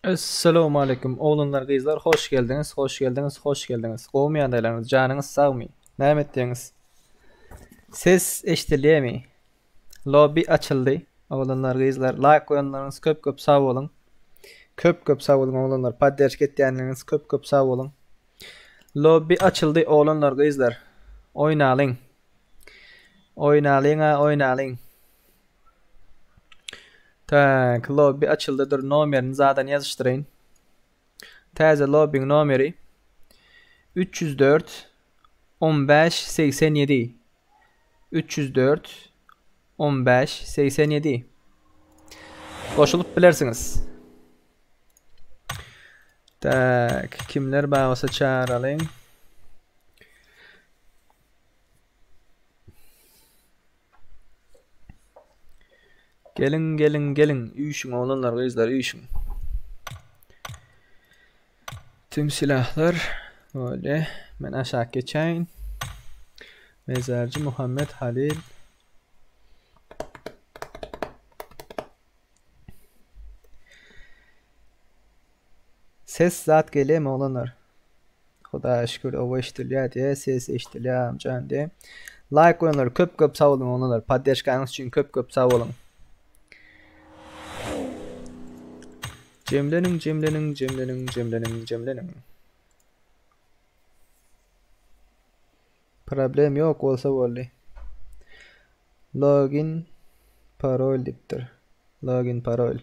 Assalamu alaikum oğlunlar kızlar hoş geldiniz hoş geldiniz hoş geldiniz. Qowmiýandaýlaryňyz canınız sagmy? Näme etdiňiz? Ses eşdilýärmi? Lobby açyldy. Oğlunlar kızlar like goýanlaryňyz köp sag bolun. Köp sag bolun oğlunlar. Padderş ketýänleriňiz köp sag bolun. Lobby açyldy oğlunlar kızlar. Oynalyň. Oynalyň. Tak, lobby açyldydyr. Nomerini zadan ýazyşdyryn. Täze lobbyň nomeri 304 15 87 304 15 87 Koşulup bilersiňiz. Tak, kimler bagasa çağıralyň? Gelin. Üýşüň oğlanlar, gyzlar, üýşüň. Tüm silahlar böyle. Ben aşağı geçeyim. Mezarcı Muhammed Halil. Ses zat geliyor mu oğlanlar? Huda şükür o eşitliyor diye ses eşitliyor amcan diye. Like oğlanlar köp sağ olun oğlanlar. Paddeşkanınız için köp sağ olun. Cemlenin. Problem yok olsa bolly. Login parol diptir. Login parol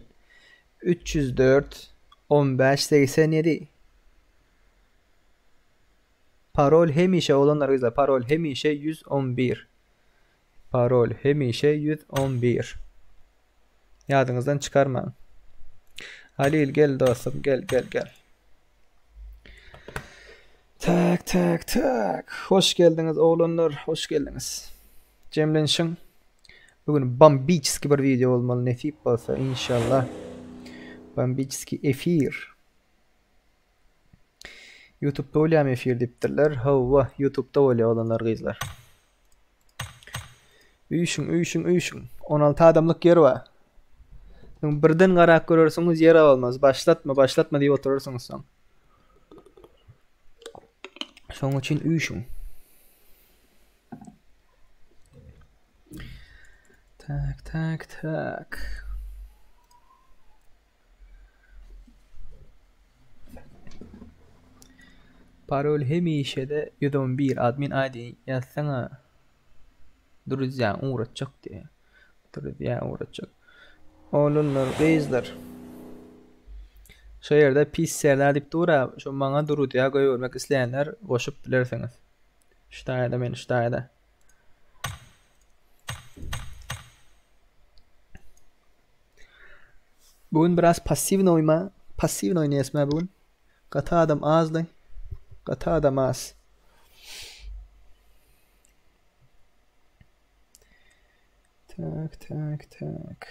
304 15 87. Parol hemişe olanlar güzel. Parol hemişe 111. Parol hemişe 111. Yadınızdan çıkarmayın. Halil gel dostum gel. Tak. Hoş geldiniz oğlanlar, hoş geldiniz. Cemlenşin. Bugün Bambicki bir video olmalı nesip olsa inşallah. Bambicki efir. YouTube'da olayam efir dipdirler. Hava YouTube'da olay olanlar kızlar. Üýşüň. 16 adamlyk yer var. Birden garak görürsiňiz yer almaz. Başlatma diýip oturursyňyz soň. Şoň üçin üýşüň. Tak. Parol hemişe de 111 admin ID ýazsaňa duruzýan uğraşjak diye. Oğlunlar, kızlar. Şu yerde pis serler dip dura. Şu maňa durudya goýurmak isleýänler goşup bilersiňiz. Ştaýda. Bugün biraz passivni oynayasma bugün. Gata adam azly. Gata adam az. Tak.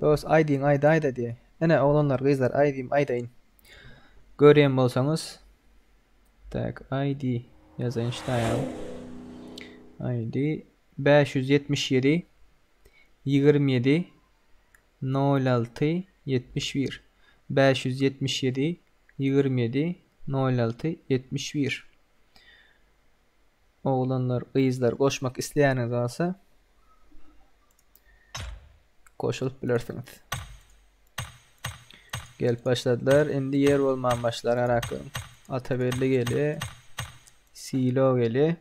Dost ID'in ayda diye. Ene oğlanlar kızlar ID'im aydayn. Görýän bolsaňyz. Tak ID ýazaň ştaýam. ID 577 27 06 71 577 27 06 71 Oğlanlar, kızlar koşmak isleýäniz bolsa koşulyp bilersiňiz. Gelip başladılar. Endi yer bolman başlar arakyn. Ataberli geli. Silo geli.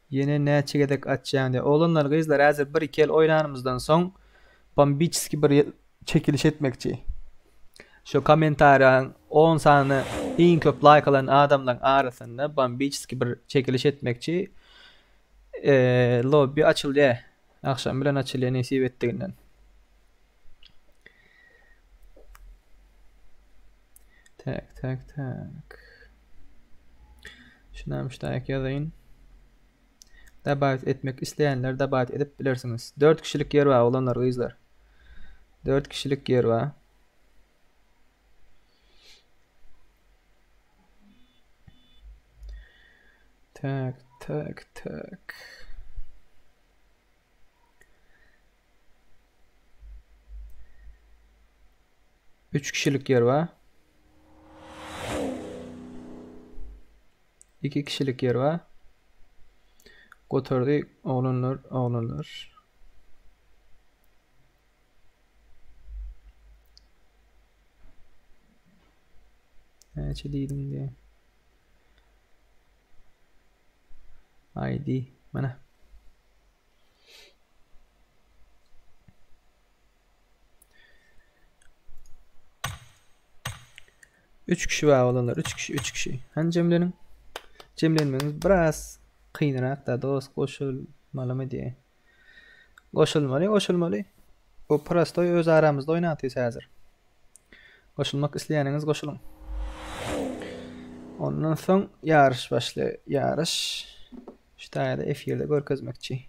Yine näçe gedek atjaýan. Oğlanlar, kızlar häzir 1-2 el oýnanymyzdan soň Bambicki bir çekiliş etmekçi. Şu kommentariň 10 sany iň köp like alan adamlaryň arasynda Bambicki bir çekiliş etmekçi. Lobby açyldy. Akşam bilen açyldy nesip etdiginden. Tak. Şunam ştaýak ýazaýyn. Dabat etmek isleýänler dabat edip bilersiňiz. 4 kişilik yer bar olanlar gyzlar. 4 kişilik yer bar. Tak tak tak. Üç kişilik yer var. 2 kişilik yer var. Götürdük oğlanlar. Neçe deydim diye. ID mana. Üç kişi var oğlanlar. 3 kişi. Hani cemlenmeniz biraz kıyınırak da dost koşulmalı diye. Koşulmalı. Bu prostoy öz aramızda oynatıyız hazır. Koşulmak isteyeniniz koşulun. Ondan son yarış başlıyor. Yarış. İşte da F1'de görkezmekçi.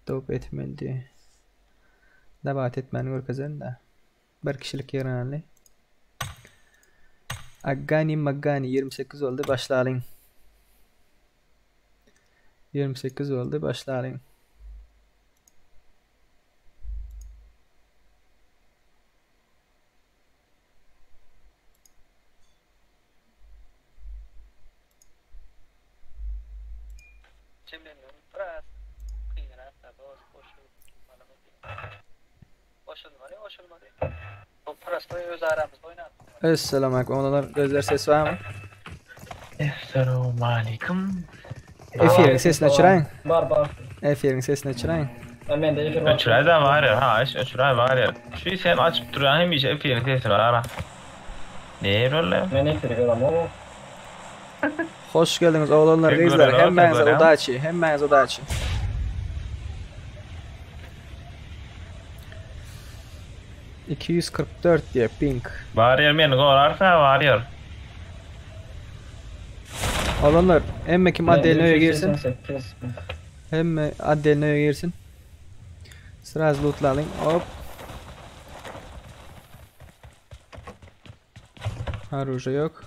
Top etmeli. Debat etmeni görkezen de. Bir kişilik yer önemli. Maggani 28 oldu başlayalım. 28 oldu başlayalım. Esselamu aleyküm. Oğlanlar gözler ses var mı? Esselamu aleyküm. F1'in sesini açırayın. Var. F1'in sesini açırayın. Ben de F1 var. Öçüray da var ya. Ha öçüray var ya. Şu sen açıp duran hem bir F1'in sesi var ara. Ne rolle? Ben F1 görüyorum ama. Hoş geldiniz oğlanlar Pek kızlar. böyle Hemmenize rahat odaçı. Hemmenize odaçı. ...244 diye ping. Var ya men gol arka var ya. Oğlanlar emme kim addelinoya girsin. 88. Emme addelinoya girsin. Sıraz lootlayalım. Hop. Haruja yok.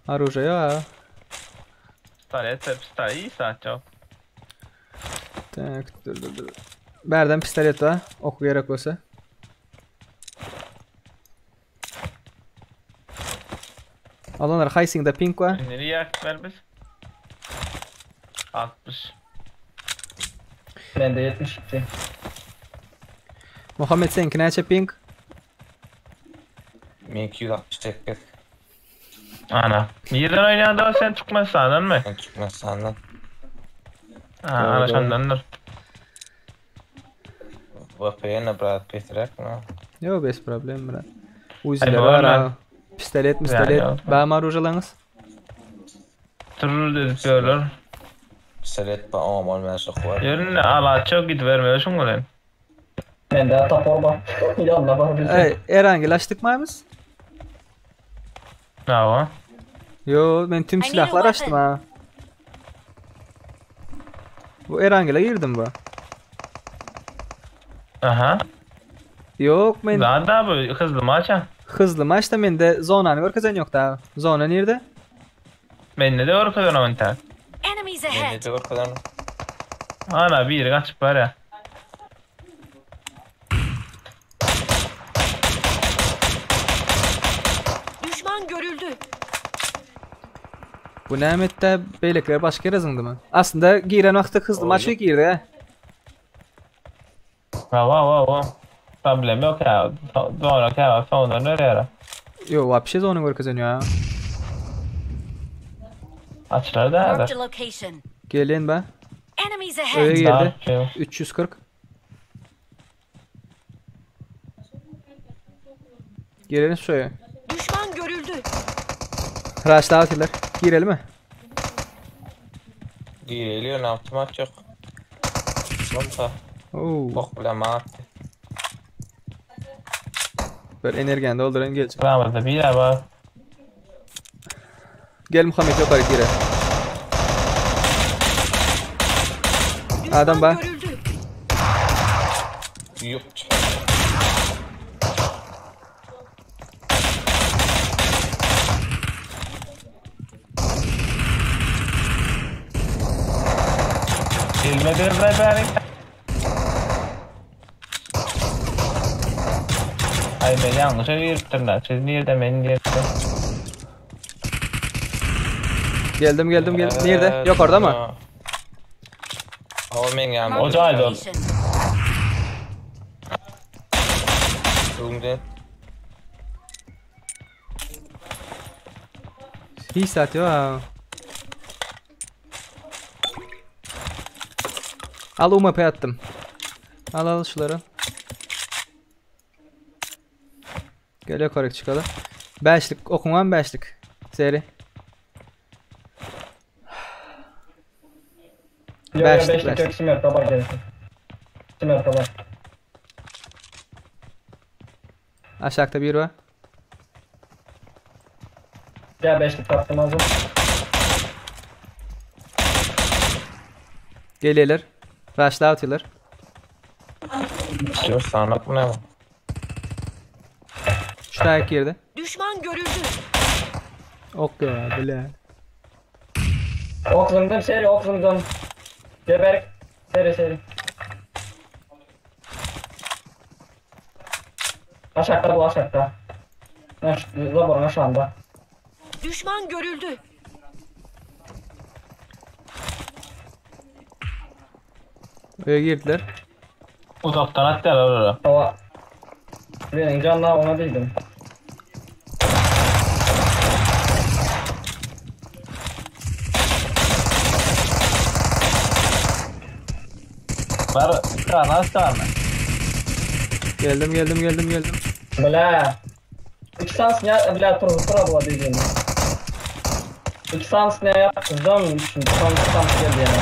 Haruja yok. Pistolet iyi saat çok. Tak dur. Berden pistolet var. Oku gerek olsa. Oğlanlar Haysing'de ping var. Nereye yaktılar biz? 60. Ben de 72. Muhammed seninki neçe ping? 1268 Ana. Yerden oynayan da sen çıkmaz sandın mı? çıkmaz senden. Ha ana sandındır. VPN'e biraz petrek mi? Yok bez problem bırak. Uziler Ay, var var ha. Pistolet. Yani, Bağma harujalarınız. Turur dedik görür. Selet ba olmayacak var. Yerin ala çok git vermiyorsun mu lan? Ben de tapor var. Yanına var bir şey. Erhangilaştık mıyız? Ne o? Yo ben tüm I need a silahlar açtım weapon. ha. Bu Erhangil'e girdim bu. Aha. Yok ben Daha da bu hızlı maça. hızlı maçta bende zonanı görkezen yok daha. Zona nerede? Ben de doğru kadar oynar. Enemies Ne ahead! diyor kadar? Ana bir kaçıp var ya. Düşman görüldü. Bu Nehmet'te beylekler başka yere zındı mı? Aslında giren vakti hızlı maçı girdi ha. Va. Problem yok ya. Doğru ya. Sonra nereye? Yo вообще zona görkezen ya. Açlar da Marked da. a location. Gelin be. Enemies Öyle ahead! girdi. 340. Girelim şuraya. Düşman görüldü. Rush'ta atıyorlar. Girelim mi? Geliyor ne yaptım çok. Sonta Oo. bok bile mat. Böyle energen doldurun gelecek. Ramazda bir ya var. Gel Muhammed yukarı gire. Düşman Adam bak. görüldü. Yup. Bilmediğiniz bari. Ay ben yanlış yürüttüm da. Siz nerede beni nerede? Geldim. Nerede? Yok orada mı? O men geldi. O caydı. Location. Öňde. Hiç saat yok ha. Al UMP attım. Al şuları. Geliyor korek çıkalım. 5'lik okuman 5'lik. Seri. Beşlik. Yok, simer tabak gelsin. Simer tabak. Aşağıda bir var. Ya 5'lik kaptım hazır. Geliyorlar. Rush'la atıyorlar. Yok sanmak mı ne var? Şu dayak girdi. Düşman görüldü. Ok ya bile. Okzundan. Geberk. Seri. Aşağıda. Zaborun aşağında. Düşman görüldü. Öyle girdiler. Uzaktan attılar oraya. Hava. Benim canla ona değildim. Var kana. Geldim. Bля. İki sans ne bля turbo değildim. İki sans ne yaptım şimdi sans geldi yani.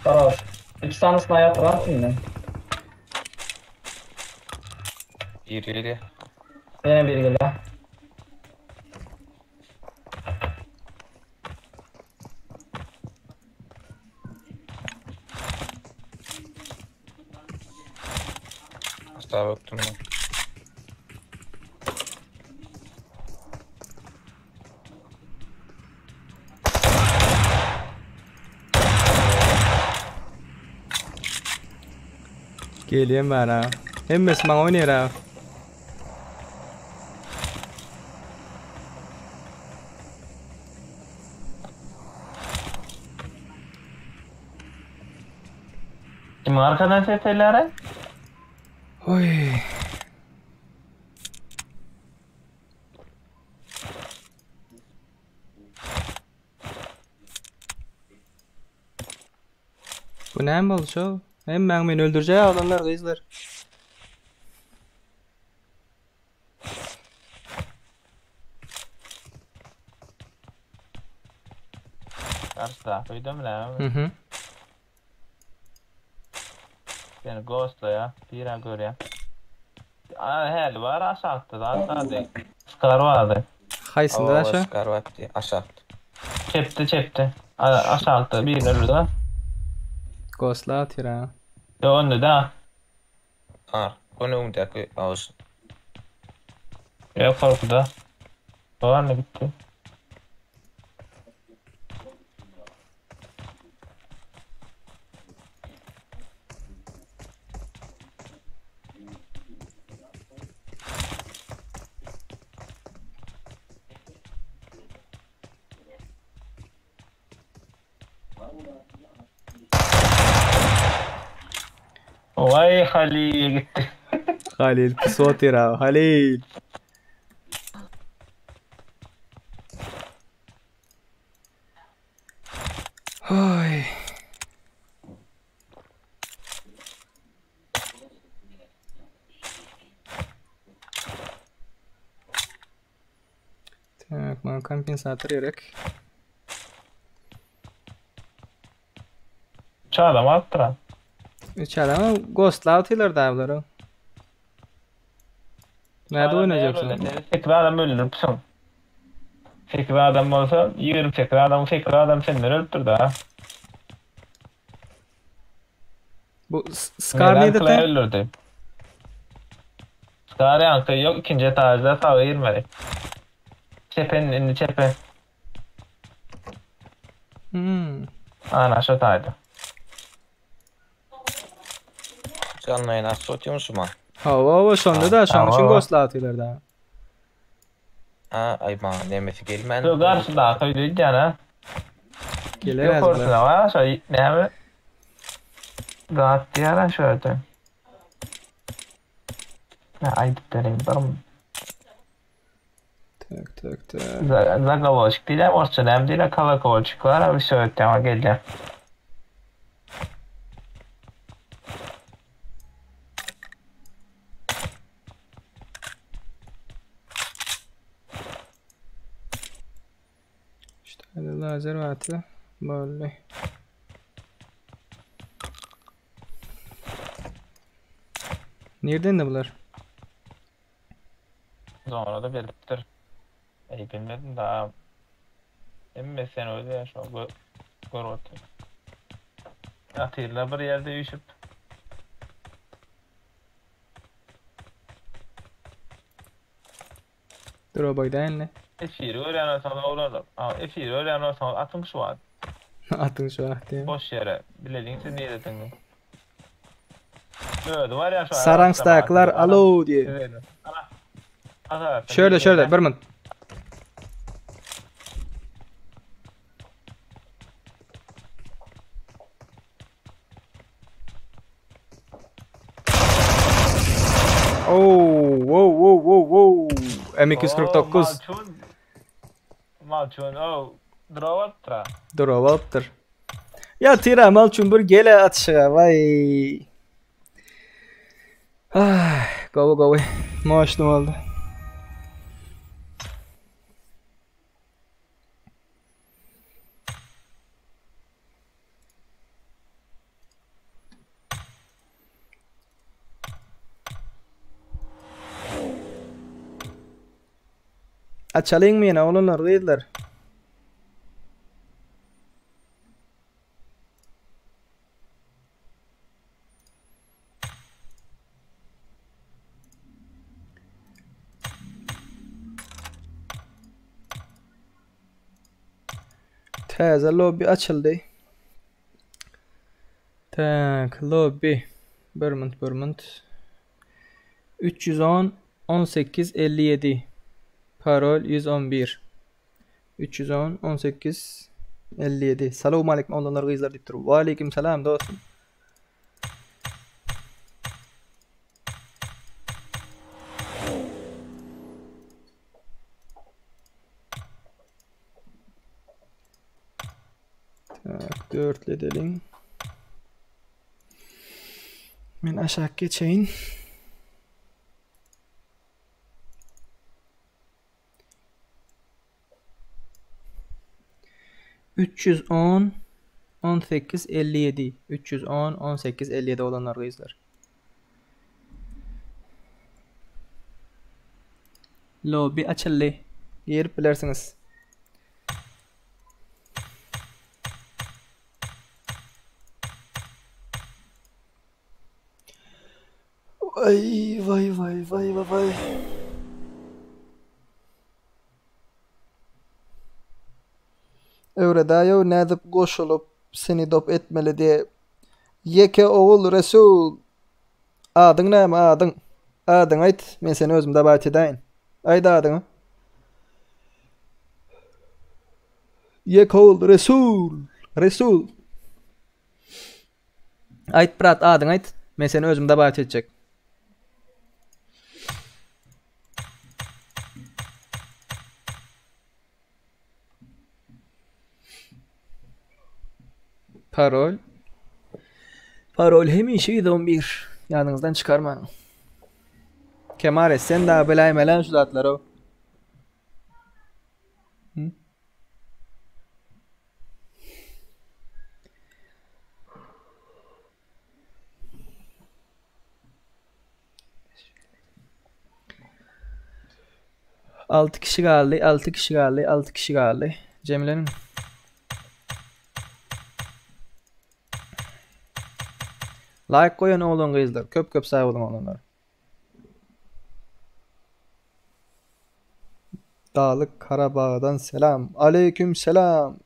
Хорош. İki sans ne yaptım yine. Yürüyeli. Yine biri geliyor. Asla baktım ben. Geliyorum ben ha. Hemmesi bana oynuyor ha. Kim arkadan sesleri? Oy. Bu ne mi oldu şu? Hem beni öldüreceği adamlar kızlar. Karşıda. Duydun mu lan? Hı. Beni ghostla ya. Bir an gör ya. Hel var aşağıda da aşağıda. Skar vardı. Haysında aşağı. Skarvatti aşağı. Çepti. Aşağıda bir ölürdü. Ghost'la atıyor ha. Yo önde de. Ha, onun önündeki ağız. Yo korkuda. Var ne bitti? Vay Halil gitti. Halil pis atıyor ha. Halil. Oy. Tak, mau kompensator gerek. Çağda mı attıran? Üç adamı ghost'la atıyorlar da bunları. Nerede oynayacaksın? Tekrar adam öldürürsün. Tekrar adam olsa 20 tekrar adam seni öldürdü ha. Bu Scar neydi Clay te? öldürdü. Scar yankı yok ikinci etajda sağa girmedi. Çepenin çepe. Ana şu taydı. Canlı yayın açıp otuyormuş mu? Hava şonda da şoň üçin hava. gosla atylar da. Ha, ayma nemesi gelmen. Şu karşıda koydu cana. Geler Yok azlar. ortada var. Şu ne mi? Rahat diyara şöyle. Ne ayıp derim barum. Tak. Zagavoşk değil ama orçun hem değil kalakovoşk var abi şöyle ama geleceğim. İşte hadi lazer vatı. Böyle. Nereden de bular? Sonra da belirtir. Bilmedim daha. Emme sen öyle ya şu an gör otur. Atıyla bir yerde yüşüp. Dur o boydan ne? Efiri öğreniyorsan olur. Efiri öğreniyorsan atın şu an. Atın şu ahdi. Boş yere. Bilediğin siz niye dedin? Böyle var ya şu an. Sarangstaklar alo diye. Güzel. Ana. Şöyle bir min. Wow. M249. Malçun. Dravatra. Drovaptır. Ya tira malçun bir gele atışığa vay. Go. Maaşlım oldu. Açalayım mı yine oğlunlar değiller. Taze lobby açıldı. Tak lobby. Bermont. 310 18 57. Parol 111. 310 18 57. Selamun aleyküm oğlanlar kızlar deyip durur. Ve aleyküm selam dostum. Tak dörtlü edelim. Ben aşağı geçeyim. ...310... ...1857... ...310... ...1857 olanlar kızlar. Lobby açıldı. Girip bilersiniz. Vay. Öğredayo nedip koşulup seni dop etmeli diye. Yeke oğul Resul. Adın ne mi adın? Adın ayt. Men seni özümde bat edeyim. Ayda adını. Yeke oğul Resul. Ayt brat adın ayt. Men seni özümde bat edecek. Parol hemişeydi 11. Yanınızdan çıkarmayın. Kemare sen daha belaymelen şu zatları o. Hı? Altı kişi kaldı. Cemile'nin like koyun oğlum kızlar. Köp sağ olun oğlumlar. Dağlık Karabağ'dan selam. Aleyküm selam.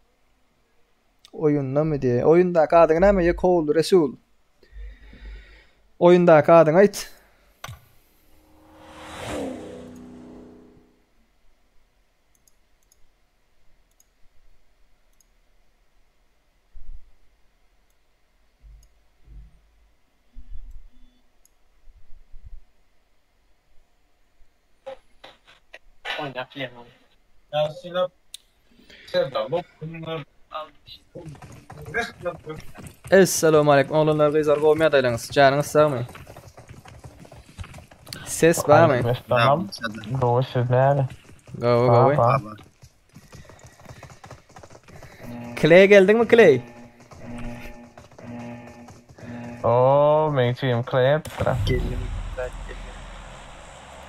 Oyunla mı diye. Oyunda kadın ne mi? Yekoğlu Resul. Oyunda kadın ait. Ya Sinop Sevda bu bunlar Esselamu aleyküm. Oğlanlar kızlar kovmaya daylanız. Canınız sağ mı? Ses var mı? Tamam. Doğru siz nerede? Go go. Tamam. Clay geldin mi Clay? Oo, men tycker Clay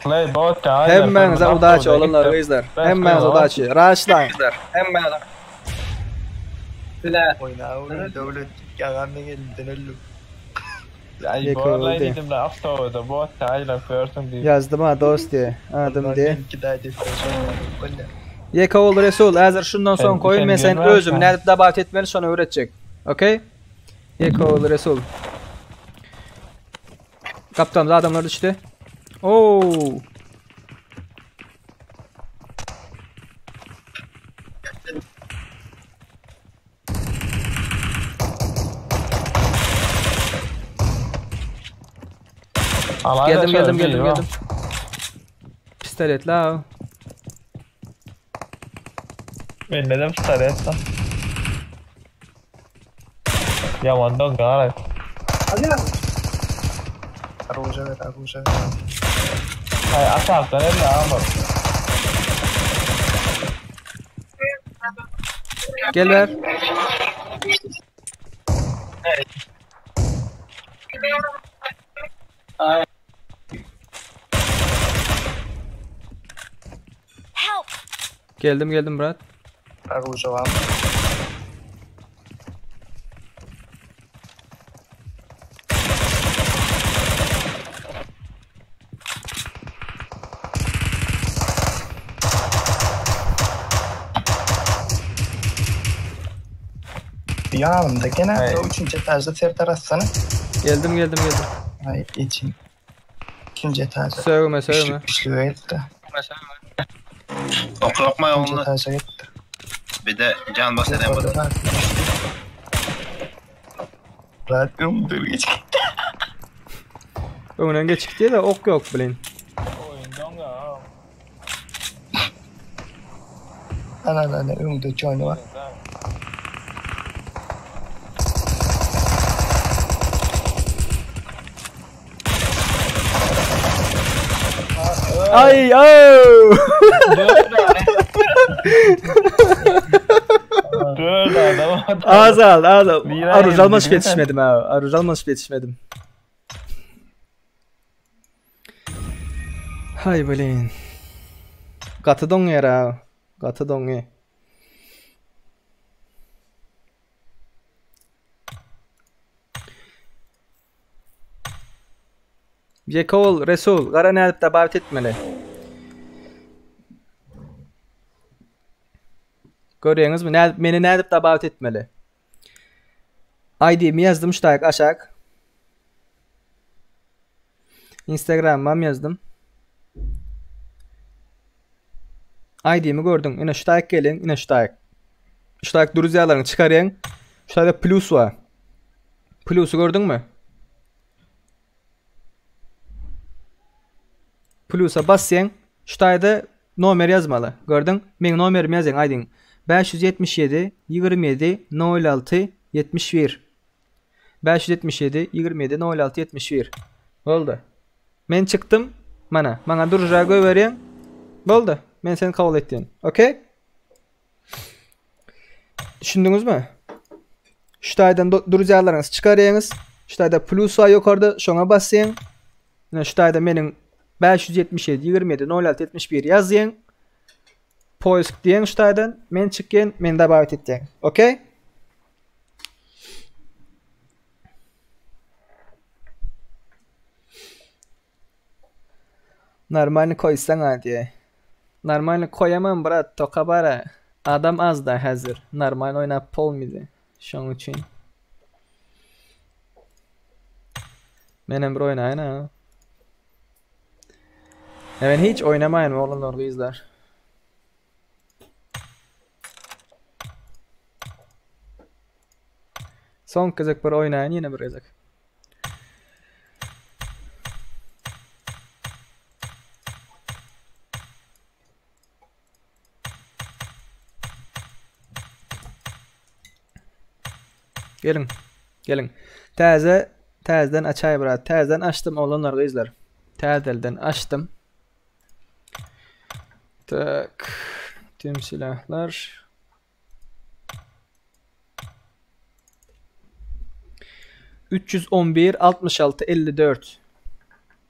Clay bot ya. Hemmenize udaçı oğlanlar kızlar. Hemmenize udaçı. Raşlan. Oynağı devlet yalanına geldi ölüm. Ay bu arada dedim de after'da bot ayla person diye. Yazdım ha dost diye. Adım diye. İki daha defterson var. Yekoğlu Resul hazır şundan son koyun ben sen özüm nerede dabat etmeni sonra öğretecek. Okey? Yekoğlu Resul. Kaptan adamlar düştü. Oo. Geldim. Pistolet la. Ben neden pistolet lan? Yamandan gara. Arroja ver. Ay atarsan ne ama. Gel ver. Help! Geldim Murat. Arroja var mı? Yanımdaki ne? O üçüncü etajda Serdar Aslan'ı. Geldim. Hayır geçeyim. İkinci etajda. Sövme. Güçlü gitti. Oklatma İkinci yolunu. etaja gitti. Bir de can bahseden bu da. Radyom dur geç. Önden geçik diye de ok yok bilin. Oyundan ga. Ana önümde oyunu var. Ay au. Dört adam. Azal. Lira Aruz almış yedim, yetişmedim ha. Aruz almış yetişmedim. Hay bilin. Katı don yara. Katı don ye. Yekoğlu Resul. Kara ne davet etmeli. Görüyorsunuz mu? Beni ne edip davet etmeli. ID'mi yazdım ştayık aşağı. Instagram'ım yazdım. ID'mi gördün. Yine ştayık gelin. Yine ştayık. Ştayık duruzyalarını çıkarın. Ştayda plus var. Plus'u gördün mü? Plus'a basın. Ştayda numara yazmalı. Gördün? Benim numarımı yazın. ID'in. 577 27 06 71 577 27 06 71 oldu. Men çıktım. Bana duracağı verin. Oldu. Ben seni kabul ettim. Okey? Düşündünüz mü? Şu taydan duracaklarınızı çıkarıyorsunuz. Şu tayda plus var yukarıda. Şuna basın. Şu tayda benim 577 27 06 71 yazın. Poisk diyen ştaydan men çıkken men davet etken. Okey? Normalini koysan hadi. Normal koyamam brat, toka bara. Adam az da hazır. Normal oynap olmadı. Şunun için. Benim bir oynayın ha. Ben hiç oynamayın oğlum izler. Son kızık bir oynayın yine bir kızık. Gelin. Gelin. Tezden açayım brat. Tezden açtım oğlum izler. Tezden açtım. Tak. Tüm silahlar. ...311 66 54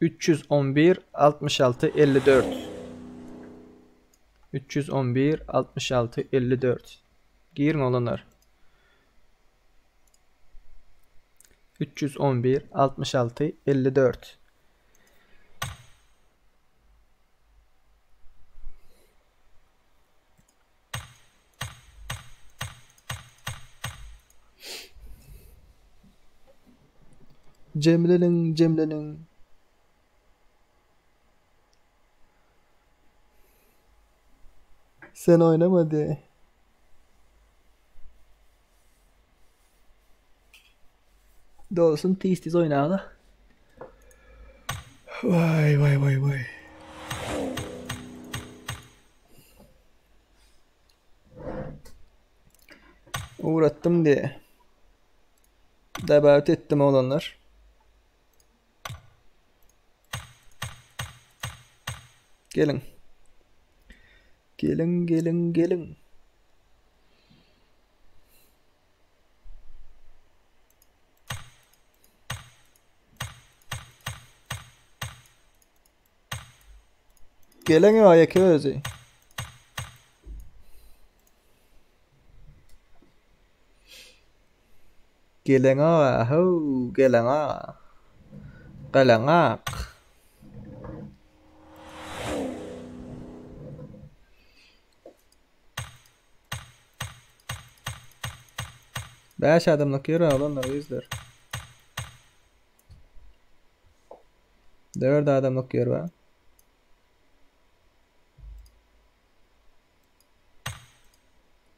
311 66 54 311 66 54 girin olanlar 311 66 54 Cemlenin. Sen oynamadı. Doğrusun tiz oynadı. Vay. Uğrattım diye. Davet ettim olanlar. Gelin. Gelin ya yakı özü. Gelin ha, gelin ha. Kalangak. Beş adamlık yürü olanlar izler. 4 adamlık yer var.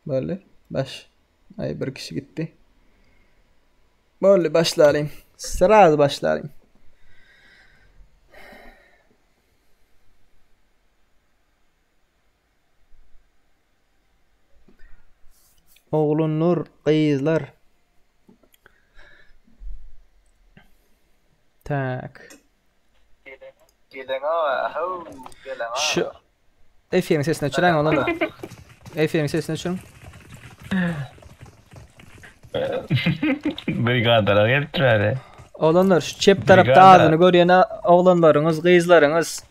Böyle baş. Ay bir kişi gitti. Böyle başlayalım. Sırada başlayalım. Oğlun nur kızlar. Tak. Şu Efe'nin sesini açın oğlum. Efe'nin sesini açın. Brigadalar geldiler. Oğlanlar şu çep tarafta adını görüyen oğlanlarınız, kızlarınız.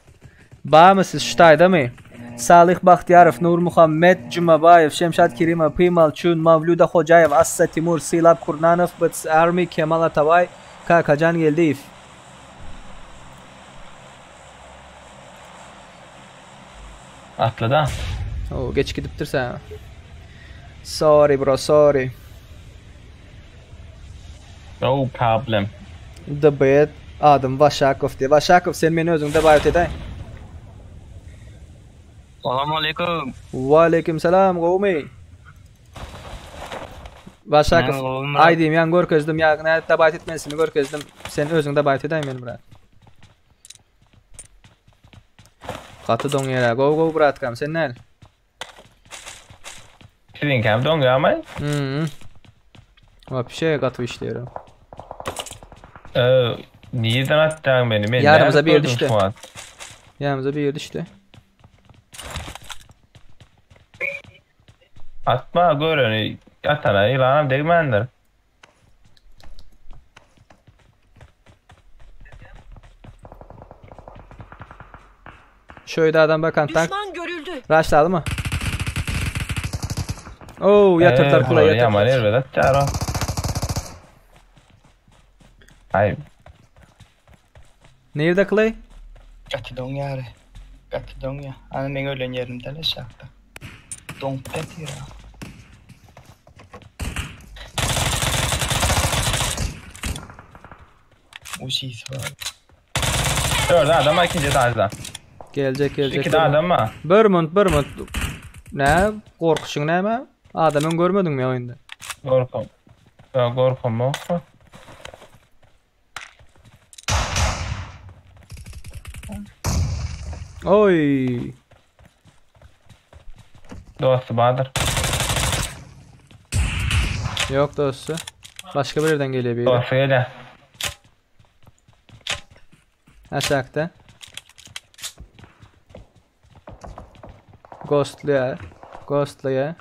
Bağımsız şutayda mı? Salih Bahtiyarov, Nur Muhammed, Cumabayev, Şemşat Kirimov, Pimal Çun, Mavluda Hocayev, Assa Timur, Silab Kurnanov, Bıts Army, Kemal Atabay, Kakacan Geldiyev. Atladı. Oo, geç gidiptir sen. Sorry bro, sorry. No problem. Dabayet adım Vaşakov diye. Vaşakov sen beni özünde bayat edey. Assalamualaikum. Waalaikumsalam Gumi. Vaşakov. Aydim yan görkezdim ya ne bayat etmesini görkezdim. Sen özünde bayat edey meni brat. Katı don yere go brat kam sen nel? Sizin kam don gamay? Вообще katı işliyorum. Niyeden attın beni? Yanımıza bir yer düştü. Yanımıza bir yer düştü. Atma görün. Atana ilanım değmendir. Şöyle adam bakan tank. Düşman görüldü. Raşladı mı? Oo yatırdılar kula yatırdılar. Yaman elbette çağırın. Ay. Nerede Clay? Atı don yare. Katıldım ya. Ana men ölen yerimde le şakta. Donk katira. Uşis var. 4 adam var ikinci etajda. Gelecek. 2 de adam var. Bir mont. Ne? Korkuşun näme? Adamın görmedin mi oyunda? Gorkum. Ya gorkum mu? Oy. Dostu Bahadır. Yok dostu. Başka bir yerden geliyor biri. Dostu gele. Aşağıda. Ghostluya.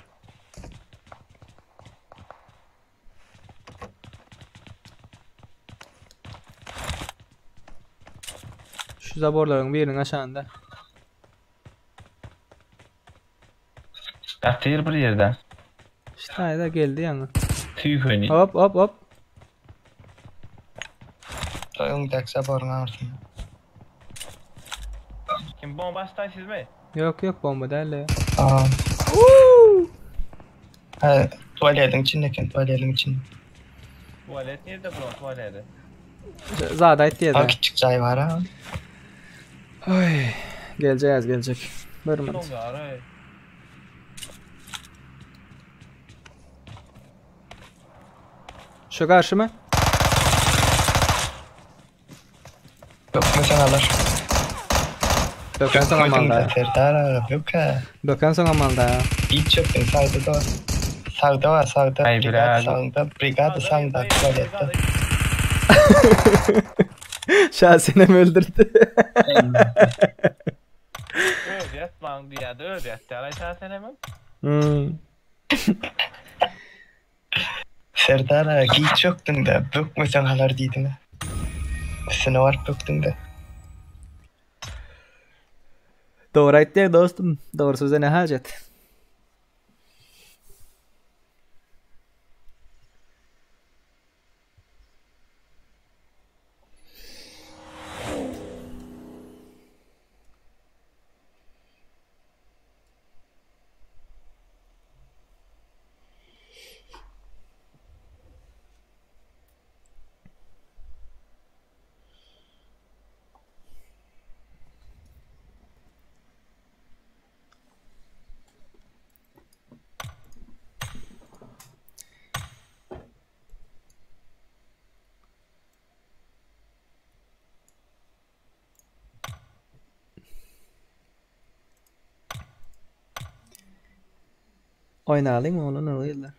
Şu zaborların birinin aşağında. Yatır bir yerden. İşte ayda geldi yani. Tüy oynuyor. Hop. Dayım daksa borun ağırsın. Kim bomba açtı siz mi? Yok bomba değil ya. Aa. Ha, tuvaletin içindeyken tuvaletin içinde. Tuvalet nerede bu tuvaleti? Zadayt diye Ha de. küçük çay var ha. Oy. Gelecek. Bir mont. Son garı. Şu karşı mı? Yok mu sen alır? Döken sana malda. Serdar yok ha. Döken sana malda. Hiç yok ben sağda da. Sağda. Ay, biraz. Brigada sağda tuvalette. Şahsine mi öldürdü? Öyle man diye öyle yattı. Alaysan sen hemen. Serdar hiç yoktun da. Yok mu sen halar deydin ha. Sen var yoktun da. Doğru aytti dostum. Doğru söze ne hacet? Oynayalım mı onu ne oluyorlar?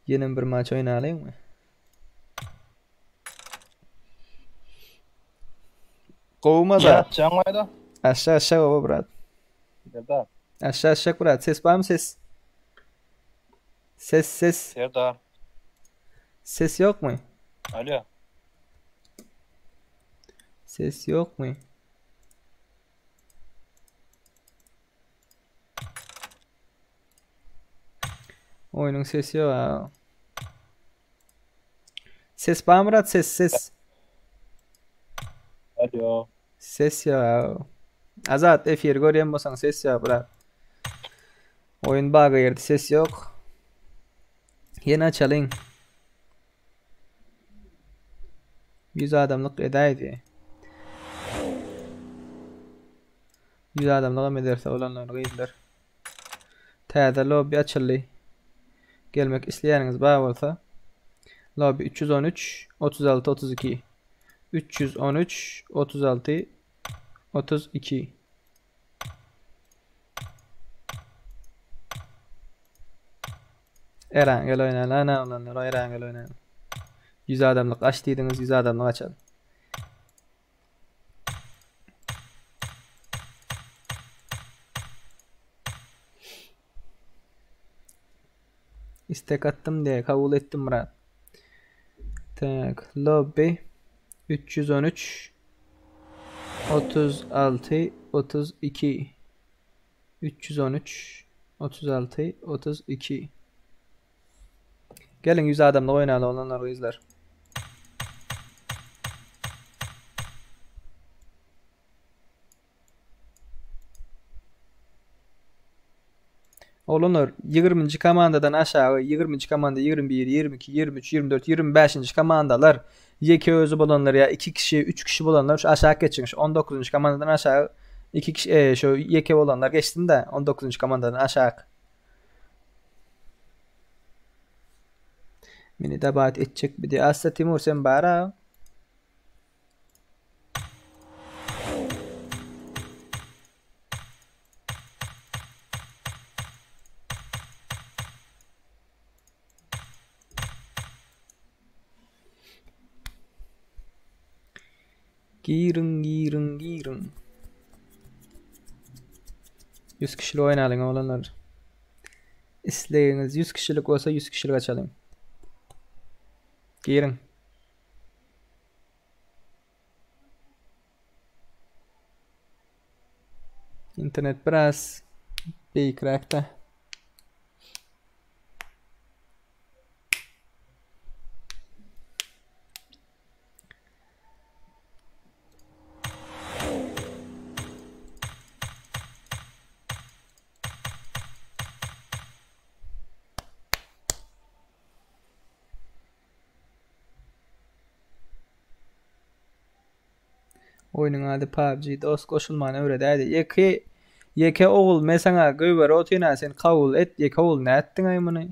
Yine bir maç oynayalım mı? Kovma da. Yatacağım ayda. Aşağı baba brat. Serdar. Aşağı brat. Ses var mı ses? Ses. Serdar. Ses yok mu? Alo. Ses yok mu? Oyunun sesi yok ha. Ses var mı Murat? Ses. Alo. Ses ya. Azat F1 görüyor musun? Ses ya Murat. Oyun bug'a girdi. Ses yok. Yeni açalım. 100 adamlık edaydı. 100 adamlık ederse olanlar giydiler. Täze lobby açıldı. Gelmek isteyeniniz bağ olsa lobby 313 36 32 313 36 32 Erangel oynayalım. Ana olanlar Erangel oynayalım. 100 adamlık aç dediniz, 100 adamlık açalım. İstek attım diye kabul ettim Murat. Tak lobby 313 36 32 313 36 32 Gelin 100 adamla oynayalım olanlar izler. Olanlar 20. komandadan aşağı 20. komanda 21, 22, 23, 24, 25. komandalar yeke özü bolanlar ya 2 kişi, 3 kişi bolanlar şu aşağı geçmiş. 19. komandadan aşağı 2 kişi şu yeke bolanlar geçtin de 19. komandadan aşağı. Meni dabat etcek bir de Aslı Timur sen bara. Girin. 100 kişilik oynayalım olanlar. İsteyiniz 100 kişilik olsa 100 kişilik açalım. Girin. İnternet biraz beykrakta. Oyunun adı PUBG. Dost koşulmanı öğredeydi. Yeke oğul mesana göver otuna sen kabul et. Yeke oğul ne ettin aymını?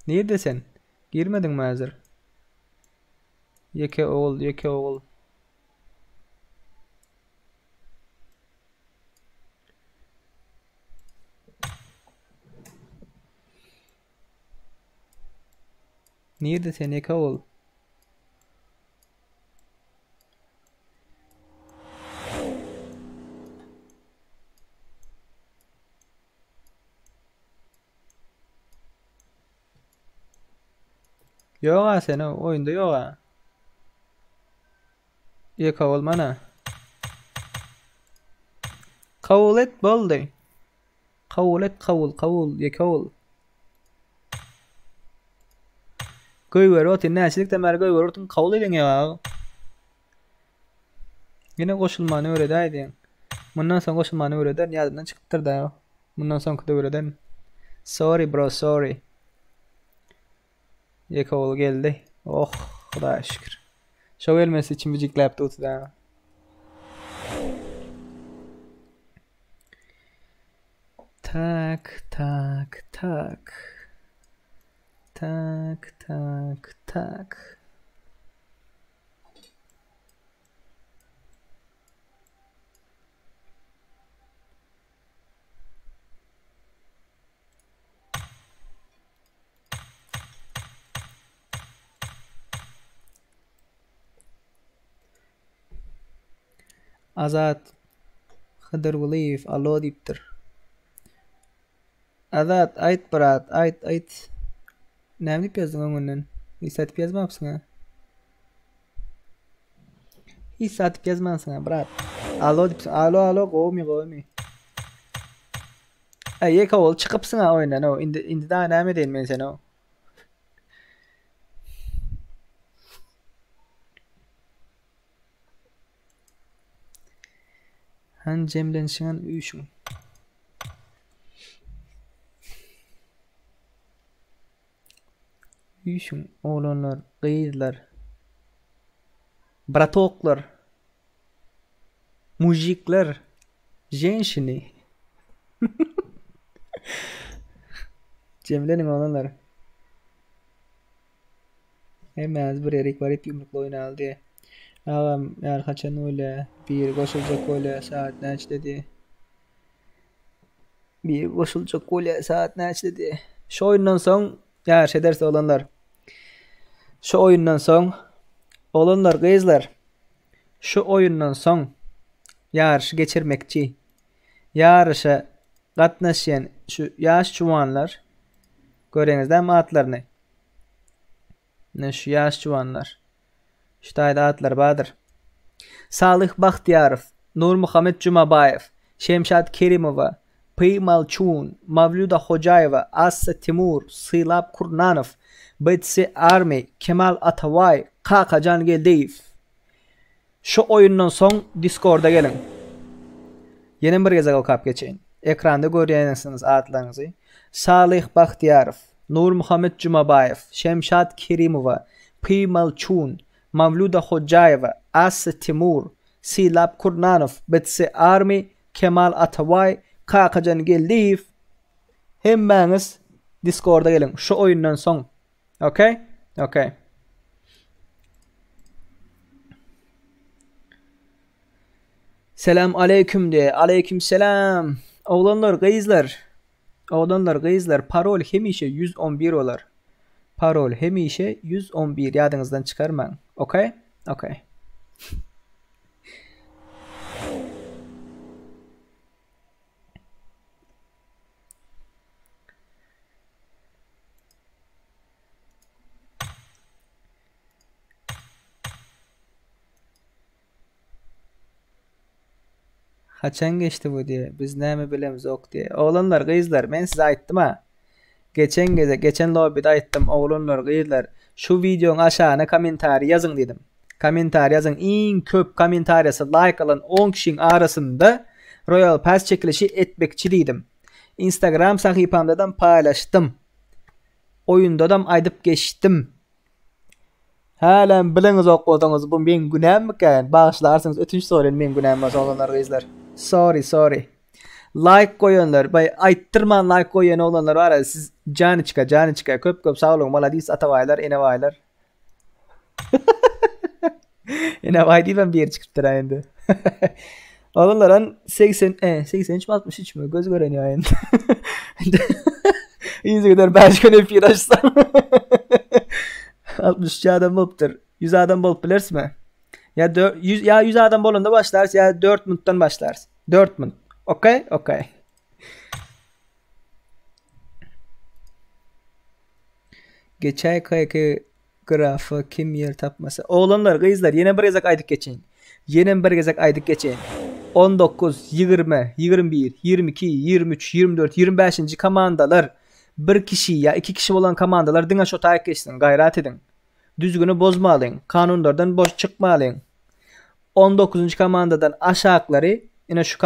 Nerede sen? Girmedin mi hazır? Yeke oğul. Nerede sen yeke oğul? Yok ha sen oyunda yok ha. Yeka olmana. Kabul et boldu. Kabul yeka ol. Göver otin näçilik temer göver otin kabul edin ya. Yine koşulmanı öğredeydi. Bundan sonra koşulmanı öğreden yadından çıktır da. Bundan sonra da öğreden. Sorry bro sorry. Yeka ol geldi. Oh Xudoya şükür. Şov gelmesi için biciklep tuttu da. Tak. Azat Hıdır Valiyev alo deyiptir. Azat ayt brat ayt. Ne deyip yazdın onunla? Hiç satıp yazmapsın ha? Hiç satıp yazmansın ha brat. Alo deyipsin. Alo kovmi. Yeka ol çıkıpsın ha oyundan o. İndi daha ne edeyim ben seni o. Han cemlenişinden uyuşun. Uyuşun oğlanlar, kızlar, bratoklar, mujikler, jenşini. Cemlenin oğlanlar. Hemen bir erik var hep yumrukla oynayalım diye. Ağam yar kaçan öyle bir koşulacak öyle saat neç dedi. Bir koşulacak öyle saat neç dedi. Şu oyundan son yar şey derse olanlar. Şu oyundan son olanlar kızlar. Şu oyundan son yarışı geçirmekçi. Yarışa katnaşan şu yaş çuvanlar. Göreniz değil mi atlarını? Ne şu yaş çuvanlar. Şu tayda atlar badır. Salih Bahtiyarov, Nur Muhammed Cumabayev, Şemşat Kerimova, Pıymal Çun, Mavluda Hocayeva, Aslı Timur, Sılap Kurnanov, Betsi Army, Kemal Atavay, Kakacan Geldeyev. Şu oyundan son Discord'a gelin. Yeni bir geze kalkıp geçeyin. Ekranda görýäňiz adlaryňyzy. Salih Bahtiyarov, Nur Muhammed Jumabayev, Şemşat Kerimowa, Pimal Çun, Mavluda Hocaeva, As Timur, Silap Kurnanov, Bitsi Army, Kemal Atavay, Kakacan Geldiv. Hemmäňiz Discord'a gelin. Şu oyundan soň. Okay? Okay. Selam aleyküm de. Aleyküm selam. Oğlanlar, gıyızlar. Oğlanlar, gıyızlar. Parol hemişe 111 olar. Parol hemişe 111. Yadınızdan çıkarmayın. Okay? Okay. Haçan geçti bu diye. Biz näme bilemiz ok diye. Oğlanlar, gıyızlar, men size aytdım ha. Geçen lobby'de aytdım. Oğlanlar, gıyızlar, şu videonun aşağına komentari yazın dedim. Komentari yazın. En köp komentariyası like alan 10 kişinin arasında Royal Pass çekilişi etmekçi dedim. Instagram sayfamdan paylaştım. Oyunda da aydıp geçtim. Halen biliniz okudunuz. Bu men günahım mıken? Bağışlarsınız. Ötünç soruyorum men günahım oğlanlar, gıyızlar. Sorry. Like koyanlar, bay ayttırman like koyan olanlar var ya, siz canı çıka. Köp sağ olun. Maladis atavaylar, enevaylar. Enevay değil, ben bir yer çıkıptır ayında. Olanların 83 mi 63 mi? Göz gören ya ayında. İyice kadar 5 gün hep bir açsam. 60 adam boluptur. 100 adam bolup biliriz mi? Ya 100 adam bolunda başlarsın ya 4 minuttan başlarsın. 4 minut. Okay? Geçay kayki grafı kim yer tapmasa. Oğlanlar, gıyızlar, yine bir gezek aydık geçeyin. 19, 20, 21, 22, 23, 24, 25. komandalar. Bir kişi ya 2 kişi olan komandalar dina şo taýyk geçsin. Gayrat edin. Düzgünü bozmalıyın. Kanunlardan boş çıkmalıyın. 19. komandadan aşağıları yine şu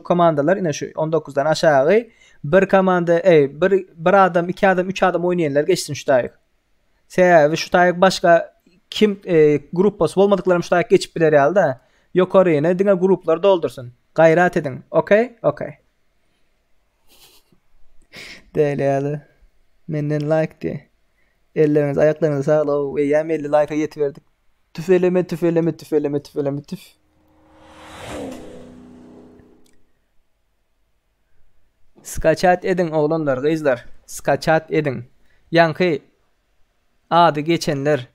komandalar yine şu 19'dan aşağı bir komanda bir adam, 2 adam, 3 adam oynayanlar geçsin şu taýyk. Ve şu taýyk başka kim grup bosu olmadıklarım şu taýyk geçip biler halda yukarı yine dina gruplar doldursun. Gayrat edin. Okay? Değerli. Menden like de. Elleriniz, ayaklarınız sağlam ve yem 50 like'a yetiverdik. Tüfeleme. Skaçat edin oğlanlar, gıyızlar. Skaçat edin. Yankı adı geçenler,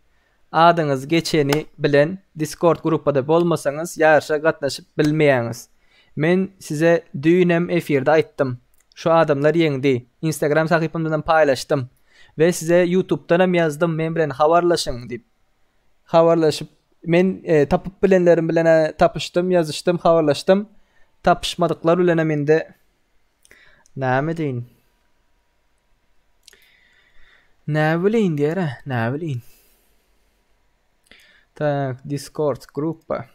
adınız geçeni bilen Discord grupada bolmasanız yarışa gatnaşıp bilmeýäňiz. Men size düýnem efirde aytdım. Şu adamlar yeňdi. Instagram sayfamdan paylaştım. Ve size YouTube'dan hem yazdım. Men bilen habarlaşın dip. Habarlaşıp men tapıp bilenlerim bilen tapıştım, yazıştım, habarlaştım. Tapışmadıklar bilen mende näme deyin? Ne bileyin diýär, ne bileyin. Tak, Discord grupa.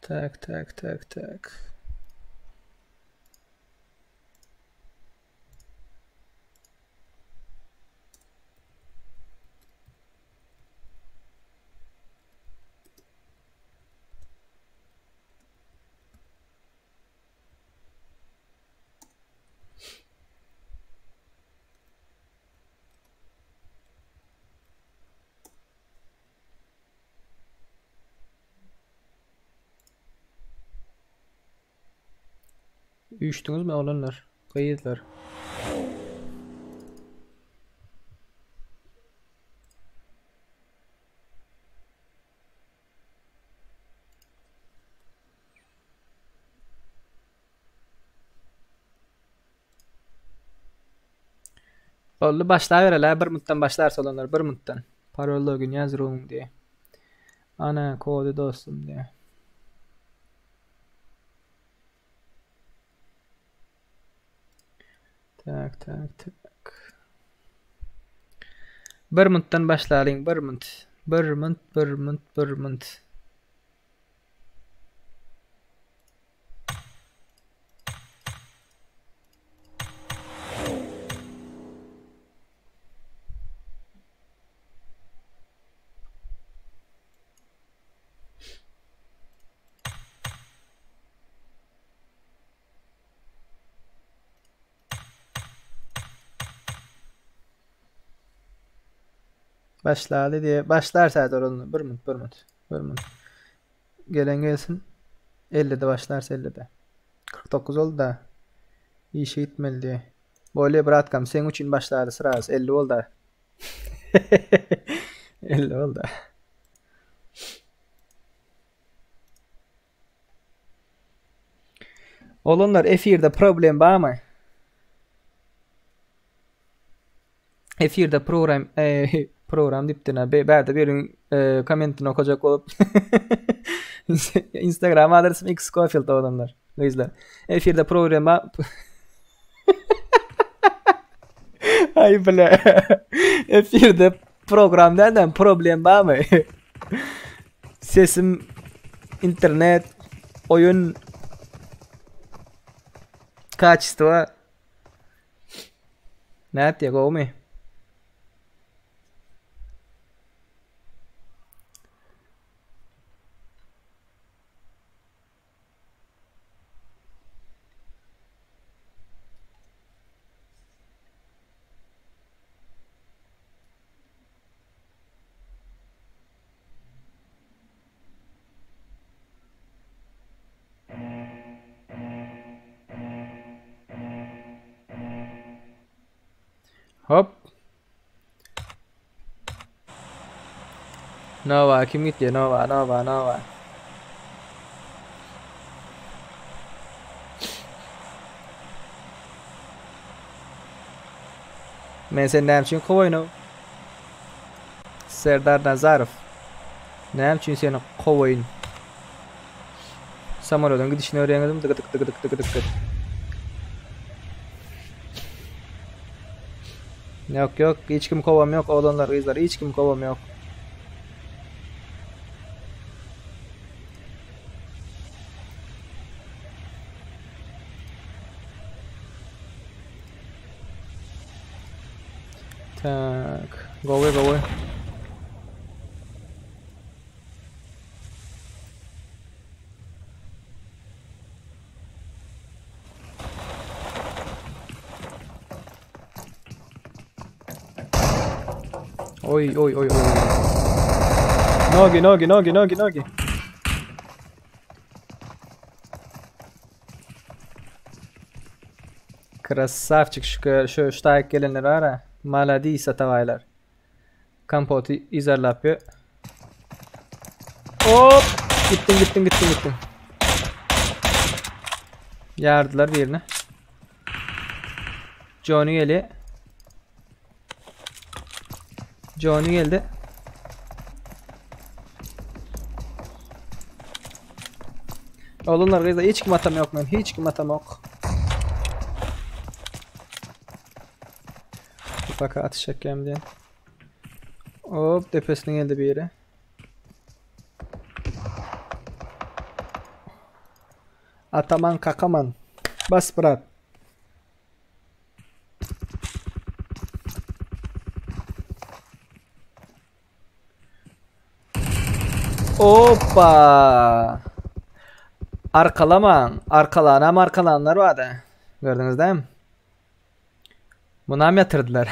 Tak. Uyuştunuz mu olanlar? Kayıtlar. Oldu, başlayıvereler. Bir minuttan başlarsa olanlar, bir minuttan. Parol gün yazırım diye. Ana kodu dostum diye. Tak. 1 minutdan başlaýyn, 1 minut. 1 minut, 1 minut, 1 minut. Başladı diye başlar saat oranı 1 minut 1 minut 1 minut. Gelen gelsin. 50'de başlarsa 50'de. 49 oldu da. İyi şey gitmeli diye. Böyle bıratkam sen için başladı sırası 50 oldu da. 50 oldu. Olanlar efirde problem var mı? Efirde program dipdine berde birin kommentini okuyacak olup Instagram adresim X Scofield olanlar. Gözler. Efirde programa ay bile. Efirde program derden problem var mı? Sesim, internet, oyun качество. Ne diye mi? Hop. Nova kim gitti? Nova. Men sen näme üçin kowaýyn? Serdar Nazarov. Näme üçin seni kowaýyn? Samolotdan gidişini öğrendim. Tık. Yok hiç kim kovam yok oğlanlar kızlar hiç kim kovam yok. Tak go away. Oy. Nogi. Красавчик, şu ştayk gelenler var ha. Maladiysa tavaylar. Kampotu izarlap yapıyor. Hop! Gittim. Yardılar birine. Johnny geldi. Oğlunlar kızda hiç kim atam yok men. Hiç kim atam yok. Baka atış yapayım diye. Hop tepesine geldi bir yere. Ataman kakaman. Bas bırak. Hoppa. Arkalananlar vardı. Gördünüz değil mi? Buna mı yatırdılar?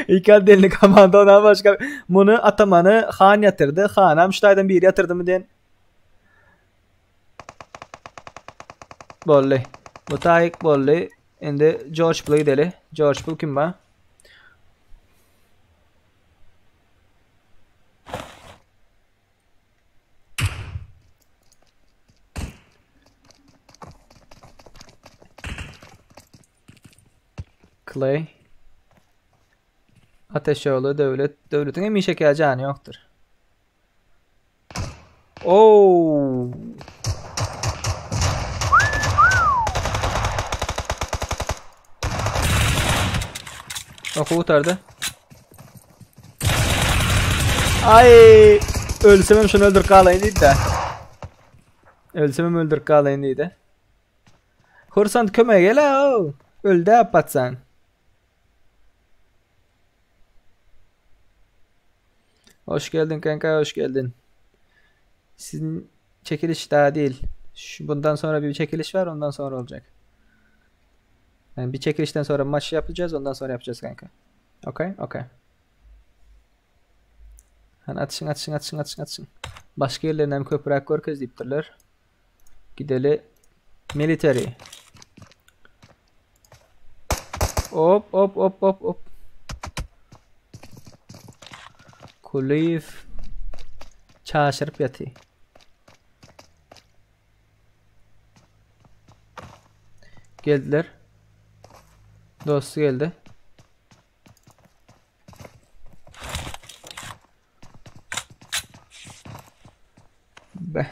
İlk delini komanda ona başka. Bunu Ataman'ı Han yatırdı. Han'a Müştay'dan bir yatırdı mı diyen. Bolli. Bu tayik bolli. Şimdi George Bull'u deli. George Bull kim var? Clay. Ateşoğlu devletin emin şekercanı yoktur. Oo. O kurtardı. Ay, ölsem şunu öldür kalayın deydi de. Ölsem öldür kalayın deydi. Kursant kömeğe gel ha. Öldü yapatsan. Hoş geldin kanka, hoş geldin. Sizin çekiliş daha değil. Bundan sonra bir çekiliş var, ondan sonra olacak. Yani bir çekilişten sonra maç yapacağız, ondan sonra yapacağız kanka. Okay, okay. Hani atışın. Başka yerlerinden köprü korkuz deyiptirler. Gideli military. Hop. Kulif çaşırıp yatı. Geldiler. Dostu geldi. Be.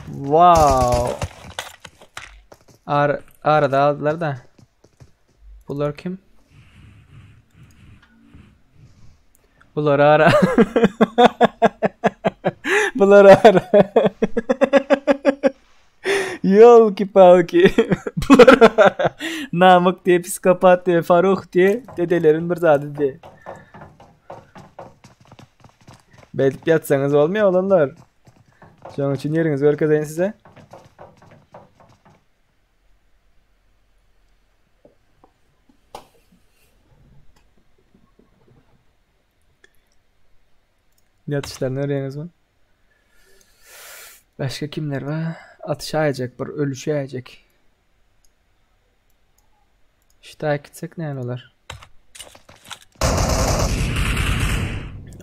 Wow. Arada aldılar da. Bunlar kim? Bunlar ara. Bunlar ara. Yol ki palki. Bunlar ara. Namık diye, psikopat diye, Faruk diye dedelerin bir zadı diye. Belki yatsanız olmuyor olanlar. Şu an için yeriniz var kazayın size. Yatışlarını öğreniniz mi? Başka kimler var? Atışayacak, bir ölüşeyecek. İşte gitsek ne olar?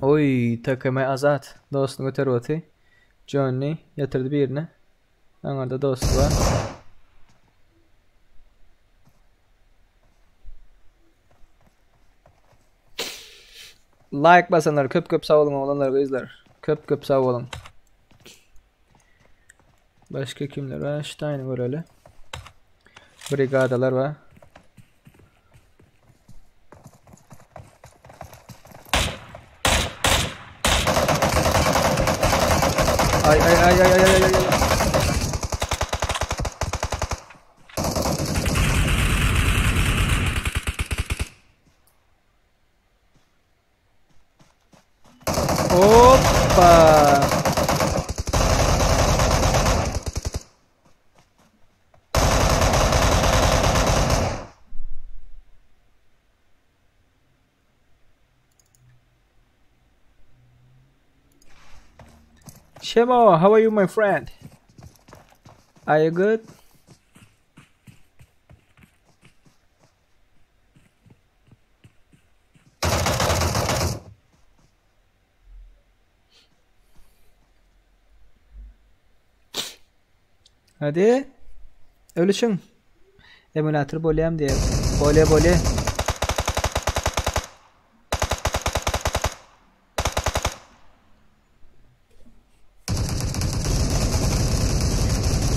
Oy, takımı azat. Dostunu götürüyordu. Johnny yatırdı bir yerine. Orada dostu var. Like basanlar, köp sağ olun olanlar izler. Köp sağ olun. Başka kimler var? Stein var öyle. Brigadalar var. Ay. Hoppa. Shemo, how are you, my friend? Are you good? Hadi. Ölüşün. Emulator boleyim diye. Bole.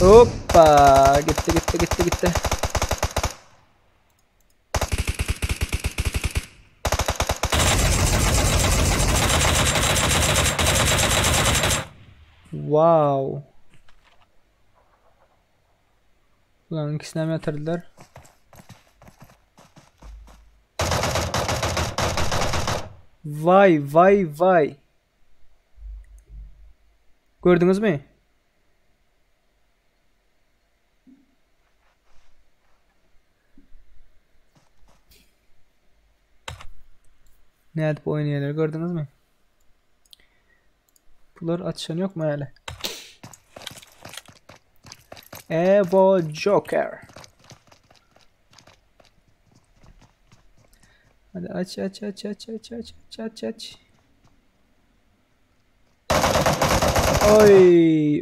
Hoppa. Gitti. Wow. Ulan ikisini mi yatırdılar? Vay. Gördünüz mü? Ne yapıp oynayanları gördünüz mü? Bunlar açan yok mu hele? Evo Joker. Hadi aç. Oy.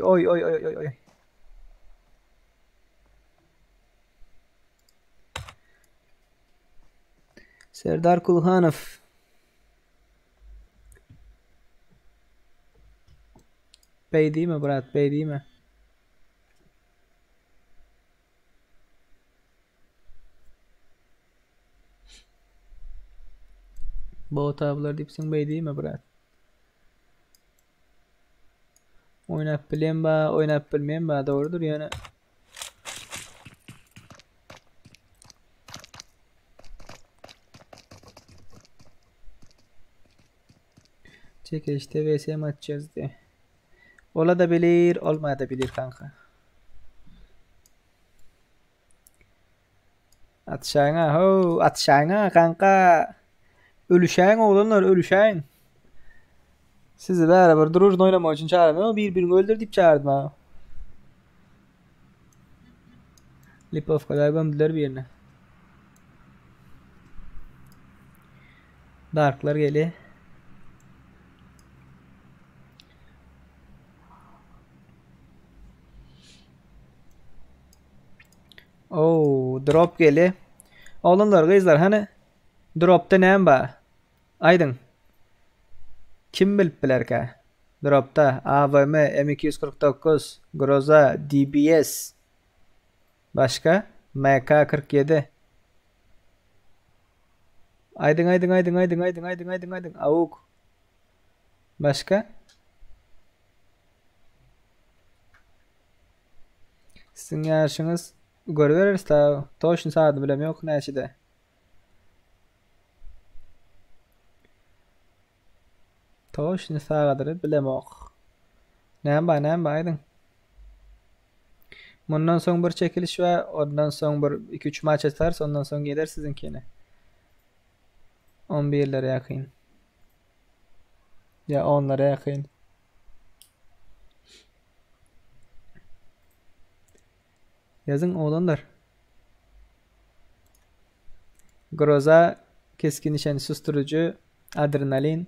Serdar Kulhanov. Bey değil mi Murat? Bey değil mi? Bot ablar dipsin bey değil mi brat? Oynap bilen ba, oynap bilmeyen ba doğrudur yani. Çekilişte vs atacağız diye. Ola da bilir, olmaya da bilir kanka. Atşağına ho, atşağına kanka. Ölüşen oğlanlar, ölüşen. Sizi beraber dururuz oynamak için çağırdım ama birbirini öldür deyip çağırdım ha. Lipov kadar gömdüler bir yerine. Darklar geliyor. Oo, drop geliyor. Oğlanlar kızlar hani dropta ne var? Aydın. Kim bilip biler ki? Dropta AVM, M249, Groza, DBS. Başka? MK47. Aydın. Avuk. Başka? Sizin yaşınız görüveririz ta. Toşun saadı bilem yok neşide. Toşun saadı bilem yok. Neyem aydın. Bundan son bir çekiliş var. Ondan son bir 2-3 maç atarsa ondan son gider sizinkine. 11'lere yakın. Ya 10'lara yakın. Yazın oğlanlar. Groza, keskin nişan susturucu, adrenalin,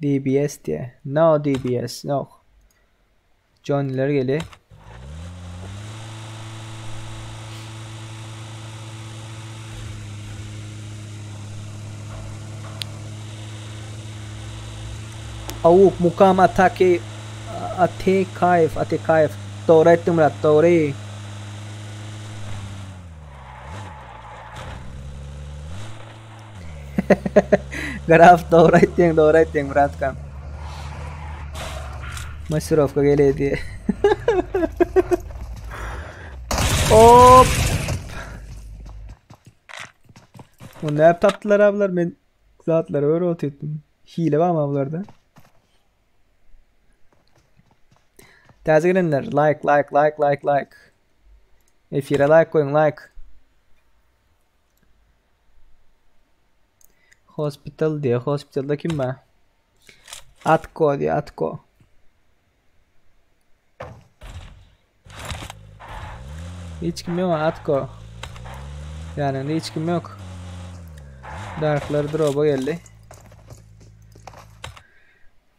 DBS diye. No DBS, no. Johnny'ler geliyor. Avuk mukam atake kayf Tore ettim rat tore. Graf doğru ettin Murat kan. Masraf ka gele diye. Hop. Bu ne yaptılar ablar, ben zatları öyle otuyordum. Hile var mı ablarda? Tezgirenler like. Efire like koyun like. Hospital diye. Hospital'da kim var? Atko diye Atko. Hiç kim yok Atko. Yani hiç kim yok. Darklar drop'a geldi.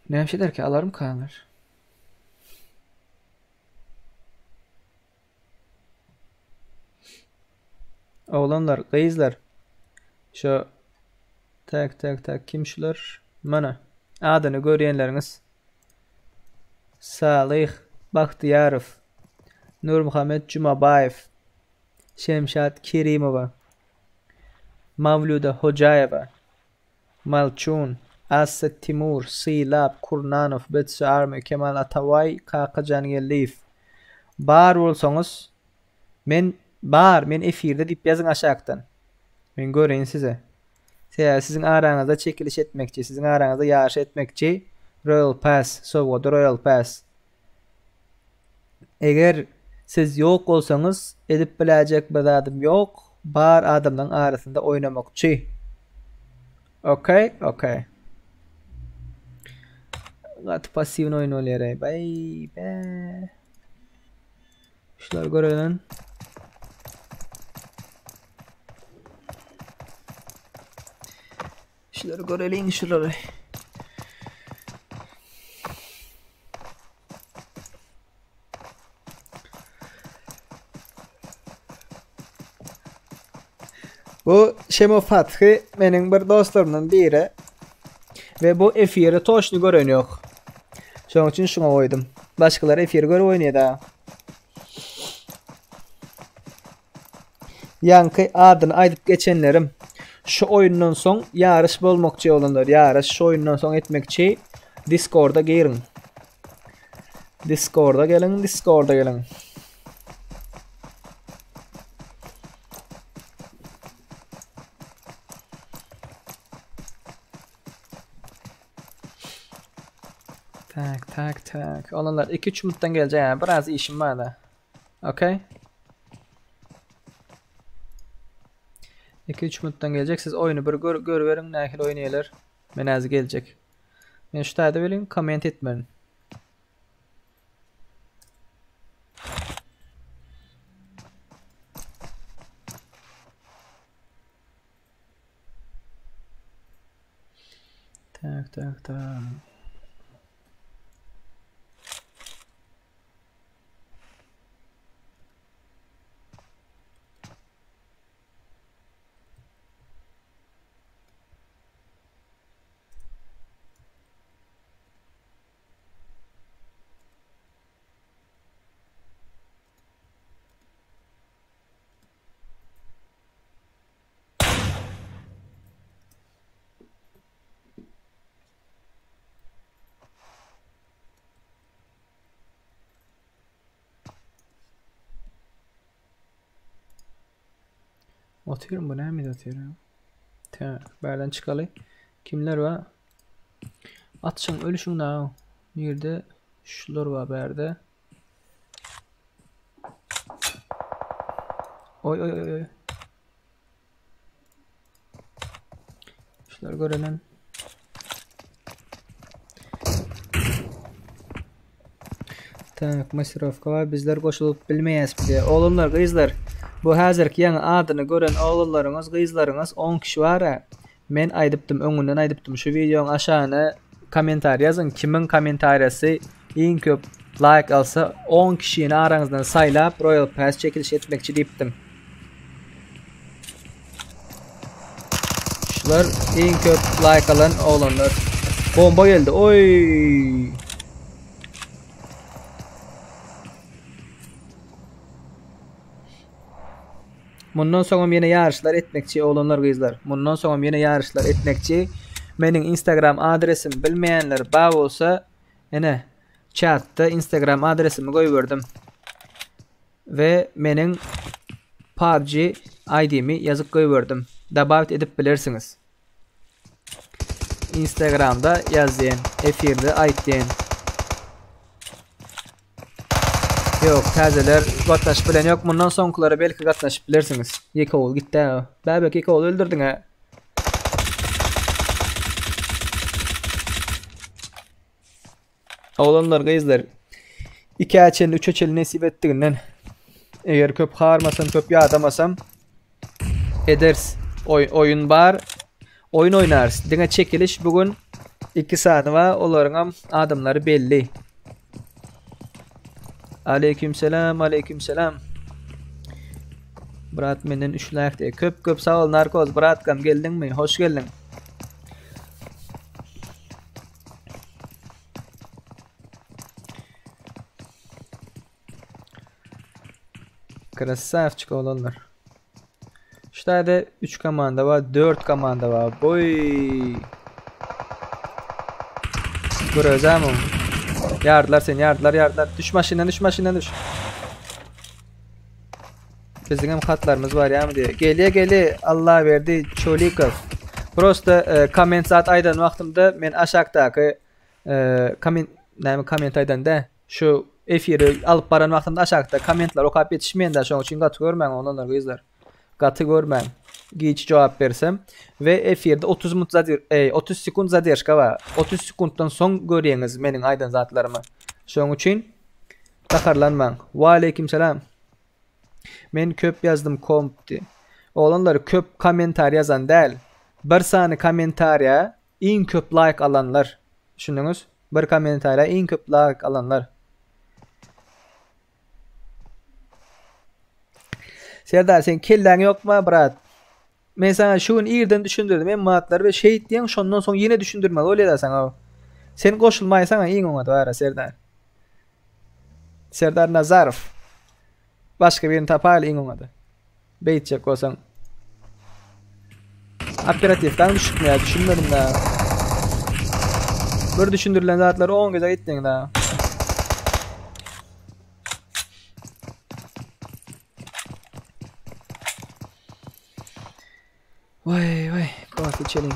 Ne bir şey der ki alarm kayanlar. Oğlanlar, kızlar. Şu tak kim şular? Mana adını görenleriniz. Salih Bahtiyarov, Nur Muhammed Cumabayev, Şemşat Kerimova, Mavluda Hocayeva, Malçun, Asad Timur, Silab Kurnanov, Betsu Arme, Kemal Atavay, Kakacan Yelif. Bar olsanız men efirde dip yazın aşağıdan. Ben göreyim size. Sizin aranızda çekiliş etmekçi, sizin aranızda yarış etmekçi Royal Pass, Sovo'da Royal Pass. Eğer siz yok olsanız edip bilecek bir adım yok. Bar adamdan arasında oynamakçı. Okay. Gat pasif oyun oluyor. Bay be. Şunları görelim. Şunları görelim şunları. Bu Şemo Fathi benim bir dostlarımdan biri. Ve bu F1'e toşnu gören yok. Şunun için şuna koydum. Başkaları F1'i göre oynuyor da. Yankı adını aydıp geçenlerim. Şu oyundan soň yarış bolmakçy olanlar, yarış şu oyundan soň etmekçi Discord'a girin. Discord'a gelin, Discord'a gelin. Tak. Olanlar 2-3 minutdan gelecek yani. Biraz işim var da. Okay. 2-3 minutdan gelecek. Siz oyunu bir görüverin. Nähil oynaýarlar. Men azı gelecek. Men şu taýda bilin, komment etmeyin. Tak. Atıyorum bu, ne mi atıyorum? Berden çıkalı. Kimler var? Atşın ölüşün na. Nerede? Şular var berde. Oy. Şular görenen. Tak, masrafka var. Bizler koşulup bilmeyiz bile. Oğlumlar, kızlar. Bu hazırki ýa adyny gören oglallaryňyz, gyzlaryňyz 10 kişi bar. Men aýdypdym, öňünden aýdypdym. Şu videoň aşagyna komentar ýazyn. Kimin komentariýasy iň köp like alsa 10 kişini araňyzdan saýlap Royal Pass çekiliş etmekçi diýipdim. Şular iň köp like alan oglanlar. Bomba geldi. Oy! Mundan soňam ýene ýarışlar etmekçi olanlar gyzlar. Mundan soňam ýene ýarışlar etmekçi. Meniň Instagram adresim bilmeýänler bar bolsa, ene chatda Instagram adresimi goýberdim. Ve meniň PUBG ID'mi ýazyp goýberdim. Dabawt edip bilersiňiz. Instagramda ýazdyň, efirde aýtdyň. Yok, täzeler gatnaşyp bilen yok. Mundan soňkylary belki gatnaşyp bilersiňiz. Ýeke ol gitdi. Bäbek ýeke ol öldürdiň ha. Oğlanlar, gyzlar, 2 açel 3 açel nesip etdiginden eger köp harmasam, köp ýadamasam eders. Oyun bar. Oyun oynarız. Diňe çekiliş bugün 2 saat var. Olaryňam adamlary belli. Aleykümselam. Brat menden üçlärde. Köp sağ ol narkoz bratkam, geldiňmi? Hoş geldin. Krasavçık olanlar. Şurada 3 komanda var, 4 komanda var. Boy. Görözem o. Yardılar seni, yardılar. Düş maşinden düş. Bizim hem hatlarımız var ya mı diye. Geliye Allah verdi Çolikov. Prosta comment zat aydan vaxtımda men aşağıdaki comment aydan da şu efiri alıp baran vaxtımda aşağıda commentlar okap yetişmeyen de şoň üçin gatı görmäň olanlar gyzlar. Gatı görmäň. Giç cevap bersem ve efirde 30 sekund zadержка var. 30 sekunddan soň görýäňiz meniň aydan zatlarymı. Şoň üçin takarlanmaň. Wa aleykümselam. Men köp yazdım kompti. Olanlar köp komentar yazan däl. Bir sany komentariýa iň köp like alanlar. Düşündiňiz? Bir komentariýa iň köp like alanlar. Serdar, sen kelläň ýokma brat? Men sana şuň ýerden düşündirdim. Men matlar we şeýit diýen şondan soň ýene düşündirmeli. Öyle da sana. Sen goşulmaýsaň iň oňa da Serdar. Serdar Nazarov. Başka birini tapal iň oňa da. Beýtjek bolsaň. Operatiften düşükmeye düşünmedim daha. Bir düşündürülen zatlar 10 göze gittin daha. Vay vay, kahve içelim.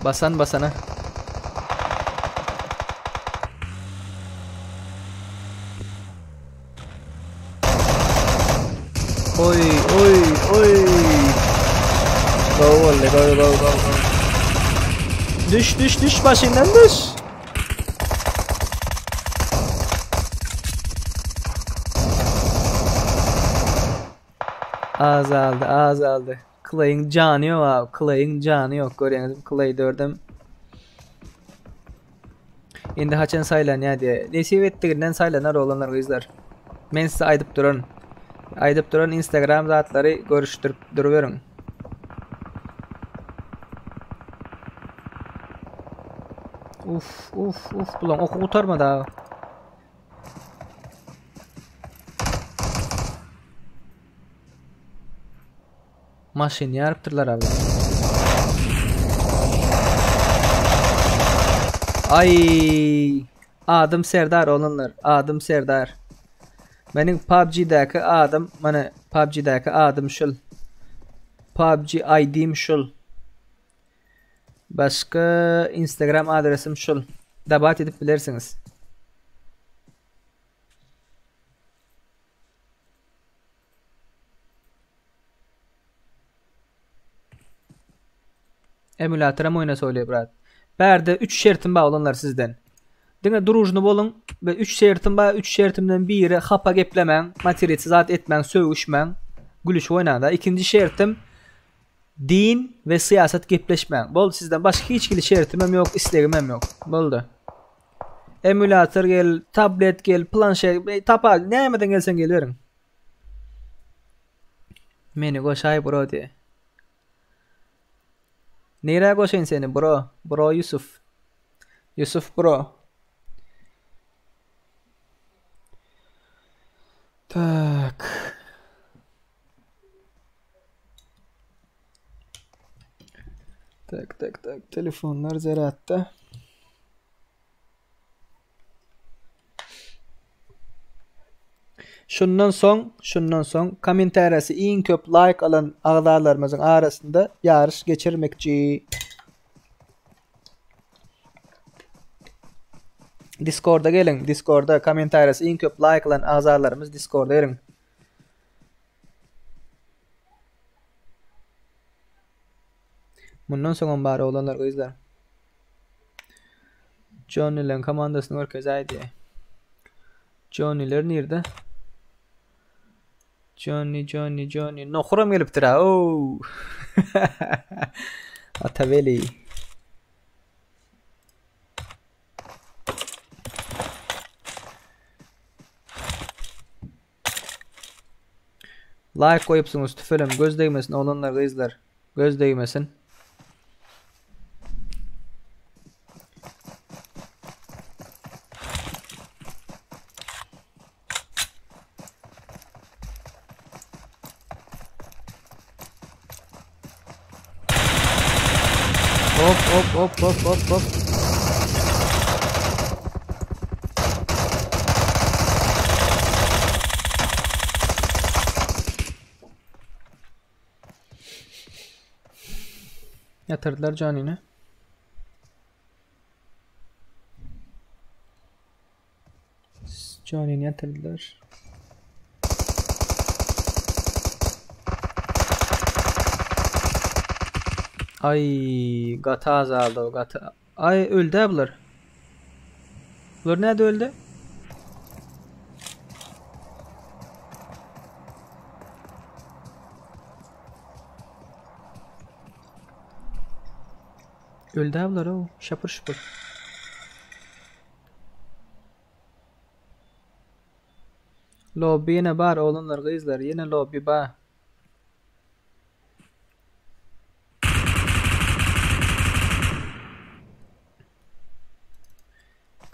Basan basana. Oy oy oy. Go go go go. Düş başından düş. Azaldı. Clay'in canı yok abi. Clay'in canı yok. Görüyorsunuz Clay'i gördüm. Şimdi haçan saylan ya diye. Nesiv ettiğinden saylanar olanlar kızlar. Ben size aydıp durun. Instagram zatları görüştürüp duruyorum. Uf. Ulan oku kurtarma daha. Maşin yarıptırlar abi. Ay. Adım Serdar olanlar. Adım Serdar. Benim PUBG'daki adım, mana PUBG'daki adım şul. PUBG ID'm şul. Başka Instagram adresim şul. Dabat edip bilirsiniz. Emülatöre oyna söylüyor brat. Berde 3 şertim bağ olanlar sizden. Dine durujunu bolun ve 3 şertim bağ 3 şertimden biri hapa geplemen, materiyeti zat etmen, sövüşmen, gülüş oynada. İkinci şertim din ve siyaset gepleşmen. Bol sizden başka hiçbir şertimim yok, isteğimim yok. Boldu. Emülatör gel, tablet gel, planşe, tapa ne yemeden gelsen geliyorum. Meni koşay bro diye. Nereye koşayım seni bro? Bro Yusuf. Yusuf bro. Tak. Tak. Telefonlar zaratta. Şundan son kommentarisi en köp like alan ağlarlarımızın arasında yarış geçirmekçi. Discord'a gelin. Discord'a kommentarisi en köp like alan ağlarlarımız Discord'a gelin. Bundan sonra bari olanlar gözler. Johnny'lerin komandasını merkezaydı. Johnny'ler nerede? Johnny. Noxuram geliptir ha. Oo. Ataveli. Like koyupsunuz tüfelim. Göz değmesin olanlar kızlar. Göz değmesin. Hop. Yatırdılar canını. Canını yatırdılar. Ay gata azaldı o gata. Ay öldü ablar. Bunlar nerede öldü? Öldü ablar o. Şapır. Lobby yine var oğlunlar kızlar. Yine lobby var.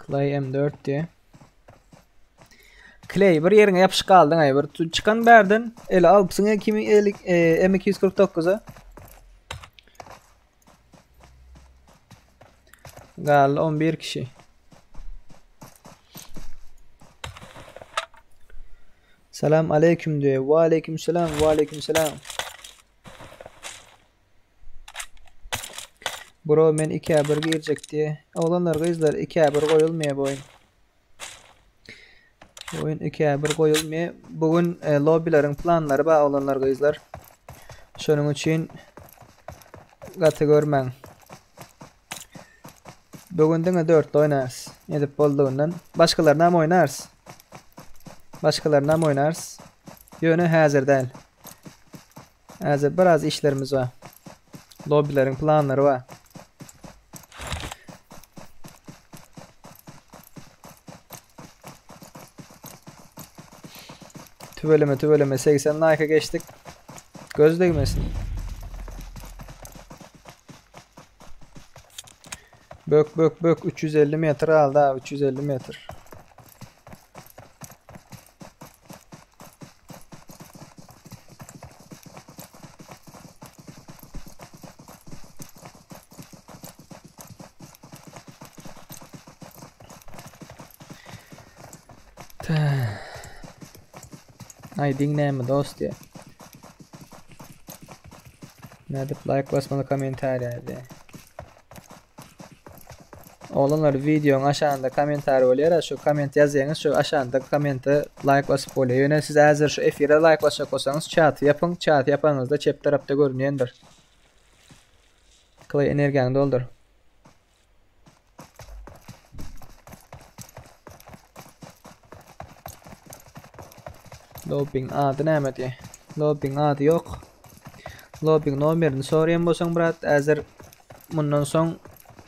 Clay M4 diye. Clay bir yerine yapışık kaldın ay bir çıkan berdin. Ele alıpsın kimi M249'a. Gal 11 kişi. Selam aleyküm diyor. Ve aleyküm selam. Ve aleyküm selam. Bro men 2'ye 1 girecek diye. Oğlanlar kızlar 2'ye 1 koyulmuyor bu oyun. Bu oyun 2'ye 1 koyulmuyor. Bugün lobbylerin planları var oğlanlar kızlar. Şunun için katı görmen. Bugün de 4 oynarız. Edip olduğundan. Başkalarına mı oynarız? Başkalarına mı oynarız? Yönü hazır değil. Hazır biraz işlerimiz var. Lobbylerin planları var. Tüveleme 80 like'a geçtik. Göz değmesin. Bök 350 metre aldı abi 350 metre. Ay dinleme dost ya. Nerede like basmalı komentar yani. Oğlanlar videonun aşağında komentar oluyor. Şu koment yazıyorsunuz. Şu aşağında komente like basıp oluyor. Yani siz hazır şu F1'e like basacak olsanız chat yapın. Chat yapanınızda chat tarafta görünüyordur. Clay enerjini doldur. Lobbing adı ne diye. Lobbing adı yok. Lobbing numaranı soruyan bolsan brat hazır bundan son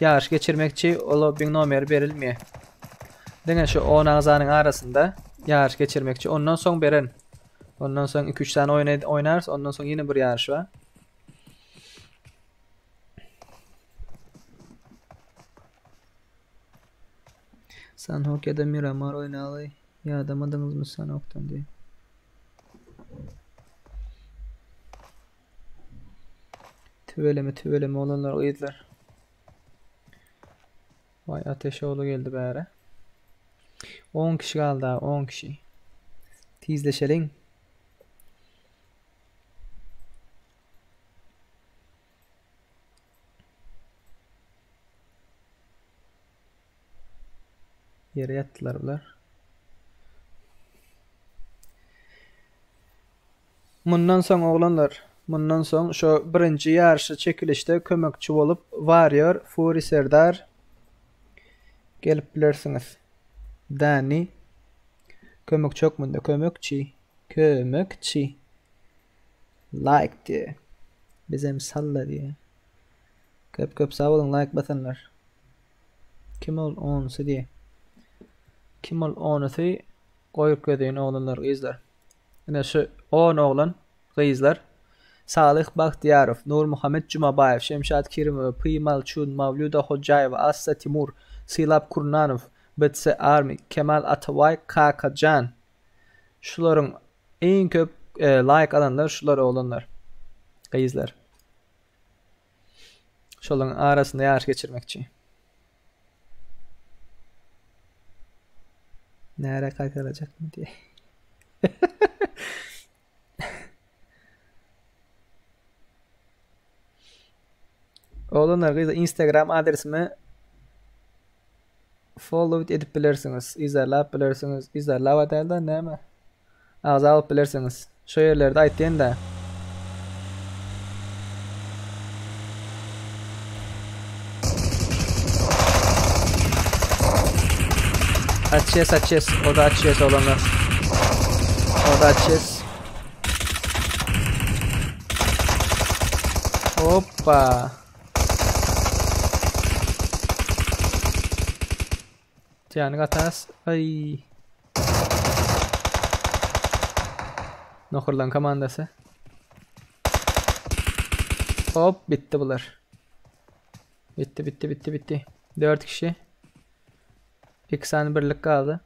yarış geçirmekçi o lobbing numara verilmiyor. Dene şu 10 ağzanın arasında yarış geçirmekçi ondan son beren. Ondan son 2-3 tane oynarız ondan sonra yine bir yarış var. Sanhok ya da Miramar oynalı ya adamadınız mı Sanhok'tan diye. Tüveleme olanlar uydular. Vay Ateşoğlu geldi bari. 10 kişi kaldı abi 10 kişi. Tizleşelim. Yere yattılar bunlar. Bundan sonra oğlanlar. Bundan sonra şu birinci yarışı çekilişte kömekçi olup Warrior, Fury Serdar gelip bilirsiniz. Dani kömek çok mu da kömekçi like diye bizim salla diye köp sağ olun like basanlar kim ol 10'su diye kim ol 10'su koyup koyduğun oğlanlar izler yine şu 10 oğlan izler Salih Bahtiyarov, Nur Muhammed Cumabayev, Şemşat Kirimov, Pıymal Çun, Mavluda Hocayeva, Assa Timur, Silap Kurnanov, Betse Army, Kemal Atavay, Kaka Can. Şuların en köp like alanlar şular olanlar. Kıyızlar. Şuların arasında yarış geçirmek için. Nereye kalkacak mı diye. Oğlanlar kıyızlar Instagram adresimi follow edip bilirsiniz. İzlerlap bilirsiniz. İzlerlap edelden ne mi? Ağza alıp bilirsiniz. Şu yerlerde aytlayın da. Açacağız. O da açacağız olanlar. O da açacağız. Hoppa. Jangan ke atas. Ay. Nohurlan komandası. Hop bitti bunlar. Bitti. 4 kişi. 2 saniye birlik kaldı.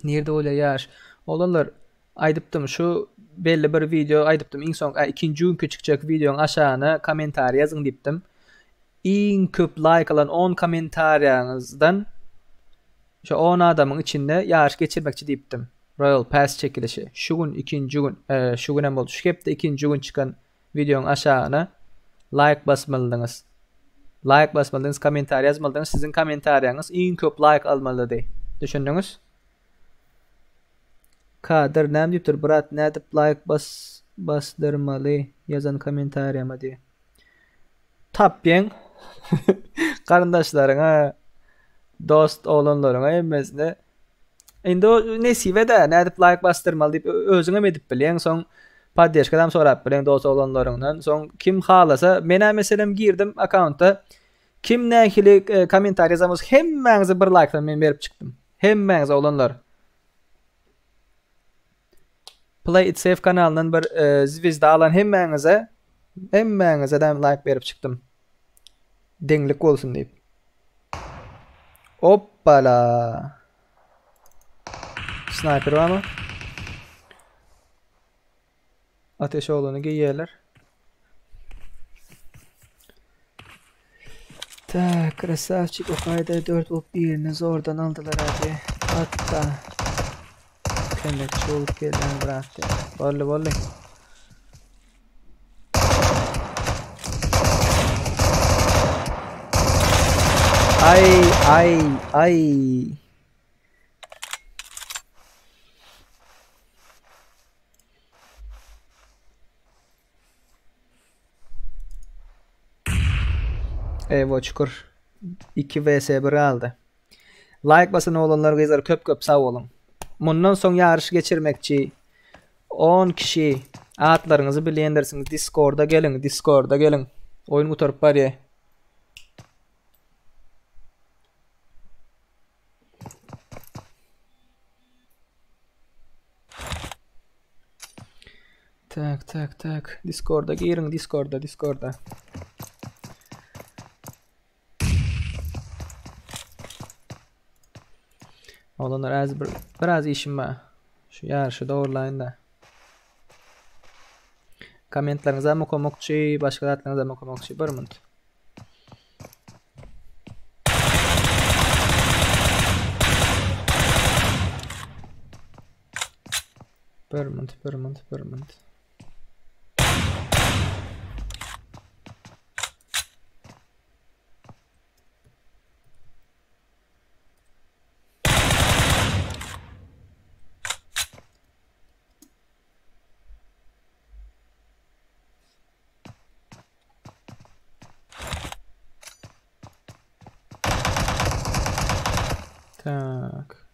Nerede öyle yaş? Olanlar aydıptım şu belli bir video aydıptım. İn son ikinci günkü çıkacak videonun aşağına komentar yazın diptim. En köp like alan 10 komentaryanızdan şu 10 adamın içinde yarış geçirmekçi diptim. Royal Pass çekilişi. Şu gün ikinci gün şu günem oldu. Şu hep de ikinci gün çıkan videonun aşağına like basmalısınız. Like basmalısınız, komentar yazmalısınız. Sizin komentaryanız en köp like almalı diye. Düşündünüz? Kadir nem diptir brat ne dip like bastırmalı yazan komentaryama diye. Tapyen karındaşlarına dost olanlarına emmesine indi o nesive de ne dip like bastırmalı deyip özüne mi edip bilen son paddeşkadan sorap bilen dost olanlarından son kim halasa mena meselem girdim account'a kim nekili komentar yazamaz hemmenize bir like'dan men berip çıktım hemmenize olanlar Play It Safe kanalının bir zvezda alan hemmenize de like berip çıktım denglik olsun deyip hoppala sniper var mı? Ateş oğlanı giyiyorlar. Tak krasavçık o kayda 4 olup biriniz oradan aldılar abi. Hatta kendek çolup gelen bıraktı. Vallahi. Ay. Evet çukur 2 vs 1 aldı. Like basın olanlar gezar köp sağ olun. Bundan son yarış geçirmekçi 10 kişi adlarınızı bilendirsiniz. Discord'a gelin. Oyun oturup var ya. Tak. Discord'a girin Discord'a. Olanlar biraz işim var. Şu yarışı doğrulayın da. Komentlarınıza mı komokçu, başka adlarınıza mı komokçu. Bir minut. Bir minut. Tak.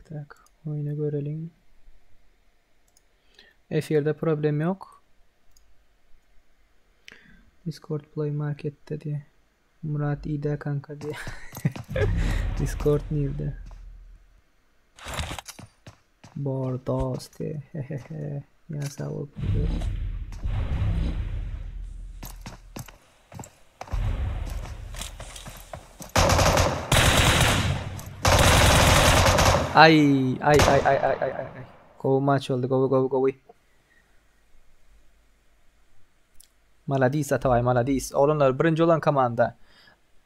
Tak. Oyunu görelim. F1'de problem yok. Discord Play Market'te diye. Murat İda kanka diye. Discord nerede? Bordos diye. Ya sağ ol. Ay. Go maç oldu. Go. Maladis atavay maladis. Olanlar birinci olan komanda.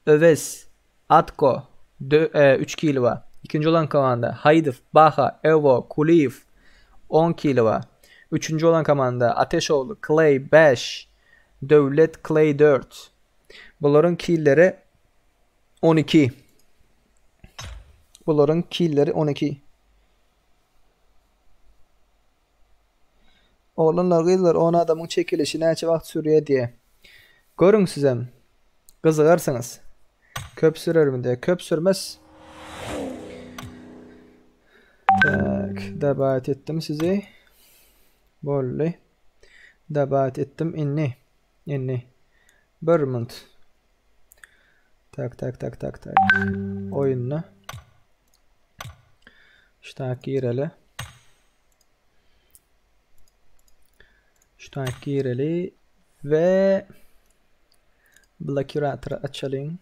Öves, Atko 3 kilo var. İkinci olan komanda Haydif, Baha, Evo, Kuliyev 10 kilo var. Üçüncü olan komanda Ateşoğlu, Clay 5, Devlet Clay 4. Bunların killleri 12. Bunların killleri 12. Oğlanlar kızlar 10 adamın çekilişi neçe vaxt sürüyor diye. Görün sizem. Kızıqarsınız. Köp sürer mi diye. Köp sürmez. Dabat ettim sizi. Bolly. Dabat ettim inni. Bermond. Tak. Oyunna. Ştak gireli. Ştak gireli ve Blackurator'ı açalım.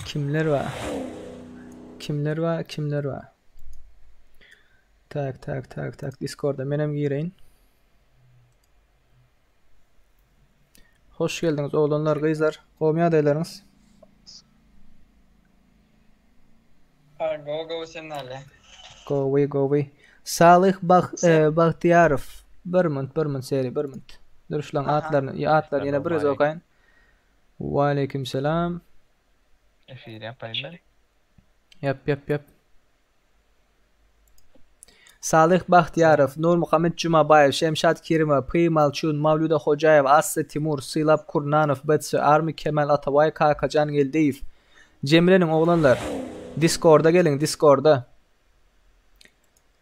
Kimler var? Tak. Discord'a menem gireyin. Hoş geldiniz oğlanlar, kızlar. Qowmiy adaylarınız. Go sen hale. Go away. Salih Bahtiyarov. Bermond seri Bermond. Duruşlan atlar yine biraz okuyun. Ve aleyküm selam. Efir yapayım ben. Yap. Salih Bahtiyarov, Nur Muhammed Jumabayev, Şemşad Kirimov, Primal Çun, Mavluda Hocayev, Aslı Timur, Silap Kurnanov, Betsi, Armi Kemal Atavay, Kakacan Geldiyev. Cemre'nin oğlanlar. Discord'a gelin, Discord'a.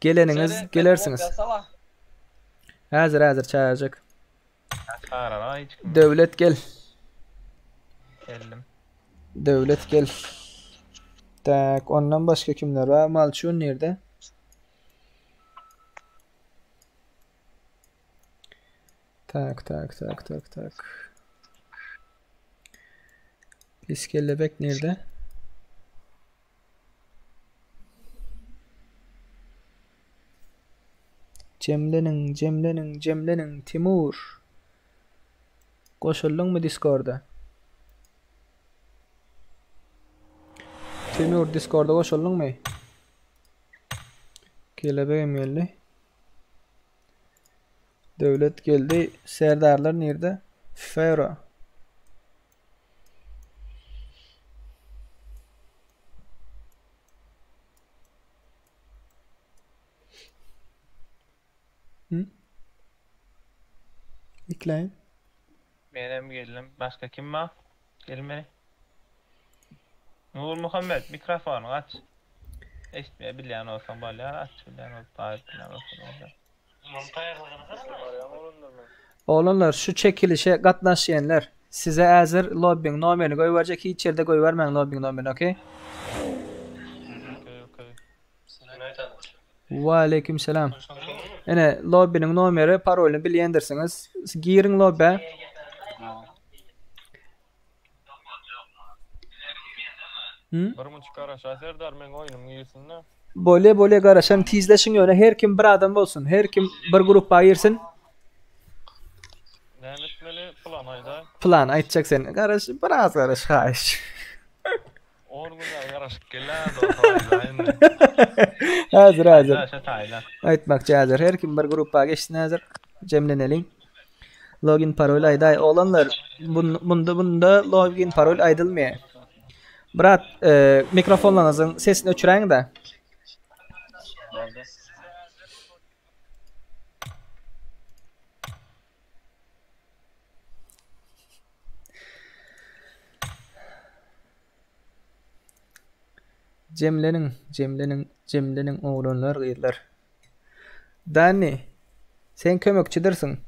Geleniniz gelersiniz. Hazır çağıracak. Devlet gel. Geldim. Devlet gel. Tak, ondan başka kimler var? Malçun nerede? Tak. Pis kelebek nerede? Cemlenin Timur. Koşuldun mu Discord'a? Timur Discord'a koşuldun mu? Kelebeğim geldi. Devlet geldi. Serdarlar nerede? Fero. Bekleyin. Benim geldim. Başka kim var? Gelmeli. Nur Muhammed mikrofonu aç. Eşitmeye bilen olsan böyle aç. Bilen olsan. Oğlanlar şu çekilişe katnaşayanlar size hazır lobbing numaranı koyacak, hiç yerde koyvermeyin lobbing numaranı, okey? Ve aleyküm selam. Yine lobbinin numarı parolünü bilendirsiniz. Girin lobbe. Böyle karışan tizleşin yöne her kim bir adam olsun. Her kim bir grup ayırsın. Plan aytacak sen. Karış biraz karış. Hazır. Aytmakçı hazır. Her kim bir grupa geçsin hazır. Cemlenelim. Login parol ayday olanlar bunda login parol aydılmıyor. Brat mikrofonlarınızın sesini öçüren de. Cemlenin oğlanlar gıyırlar. Dani, sen kömekçidirsin.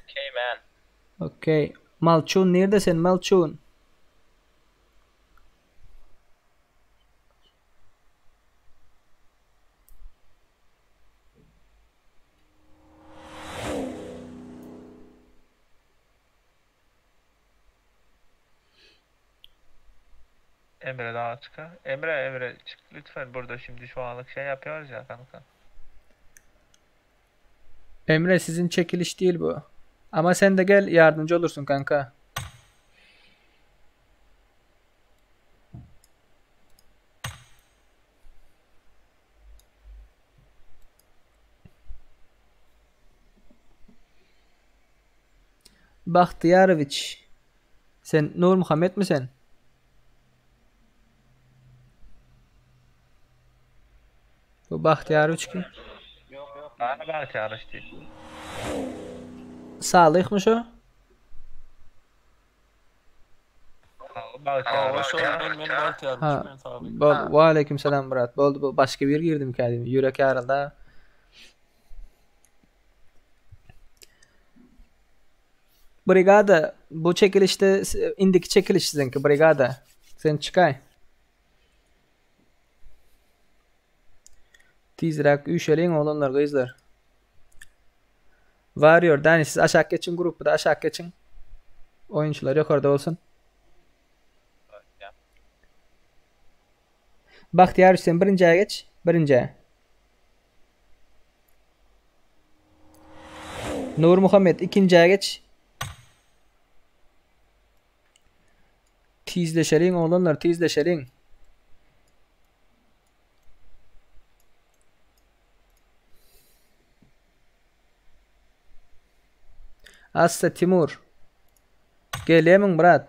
Okay man. Okay. Malçun neredesin Malçun? Emre daha çıkar. Emre çık lütfen, burada şimdi şu anlık şey yapıyoruz ya kanka. Emre sizin çekiliş değil bu. Ama sen de gel yardımcı olursun kanka. Bahtiyaroviç. Sen Nur Muhammed misin? Bu Bahtiyaroviç kim? Bana bak çağrıştı. Salih mi şu? Bak Aa, şu çağrıştı. men baltayarmış Ha. men sağlık. Ve aleyküm selam Murat. Boldu bu başka bir girdim kedim. Yürek yarıldı. Brigada bu çekilişte indiki çekiliş sizinki brigada. Sen çıkay. Tizrak üşeleyin olanlar kızlar. Varıyor. Dani siz aşağı geçin grubu da aşağı geçin. Oyuncular yukarıda olsun. Bahtiyar Hüseyin birinciye geç. Birinciye. Nur Muhammed ikinciye geç. Tizleşelim oğlanlar tizleşelim. Aslı Timur. Gelemin Murat.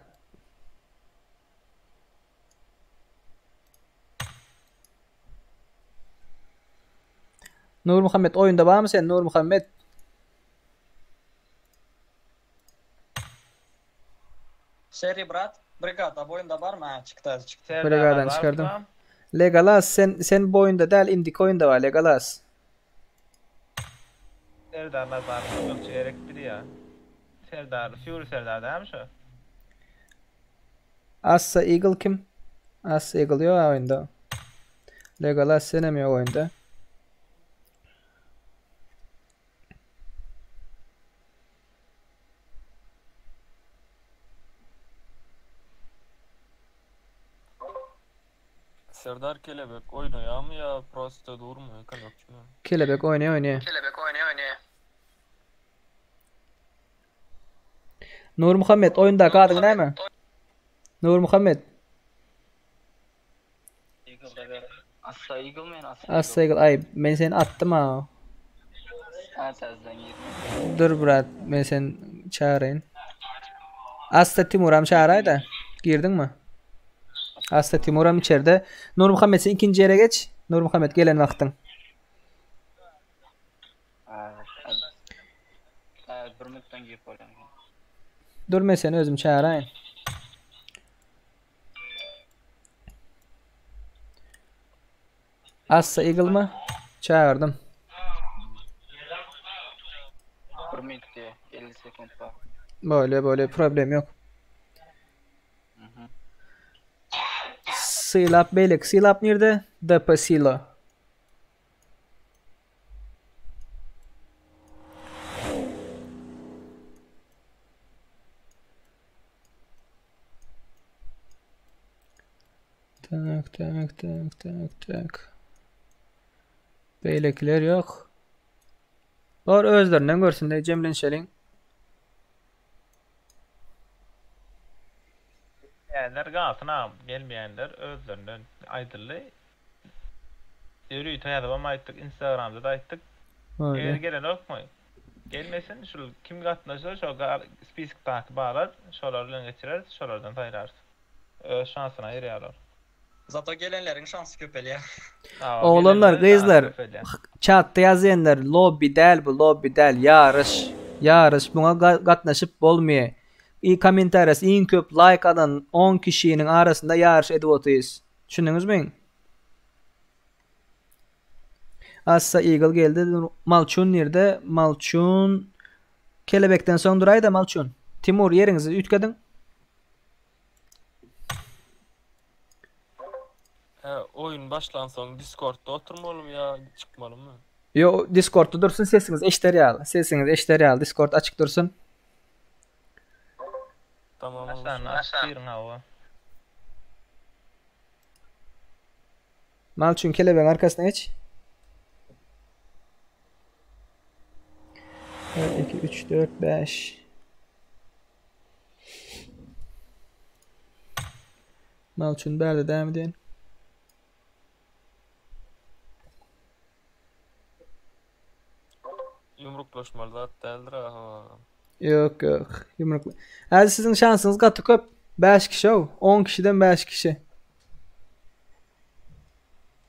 Nur Muhammed oyunda var mı sen Nur Muhammed? Seri brat. Brigada boyunda var mı? Ha, çıktı. Brigadan çıkardım. Legolas sen bu oyunda değil indik oyunda var Legolas. Serdarlar var. Yok çeyrek biri ya. Serdar, Fury Serdar değil mi şu? Assa Eagle kim? Assa Eagle yok oyunda. Legolas senem yok oyunda. Serdar Kelebek oynuyor mu ya prosedür mu? Kanokçu. Kelebek oynuyor. Nur Muhammed oyunda kaldın değil mi? Nur Muhammed. Assa Eagle men Assa Eagle ay ben seni attım ha. Dur Murat ben seni çağırayım. Assa Timuram çağıraydı. Girdin mi? Assa Timuram içeride. Nur Muhammed sen ikinci yere geç. Nur Muhammed gelen vaktin. Dur ben seni özüm çağırayım. Assa Eagle mı? Çağırdım. 50 sekund var. Böyle problem yok. Silap Beylik. Silap nerede? Dapa Silo. Tak. Beylekler yok. Var özlerinden görsün de cemlenşelin. Gelmeyenler kalsın ha. Gelmeyenler özlerinden aydırlı. Yürüyü tayadım ama ayttık. Instagram'da da ayttık. Eğer Öyle. gelen yok mu? Gelmesin şu kim katlaşır şu spesifik takip alır. Şolardan geçirer. Şolardan taylarsın. Öz şansına yürüyorlar. Zato gelenlerin şansı köpeli ya. Oğlanlar, kızlar. Chatta yazıyanlar lobby değil bu lobby değil yarış buna katnaşıp bolmuyor. İyi komentarız en köp like alan 10 kişinin arasında yarış edip otuyuz. Düşündünüz mü? Assa Eagle geldi. Malçun nerede? Malçun Kelebekten son duraydı Malçun. Timur yerinizi ütkedin. Oyun başlansın Discord'da oturmalı mı ya çıkmalı mı? Yo Discord'da dursun sesiniz eşleri al. Discord açık dursun. Tamam. Aşağı hava. Malçun kelebeğin arkasına geç. 2 3 4 5 Malçun berde devam edin. Yumruklaşmalı da değildir ha. Yok yok. Yumruk. Hadi sizin şansınız katı köp. 5 kişi o. 10 kişiden 5 kişi.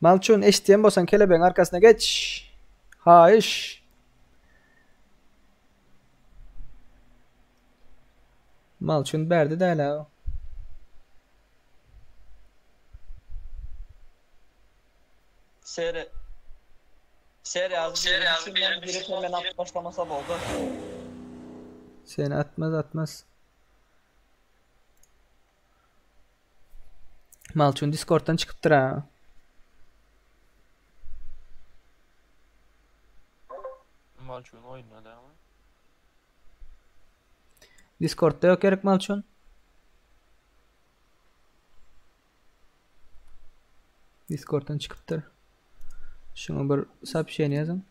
Malçun eşitleyen bolsan kelebeğin arkasına geç. Hayış. Malçun berdi de hala o. Seri az bir girip hemen at başlamasa oldu. Seni atmaz. Malçun Discord'dan çıkıptır ha. Malçun oynadı ama. Discord'da yok gerek Malçun. Discord'dan çıkıptır. Şunu bir sap şeyini yazın.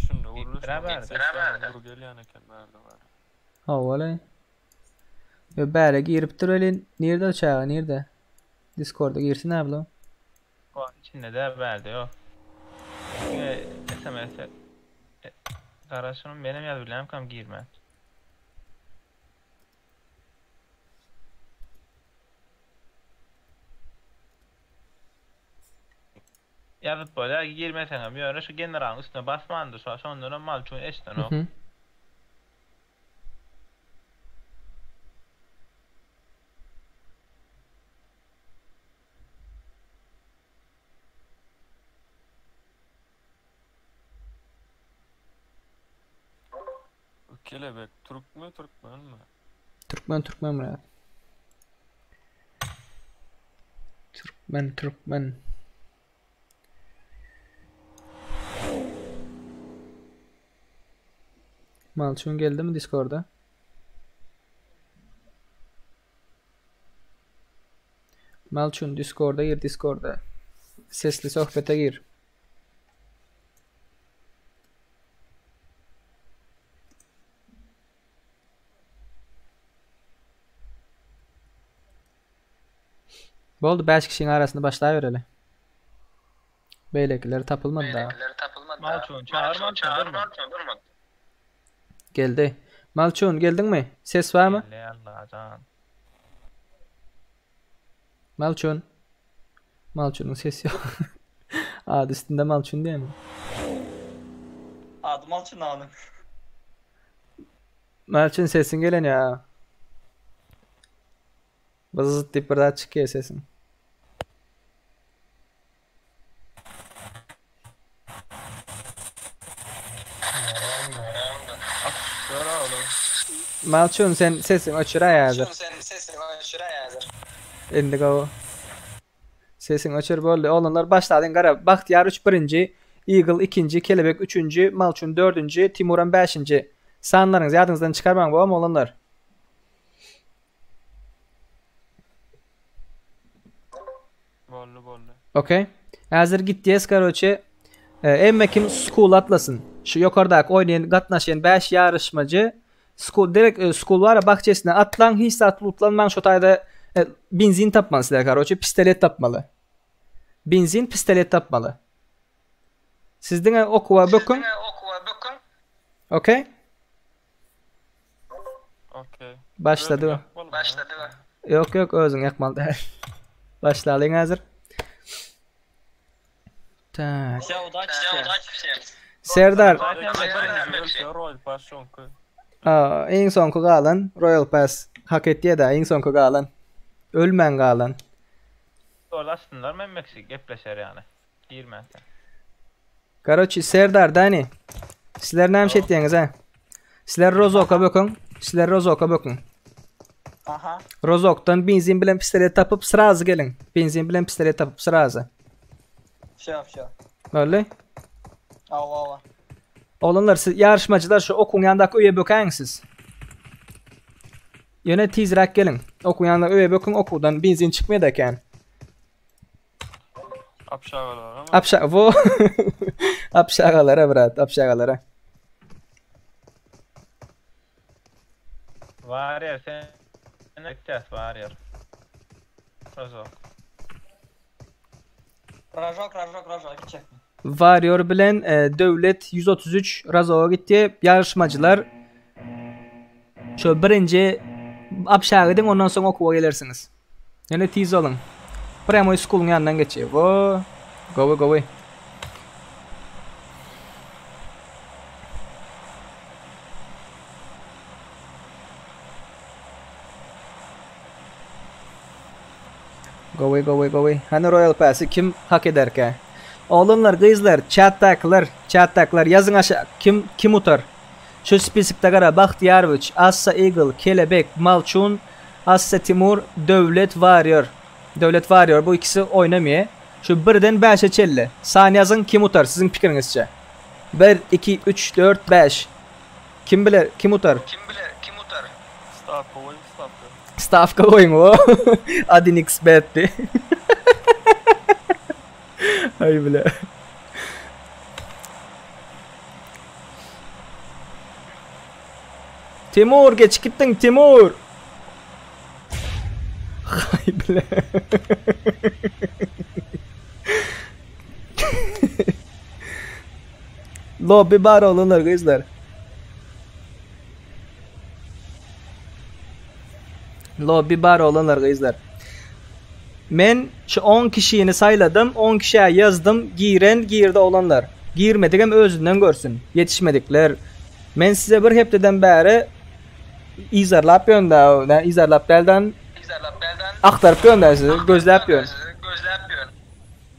Şimdi vururuz. Beraber. Vur geliyor eken var. Havalay. Ve bere giriptir öyle. Nerede uçağı? Nerede? Discord'a girsin abla. O içinde de verdi yok. SMS Kardeşim benim yaz bilem kam girmez. Yazıp böyle girmesen bir ara şu generalın üstüne basmandı sonra Malçun eşten o. Hı. Kelebek Türkmen mi? Türkmen Murat. Türkmen. Malçun geldi mi Discord'a? Malçun Discord'a gir Discord'a. Sesli sohbete gir. Bu oldu 5 kişinin arasında başlayıver hele. Beylekileri tapılmadı daha. Malçun çağırma. Geldi. Malçun geldin mi? Ses var mı? Allah can. Malçun. Malçun'un sesi yok. Adı üstünde Malçun değil mi? Adım Alçın ağanım. Malçun sesin gelen ya. Bazı deyip burada çıkıyor sesin. Malçun sen sesin açıra hazır. Indigo. Sesin açır böyle. Olanlar başladın gara. Bahtiyar 3 birinci. Eagle 2. Kelebek 3. Malçun 4. Timuran 5. Sanlarınızı yadınızdan çıkarmayın bu ama olanlar. Bolle. Okey. Hazır gittiyiz karoçe. Emmekim school atlasın. Şu yukarıdaki oynayan, katnaşan 5 yarışmacı school direkt school var ya bahçesine atlan hiç satılıklanman şu tayda benzin tapman sizler karoçe pistolet tapmalı. Benzin pistolet tapmalı. Sizden okuva bakın. Okey. Okey. Başladı. Yok özün yakmalı değil. Başlayalım hazır. Tak. Serdar. Royal Passion. En son kalan Royal Pass. Hak ettiye de en son kalan. Ölmen kalan. Orada aslında ben Meksik gepleşer yani. Girmezsen. Karoçi Serdar Dani. Sizler ne şey ettiğiniz ha? Sizler Rozok'a bakın. Aha. Rozok'tan benzin bilen pistolet tapıp sırazı gelin. Benzin bilen pistolet tapıp sırazı. Şey. Öyle. Ava. Olanlar siz yarışmacılar şu okun yanındaki üye bakın siz. Yine tizrak gelin. Okun yanındaki üye bakın okudan benzin çıkmıyor da ken. Apşağalar ama. Apşağalara brat, apşağalara. Var ya sen ektes var ya. Rozok. Rajok gidecek mi? Warrior bilen Dövlet 133 Razoga gitti. Yarışmacılar şu birinci apşağı edin, ondan sonra okuva gelirsiniz. Yani tiz olun. Primo School'un yanından geçiyor. Go away. Go away. Hani Royal Pass'i kim hak eder ki? Oğlunlar, kızlar, chat'taklar yazın aşağı. Kim utar? Şu spisikte gara Bahtiyarvich, Assa Eagle, Kelebek, Malçun, Assa Timur, Dövlet Warrior. Dövlet Warrior bu ikisi oynamıyor. Şu birden 5'e çelle. Sani yazın, kim utar sizin fikrinizce? 1, 2, 3, 4, 5. Kim bilir kim utar? Staff koyun staff. Stavka koyun o. Adinix betti. Hay bile. Timur geç gittin Timur. Hay bile. Lobby bar olunlar kızlar. Lobby bar olanlar kızlar. Men şu 10 kişiyi sayladım. 10 kişiye yazdım. Girdi olanlar. Girmedik hem özünden görsün. Yetişmedikler. Men size bir hepteden beri izarlap yönde. İzarlap belden aktarıp yönde sizi. Gözlep yön.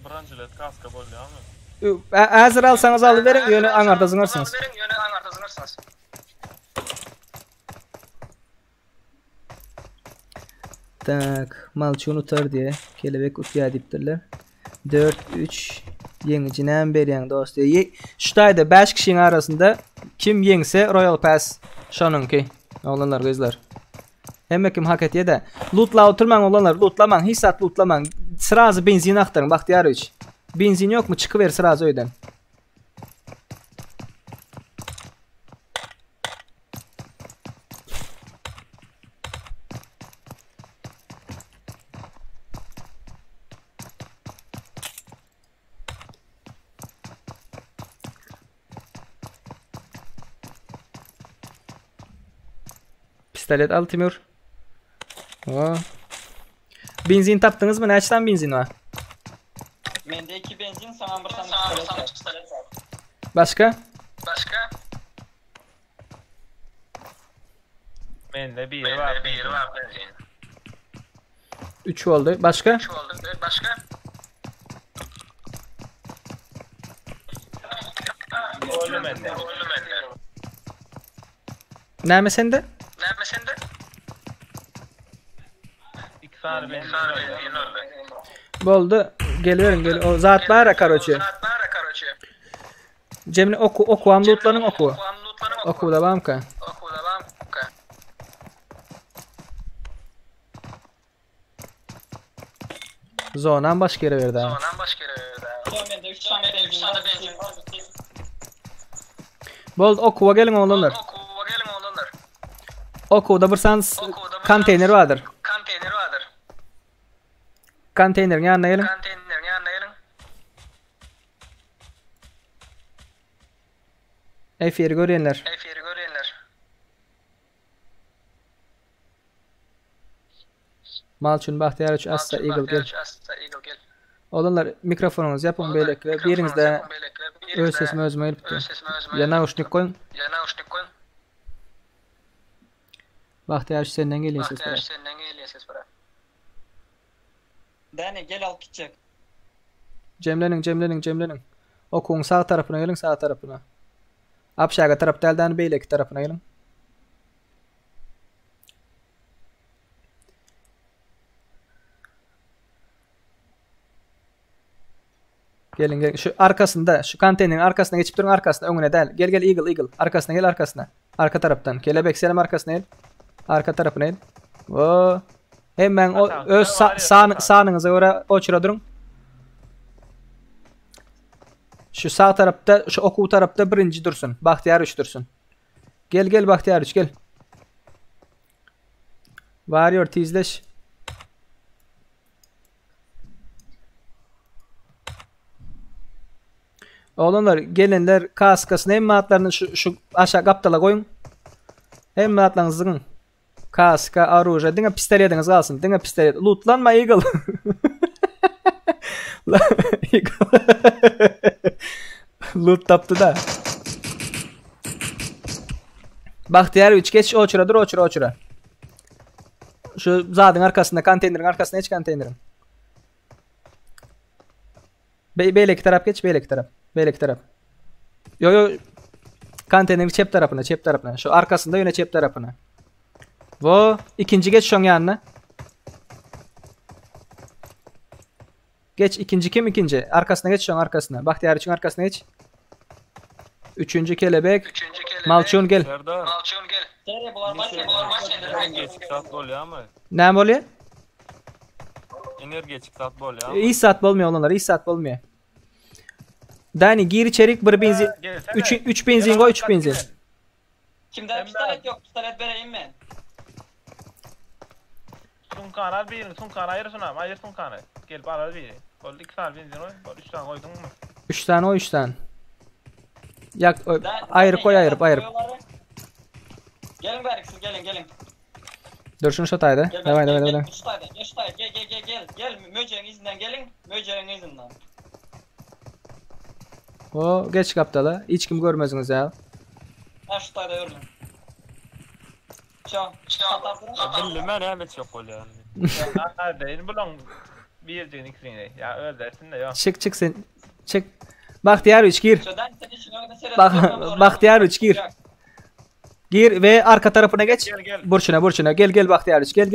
Brangelet kaska bolly ama. Hazır alsanız alıverin. Yönü anartasınırsınız. Tak, malçı unutar diye kelebek utya diptirler. 4-3 yengicinen beryan dostu. Şutayda 5 kişinin arasında kim yengse Royal Pass şonunki. Olanlar kızlar. Hem kim hak etiyor da. Lootla oturman olanlar, lootlaman, hissat lootlaman. Sırazı benzin aktarın, Bahtiyarvich. Benzin yok mu? Çıkıver sırazı öyden. Pistolet al Timur. Benzin taptınız mı? Ne açıdan benzin var? Mende 2 benzin, sana bir tane pistolet var. Başka? Mende bir var. 3 oldu. Başka? Oğlu mende. Nerme sende? İki tane benzin Boldu. Geliverin. O zat var ya karoçu. Cemile oku amlutlanın oku. Oku da var mı ka? Zonan başka yere verdi ha. Mende 3 tane benzin var. Boldu okuva gelin oğlanlar. Okuda bir sans konteyner vardır. Konteynerin yanına gelin. Efiri görenler. Malçun Bahtiyarvich Assa Eagle gel. Oğlanlar mikrofonunuzu yapın böylelikle. Bir yerinizde öz sesimi özüme elbette. Ya nauşnik koyun. Bahtiyarvich senden geliyor ses bırak. Dani gel al gidecek. Cemlenin. Okun sağ tarafına gelin, sağ tarafına. Apşaga tarafta elden beyleki tarafına gelin. Gelin. Şu arkasında, şu konteynerin arkasına geçip durun, arkasına, önüne değil. Gel Eagle. Arkasına gel, arkasına. Arka taraftan. Kelebek selam arkasına gel. Arka tarafına gel. Oo. Hemen o öz sağınıza göre uçura durun. Şu sağ tarafta, şu oku tarafta birinci dursun. Bahtiyarvich dursun. Gel Bahtiyarvich gel. Warrior tizleş. Oğlanlar gelenler kaskasını hem atlarını şu aşağı kaptala koyun. Hem atlarınızı zıgın. Kaska, aruja, dine pistoletiniz kalsın. Dine pistolet. Lootlanma Eagle. Loot taptı da. Bahtiyar 3 geç oçura dur oçura. Şu zadın arkasında konteynerin arkasına geç konteynerin. Beyleki taraf geç beyleki taraf. Beyleki taraf. Yo konteynerin çep tarafına. Şu arkasında yine çep tarafına. Vo ikinci geç şun yanına. Geç ikinci kim ikinci? Arkasına geç şun arkasına. Bahtiyar için arkasına geç. Üçüncü kelebek. Malçun gel. Serdar. Seri bular başlayın. Enerji çıksat oluyor ama. Ne oluyor? Enerji çıksat oluyor ama. İyi saat olmuyor olanlar. İyi saat olmuyor. Dani gir içerik bir benzin. 3 benzin koy 3 benzin. Kimde pistolet yok. Pistolet vereyim mi? Sunkanar birini, sunkan ayır şuna, ayır sunkanı. Gel bana biri. Bol 2 tane benzin koy, bol 3 tane koydun mu? 3 tane o 3 tane. Yak ayrı koy ayırıp. Gelin bari siz gelin. Dur şunu şataydı. Devam. Gel gel möceğin izinden gelin. Möceğin izinden. O geç kaptala. Hiç kim görmezsiniz ya. Ha şu tayda gördüm. Şu. Bilmem ne çok oluyor. Neredeyim bulan bir gün ikisini ya öldürsin de yok. Çık sen. Çık. Bahtiyar 3 gir. Şuradan senin için öyle seri. Bahtiyar 3 gir. Gir ve arka tarafına geç. Gel. Burçuna. Gel Bahtiyar 3. Gel.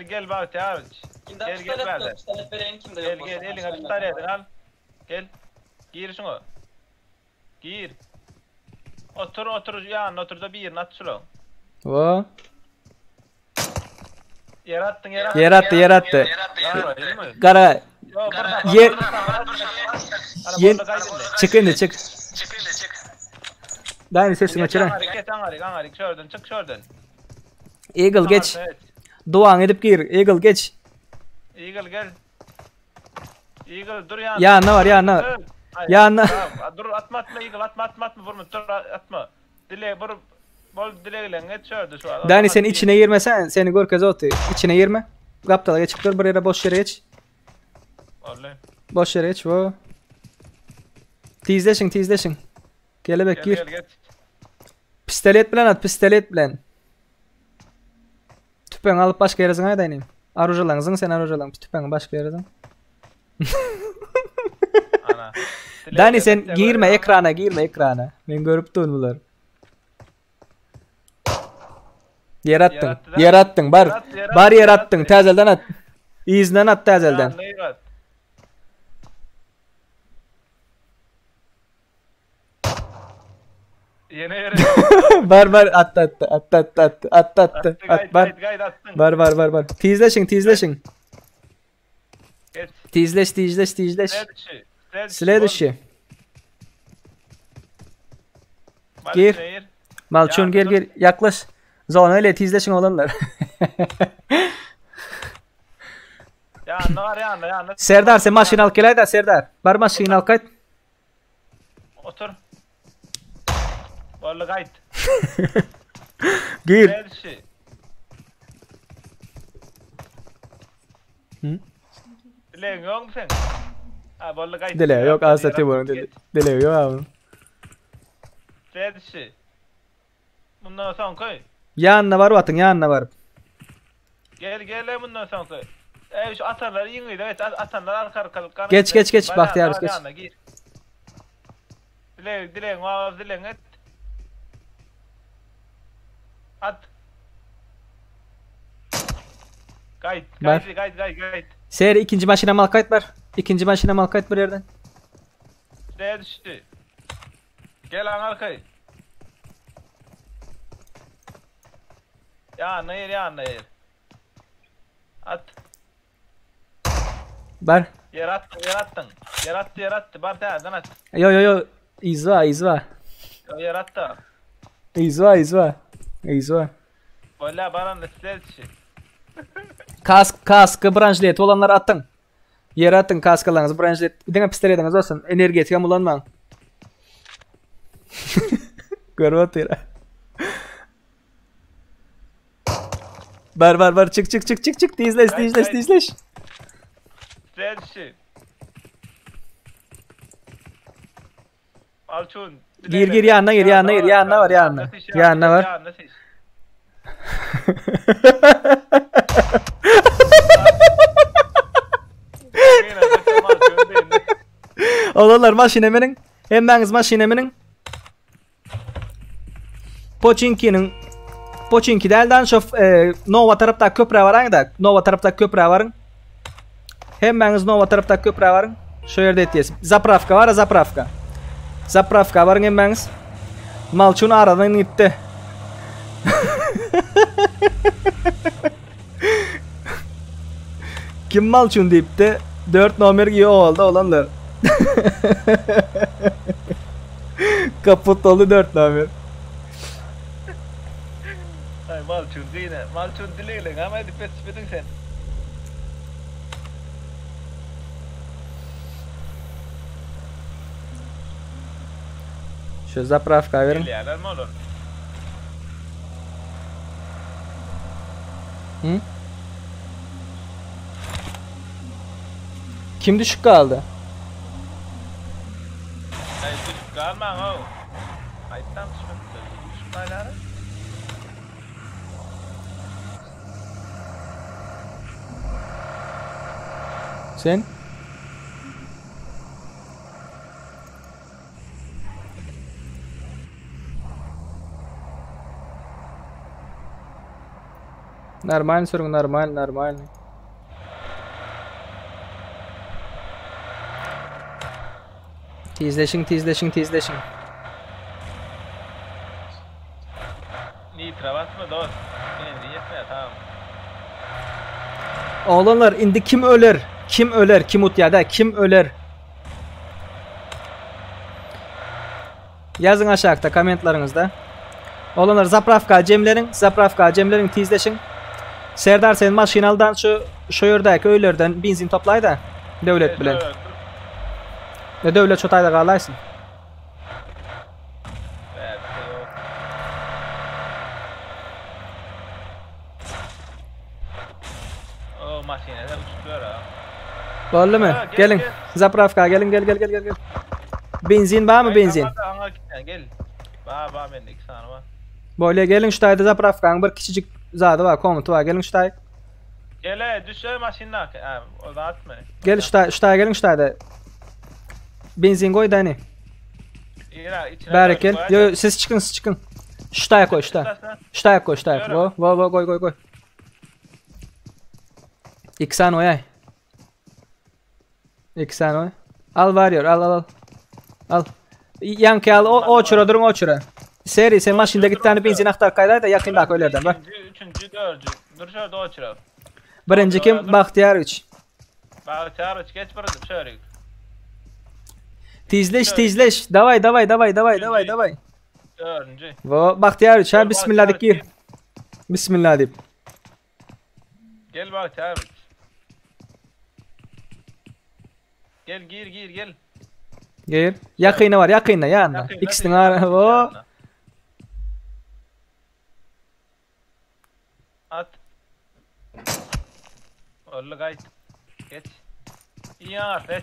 Gel bak ya. Kimde Gel pistolet ben de. yok. Pistolet vereyim kimde Gel yok. eline pistoletini al. Gel. Gir şunu. Gir. Otur yanına otur da birini at şunu. O. Yarattın. Yarattı. Yara değil mi? Kara. Yo burada. Yer. Çık indi çık. Dani sesini açıra. Angarik şuradan çık şuradan. Eagle geç. Duan edip gir. Eagle geç. Eagle gel. Eagle dur ya. Yanına var. Yanına. Dur atma Eagle atma vurma dur atma. Dile bol dileyle geç şurada şu an. Dani sen içine girmesen seni görkez otu. İçine girme. Kaptala geçip dur buraya boş yere geç. Vallahi. Boş yere geç. O. Tizleşin. Kelebek gir. Gel. Pistolet bilen. Tüpen alıp başka yere zıngaya dayanayım. Arujalanızın sen arujalan. Tüpen başka yere zıng. Ana. Dani sen girme ekrana. Ben görüp durun bunlar. Yarattın. Bar yarattın. Tezelden at. İzden at tezelden. Yine yere. Bar at. Bar. Tizleşin. Geç. Tizleş. Sile dışı. Gir. Malçun gel. Yaklaş. Zona öyle tizleşin olanlar. Yanına. Serdar sen maşin al kelay da Serdar. Bar maşin al kayıt. Otur. Bolla kayıt. Gir. Dileğin yok mu sen? Ha bolla kayıt. Dile yok asatı bunu. Dile yok abi. Redişi. Bundan sonra koy. Yanına var atın yanına var. Gel bundan sonra koy. Şu atanları yiyin evet atanlar arka. Geç Bahtiyar geç. Dileğin ağız dileğin et. At. Kayıt. Seyre ikinci maşine mal kayıt var. Bir yerden. Şuraya düştü. Gel lan arkayı. Yanına yer. At. Bar. Yarattın. Yarattı. Bar terden at. Yo. İzva. Yarattı. İzva. Valla baran da size düştü. Kaskı branşliyeti olanları attın. Yere atın kaskalarınızı, branşlet. Bir tane pistoletiniz olsun. Energetika kullanmayın. Görüp atıyor. Var. Çık. Tizleş. Stretch. Alçun. Gir yanına gir. Yanına var. Yanına var. Yanına seç. Olanlar maşineminin. Hemmeniz maşineminin. Pochinki'den şu Nova tarafta köprü varın da. Nova tarafta köprü varın. Hemmeniz Nova tarafta köprü varın. Şu yerde etiyes. Zapravka var zapravka. Zapravka varın hemmeniz. Malçun aradan gitti. Kim Malçun deyip de 4 numara iyi oldu olanlar. Kaput oldu 4 numara. Ay Malçun yine. Malçun dileyle ama dipet sen. Şu zapravka verin. Geliyorlar mı olur? Hı? Kim düşük kaldı? Ay düşük kalma o. Ayıptan düşmedi. Düşük ayları. Sen? Нормально сорок, нормально. Tizleşin. Nitra basma dost. Yine yetme tamam. Oğlanlar indi kim öler? Kim utyada? Kim öler? Yazın aşağıda komentlarınızda. Oğlanlar zapravka cemlerin tizleşin. Serdar sen maşinaldan şu yerdeki öylerden benzin toplay da devlet bilen. Devlet çotayda qalaysın. O maşinede uçuyor ha. Oldu mu? Gelin. Zapravka gelin. Benzin var mı benzin? Gel. Ba bende 2 tane var. Böyle gelin şu tayda zapravkanın bir küçücük zadı var, komutu var. Gelin şu tay. Gel düşür maşinine. Ha, o da atma. Gel şu tay gelin şu tayda. Benzin koy da hani. Berkel. Yo siz çıkın. Şu taya koy. Şu taya koy. Koy. İksan oy. İksan oy. Al varıyor. Al. Yankı al. O çura durun o çura. Seri sen maşinde git tane benzin aktar kayday da yakında köylerden bak. 3. 4. Dur şurada o çura. Birinci kim? Bahtiyar 3. Bahtiyar 3 geç burada şöyle. Tizleş. Davay. 4. Vo Bahtiyar 3 ha bismillah dik gir. Bismillah deyip. Gel Bahtiyar 3. Gel gir. Gel. Yakına var yanında. İkisinin ara vo. At. Ollu gayet. Geç. İyi ağırsın.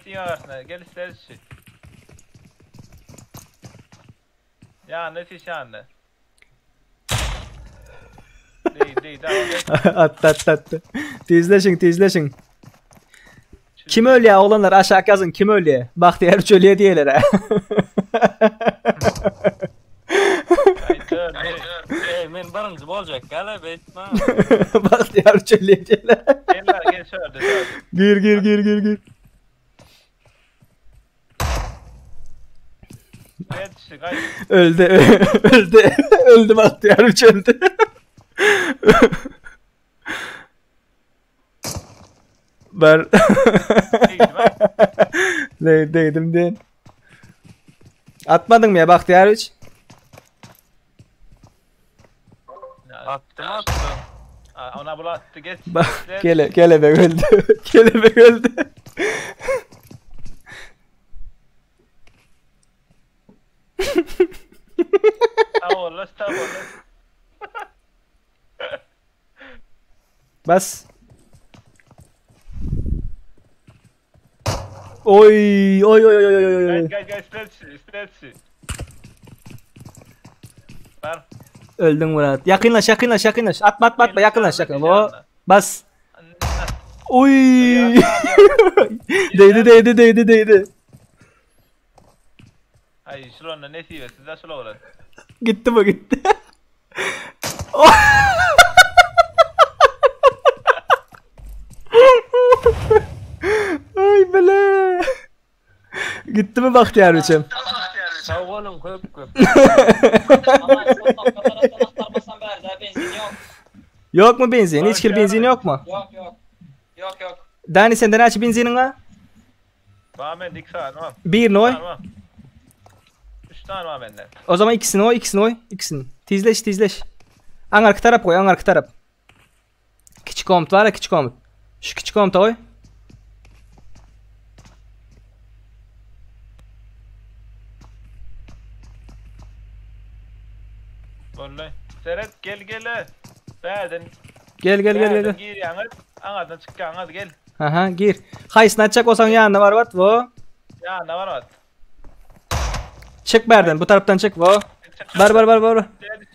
Gel isteriz şey. Ya ne fiş yandı. Değil devam et. Attı. Tizleşin. Kim öyle ya olanlar aşağı yazın kim öyle? Bahtiyar 3 ölüye diyeler ha. Men barıncı olacak gel betme. Bahtiyar 3 ölüye diyeler. Gel şöyle. Gir. Öldü Bahtiyar 3 öldü. Ben değdim den. Atmadın mı ya Bahtiyar 3? Attım. Ona bulattı geç. Bak kelebek öldü. Tavırlas. Bas. Oy. Gel, stretch. Var. Öldün Murat. Yakınlaş. Atma. Yakınlaş. O. Bas. Oy. Değdi. Ay şuranla ne sive sizden şuna uğradı. Gitti bu. Ay bele. Gitti mi Bahtiyar biçim? Sağ olun köp. Ama son noktalara aktarmasam bari daha benzin yok. Yok mu benzin? Hiç kil benzin yok mu? Yok. Dani senden aç benzinin var? Var bende 2 tane var. Bir noy. 3 tane var bende. O zaman ikisini oy. Tizleş. Arka taraf koy, taraf. Küçük komut var ya, küçük komut. Şu küçük komuta koy. Vallahi. Seret gel. Bäden. Gel. Gir yalnız. Anadan çıkan hadi gel. Aha gir. Haysını açacak olsan yanında var vat bu. Ya ne var? Çık berden bu taraftan çık bu. Var.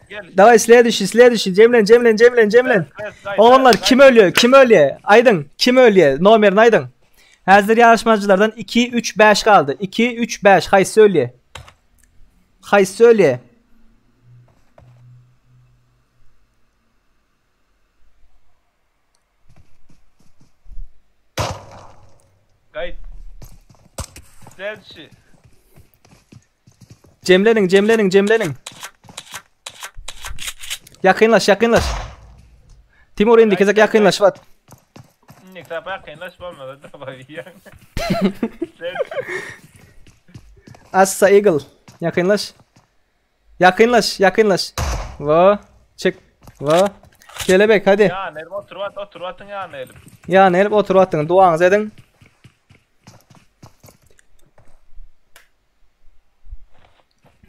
Gel. Davay sileye düş. Cemlen. Oğlanlar kim ölüyor? Aydın kim ölüyor? Numaranı aydın. Hazır yarışmacılardan 2 3 5 kaldı. 2 3 5 hay söyle. Gayet. Selçi. Cemlenin. Yakınlaş. Timur indi kezek yakınlaş vat. Ne kadar yakınlaş olmadı da var ya. Assa Eagle. Yakınlaş. Va. Çık. Va. Kelebek hadi. Ya ne oturvatın ya ne elim. Ya ne elip oturvatın. Duanız edin.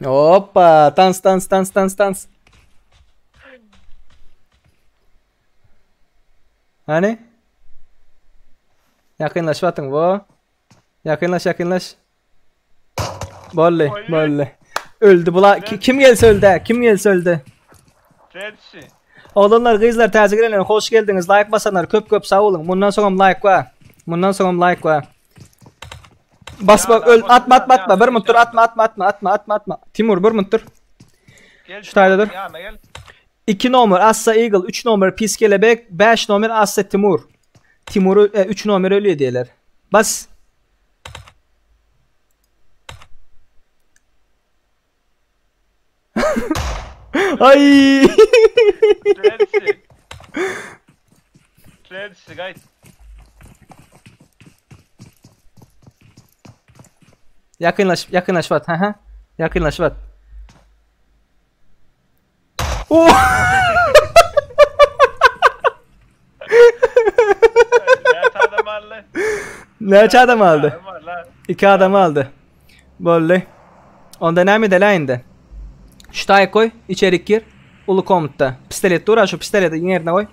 Hoppa. Dans. Hani? Yakınlaş vatın bu. Yakınlaş. Bolle. Öldü bula. Kim gelse öldü. Selçi. Oğlanlar kızlar taze girenler hoş geldiniz. Like basanlar köp sağ olun. Bundan sonra like var. Bas öl atma. Bir muttur atma. Timur bir muttur. Gel. Şu tayda dur. Ya gel. 2 numar Assa Eagle, 3 numar Pis Kelebek, 5 numar Assa Timur. Timur'u 3 numar ölüyor diyorlar. Bas. Ay. Selçi gayet. Yakınlaş vat. Yakınlaş vat. Oh! Ne adam aldı? 2 adam aldı. Böyle. Onda ne mi delayinde? Şu tayı koy, içeri gir. Ulu komutta. Pistolet dur, şu pistoleti yerine koy.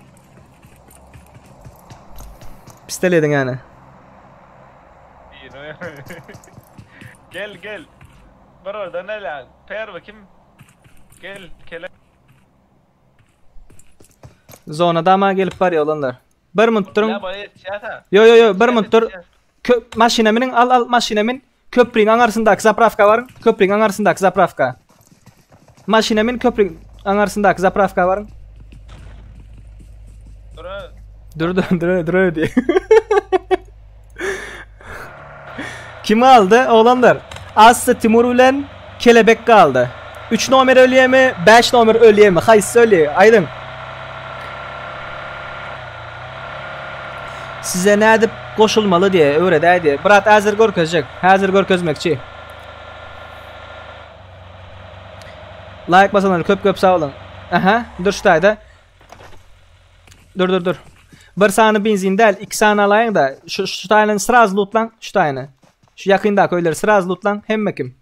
Pistoletin yani. Gel. Var orada ne lan? Per bakayım. Gel kele. Zonada ama gelip var ya olanlar. Bir mutturun. Yo. Bir muttur. Maşinemin al maşinemin. Köprünün anarısındaki zapravka var. Köprünün anarısındaki zapravka. Maşinemin köprünün anarısındaki zapravka var. Dur diye. Kimi aldı oğlanlar? Aslı Timur ulen Kelebek kaldı. 3 numara ölüye mi? 5 numara ölüye mi? Hayır söyle. Aydın. Size ne edip koşulmalı diye öğredeydi. Bırak hazır görkezecek. Hazır görkezmekçi. Like basanlar köp sağ olun. Aha dur şu tayda. Dur. Bir sany benzin del, 2 sany alaýyn da şu taýlany sıraz lootlan, şu taýny. Şu ýakynda köýleri sıraz lootlan, hemmekim.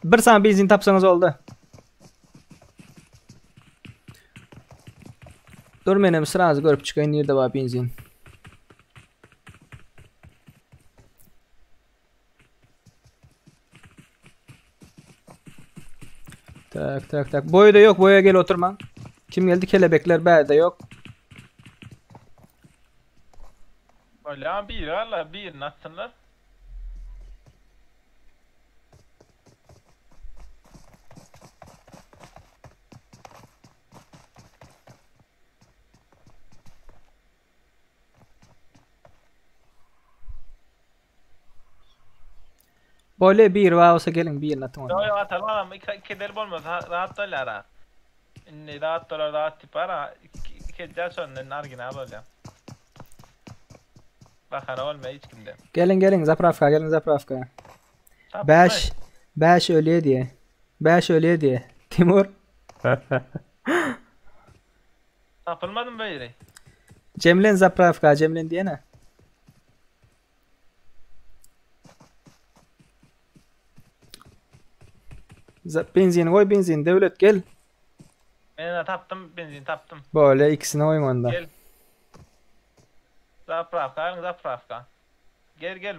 Bir sany benzin tapsaňyz boldy. Dur menem sıraz görüp çykaýyn ýerde bar benzin. Tak. Boyda yok, boya gel oturma. Kim geldi? Kelebekler bäde yok. Öyle bir valla bir atsınlar. Böyle bir var olsa gelin bir atın onu. Yo atalım iki del olmaz rahat dolara. İnne rahat dolar rahat tipara iki jason nargina böyle. Bakana olmay hiç kimde. Gelin zapravka gelin zapravka. 5 ölüye diye. 5 ölüye diye. Timur. Tapılmadım böyle. Cemlen zapravka Cemlen diye ne? Benzin koy benzin devlet gel. Ben taptım benzin taptım. Böyle ikisini koyun onda. Gel. Zapravka. Gel.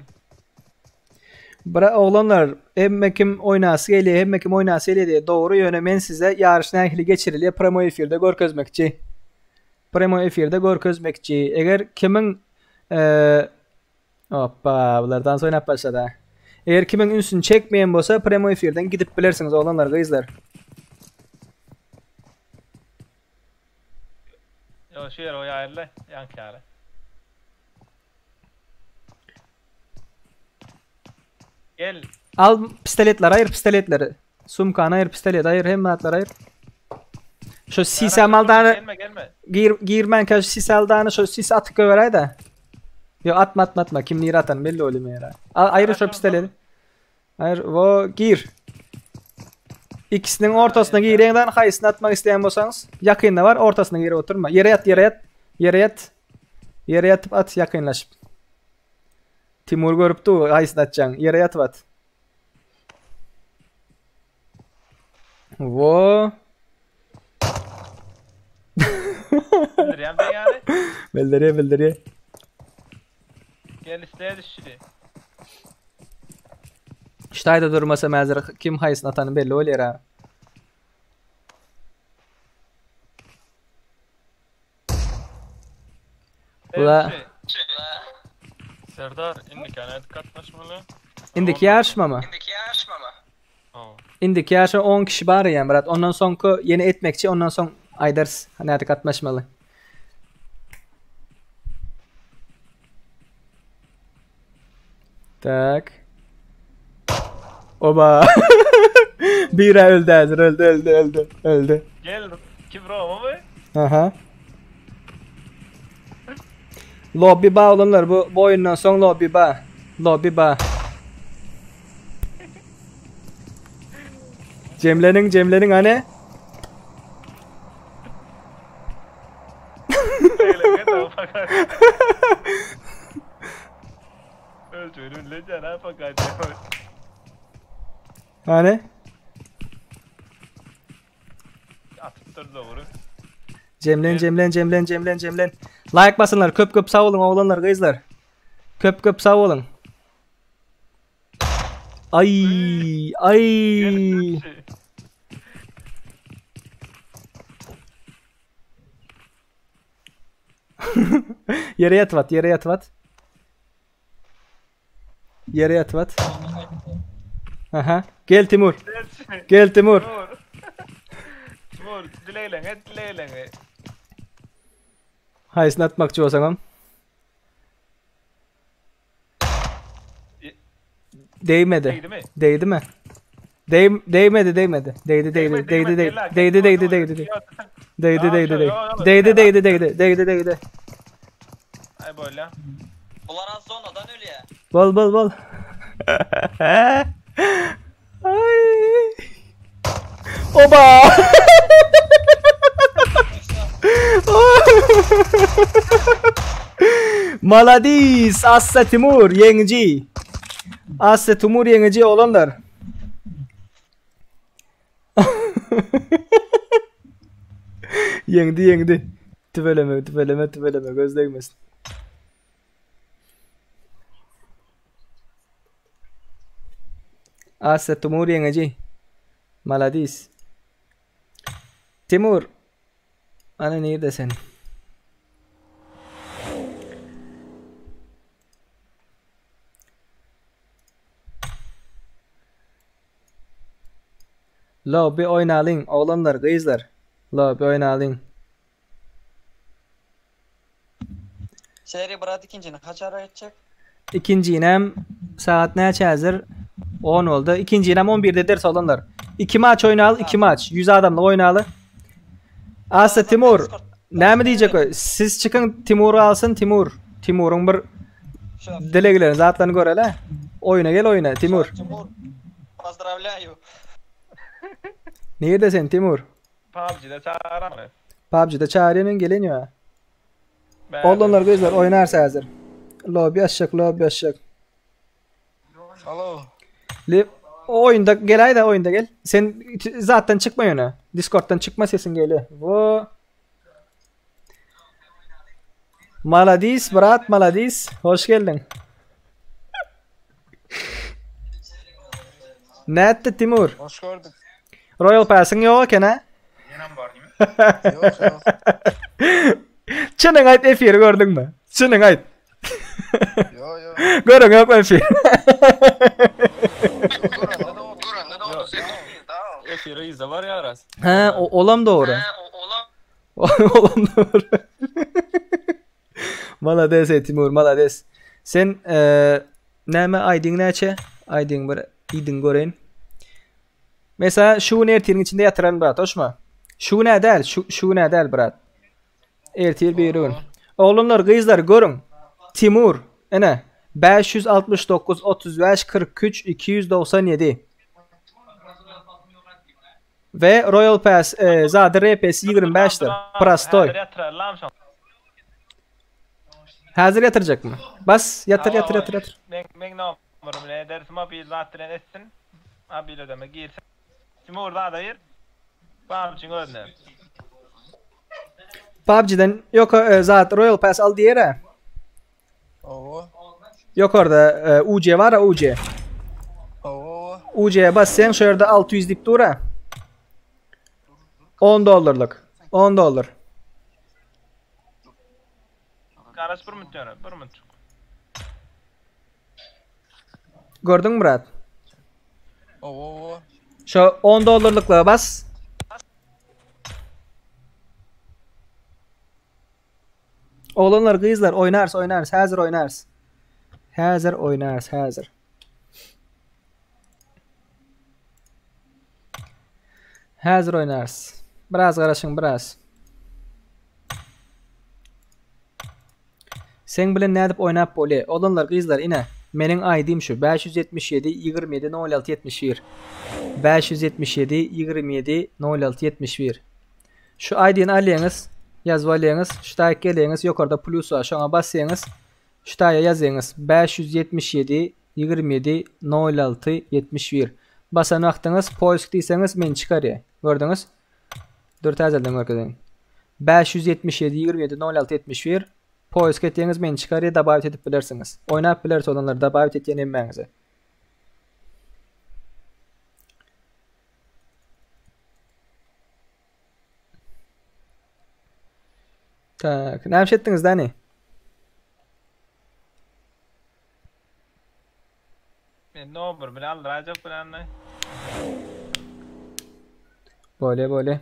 Bıra oğlanlar hemmekim oynası geliyor hemmekim oynası geliyor diye doğru yönemen size yarışın ehli geçiriliyor Primo efirde gör közmekçi. Primo efirde gör közmekçi. Eğer kimin hoppa bulardan sonra oynap başladı. Eğer kimin ünsünü çekmeyen bolsa Primo efirden gidip bilirsiniz oğlanlar kızlar. Yo şu yer o yayırlı yank yarı. Gel. Al pistoletler ayır pistoletleri. Sumkana ayır pistolet ayır hemmatlar ayır. Şu sis amaldanı Gelme. Girmen kaç sis aldığını şu sis atık överay da. Yo atma kim nir atan belli olayım yara. Ayır şu pistoleti. Ayır o gir. İkisinin ortasına girenden haysını atmak isteyen bolsanız yakında var ortasına gir oturma. Yere yatıp at yakınlaşıp. Timur görüp du haysını atacaksın. Yere yatıp at. Wo. Bildiriyem ben yani. Bildiriyor. Gel isteye düşürü. Ştayda durmasa mazır kim haysını atanı belli oluyor ha. Ula Serdar indik yani katlaşmalı. indiki yarışma mı? Indiki yarışma 10 kişi var yani Murat. Ondan sonra yeni etmekçi ondan sonra aydars hani artık katlaşmalı. Tak. Oba. Bira öldü hazır öldü. Gel kim Roma mı? Aha. Lobby ba oğlumlar bu oyundan sonra lobby ba. Cemlenin hani? Öldürün cana fakat. Hani? Atıp dur doğru. Cemlen. Like basınlar köp sağ olun oğlanlar kızlar. Köp sağ olun. Ay. Yere yat vat. Aha. Gel Timur. Timur, dileylenge. Haysını atmakçı olsam. Değmedi. Değdi mi? Değmedi. Değdi. Ay böyle. Bunlar az sonradan ölüyor. Bol. Ay. Oba. Maladis. Assa Timur yenici. Assa Timur yenici olanlar. Yendi. Tüveleme göz değmesin. Assa Timur yenici. Maladis. Timur. Ana neredesin? Lobby oynalın oğlanlar kızlar. Lobby oynalın. Seri Brad ikincini kaç ara edecek? İkinci inem saat neçe hazır? 10 oldu. İkinci inem 11'de ders olanlar. 2 maç oynalı, 2 maç. 100 adamla oynalı. Asa Timur. Ne mi diyecek o? Siz çıkın Timur'u alsın Timur. Timur'un bir delegelerin zatlarını gör hele. Oyuna gel oyna Timur. Timur. Поздравляю. Neredesin Timur? PUBG'de çağıramı. PUBG'de çağırıyorsun geleniyor. Ben Oğlanlar gözler oynarsa hazır. Lobby aşacak. Alo. Oyunda gel ayda oyunda gel. Sen zaten çıkma yöne. Discord'dan çıkma sesin geliyor. Wo. Maladis Brat Maladis. Hoş geldin. Ne etti Timur? Hoş gördük. Royal Pass'ın yok ha? Yenem var değil mi? Yok. Çının ait F1'i gördün mü? Çının ait. Yok. Görün yok F1. Efira izle var ya Aras. Ha, olam doğru. Olam doğru. Malades Timur, malades. Sen neme aydın neçe? Aydın bir idin göreyin. Mesela şu ertiğin içinde yatıran Brat, hoş mu? Şu ne değil, şu ne değil Brat. Ertiği bir ürün. Oğlumlar, kızlar görün. Timur, ene 569 35 43 297. Ve Royal Pass zaten RPS 25'tir. Prastoy. Hazır yatıracak mı? Bas yatır. Ben ne umurum ne dersim abi zaten etsin. Abi ödeme girsin. Timur da hayır. PUBG'nin önüne. PUBG'den yok zaten Royal Pass al diğeri. Oo. Yok orada UC var ya UC. Oo. UC'ye bas sen şurada 600 dip dura. $10'lık. $10. Karış bir minut yani. Bir minut. Gördün mü Murat? Oo. Şu $10'lıkla bas. Oğlanlar kızlar oynarız. Hazır oynarız. Hazır oynarız. Biraz karışın biraz. Sen bilen ne edip oynap bole. Oğlanlar kızlar ine. Menin ID'm şu 577 27 06 71. 577 27 06 71. Şu ID'ni alıyorsunuz. Yazvalıyınız. Şu taya geliyiniz. Yukarıda plus var. Şuna basıyorsunuz. Şu taya yazıyorsunuz. 577 27 06 71. Basan vaxtınız. Poisk deyseniz men çıkarıyor. Gördünüz. 4 əzəldən görkədəyin. 577 27 06 71. Poisk etdiyiniz men çıkarıyor. Dabavit edip bilirsiniz. Oynayıp bilirse olanları dabavit etdiyen emmenizi. Tak, ne yapış ettiniz Dani? Ne olur bile aldıracak bile ne? Böyle.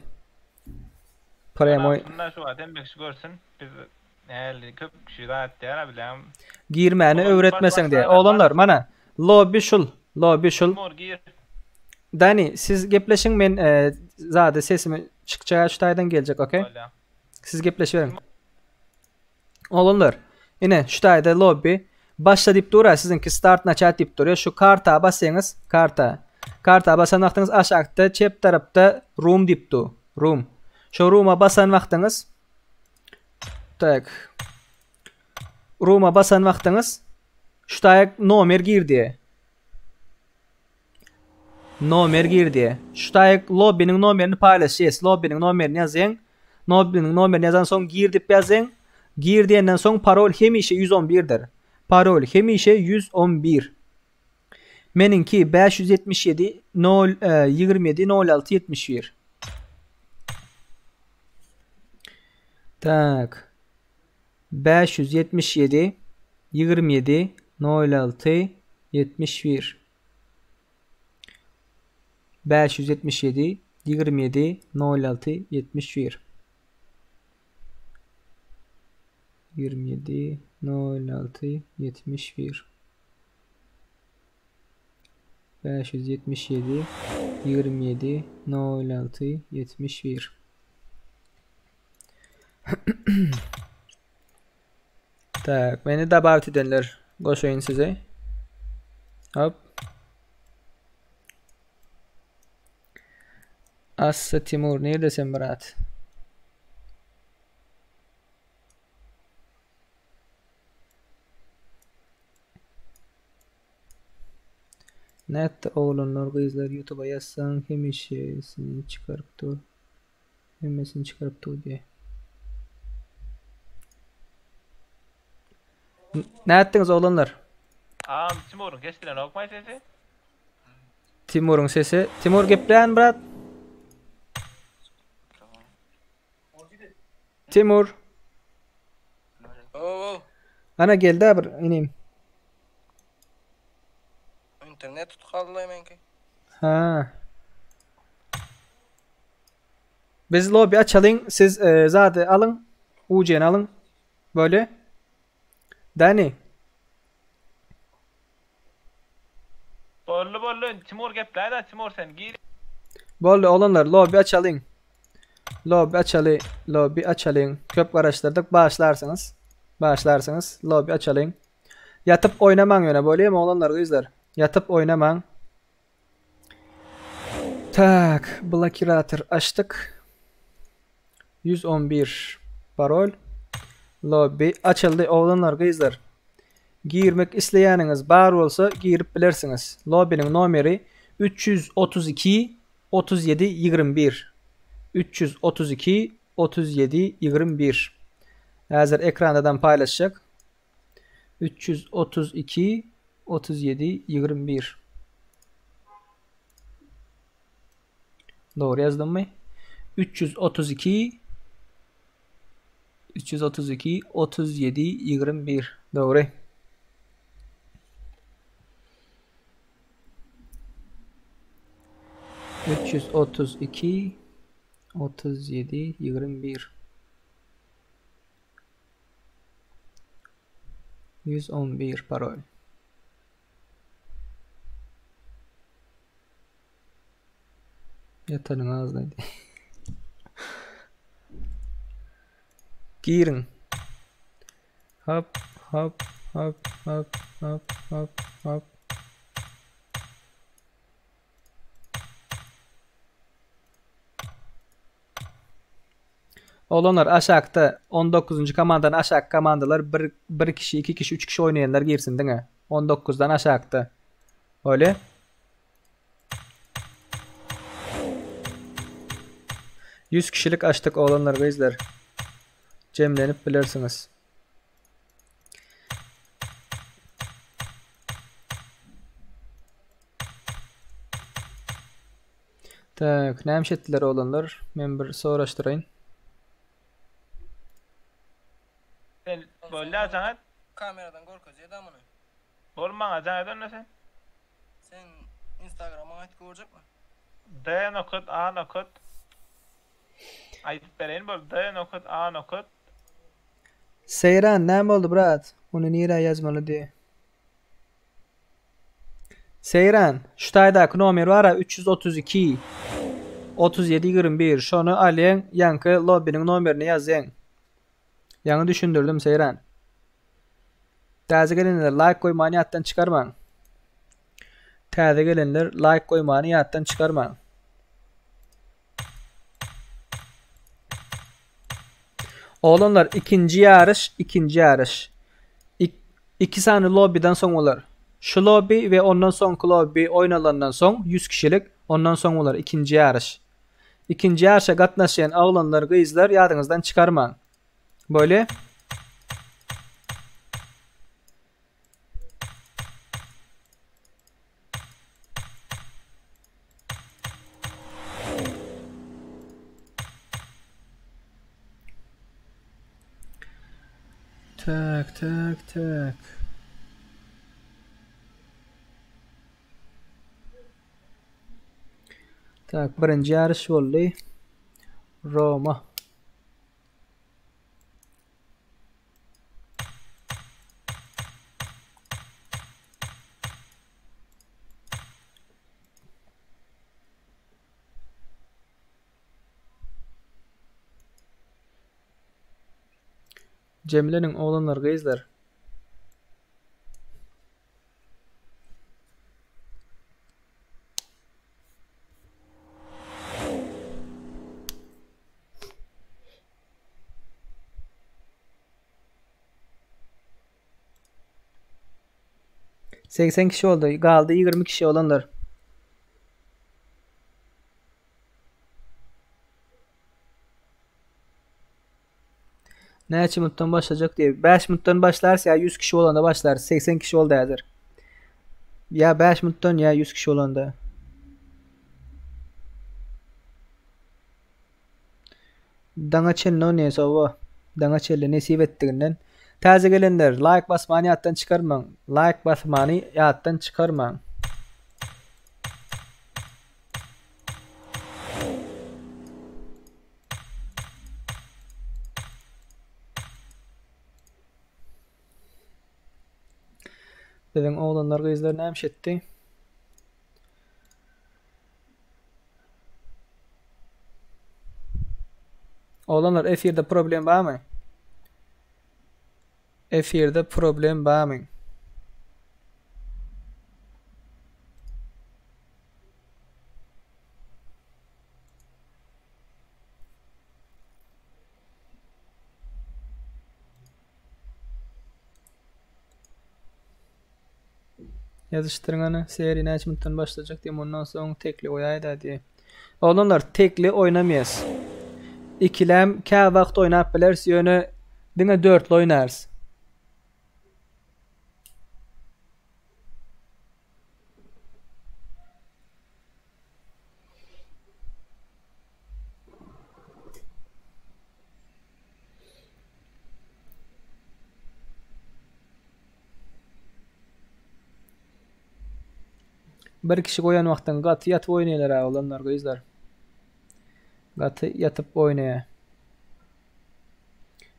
Premoy. Bunlar şu adam bir kişi görsün. Biz yani köp kişi daha ettiler bilem. Girməni öğretmesen diye. Oğlanlar mana lobby şul. Mor gir. Dani siz gepleşin men zaten sesimi çıkacağı şu taydan gelecek, okey? Siz gepleşiverin. Oğlanlar yine şu tayda lobby başla deyip duruyor. Sizinki start načat deyip duruyor. Şu karta basıyorsunuz. Karta basan vaxtınız aşağıda çep tarafta room deyip du. Room. Şu room'a basan vaxtınız. Tak. room'a basan wagtyňyz şutaýak nomer girdi. Nomer girdi. Şutaýak lobby'niň nomerini paýlaşýas. Lobby'niň nomerini ýazyň. Lobby'niň nomerini ýazan soň gir dip ýazyň. Gir diýenden soň parol hemişe 111'dir. Parol hemişe 111. Meninki 577 27 06 71. Tak. 577 27 06 71. 577 27 06 71. 27 06 71. 577 27 06 71. Tak, beni davet edenler koşayın size. Hop. Assa Timur neredesin Murat? Net oğlanlar kızlar YouTube'a yazsan hemişesini çıkarıp dur. Hemesini çıkarıp dur diye. Ne ettiniz oğlanlar? Timur'un kestilen okmay sesi. Timur'un sesi. Timur gepleyen Murat. Timur. Oo, Ana geldi abi ineyim. internet tutup kaldı hemenki. Ha. Biz lobby açalım. Siz zaten alın. UC'ni alın. Böyle. Dani. Bollu Timur gepler da Timur sen gir. Böyle olanlar lobby açalım. Lobby açalım. Lobby açalım. Köp araçtırdık. Bağışlarsınız. Lobby açalım. Yatıp oynaman yöne böyle mi olanlar kızlar? Yatıp oynaman. Tak. Blockirator açtık. 111 parol. Lobby açıldı oğlanlar kızlar. Girmek isteyeniniz bar olsa girip bilirsiniz. Lobby'nin nomeri 332 37 21. 332 37 21. Hazır ekrandan paylaşacak. 332 37 21. Doğru yazdım mı? 332 37 21. Doğru. 332 37 21. 111 parol. Yatanın ağzındaydı. Girin. Hop hop hop hop hop hop hop. Olanlar aşağıda 19. komandanın aşağı komandalar 1 kişi, 2 kişi, 3 kişi oynayanlar girsin değil mi? 19'dan aşağıda. Öyle. %100 kişilik açtık olanlar gözler. Cemlenip bilirsiniz. Tak, ne ettiler olanlar? Ben bir soraştırayım. Sen böyle acan et. Kameradan korkacak adamını. Olman acan edin ne sen? Sen Instagram'a ait görecek mi? D nokut A nokut. Ayıp vereyim böyle D nokut A nokut. Seyran ne oldu Murat? Onu niye yazmalı diye. Seyran şu taydaki numara var ya 332 37 21. Şunu alın yankı lobby'nin numaranı yazın. Yanı düşündürdüm Seyran. Taze gelenler like koymanı yattan çıkarman. Taze gelenler like koymanı yattan çıkarman. Oğlanlar ikinci yarış. 2 sany lobby'den soň bolar. Şu lobby we ondan soňky lobby oynalandan soň 100 kişilik, ondan soň bolar ikinji ýarış. İkinci ýarşa gatnaşýan aglanlar, gyzlar ýadyňyzdan çykarmaň. Böyle tak. Tak, birinci ýarış boldy. Roma. Cemile'nin oğlanları gyzlar. Seksen kişi oldu. Kaldı 20 kişi olanlar. Neçe minuttan başlayacak diye. 5 minuttan başlarsa ya 100 kişi olanda başlar. 80 kişi oldu hazır. Ya 5 minuttan ya 100 kişi olanda. Dana çelno ne sova. Dana çelle nesip ettiğinden. Taze gelenler like basmanı yattan çıkarman. Like basmanı yattan çıkarman. Dedim oğlanlar kızlar ne emşetti? Oğlanlar F1'de problem var mı? F1'de problem var mı? Yazıştırın ana. Seri neç minuttan başlayacak diye ondan sonra tekli oyaydı diye. Oğlanlar tekli oynamayız. İkilem ka vakt oynap bilers yönü dine dörtlü oynarız. Bir kişi koyan vaktan gatı yatıp oynaylar ha olanlar kızlar. Gatı yatıp oynaya.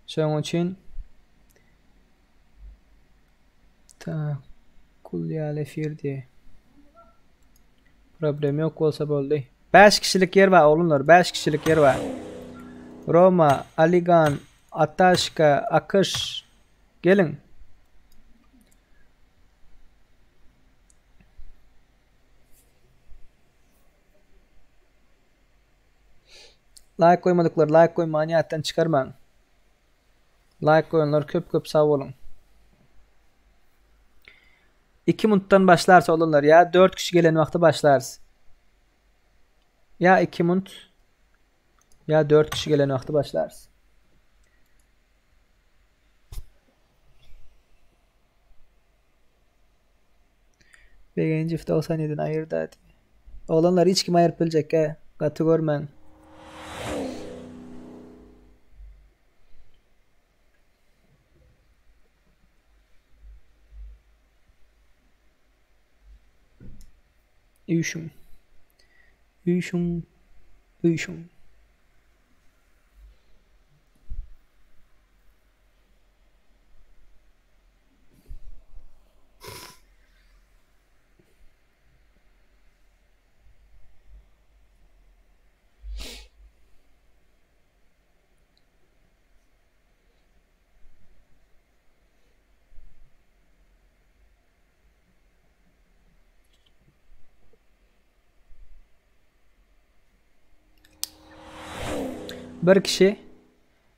Şoň üçin ta kulýal efirdi. Problem yok bolsa boldy. 5 kişilik yer var oğlumlar, 5 kişilik yer var. Roma, Aligan, Ataşka, Akış. Gelin. Like koymadıklar, like koymanı yattan çıkarman. Like koyanlar köp sağ olun. 2 minuttan başlarsa olurlar ya 4 kişi gelen vakti başlarız. Ya 2 minut ya 4 kişi gelen vakti başlarız. Beğenci 97'den ayırdı hadi. Olanlar hiç kim ayırıp bilecek he. Katı görmen. Üşüm.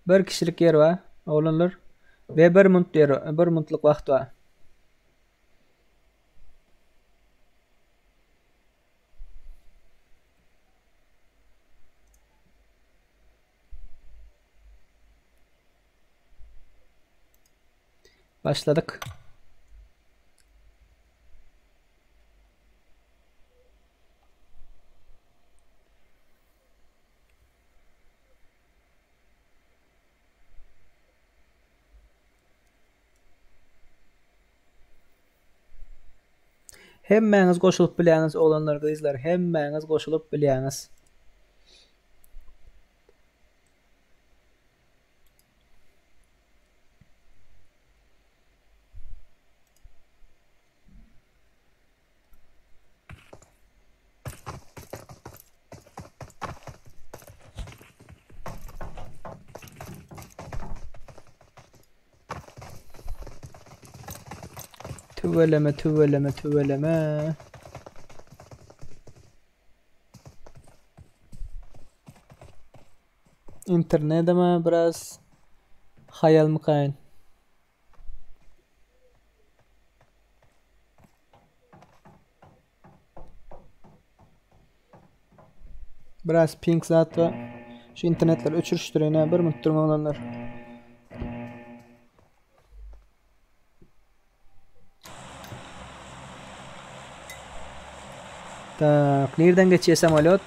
Bir kişilik yer var, oğlanlar ve bir minut yer, bir minutluk vakt var. Başladık. Hemmäňiz goşulyp bilýäňiz olanlar gyzlar, hemmäňiz goşulyp bilýäňiz. Tüveleme. İnternetime biraz hayal mıkayın. Biraz ping zat var. Şu internetler öçürüştüreyine bir müttürün olanlar. Tak, nereden geçiyor samolyot?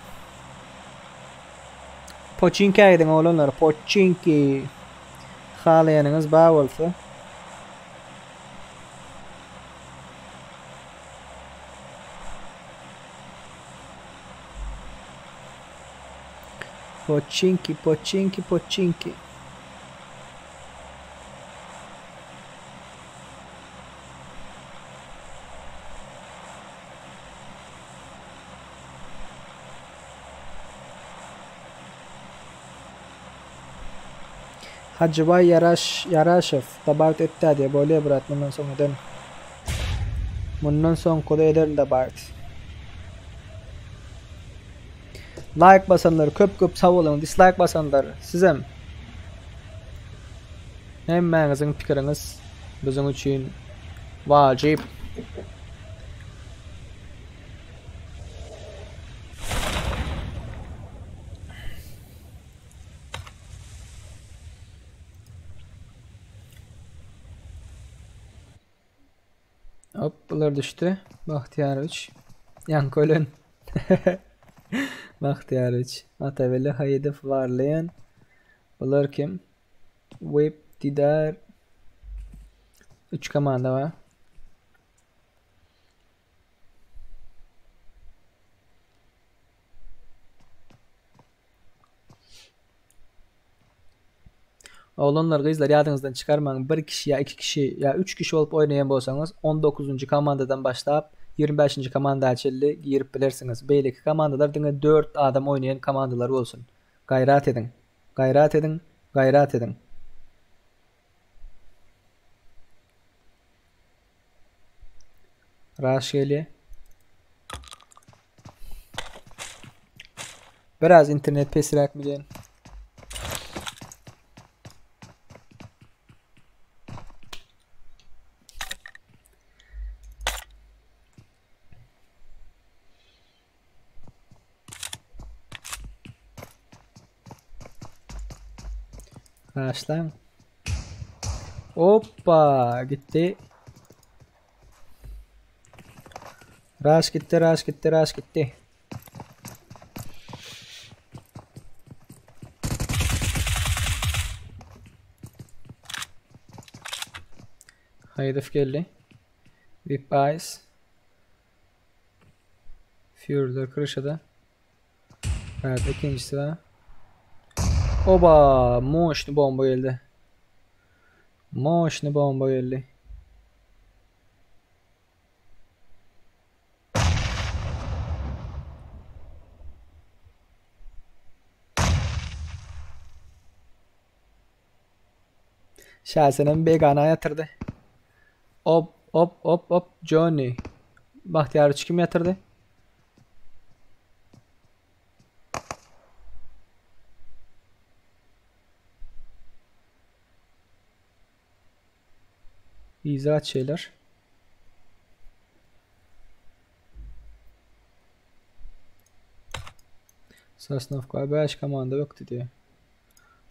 Pochinki'ye gidin oğlanlar, Pochinki. Halayanınız bağ olsa. Pochinki. Hacıbay Yaraşev tabart etti diye böyle bırak bundan sonra den. Bundan sonra koda ederim tabart. Like basanlar köp sağ olun, dislike basanlar sizem. Hemmäňizin pikiriniz bizim üçün vacip. Hop bunlar düştü. Bahtiyar 3. Yankolun. Bahtiyar 3. Ataveli Hayedef varlayan. Bunlar kim? Web Didar. 3 komanda var. Oğlanlar kızlar yadınızdan çıkarmayın. Bir kişi ya 2 kişi ya 3 kişi olup oynayan bolsanız 19. komandadan başlayıp 25. komanda açıldı girip bilirsiniz. Beyleki komandalar dine 4 adam oynayan komandalar olsun. Gayret edin. Raşeli. Biraz internet pesirak mı diyen? Başlan. Hoppa gitti. Rush gitti. Hedef geldi. Vip Eyes. Führer kırışada. Evet ikincisi var. Oba, moşnu bomba geldi. Şahsenem begana yatırdı. Hop Johnny. Bahtiyar kim yatırdı? İzah şeyler. Sosnovka 5 komanda yoktu diye.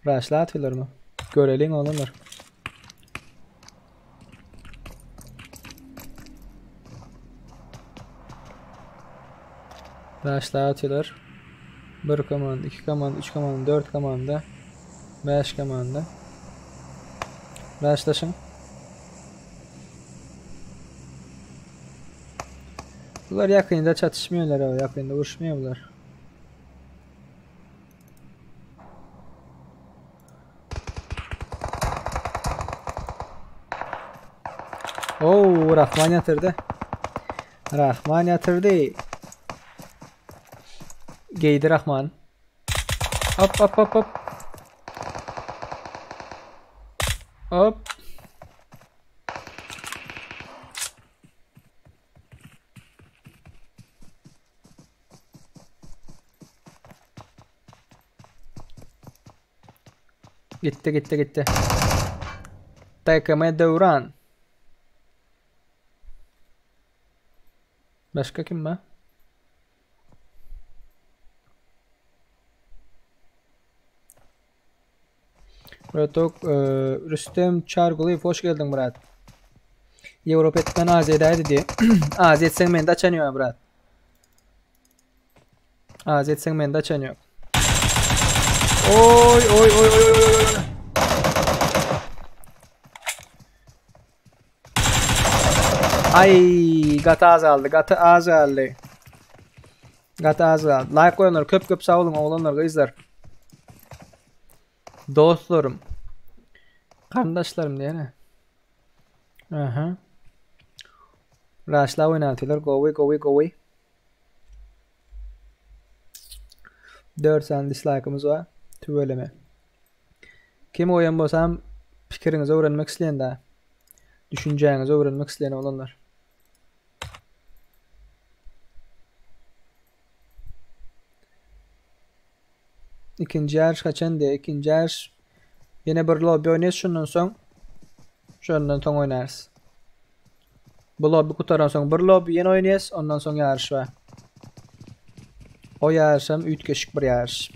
Rush'la atıyorlar mı? Görelim olanlar. Başla atıyorlar. 1 komanda, 2 komanda, 3 komanda, 4 komanda, 5 komanda. Başlaşın. Bunlar yakında çatışmıyorlar abi, yakında vuruşmuyor bunlar. Oo, Rahman yatırdı. Rahman yatırdı. Geydi Rahman. Hop hop hop hop. Hop. Gitti. Takımı devran. Başka kim var? Rüstem Çargılı'yı hoş geldin Murat. Avrupa etmen Aziyedaydı diye. Aziyet sen mende açanıyor Murat. Aziyet sen mende açanıyor. Oy. Ay, gata azaldı. Like koyanlar köp sağ olun oğlanlar kızlar. Dostlarım. Kardeşlerim diye ne? Aha. Rush'la oynatıyorlar. Go away. 4 tane dislike'ımız var. Tüveleme. Kim oyun bolsam fikrinizi öğrenmek isteyen de, düşüncenizi öğrenmek isteyen olanlar. İkinci yarış kaçan diye. İkinci yarış yine bir lobby oynayız, şundan son oynarız. Bu lobby kurtaran son bir lobby yine oynayız, ondan sonra yarış var. O yarışım 3 kişilik bir yarış.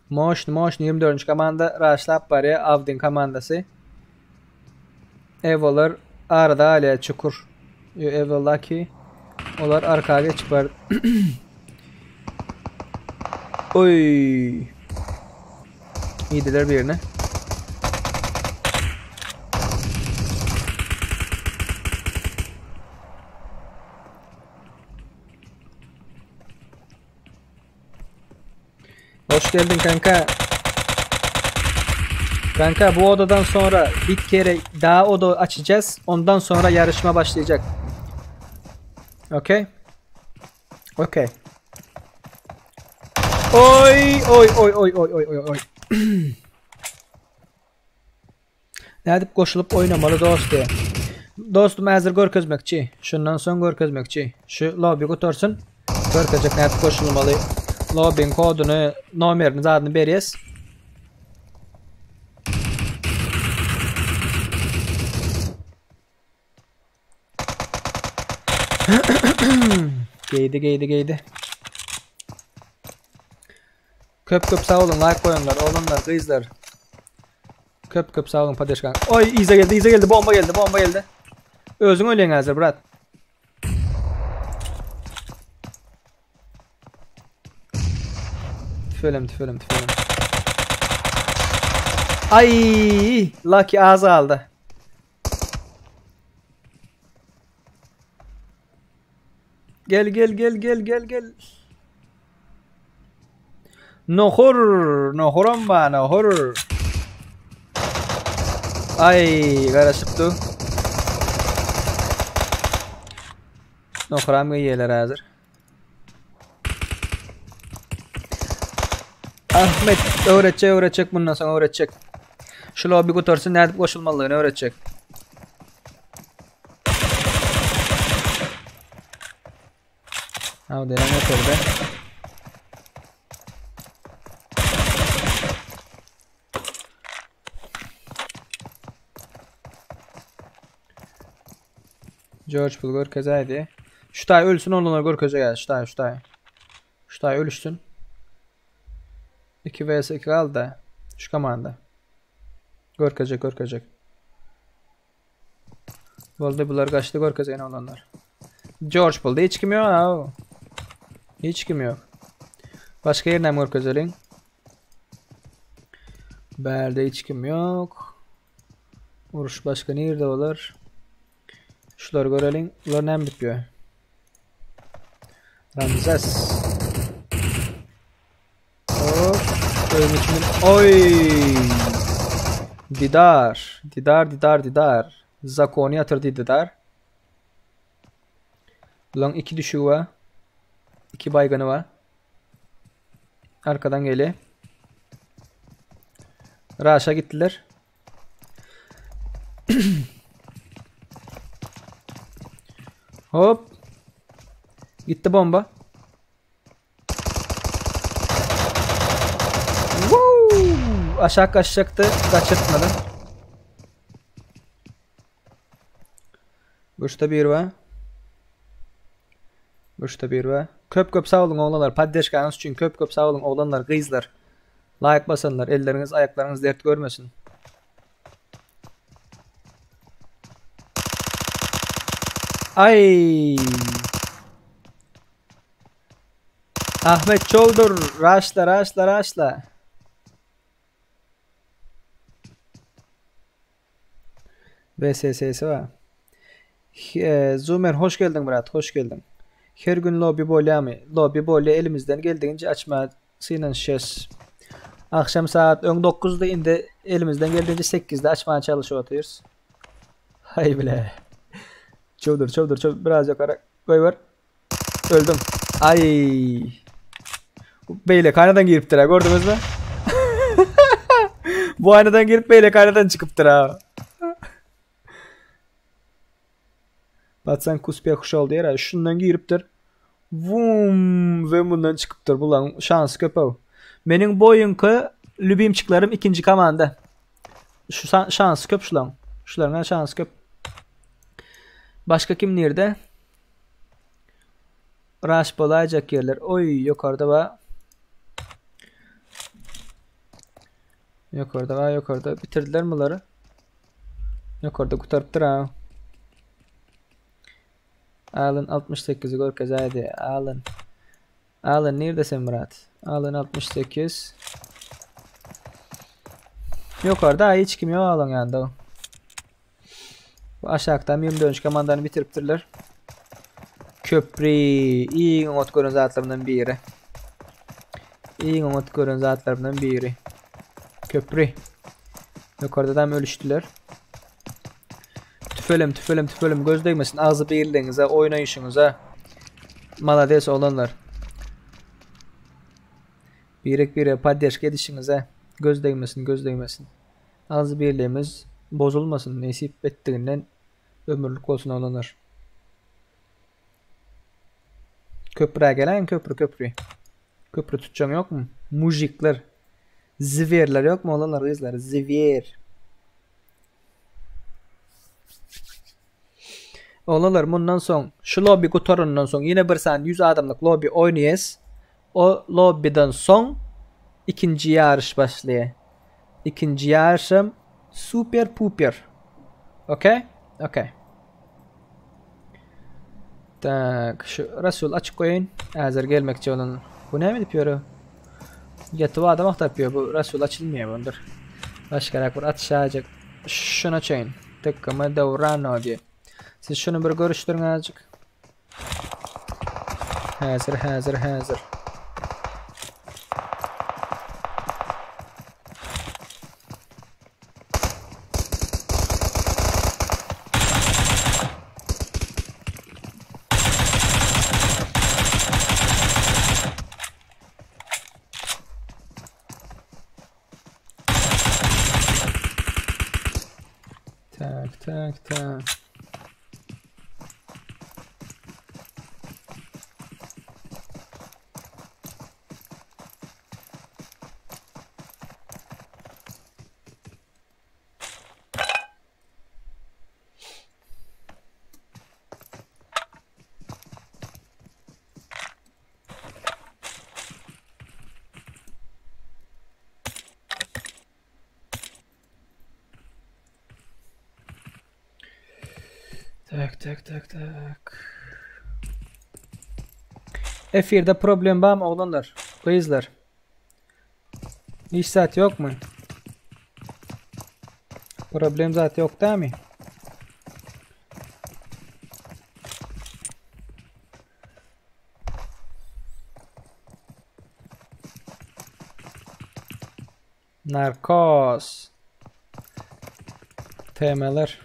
Motion 24. komanda raşlap var ya, Avdin komandası. Evolar arada hala çukur. Evolar ki onlar arkaya geçip var. Oy. İyiydiler birine. Hoş geldin kanka. Kanka bu odadan sonra bir kere daha oda açacağız. Ondan sonra yarışma başlayacak. Okey. Oy. Nerede koşulup oynamalı dost diye. Dostum hazır görkezmekçi. Şundan son görkezmekçi. Şu lobby kurtarsın. Görkezecek nerede koşulmalı. Lobby'nin kodunu, numaranı, adını veririz. Geydi. Köp sağ olun, like koyunlar, oğlumlar, kızlar. Köp sağ olun Padeşkan. Oy, ize geldi, bomba geldi. Özün öyle hazır Murat. Tüfelim. Ay, Lucky ağzı aldı. Gel. Nohur. Ay, karışıktı. Nohuram yiyeler hazır. Ahmet öğretecek bundan sonra öğretecek. Şu lobby kurtarsın, nerede koşulmalılığını öğretecek. Hadi ne yapıyor? George Bulgar kazaydı. Şutay ölsün, onunla gör köze gel. Şutay ölüşsün. 2 vs 2 kaldı da. Şu komanda. Görkecek. Volda bunlar kaçtı görkecek olanlar. George buldu. Hiç kim yok ha. Hiç kim yok. Başka yerine mi görkezeleyin? Berde hiç kim yok. Vuruş başka nerede olur? Şuları görelim. Bunlar ne bitiyor? Ramzes. Hop. Oy. Didar. Didar. Zakoni yatırdı Didar. Ulan 2 düşüğü var. 2 baygını var. Arkadan geliyor. Raş'a gittiler. Hop. Gitti bomba. Woo! Aşağı kaçacaktı. Kaçırtmadı. Burçta bir var. Köp sağ olun oğlanlar. Paddeşkanız için köp sağ olun oğlanlar. Kızlar. Like basanlar. Elleriniz ayaklarınız dert görmesin. Ay. Ahmet Çoldur. Raşla. VSS'si var. Zoomer hoş geldin Murat. Hoş geldin. Her gün lobby böyle elimizden geldiğince açmasıyla şes. Akşam saat 9'da indi elimizden geldiğince 8'de açmaya çalışıyoruz. Hay bile. Çıldır. Biraz yukarı koy var. Öldüm. Ay. Beyle kaynadan giriptir ha, gördünüz mü? Bu aynadan girip beyle kaynadan çıkıptır ha. Batsan kuspiye kuş oldu yer ha. Şundan giriptir. Vum ve bundan çıkıptır. Bulan şans köpeği. Benim boyunku lübimçiklerim 2. komanda. Şu şans köp şulan. Şularına şans köp. Başka kim nerede? Rush bolayacak yerler. Oy yukarıda var. Yukarıda. Bitirdiler mi bunları? Yukarıda kurtarıptır ha. Alın 68'i görkez haydi. Alın neredesin Murat? Alın 68. Yukarıda hiç kim yok alın yanında. Bu aşağıdan 24. komandanı bitiriptirler. Köprü iyi umut görün zatlarından biri. Köprü. Yukarıdan ölüştüler. Tüfelim göz değmesin ağzı birliğinize oynayışınıza. Malades olanlar. Bire paddeşke edişinize göz değmesin. Ağzı birliğimiz bozulmasın nasip ettiğinden ömürlük olsun olanlar. Köprüye gelen köprü. Köprü tutacağım yok mu? Mujikler. Zivierler yok mu olanlar kızlar? Zivier. Olanlar bundan son şu lobby kutarından son yine bir saniye 100 adamlık lobby oynayız. O lobby'den son ikinci yarış başlıyor. İkinci yarışım super puper. Okay? Tak şu Resul açık koyun. Hazır gelmekçi olan. Bu ne mi yapıyor? Yatıva adam aktarıyor. Bu Resul açılmıyor bundur. Başka bir atışacak. Şunu açayım. Tıkkımı devran diye. Siz şunu bir görüştürün azıcık. Hazır. Tak. Tak. Efirde problem var mı oğlanlar? Kızlar. İş saat yok mu? Problem zaten yok değil mi? Narkoz. Temeler.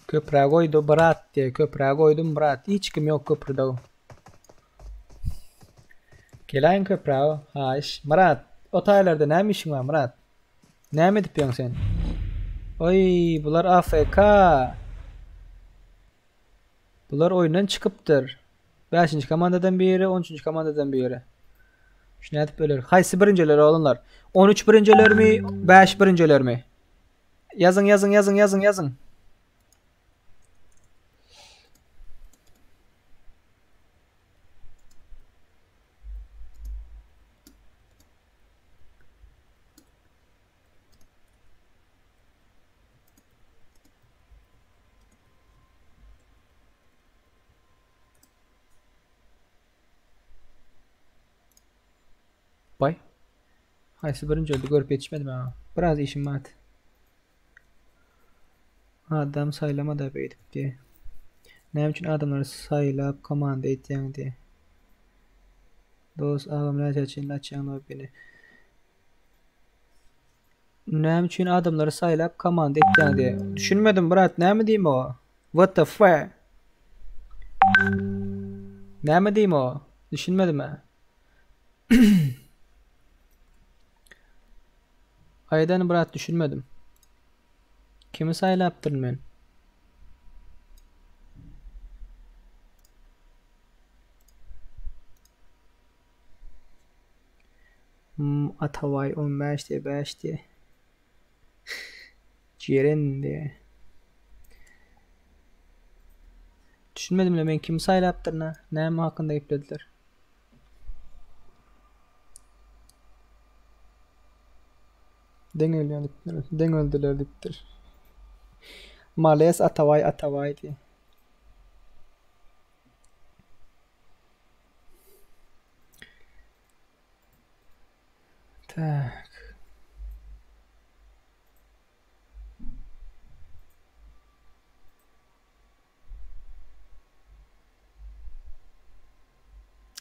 Köprüye koydu Murat diye. Köprüye koydum Murat. Hiç kim yok köprüde o. Gelen köprüye o. Haş. Murat. O taylarda ne işin var Murat? Ne mi diyorsun sen? Oy bunlar AFK. Bunlar oyundan çıkıptır. 5. komandadan biri, 13. komandadan biri. Şunu yapıp ölür. Haysi birinciler oğlunlar. 13 birinciler mi? 5 birinciler mi? Yazın. Bay. Haysi birinci öldü. Görüp yetişmedim ha. Biraz işim vardı. Adam saylama da beydik diye. Ne için adamları saylap komanda ettiğin diye. Dost ağamlar için açan beni. Ne için adamları saylap komanda ettiğin diye. Düşünmedim Murat. Ne mi diyeyim o? What the fuck? Ne mi diyeyim o? Düşünmedim ha. Aydan Murat düşünmedim. Kimi saylaptırım ben? Atavay 15 diye 5 diye. Ceren diye. Düşünmedim bile ben kimi saylaptırına. Ne mi hakkında yüklediler? Den öldüler diptir. Males Atavay diye. Tak.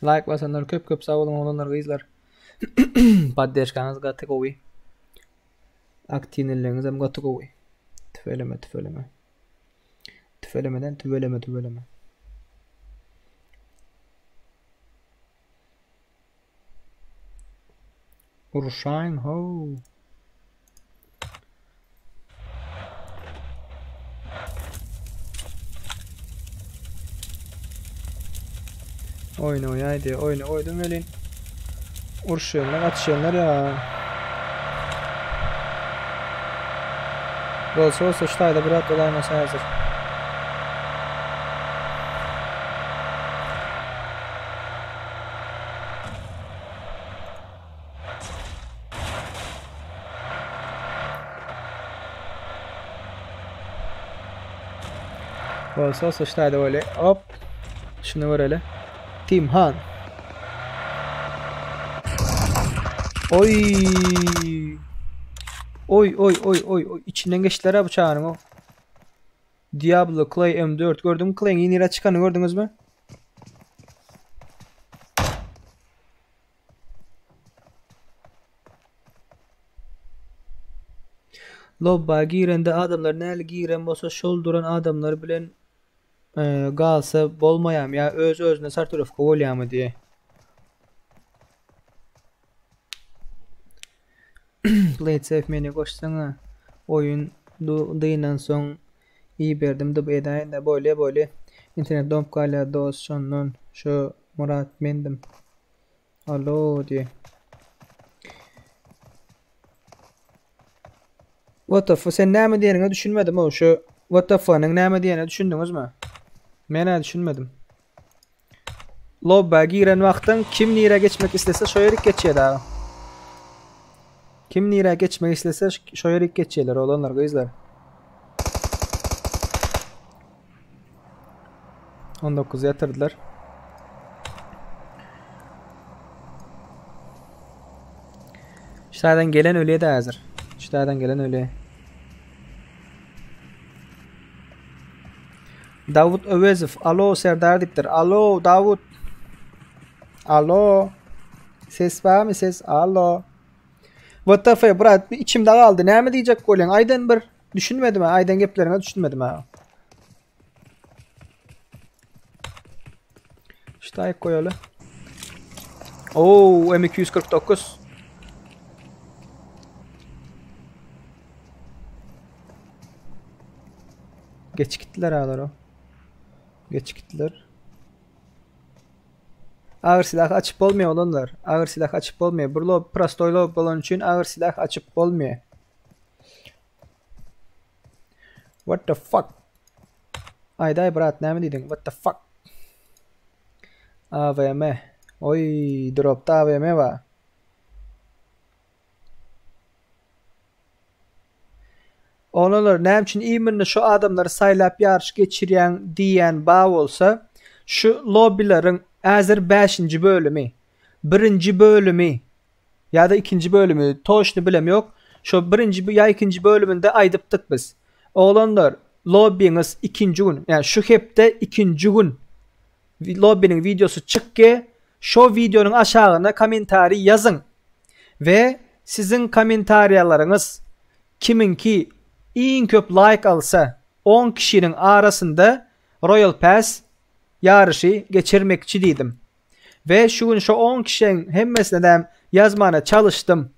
Like basanlar köp sağ olun olanlar kızlar. Paddeşkanız gatı kovi. Aktinleriniz hem gatı kovi. Tüfeleme. Tüfelemeden tüveleme. Urşayn ho. Oyna haydi oydum elin. Urşayanlar atışayanlar ya. Rolls Royce'da biraz dolayması hazır. Rolls Royce'da böyle hop. Şunu ver hele. Team Han. Oy. İçinden geçtiler ha bıçağının o. Diablo Clay M4 gördün mü? Clay'in yeni çıkanı gördünüz mü? Lobba girende adamlar näle giren bolsa şol duran adamlar bilen galsa bolmayam ya özüne sartırıf kovalyamı diye. Play safe meni koşsana. Oyun dıyından son iyi berdim de bedayın da böyle internet domp kala dos şonnon şu Murat mendim. Alo diye. What the fuck sen näme diýeni düşünmedim o şu what the fuck'ın näme diýeni düşündüňiz mi? Men düşünmedim. Lobba giren wagtdan kim nire geçmek istese şo ýerik geçýär ha. Kim nire geçmek istese şo ýerik geçýärler olanlar gyzlar. 19 yatırdılar. Şuradan gelen ölüye de hazır. Şuradan gelen ölüye. Davut Övezov. Alo Serdar diptir. Alo Davut. Alo. Ses var mı ses? Alo. What the fuck brat? İçimde kaldı. Ne mi diyecek kolen? Aydan bir düşünmedim ha. Aydan geplerine düşünmedim ha. İşte ayık koyalı. Oo M249. Geç gittiler ağlar o. Geç gittiler. Ağır silah açıp olmuyor olanlar. Ağır silah açıp olmuyor. Burlo prastoylo olan için ağır silah açıp olmuyor. What the fuck? Ayday brat ne mi dedin? What the fuck? AVM. Oy dropta AVM var. Onlar ne için iminle şu adamları saylap yarış geçiren diyen bağ olsa şu lobilerin hazır 5. bölümü 1. bölümü ya da 2. bölümü toşnu bilem yok. Şu 1. ya 2. bölümünde aydıptık biz. Oğlanlar lobbyiniz 2. gün yani şu hepte 2. gün lobby'nin videosu çıkke şu videonun aşağına komentari yazın ve sizin komentaryalarınız kiminki en köp like alsa 10 kişinin arasında Royal Pass yarışı geçirmekçi dedim. Ve şu gün şu 10 kişinin hemmesine de yazmana çalıştım.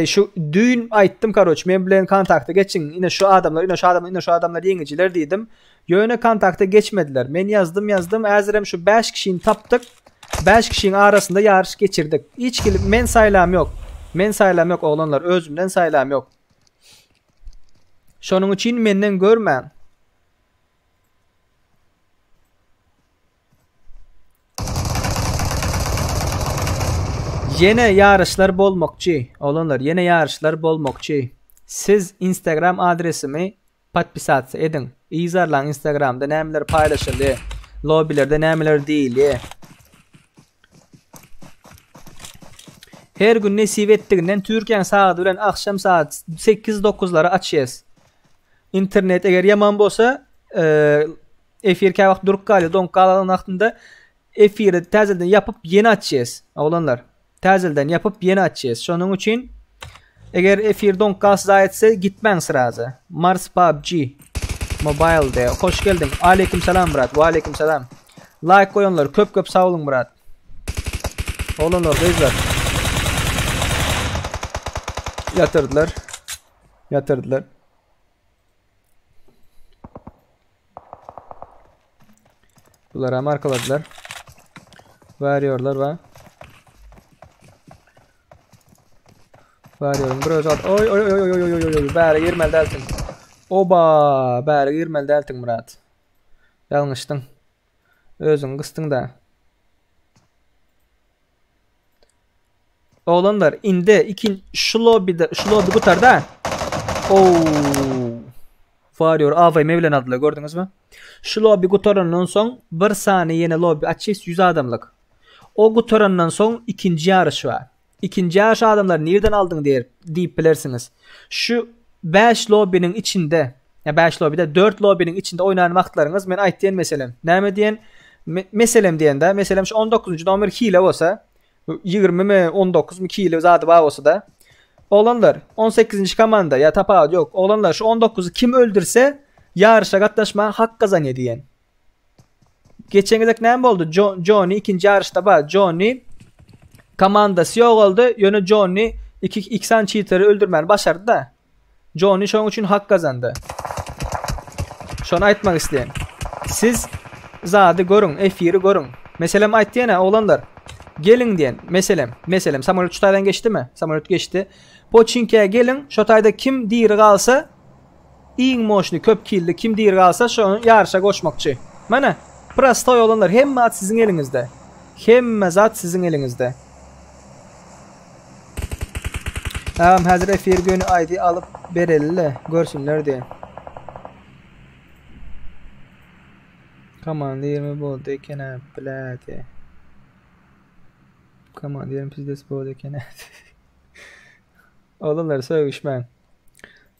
Şu düğün ayttım karoç. Men bilen kontakta geçin. Yine şu adamlar yengeciler dedim. Yöne kontakta geçmediler. Men yazdım. Azirem şu 5 kişinin taptık. 5 kişinin arasında yarış geçirdik. Hiç men saylam yok. Men saylam yok oğlanlar. Özümden saylam yok. Şonun için menden görmän. Yine yarışlar bolmokçu. Olanlar yine yarışlar bolmokçu. Siz Instagram adresimi patpisat edin. İzarlan Instagram'da nemeler paylaşıldı. Lobilerde nemeler değil. Her gün nesip ettiğinden Türkiye'nin saati bilen akşam saat 8-9'lara açıyız. İnternet eğer yaman bolsa efirke vakt durup kalıyor. Don kalanın vaktinde efiri təzelden yapıp yeni açacağız. Oğlanlar. Təzelden yapıp yeni açacağız. Şunun için eğer efir don kalsız ayetse gitmen sırası. Mars PUBG Mobile'de. Hoş geldin. Aleyküm selam brat. Ve aleyküm selam. Like koyanlar. Köp sağ olun brat. Oğlanlar bezler. Yatırdılar. Bunlara markaladılar. Veriyorlar ve veriyorum. Biraz at. Oy. Bari girmel deltin. Oba. Bari girmel deltin Murat. Yanlıştın. Özün kıstın da. Oğlanlar indi. Şu lobby kutarda. Varıyor. AVM bilen adlı gördünüz mü? Şu lobby kutarından son 1 saniye yine lobby açıyız 100 adamlık. O kutarından son ikinci yarış var. İkinci yarış adamlar nereden aldın deyip bilirsiniz. Şu 5 lobby'nin içinde ya 5 lobby'de 4 lobby'nin içinde oynayan vaktlarınız ben ait diyen meselem. Ne diyen? Meselem diyen de meselem şu 19. numara hile olsa 20 mi 19 mi hile zaten bağ olsa da oğlanlar 18. komanda ya tapa yok. Oğlanlar şu 19'u kim öldürse yarışa katlaşma hak kazanıyor diyen. Geçen gidek ne oldu? Johnny ikinci yarışta var. Johnny komandası yok oldu. Yönü Johnny 2 cheater'ı öldürmeyi başardı da. Johnny şu an için hak kazandı. Şu an aytmak isteyen. Siz zadı görün. F1'i görün. Mesela ayt diyene oğlanlar. Gelin diyen. Mesela Samuel Çutay'dan geçti mi? Samuel geçti. Poçinki'ye gelin. Şotay'da kim diğeri kalsa in motion'u köp kill'li kim diğeri kalsa şu an yarışa koşmakçı. Mana prastoy olanlar hem zat sizin elinizde. Hem zat sizin elinizde. Tamam hazır F1 günü ID alıp berelle görsünler diye. Come on, 20 bol they can play. Come on, 20 pizdes bol they can. Oğlanlar söğüşmen.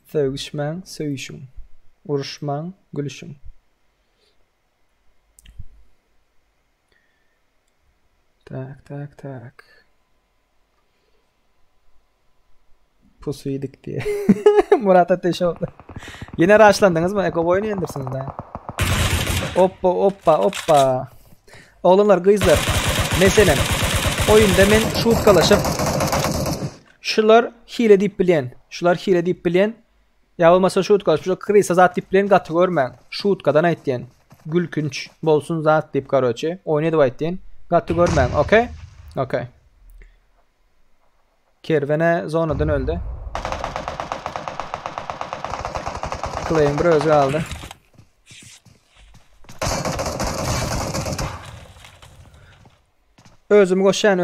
Söğüşmen, söğüşün. Uruşman, gülüşün. Tak. Pusu yedik diye. Murat Ateş oldu. Yine raşlandınız mı? Eko boyunu yendirsiniz daha. Hoppa. Oğlanlar kızlar. Mesela oyunda men şut kalaşıp şular hile deyip bilen. Ya olmasa şut kalaşıp şular kırıysa zat deyip bilen gatı görmen. Şut kadan aytdiyen. Gülkünç bolsun zat deyip karoçi. Oynadı aytdiyen. Gatı görmen. Okey. Kervene zonadan öldü. Clay'ın bir özü aldı. Özüm oşan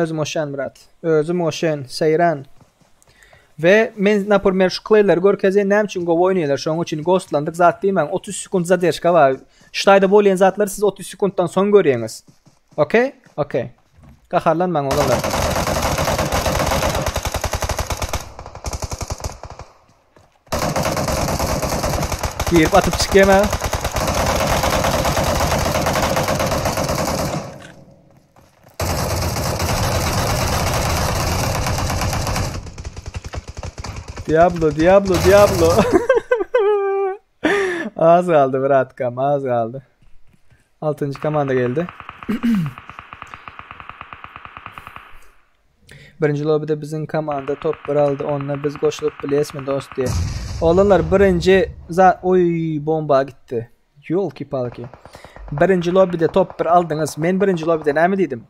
Murat. Özüm oşan seyran. Ve men napurmer şu Clay'ları görkeze nem için go oynuyorlar. Şu an için ghostlandık. Zat deyim 30 sekund zadержка var. Ştayda bolyen zatları siz 30 sekunddan son görüyorsunuz. Okey. Kaharlanman oğlanlar. Girip atıp çıkayım ha. Diablo. Az kaldı Bratkam, az kaldı. 6. komanda geldi. Birinci lobide bizim komanda toplar aldı. Onunla biz koşulup bileyiz mi dost diye. Oğlanlar birinci oy bomba gitti. Yol ki palki. Birinci lobide toplar aldınız. Men birinci lobide ne mi dedim?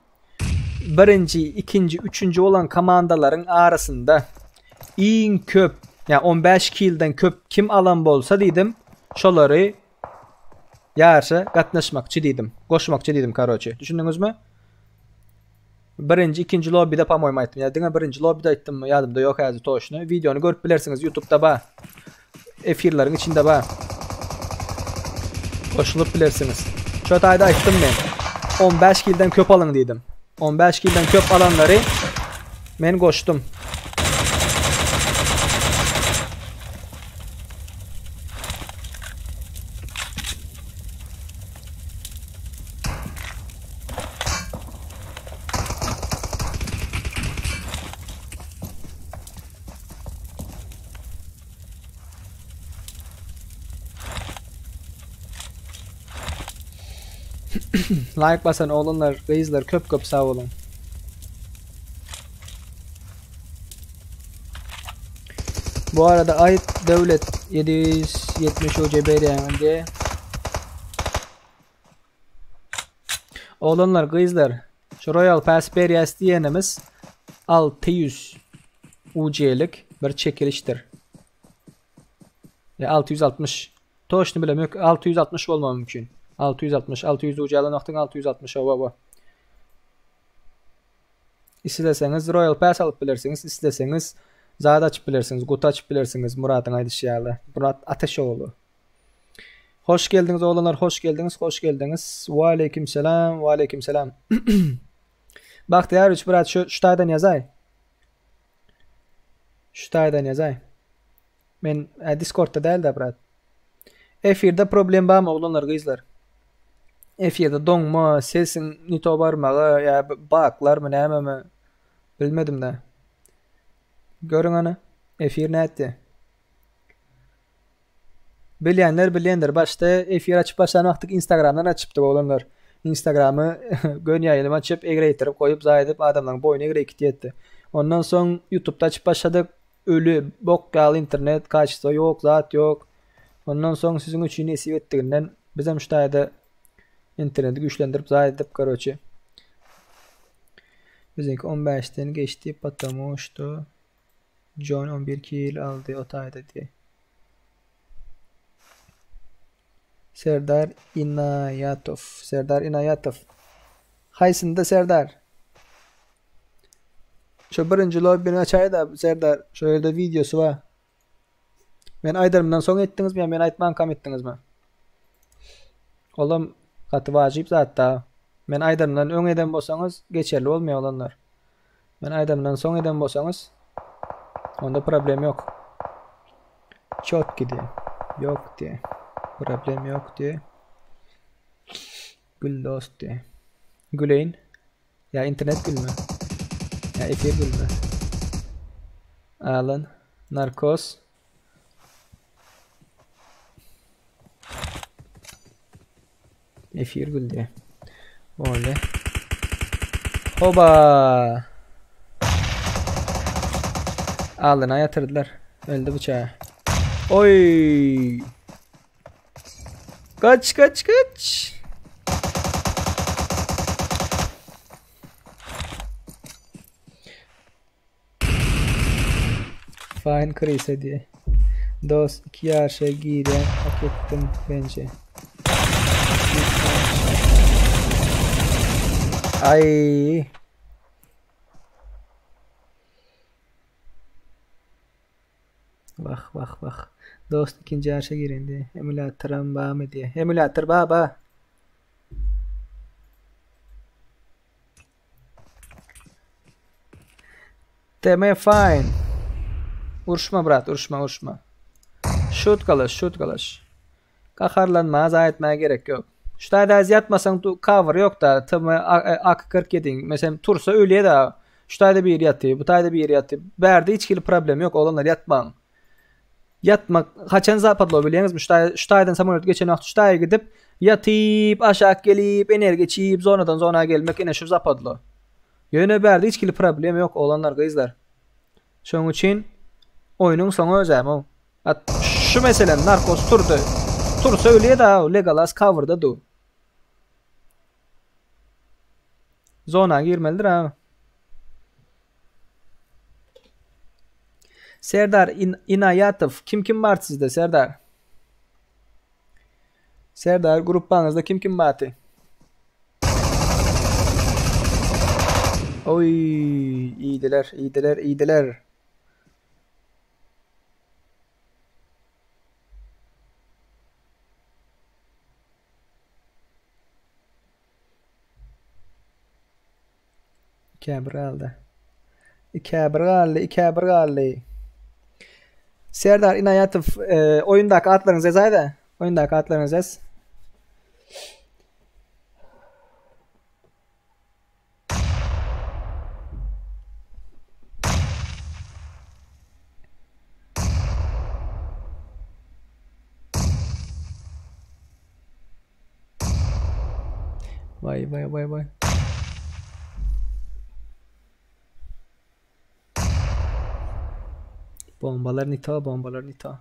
Birinci, ikinci, üçüncü olan komandaların arasında en köp, yani 15 kill'den köp kim alan bolsa dedim. Şoları yarışa katnaşmakçı dedim. Koşmakçı dedim karoçi. Düşündünüz mü? Birinci, ikinci lobide pam oymaydım. Ya dine birinci lobide ettim mi? Yadımda yok yazı toşunu. Videonu görüp bilirsiniz YouTube'da ba. Efirlerin içinde ba. Koşulup bilirsiniz. Çötayda ettim ben. 15 kill'den köp alın dedim. 15 kill'den köp alanları ben koştum. Like basan oğlanlar, kızlar köp sağ olun. Bu arada Ait Devlet 770 UCB diye. Oğlanlar, kızlar, şu Royal Pass Beriyas diyenimiz 600 UC'lik bir çekiliştir. Ya 660. Toşunu bilemiyorum. 660 olmam mümkün. 600 ucalan vaxtın 660 hava. İsteseniz Royal Pass alıp bilirsiniz, isteseniz zada açıp bilirsiniz, kutu açıp bilirsiniz. Murat'ın aydışıyla. Murat Ateşoğlu. Hoş geldiniz oğlanlar, hoş geldiniz. Ve aleykümselam. Bak değer 3 Murat şu taydan yazay. Ben Discord'da değil de Murat. F1'de problem var mı oğlanlar, kızlar? F1'de donma, sesin nito barmağı, ya baklar mı neyme mi? Bilmedim de. Görün ana. F1 ne etti? Bilenler. Başta F1 açıp başlamaktık, Instagram'dan açıptık oğlanlar. Instagram'ı gön yayılım açıp egre getirip koyup zayedip adamların boyunu egre ikiti etti. Ondan sonra YouTube'da açıp başladık. Ölü, bokkal, internet, kaçta yok, zat yok. Ondan sonra sizin için esip ettiğinden bizim şu tayda interneti güçlendirip zayedip karoçi. Bizimki 15'ten geçti. Patamoştu. John 11 kill aldı o tayda diye. Serdar Inayatov. Haysında Serdar. Şu birinci lobby'ni açayı da Serdar. Şöyle de videosu var. Ben aydarımdan son ettiniz mi ya? Ben aytman kam ettiniz mi? Oğlum katı vacip zaten. Ben aydarımdan ön eden bolsanız geçerli olmuyor olanlar. Ben aydarımdan son eden bolsanız Onda problem yok. Çok gidiyor. Yok diye. Problem yok diye. Gül dost diye. Güleyin. Ya internet gülme. Ya efir gülme. Alan. Narkos. Efir gül diye. Öyle. Hoba. Alına yatırdılar. Öldü bıçağı. Oy. Kaç. Fine krize diye. Dost 2 yaşa giren hak ettim bence. Ay. Bak. Dost ikinci yaşa giren diye. Emülatörüm bağ mı diye. Emülatör bağ. Deme fine. Uruşma brat, uruşma. Shoot kalaş. Kaharlanmaz, ayetmeye gerek yok. Şutayda az yatmasan cover yok da tam AK-47 mesela tursa öyleye da şutayda bir yer yatıyor, bu tayda bir yer yatıyor. Berde hiç problem yok, olanlar yatmam. Yatmak kaçan zapadlo biliyorsunuz mu? Şutaydan samolyot geçen vakit şutaya gidip yatıp aşağı gelip enerji geçip zonadan zona gelmek yine şu zapadlo. Yöne berde hiç problem yok, olanlar kızlar. Şunun için oyunun sonu özem o. Şu mesela Narcos tursa öyleye da Legolas cover'da du. Zona girmelidir ha. Serdar İnayatov. Kim var sizde Serdar? Serdar gruppanızda kim batı? Oy iyidiler. İkabralli. Serdar İnayatov oyundaki atlarınız yazaydı. Oyundaki atlarınız yaz. Vay. Bombalar nita.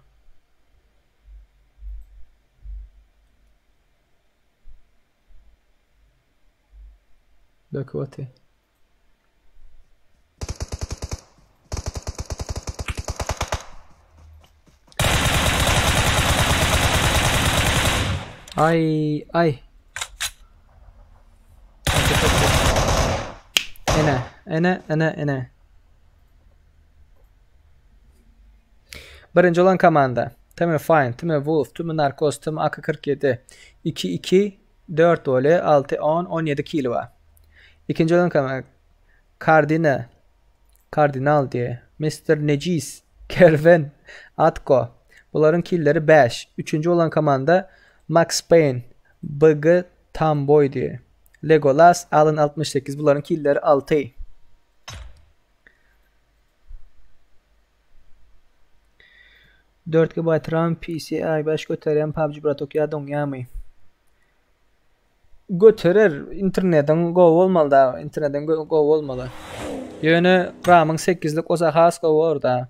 Döküvati. Ay. Ene. Birinci olan komanda. Timi Fine, Timi Wolf, Timi Narcos, Timi AK-47. 2-2, 4 ole, 6, 10, 17 kilo var. İkinci olan komanda. Kardinal diye. Mr. Necis, Kelvin, Atko. Bunların killleri 5. Üçüncü olan komanda Max Payne, Bıgı Tamboy diye. Legolas, Alan 68. Bunların killleri 6. Dört GB RAM, PCI, baş götüren PUBG Bratok ya donyamı. Götürür, internetten go olmalı da, internetten go olmalı. Yönü RAM'ın 8'lik olsa has go orada.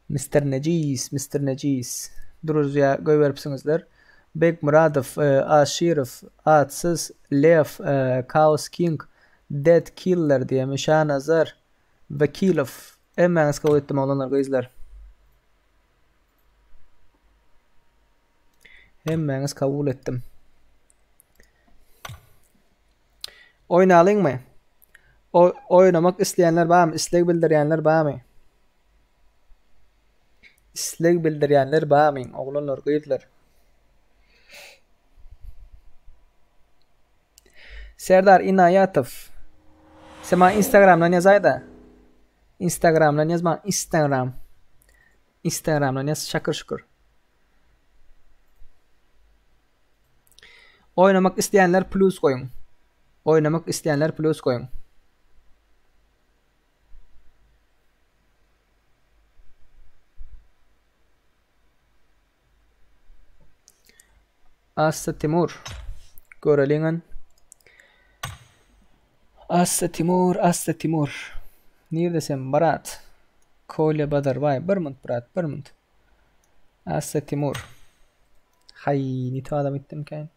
Mr. Necis. Druzya göveripsinizler. Bek Muradov, Ashirov, Atsız, Lev, Chaos King, Dead Killer diye Mişa Nazar, Vakilov. Emmeniz kabul ettim olanlar gözler. Emmeniz kabul ettim. Oynayalım mı? Oynamak isteyenler var mı? İstek bildirenler var mı? İstek bildirenler var mı? Oğlanlar gözler. Serdar İnayatov. Sema Instagram'dan yazaydı. Instagram'dan yazma. Instagram'dan yaz şakır şukur. Oynamak isteyenler plus koyun. Oynamak isteyenler plus koyun. Assa Timur. Görelingan. Assa Timur. Neredesin Barat? Kolye Badar. Vay Barmont Barat. Barmont. Assa Timur. Hay nito adam ettim kayn.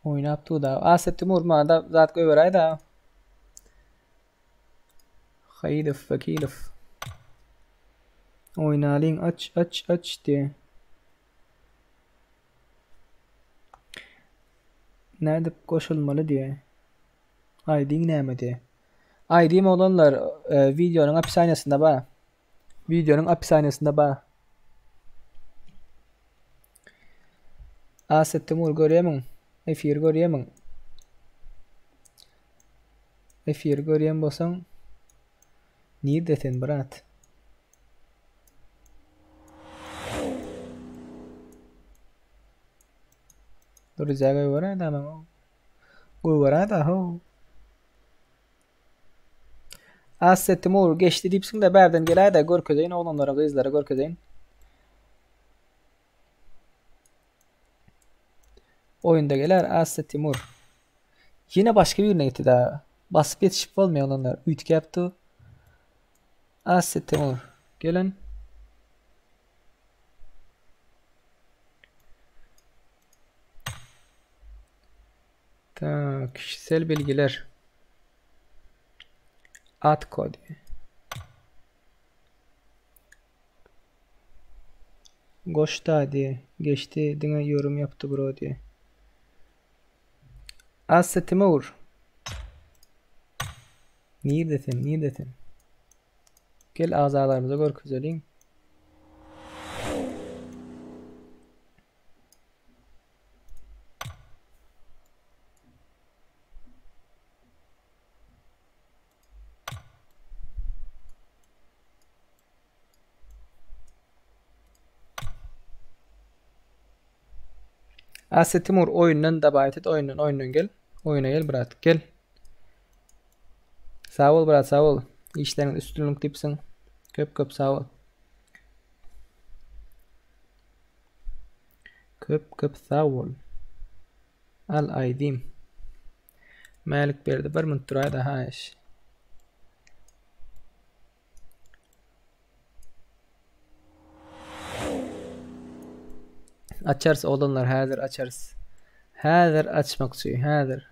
Oynaptı da. Assa Timur ma da zat koy veray da. Haydif vakilif. Oynalin aç diye. Nerede koşulmalı diye. ID'in neyme diye. ID'm olanlar videonun hapishanesinde ba. Videonun hapishanesinde ba. Aset Timur görüyemin. Efir görüyemin. Efir görüyen bolsan. Neredesin Barat? Dur jaga var da mı? Bu var da ho. Aset Timur geçti dipsin de berden gelay da görkezeyin oğlanlara kızlara görkezeyin. Oyunda gelir Aset Timur. Yine başka bir neydi daha. Basıp yetişip olmuyor olanlar. Ütke yaptı. Aset Timur. Gelin. Ta kişisel bilgiler. Ad kodu. Goşta diye. Geçti dine yorum yaptı bro diye. Aset Timur. Neredesin? Gel azalarımıza gör güzelim. Aset Timur oyundan davet et. Oyundan gel. Oyuna gel Berat. Gel. Sağ ol Berat sağ ol. İşlerin üstünlük tipsin. Köp sağ ol. Köp sağ ol. Al ID'm. Malik berdi. Bir minut duraydı ha iş. Açarız olanlar hazır açarız. Hazır açmak suyu hazır.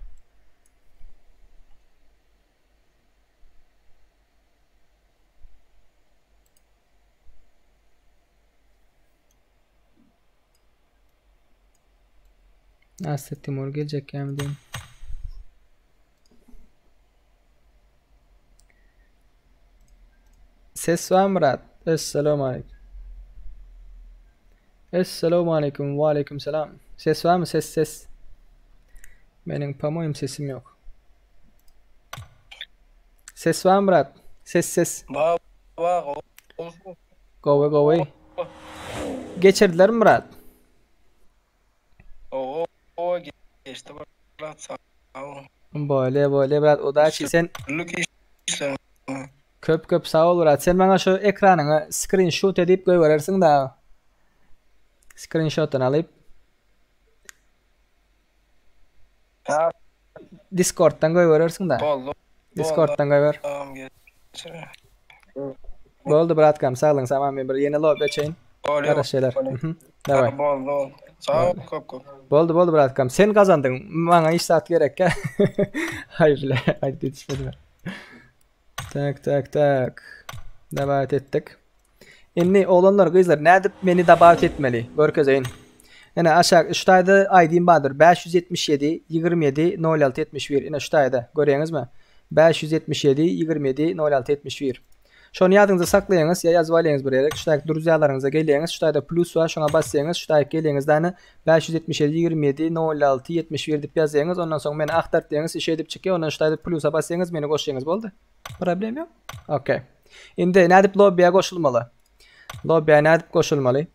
Aset Timur gelecek yemdeyim. Ses var Murat. Esselamu aleyküm. Esselamu aleyküm. Ve aleyküm selam. Ses var mı? Ses. Benim pamuğum sesim yok. Ses var mı Murat? Ses. Bak. Go away. Geçirdiler mi Murat? O geçti Murat sağ ol. Böyle Murat o da sen Lük işler. köp sağ ol Murat. Sen bana şu ekranını screenshot edip koyverirsin da. Screenshot'unu alıp Ha, Discord'dan koyverirsin da. oldu. Discord'dan koyver. Tamam geçir. Oldu Murat'cığım sağ olun. Tamam bir yeni lobby açayım. Oluyor. Ara şeyler. Davay. Oldu. Sağ ol köp. Oldu Murat'cığım. Sen kazandın. Bana iş saat gerek ya. Hayır. Haydi yetişmedi. Tak. Davet ettik. Inni oğlanlar kızlar nädip meni davet etmeli. Görkezeyin. Yani aşağı şutayda ID'm vardır. 577 27 06 71. Yine şutayda görüyorsunuz mu? 577 27 06 71. Şonu ýadyňyza saklaýaňyz, ýa ýazyp alýaňyz bir ýere. Şuňda duruzýalaryňyza gelýäňiz, şuňda plus bar, şoňa basýaňyz, şuňda gelýäňiz däne 577 27 06 71 dip ýazýaňyz, ondan soň meni aktar diýeňiz, işe edip çykýar, ondan şuňda plusa basýaňyz, meni goşýaňyz boldy. Problem ýok. Okay. Indi nädip lobby'ye goşulmaly? Lobby'ye nädip goşulmaly?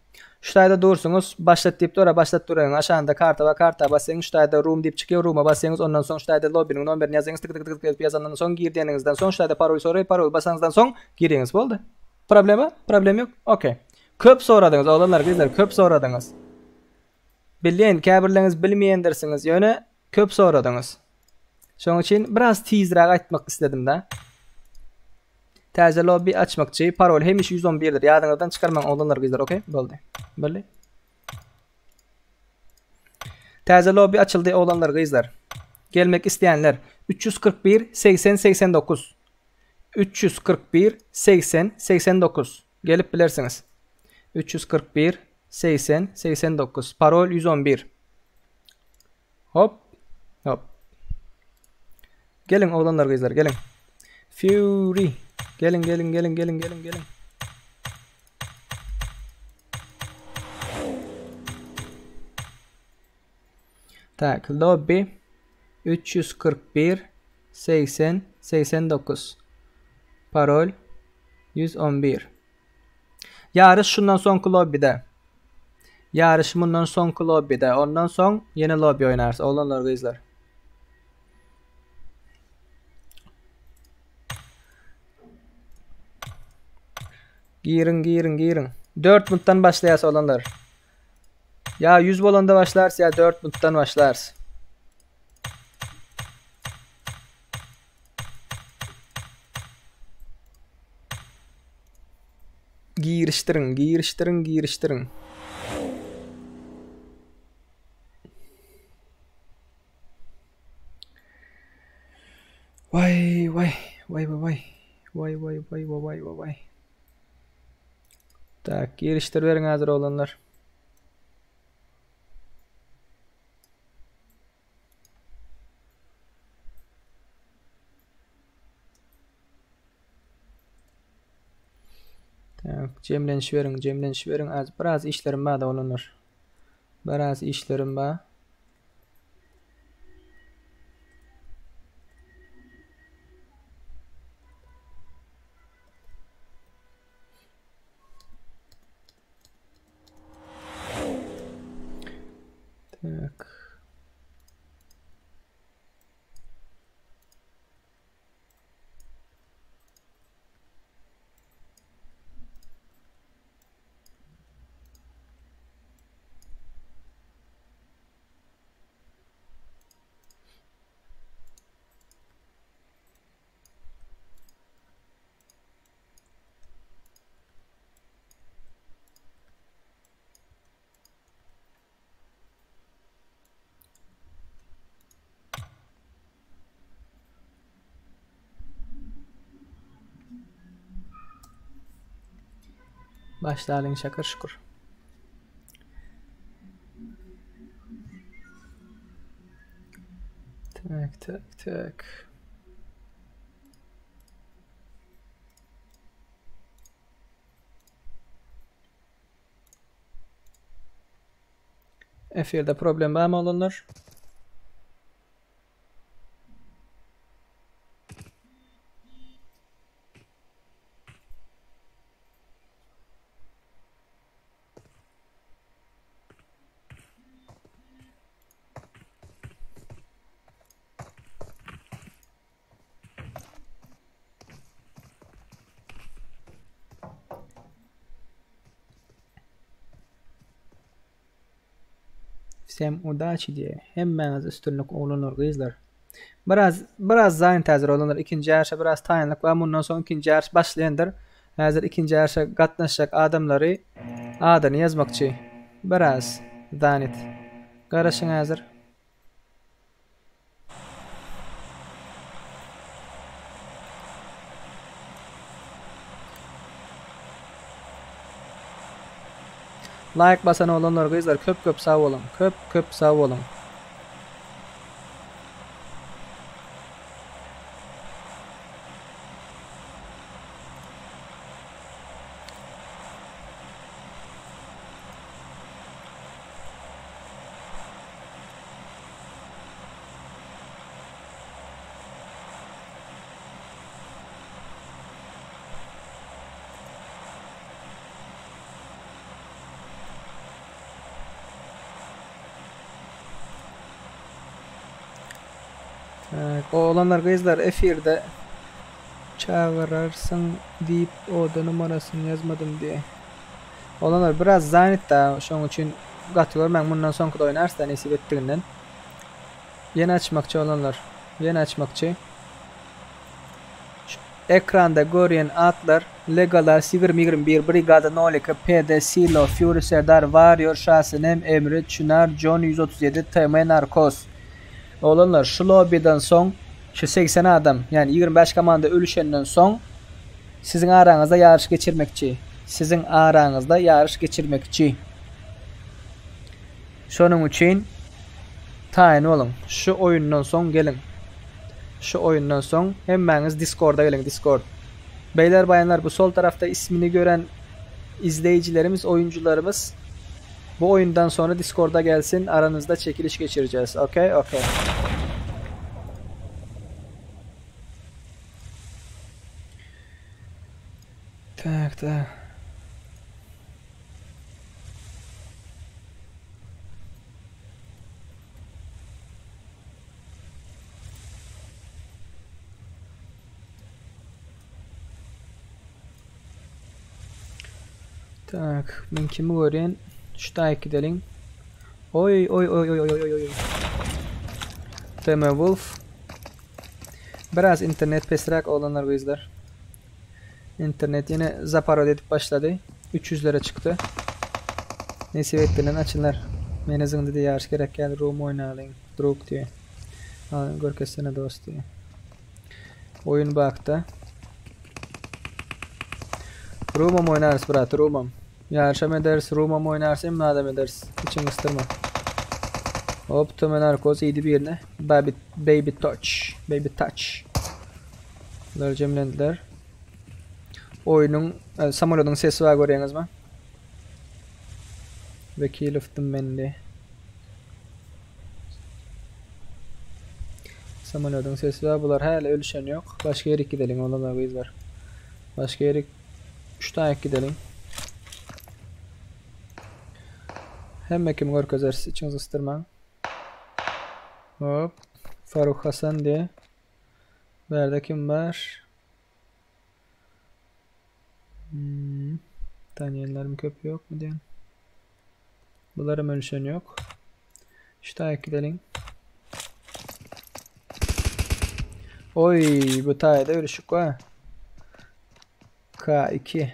Şuňda dursunuz, başlat diýip tora başlat duraňyz. Aşağında karta we karta basýaňyz, şuňda room diýip çykýar, room'a basýaňyz, ondan soň şuňda lobby'niň nomerini ýazyňyz, tık tık tık tık ýazandan soň girdiňizden soň şuňda parol soraýar, parol basaňyzdan soň giriňiz boldy. Problem ýok. Okay. Köp soradyňyz, oglanlar, gyzlar, köp soradyňyz. Bilýän, käbirleriniz bilmeýändirsiniz, ýöne köp soradyňyz. Şoň üçin biraz tezrä aýtmak istedim-de. Täze lobby açmakçy, parol hemiş 111'dir. Ýadyňyzdan çykarmaň, oglanlar, gyzlar, okay? Boldy. Bildi. Täze lobby açyldy, oglanlar, gyzlar. Gelmek isteýänler 341 80 89 341 80 89 gelip bilersiňiz. 341 80 89 parol 111. Hop. Gelin oglanlar, gyzlar, gelin. Fury. Gelin. Tak, lobby 341 80 89 parol 111. Yarış şundan soňky lobby'de. Yarış mundan soňky lobby'de. Ondan soň yeni lobby oýnarys. Oglanlar, gyzlar. Girin. 4 minutdan başlaýas oglanlar. Ya 100 bolanda başlarsy, ya 4 minutdan başlarsy. Giriştirin. Vay. Tak, giriştiriveriň hazır olanlar. Tak, jemlenişiveriň. Az biraz işlerim bar da olanlar. Biraz işlerim bar. Tak. Başlaryň şakır şukur. Tak. Efirde problem barmy olanlar? Всем удачи diye. Hemmeniz üstünlük olunur gyzlar. Biraz zayn täzir olanlar ikinji ýarşa biraz taýanlyk we mundan soň ikinji ýarş başlaýandyr. Häzir ikinji ýarşa gatnaşjak adamlary adany ýazmakçy. Biraz zanit. Garaşyň häzir. Like basan olanlar gyzlar köp sag bolun. Köp sag bolun. Oğlanlar kızlar efirde çağırarsın deyip o numarasını yazmadım diye. Oğlanlar biraz zannet da şunun için katılır. Ben bundan sonra da oynarsa nasip ettiğinden. Yeni açmakçı olanlar. Yeni açmakçı. Şu ekranda görüyen atlar Legalar, Sivir Migrim 1 Brigada Nolika, PD, Silo, Fury, Serdar, Warrior, Şahsinem, Emre, Çınar, John 137, TM, Narkos. Olanlar şu lobby'den son şu 80 adam yani 25 komanda ölüşenden son sizin aranızda yarış geçirmekçi. Sizin aranızda yarış geçirmekçi. Şunun için tayin olun. Şu oyundan son gelin. Şu oyundan son hemmeniz Discord'a gelin. Discord. Beyler bayanlar bu sol tarafta ismini gören izleyicilerimiz, oyuncularımız bu oyundan sonra Discord'a gelsin. Aranızda çekiliş geçireceğiz. Okey? Okey. Tak tak. Tak, ben kimi göreyim? Şu da gidelim. Oy oy oy oy oy oy oy. Tema Wolf. Biraz internet pesrak olanlar bizler. İnternet yine zaparo edip başladı. 300'lere çıktı. Neyse ettiğinden açınlar. Menezin dedi yarış gerek gel room oynayalım. Drop diye. Görkesine dost diye. Oyun baktı. Room'um oynarız brat, room'um. Yarışam ederiz, room'um oynarız, imnadam ederiz. İçin ıstırma. Hop, tüm narkoz iyiydi bir yerine. Baby touch. Baby touch. Bunlar cemlendiler. Oyunun, Samolod'un sesi var görüyorsunuz mu? Vekil ıftım ben de. Samolod'un sesi var, bunlar hala ölüşen yok. Başka yere gidelim, ondan biz var. Başka yere 3 tane gidelim. Hem kim gör közersiz içiniz ıstırma. Hop. Faruk Hasan diye. Nerede kim var? Tanıyanlarım köp yok mu diyen. Bunların ölüşen yok. 3 tane gidelim. Oy bu tane de ölüşük var. K2.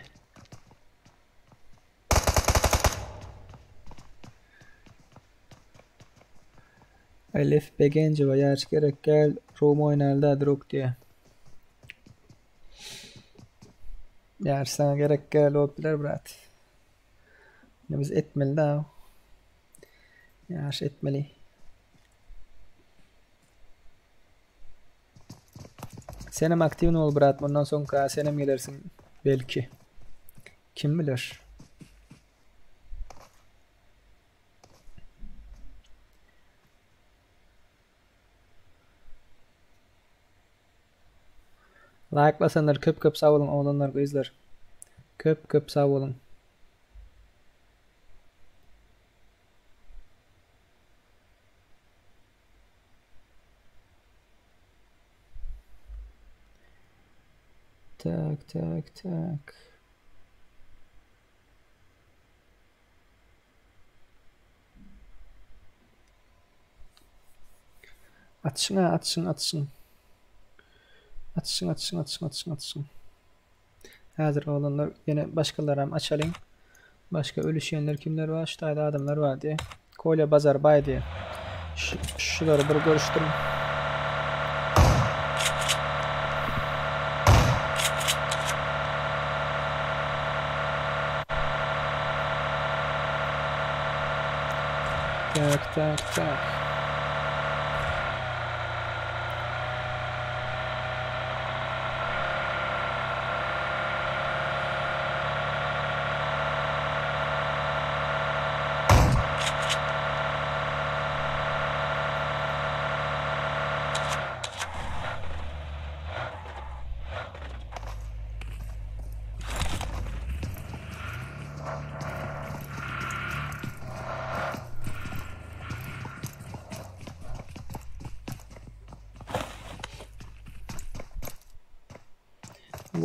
Elif Begence ve yarış gerek gel Roma oynarda drok diye. Yarış sana gerek gel oldular brat. Ne biz etmeli daha. Yarış etmeli. Senem aktif ol brat. Bundan sonra senem gelirsin. Belki. Kim bilir. Like'lasanlar köp sağ olun oğlanlar kızlar. Köp sağ olun. Tak tak tak. Atışın. Hazır olanlar yine başkaları hem açalım. Başka ölüşenler kimler var? Şu tane adamlar var diye. Kolye Bazar Bay diye. Şuları bir görüştürün. Tak.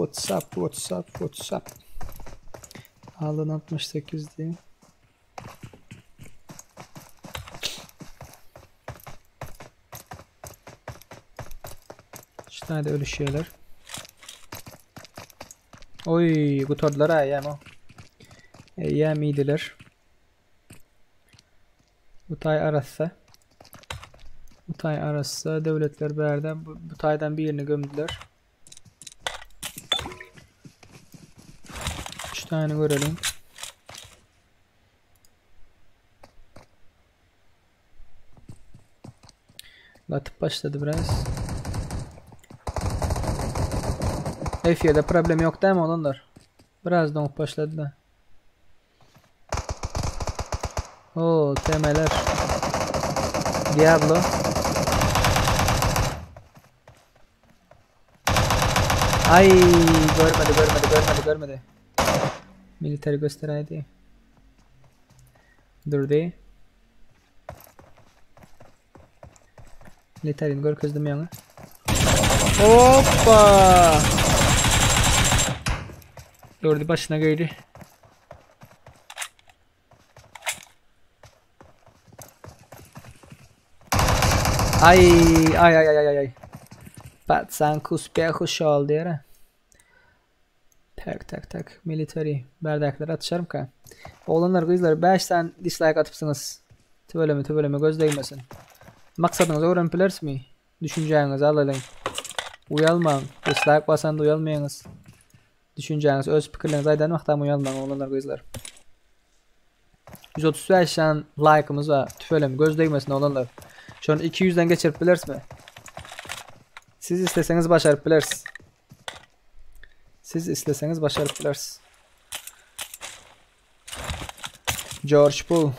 WhatsApp. Alın 68 diye. İşte de ölü şeyler. Oy, kutordular ha ya o. Ya midiler. Butay arassa devletler berden bu taydan birini gömdüler. 3 tane görelim. Latıp başladı biraz. Efya'da problem yok değil mi onlar? Biraz donk başladı da. Oo, temeler. Diablo. Ay, görmedi. Militeri göstereydi. Durdu. Militerin gör kızdım yana. Hoppa! Gördü başına gaydi. Ay. Patsan kuspiyahı şal diyere. Tak. Military. Berdaklar atışarım ka. Oğlanlar kızlar 5 tane dislike atıpsınız. Tüveleme göz değmesin. Maksadınız öğrenpilersiz mi? Düşüneceğinizi alalım. Uyalmayın. Dislike basan da uyalmayınız. Düşüneceğiniz öz fikirlerinizi aydan vaktan uyalmayın oğlanlar kızlar. 135 tane like'ımız var. Tüveleme göz değmesin oğlanlar. Şu an 200'den geçirip bilirsiniz mi? Siz isteseniz başarıp bilirsiniz. George Bull.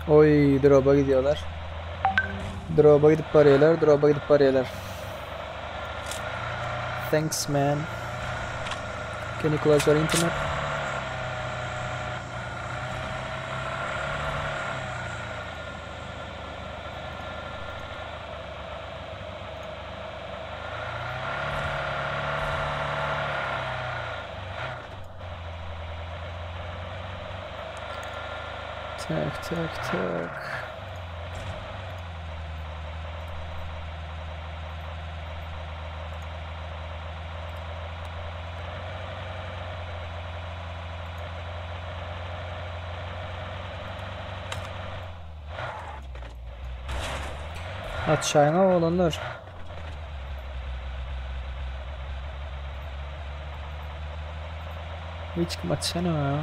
Oy, drop'a gidiyorlar. Drop'a gidip arıyorlar. Thanks man. Can you close your internet? Tak. Aşağına olanlar. Hiç kim aşağına.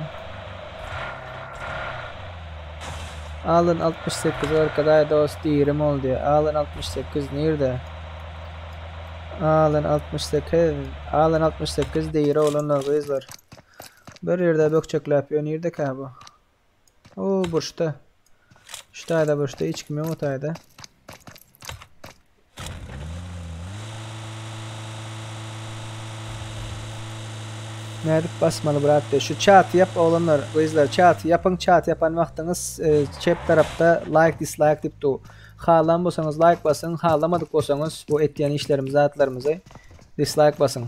Alın 68 arkadaş dost diyelim oldu. Alın 68 nerede? Alın 68 değil olanlar kızlar. Bir yerde bökçekle yapıyor. Nerede ki bu? Oo, burçta. Şurada burçta hiç kim yok orada. Nerede basmalı bıraktı. Şu chat yap olanlar kızlar, chat yapın. Chat yapan vaktiniz chat tarafta like dislike deyip du. Halam bolsanız like basın, halamadık bolsanız bu etdiyen işlerimizi atlarımızı dislike basın.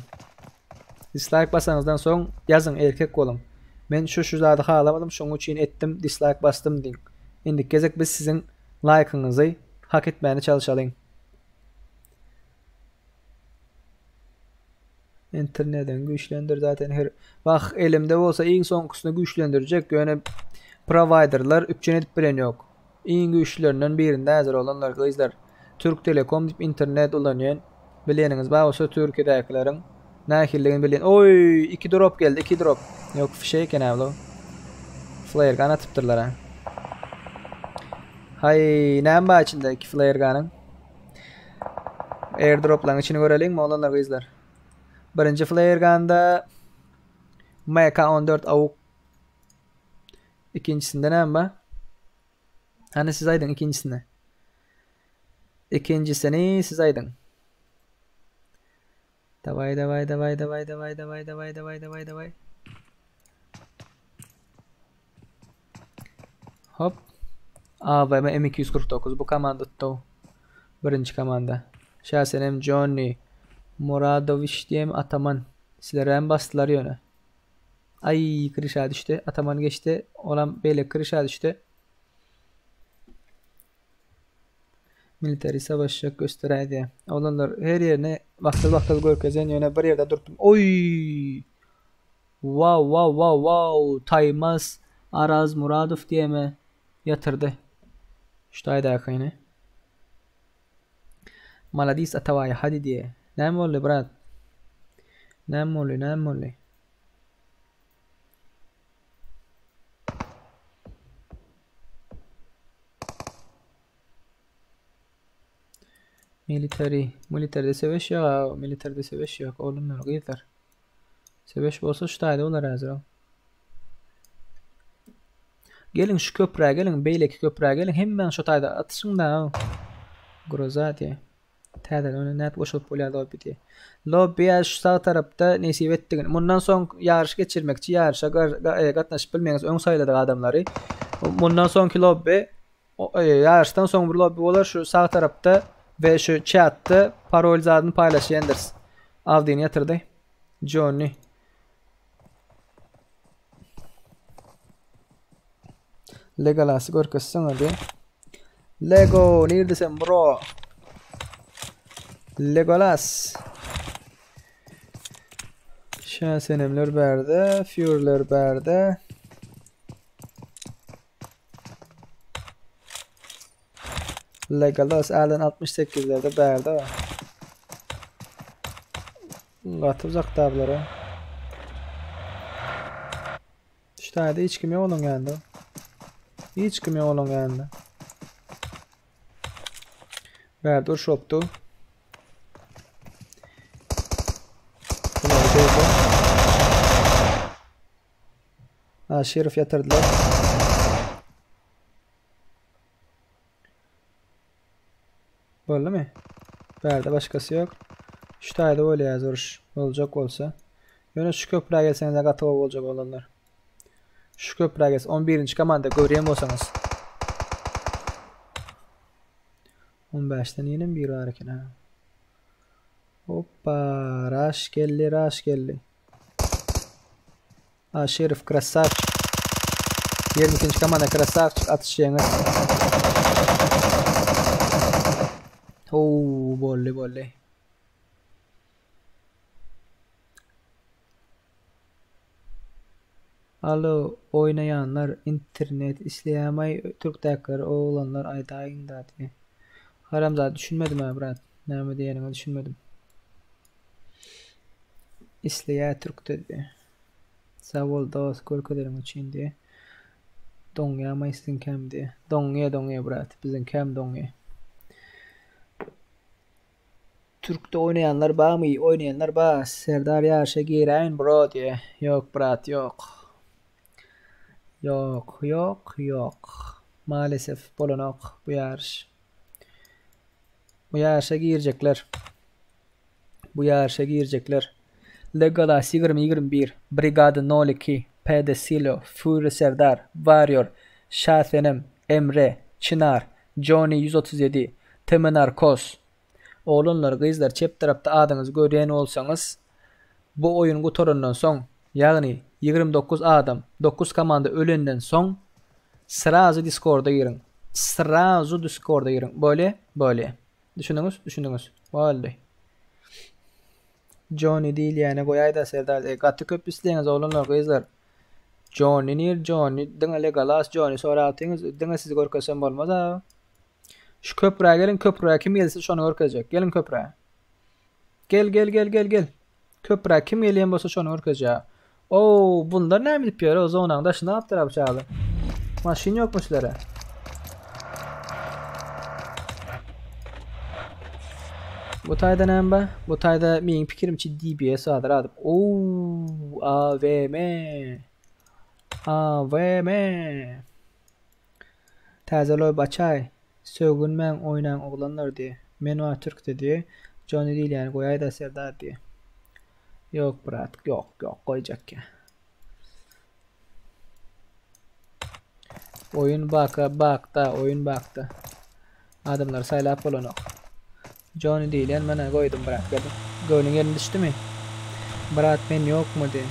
Dislike basanızdan soň yazın erkek olun. Men şu zady halamadım, şoň üçin etdim, dislike bastım deyin. Indi gezek biz sizin like'ınızı hak etmeye çalışalım. İnternetten güçlendir zaten her bak elimde olsa en sonkusunu güçlendirecek yöne providerlar üçgen edip bilen yok. En güçlülerinden birinde hazır olanlar kızlar. Türk Telekom dip internet ulanyan bileniniz bak olsa Türkiye'dekilerin nahilligini bilen. Oy 2 drop geldi 2 drop. Yok fişek eken avlo. Flare gun atıptırlar ha. Hay näme var içinde iki flare gun'ın? Airdrop'ların içini görelim mi olanlar kızlar? Birinci flare gun'da MK14 AUK. İkincisinde ne var? Hani siz aydın ikincisinde. İkincisini siz aydın. Davay. Hop. AVM M249 bu komanda tuttu. Birinci komanda. Şahsenem Johnny Muradoviç diyem Ataman. Sizlere hem bastılar yöne. Ay kırışa düştü. Ataman geçti. Olan böyle kırışa düştü. Military savaşacak göstereydi. Olanlar her yerine vaktal görkezen yöne bir yerde durdum. Oy! Wow. Taymaz Araz Muradov diyeme yatırdı. Ştayda yakayını. Maladis atavaya hadi diye. Ne oldu brat? Ne oldu? Militeride seveş ya. Militeride seveş yok. Oğlum ne gider. Seveş bolsa ştayda olar hazır ol. Gelin şu köprüye gelin. Beyleki köprüye gelin. Hemen şu tayda atışın da. Grozati. Tədədən onu net boşalıb boyladı lobby. Lobby şu sağ tarafta nesip ettiğin. Bundan son yarış geçirmekçi yarışa katlaşıp bilmeyiniz ön sayıladığı adamları. Bundan sonki lobby yarıştan son bir lobby olur şu sağ tarafta ve şu chatta parolizadını paylaşayandır. Avdini yatırdı. Johnny. Legolas'ı görküsün hadi. Lego neredesin bro? Legolas. Şahsenemler berde, Führerler berde. Legolas Allen 68'lerde berde. Gatı uzak tablara. İşte hadi hiç kim yok onun yanında. Hiç kim yok onun yanında. Verdur shoptu. Şerif yatırdılar. Böyle mi? Berde başkası yok. Şu tayda öyle yazır olacak olsa. Yine şu köprüye gelseniz de katı olacak olanlar. Şu köprüye gelsin. 11. komanda göreyim olsanız. 15'ten yine bir var ki ha. Hoppa, rush geldi. Şerif krasavçık. 22. komanda krasavçık atış yalnız. Bolle. Alo oynayanlar internet izleyemey Türk dakikları oğlanlar aytayın da diye. Haramzade düşünmedim ha brat. Ne diyelim düşünmedim. İsleye Türk dedi. Sağ ol da korkularım için diye. Donya maysın kem diye. Donya brat. Bizim kem donya. Türk'te oynayanlar bağ mı? Oynayanlar bağ. Serdar Yarış'a gireyin bro diye. Yok brat yok. Yok. Maalesef bolonok bu yarış. Bu yarışa girecekler. Legolas 2021, Brigada 02, PD Silo, Fury Serdar, Warrior, Şahsenem, Emre, Çınar, Johnny 137, Temenar Kos. Oğlunlar kızlar çep tarafta adınız gören olsanız bu oyun kutorundan son yani 29 adam 9 komanda ölünden son sırası Discord'a girin. Böyle. Düşündünüz. Vallahi. Johnny değil yani koyay da Serdar. Katı köpüsleyiniz oğlunlar kızlar. Johnny. Dına Legolas Johnny sonra altınız. Dına sizi korkasam olmaz ha. Şu köprüye gelin köprüye. Kim gelirse şunu korkacak. Gelin köprüye. Gel. Köprüye kim geliyen bolsa şunu korkacak. Bunlar ne yapıyor o zaman da ne yaptılar bu çağlı. Maşin yokmuşlara. Bu tayda ne be? Bu tayda benim fikrim için DBS adır adım. AVM. Təzəloy Baçay. Sögünmən oynayan oğlanlar diye. Menua Türk dedi. Johnny değil yani koyay da Serdar diye. Yok brat yok koyacak ya. Oyun oyun baktı. Adamlar saylap olan o. Johnny değil yani bana koydum brat. Golün yerine düştü mü? Brat men yok mu diye.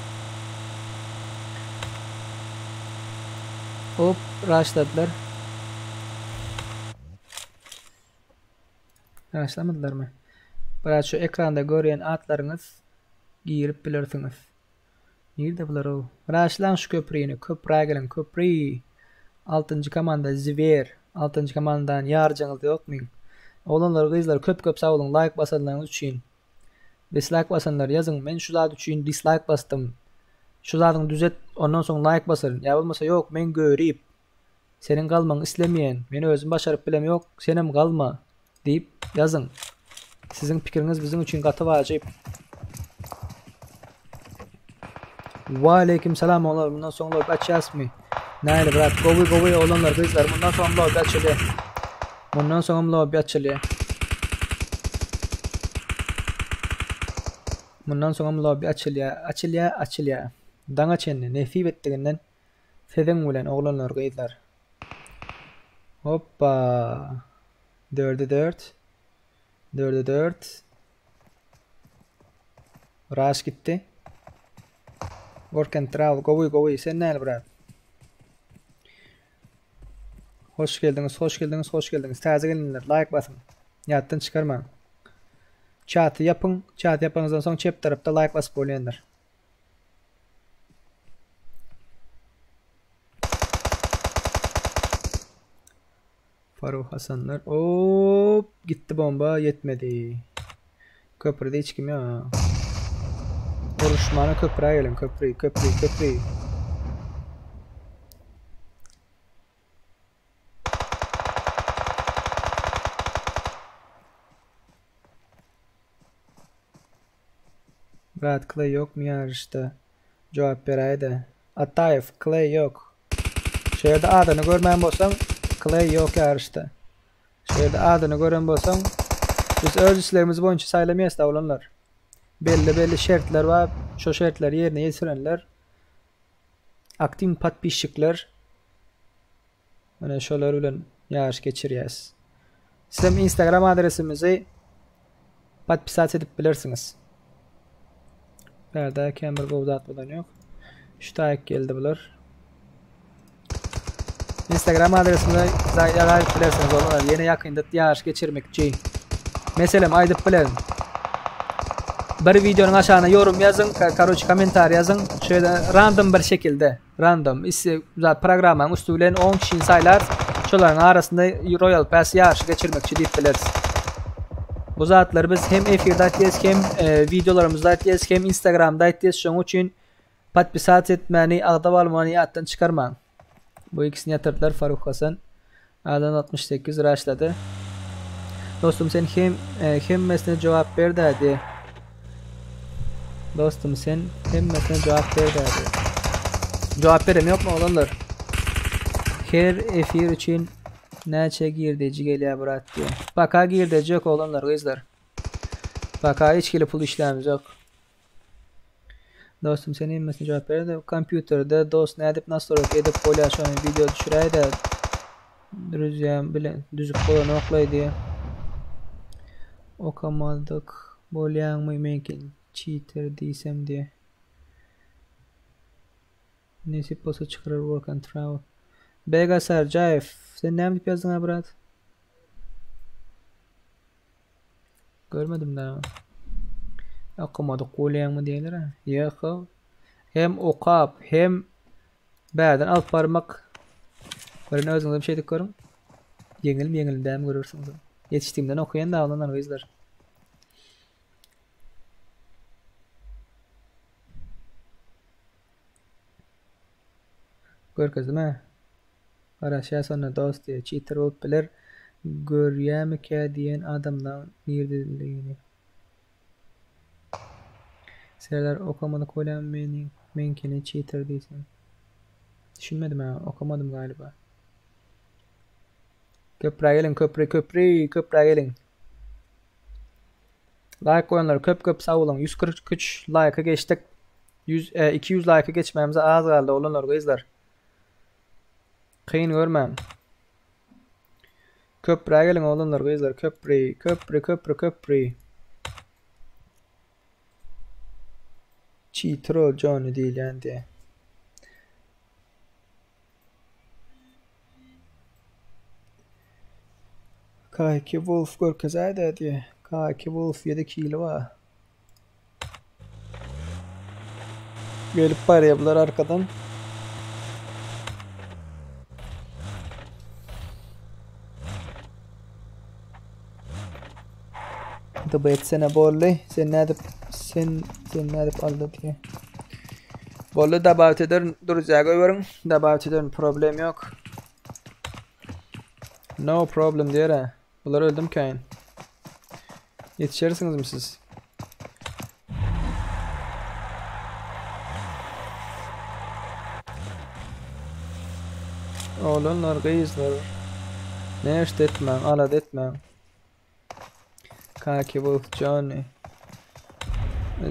Hop rushladılar. Rushlamadılar mı? Brat şu ekranda görüyen atlarınız girip bilirsiniz. Nerede bular o? Rushlan şu köprüyünü. Köprüye gelin köprü. 6. komanda Zver. 6. komandadan yarcınız yok mu? Oğlanlar kızlar köp sağ olun. Like basanlarınız için. Dislike basanlar yazın. Ben şu zat için dislike bastım. Şu zatını düzelt ondan sonra like basarım. Ya olmasa yok men görüp. Senin kalman istemeyen. Beni özüm başarıp bilem yok. Senem kalma. Deyip yazın. Sizin fikriniz bizim için katı vacip. Ve aleyküm selam oğlanlar. Bundan sonra lobby açacağız mı? Neyli bırak. Govi oğlanlar kızlar. Bundan sonra lobby açılıyor. Bundan sonra lobby açılıyor. Bundan sonra lobby açılıyor. Dana çenni. Nefi bettiğinden. Feden ulen oğlanlar kızlar. Hoppa. 4'e 4. 4'e 4. Rush gitti. Work and travel. Govi. Sen neyli bırak. Hoş geldiniz. Taze gelinler. Like basın. Yattan çıkarmayın. Chat yapın. Chat yapınızdan sonra chat tarafta like basıp oynayanlar. Faruk Hasanlar. Hop gitti bomba yetmedi. Köprüde hiç kim ya. Vuruşmana köprüye gelin. Köprü. Brad Clay yok mu yarışta? Cevap vereydi. Atayev Clay yok. Şehirde adını görmeyen bolsam Clay yok yarışta. Şehirde adını gören bolsam biz ölçüslerimiz boyunca saylamayız da olanlar. Belli şartlar var. Şu şartları yerine getirenler aktif patpişikler. Hani şolar ulan yarış geçiriyoruz. Sizin Instagram adresimizi patpisat edip bilirsiniz. Nerede? Camber uzatmadan yok. Şu takip geldi bular. Instagram adresinde zaten bilirsiniz olanlar. Yeni yakında yarış geçirmekçi. Mesela aydıp bilerim. Bir videonun aşağına yorum yazın. Karoç komentar yazın. Şöyle random bir şekilde. Random. Programın üstüyle 10 kişi saylar. Şunların arasında Royal Pass yarış geçirmekçi deyip biliriz. Bu zatları biz hem F1'de atıyoruz hem videolarımızda atıyoruz hem Instagram'da atıyoruz. Şunun için patpisat etmeni, ağda valmanı attan çıkarmayın. Bu ikisini yatırdılar Faruk Hasan. A'dan 68 rushladı. Dostum sen hem mesne cevap ver dedi. Dostum sen hem mesne cevap ver dedi. Cevap verem yok mu olanlar? Her F1 için neçe girdeci geliyor bırak diyor. Baka girdeci yok olanlar kızlar. Baka hiç gelip pul işlemimiz yok. Dostum senin inmesine cevap ver de kompüterde dost ne edip nasıl olarak edip paylaşan video düşürey de düzgün bilen düzüp olan oklay diye. Okamadık. Bolyan mı mümkün cheater diysem diye. Nesi posa çıkarır work and travel. Bega Sercaev. Sen ne yapıp yazdın ha brat? Görmedim daha. Okamadık. Bolyan mı diyorlar ha? Yok. Hem okap hem ba'dan alt parmak. Böyle özünüzde bir şey tıkıyorum. Yengilim devam görürsünüz. Yetiştiğimden okuyan da alanlar o izler. Görkez değil mi? Araşya sonra dost diye cheater olup bilir. Görüyemeke diyen adamdan nirdiğini. Seriler okumada koylan menkini cheater değilsin. Düşünmedim ha. Okumadım galiba. Köprüye gelin köprü gelin. Like koyanlar köp sağ olun. 143 like'a geçtik. 200 like'a geçmemize az kaldı olanlar kızlar. Kıyın görmem. Köprüye gelin olanlar kızlar. Köprü. Cheater ol Johnny değil yani diye. K2 Wolf görkezaydı diye. K2 Wolf 7 kilo var. Gelip parayablar arkadan. Da etsene bolle. Sen ne edip aldı diye. Bolle davet eder duracağı görün. Davet eder problem yok. No problem diyor ha. Bunlar öldüm kayın. Yetişirsiniz mi siz? Oğlanlar kızlar. Ne işte etmem, alad etmem. Kaki Wolf Johnny.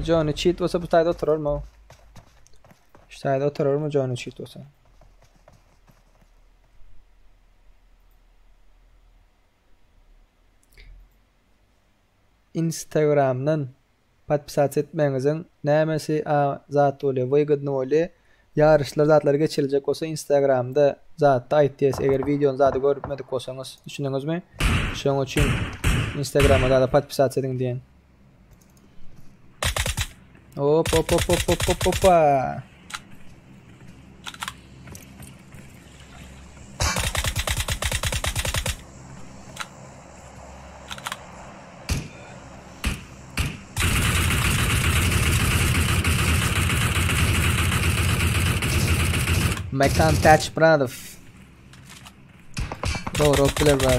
Johnny cheat olsa bu tayda oturur mu? Şu tayda oturur mu Johnny cheat olsa? Instagram'dan patpisat etmenizin nämesi zat öyle wygodny öyle yarışlar zatlar geçilecek olsa Instagram'da zatda aytdyz eger videonu zatda görmedik bolsaňyz düşündiňizmi? Şoň üçin Instagram'a da patpisat edin diýen. Hop. Mekan touch brother. Bro, killer bro.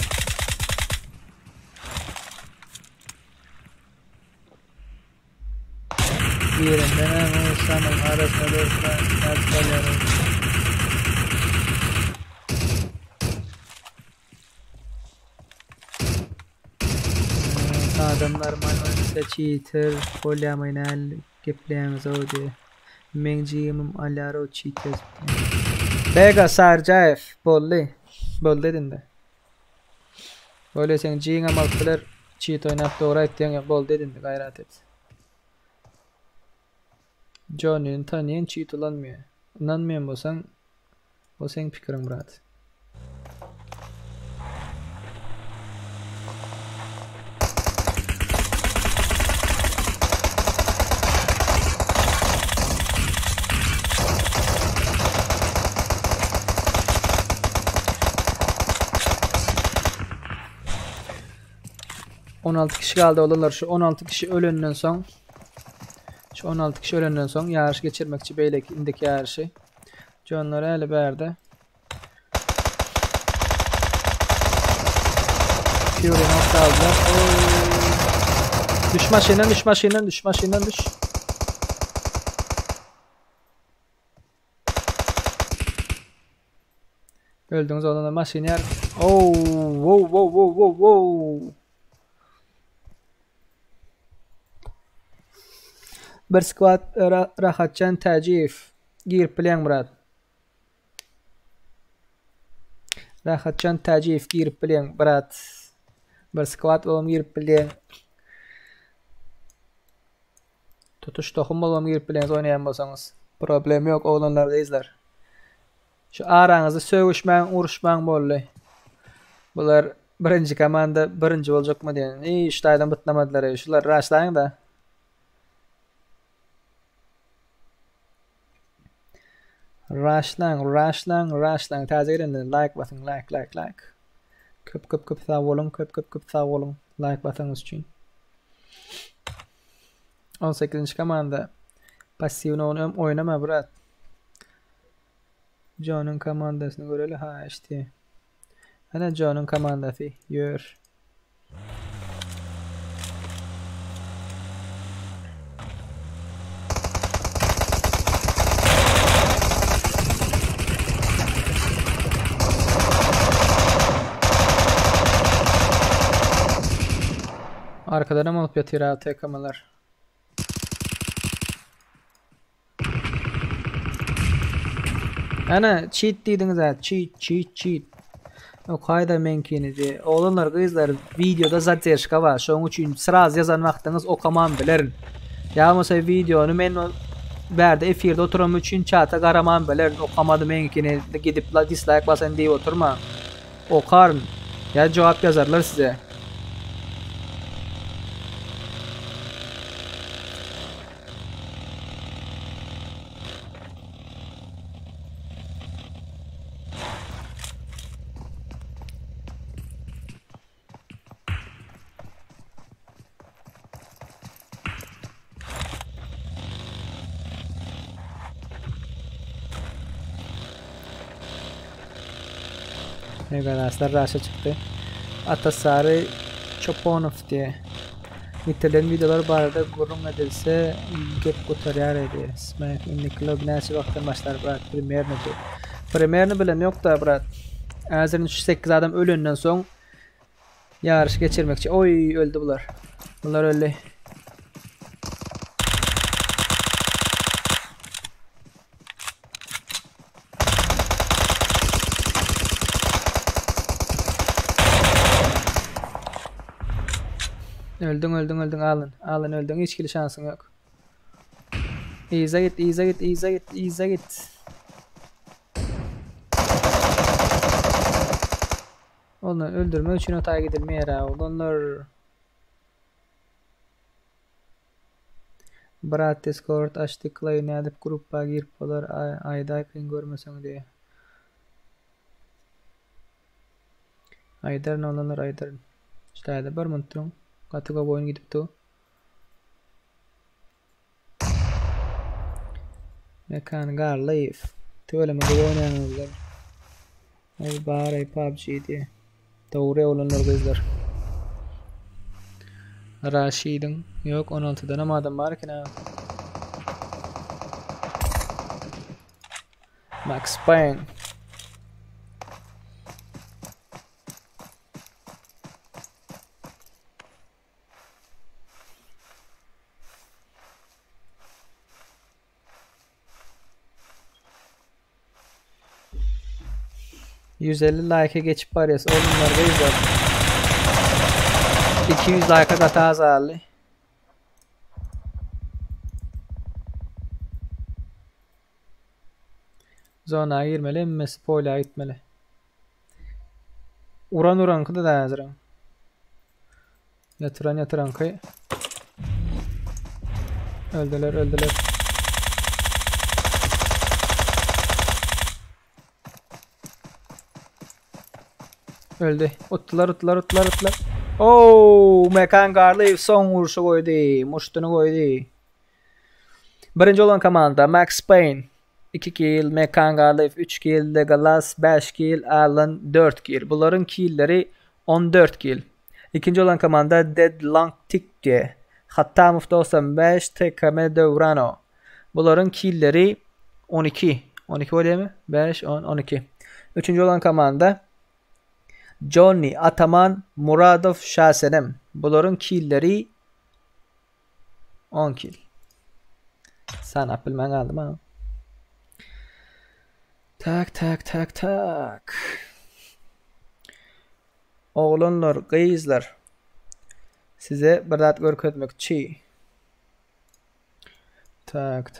Yerinden olsanın arasına dörtmen kalyadım. Adamlar manolise cheater polyaminal gepleýäňiz odi. Men jigimim alaro cheater. Bega Sarjaev bolly. Bol dedinde. Böyle sen jiň amalkylar cheat oynap dogry aýtdyň bol dedinde gayrat et. Johnny'nin tanıyan cheat olanmıyor. İnanmayan bolsan o senin pikirin brat. On 16 kişi kaldı olanlar şu 16 kişi ölenden son. Şu 16 kişi ölenden son yarış geçirmekçi beylek indeki yarışı. John'lar hele berde. Fury nokta aldılar. Düş maşinden düş. Öldüğünüz olana maşin yer. Wow. Bir squad rahatcan tacif. Gir plan brat. Rahatcan tacif gir plan brat. Bir squad olam gir plan. Tutuş tohum olam gir plan oynayan bolsanız. Problem yok oğlanlar izler. Şu aranızda sögüşmäň, uruşmaň bolly. Bular birinci komanda birinci boljakmy diýen. Iştaýdan bitnamadylar. Şular raşlaýyn da. Rushlang. Taze girin like button, like. Köp sağ olun, köp sağ olun. Like button'ınız için. 18. komanda. Pasivini oynama brat. John'un komandasını göreli ha işte. Ana John'un komandası. Yür. arkadan alıp yatır ha TK'malar. Ana cheat dediniz ha, cheat. O kayda menkinizi. Oğlanlar kızlar videoda zaterşka var. Şoň üçin sıraz yazan wagtyňyz okaman bilerin. Ýa-da videonu men berde efirde oturam üçin çata garaman bilerin. Okamady menkini gidip la dislike basan diýip oturma. Okaryn. Ya jogap yazarlar size. Arkadaşlar Raşa çıktı. Atasarı Çoponov diye. Bitirilen videolar barada gurrun edilse gep kotaryar edi. Smack in the club näçe wagtdan başlar brat premierni diye. Premierni bilen yok da brat. Azırın 8 adam ölünden soň yarış geçirmekçi. Oy öldü bular. Bunlar öldü. Öldün alın öldün hiç kili şansın yok. İyize git. Onu öldürme için otaya gidilmeye ya onlar. Brat Discord açtık layını edip gruppa girip olar ayda kıyın görmesen diye. Aydarın olanlar aydarın. İşte ayda bir mıntırım. Katıga boyun gidip tu. Mekan gar leave. Töyle mi oynayanlar. Ay bari PUBG diye. Doğru olanlar kızlar. Rashid'in yok 16'dan ama adam var ki ne? Max Payne. %50 like'e geçip bariyası. Oğlumlar da izler. 200 like'a kata azarlı. Zona girmeli, emme spoiler gitmeli. Uran kıda da yazıram. Yatıran kıy. Öldüler. Öldü. Uttular. Oo, Mekan Garliv son vuruşu koydu. Muştunu koydu. Birinci olan komanda Max Payne 2 kill, Mekan Garliv 3 kill, Legolas 5 kill, Alan 4 kill. Bunların killleri 14 kill. İkinci olan komanda Dead Long Tick Hattamov 95, TKM Devrano. Bunların killleri 12. 12 oluyor mu? 5, 10, 12. Üçüncü olan komanda Johnny Ataman Muradov Şasenem. Bunların killleri 10 kill. Sana bilmen aldım ha. Tak. Oğlanlar, kızlar. Size bir dat görketmekçi. Tak.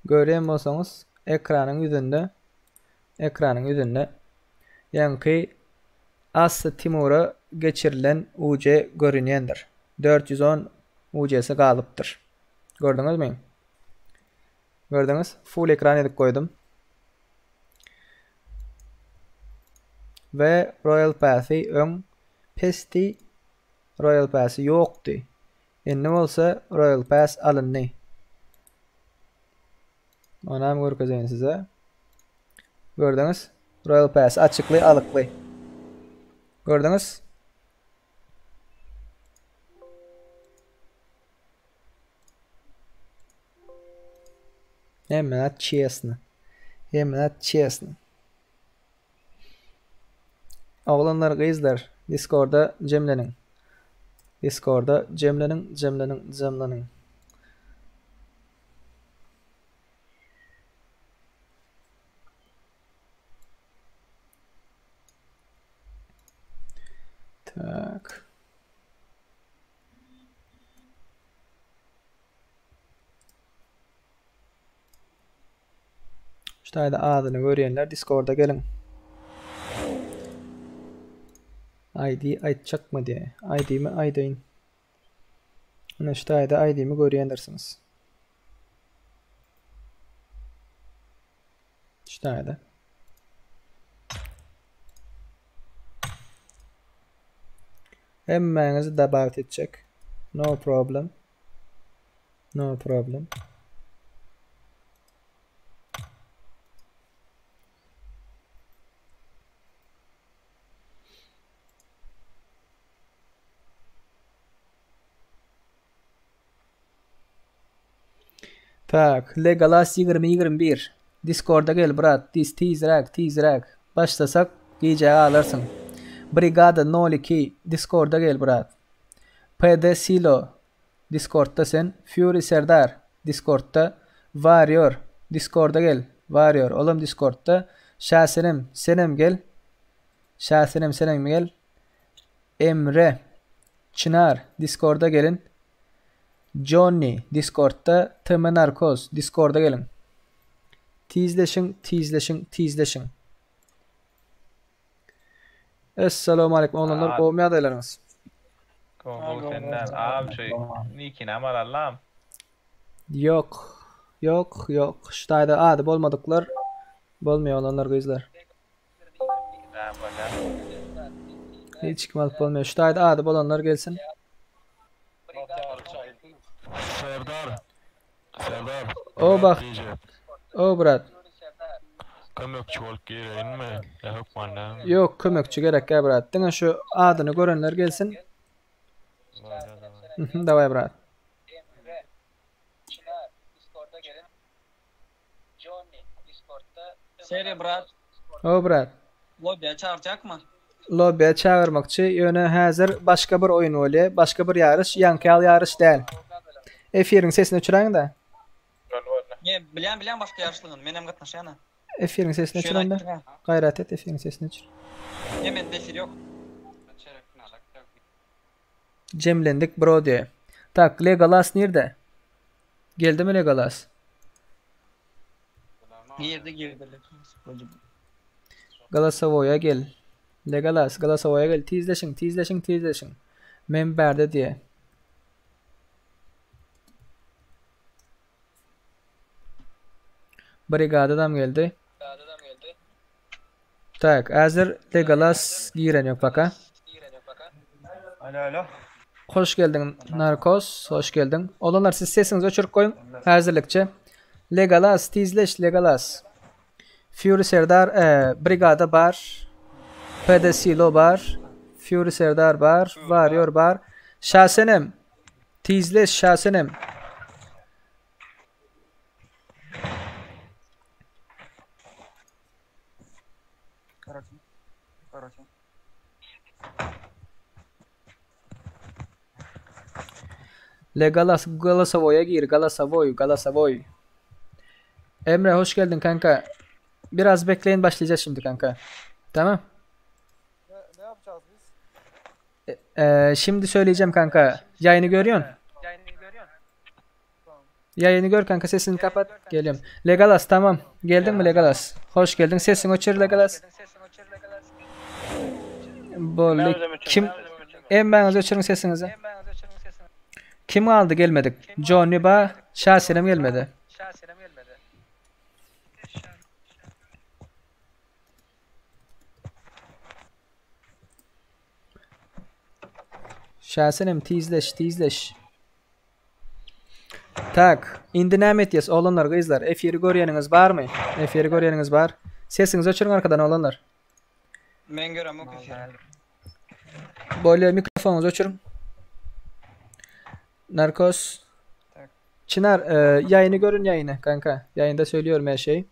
Görýän bolsaňyz ekranyň ýüzünde ýa-ni Aslı Timur'a geçirilen UC görünýändir. 410 UC'si galypdyr. Gördüňizmi? Gördüňiz? Full ekran edip koydum. Ve Royal Pass'i ön pesti Royal Pass'i ýokdy. Endi bolsa Royal Pass alındy. Onam görkezeyim size. Gördünüz? Royal Pass açıklı, alıklı. Gördünüz? Hemen честно. Hemen честно. Oğlanlar, kızlar, Discord'da cemlenin. Discord'da cemlenin. Tak. İşte adını görenler Discord'a gelin. ID aytacak mı diye. ID'mi ID'in. İşte ID'mi görebilirsiniz. İşte Hemmenizi davet edecek. No problem. No problem. Tak, Legolas 2021. Discord'a gel brat. Teaserak. Başlasak gece alırsın. Brigada 02. Discord'a gel brat. PD Silo. Discord'da sen. Fury Serdar. Discord'da. Warrior. Discord'a gel. Warrior. Oğlum Discord'da. Senem gel. Senem gel. Emre. Çınar. Discord'a gelin. Johnny Discord'da. Tım Narkoz Discord'a gelin. Tease'leşin. Esselamu aleyküm oğlanlar. Kovmaya adaylarınız. Kovboy senden. Abi şey. Nick'ini amar Allah'ım. Yok. Ştayda adı bolmadıklar. Bolmuyor olanlar kızlar. Hiç kim alıp bolmuyor. Ştayda adı bolanlar gelsin. Serdar. O bak. O brat. Kömekçi olup gireyin mi? Yok bana. Yok kömekçi gerek ya brat. Dine şu adını görenler gelsin. Davay brat. Emre, Çınar, Discord'a gelin. Johnny, Discord'da. Seri brat, O brat. lobby'e çağıracak mı? Lobby'e çağırmakçı yöne hazır başka bir oyun oluyor. Başka bir yarış. Yankal yarış değil. Efirin sesini uçuran da. Ne, bilen başka yarışlığın. Menem katnaşana. Efirin sesini uçuran da. Gayret et Efirin sesini uçur. Ne, men defir yok. Cemlendik bro diye. Tak Legolas nerede? Geldi mi Legolas? Girdi. Galasavoy'a gel. Legolas Galasavoy'a gel. Tease'leşin. Memberde diye. Brigada'dan geldi. Tak hazır Legolas giren yok baka. Alo. Hoş geldin Narkos. Hoş geldin. Olanlar siz sesinizi açık koyun. Hazırlıkça. Legolas tease'leş Legolas. Fury Serdar Brigada bar. PD Silo bar. Fury Serdar bar. Warrior bar. Şasenem. Tease'leş Şasenem. Legolas Galasavoy'a gir. Galasavoy. Emre hoş geldin kanka. Biraz bekleyin başlayacağız şimdi kanka. Tamam. Ne yapacağız biz? Şimdi söyleyeceğim kanka. Yayını görüyorsun? Yayını gör kanka sesini kapat. Geliyorum. Legolas tamam. Geldin mi Legolas? Hoş geldin. Sesini uçur Legolas. Böyle kim? Ben uçurun sesinizi. Kim aldı gelmedik? Johnny ba Şasenem gelmedi. Şasenem tease'leş. Tak. İndinamet yes oğlanlar kızlar. F7 görüyeniniz var mı? F7 görüyeniniz var. Sesinizi açın arkadan oğlanlar. Men görem o kefir. Böyle mikrofonunuzu açın. Narkos. Çınar yayını görün yayını kanka. Yayında söylüyorum her şeyi.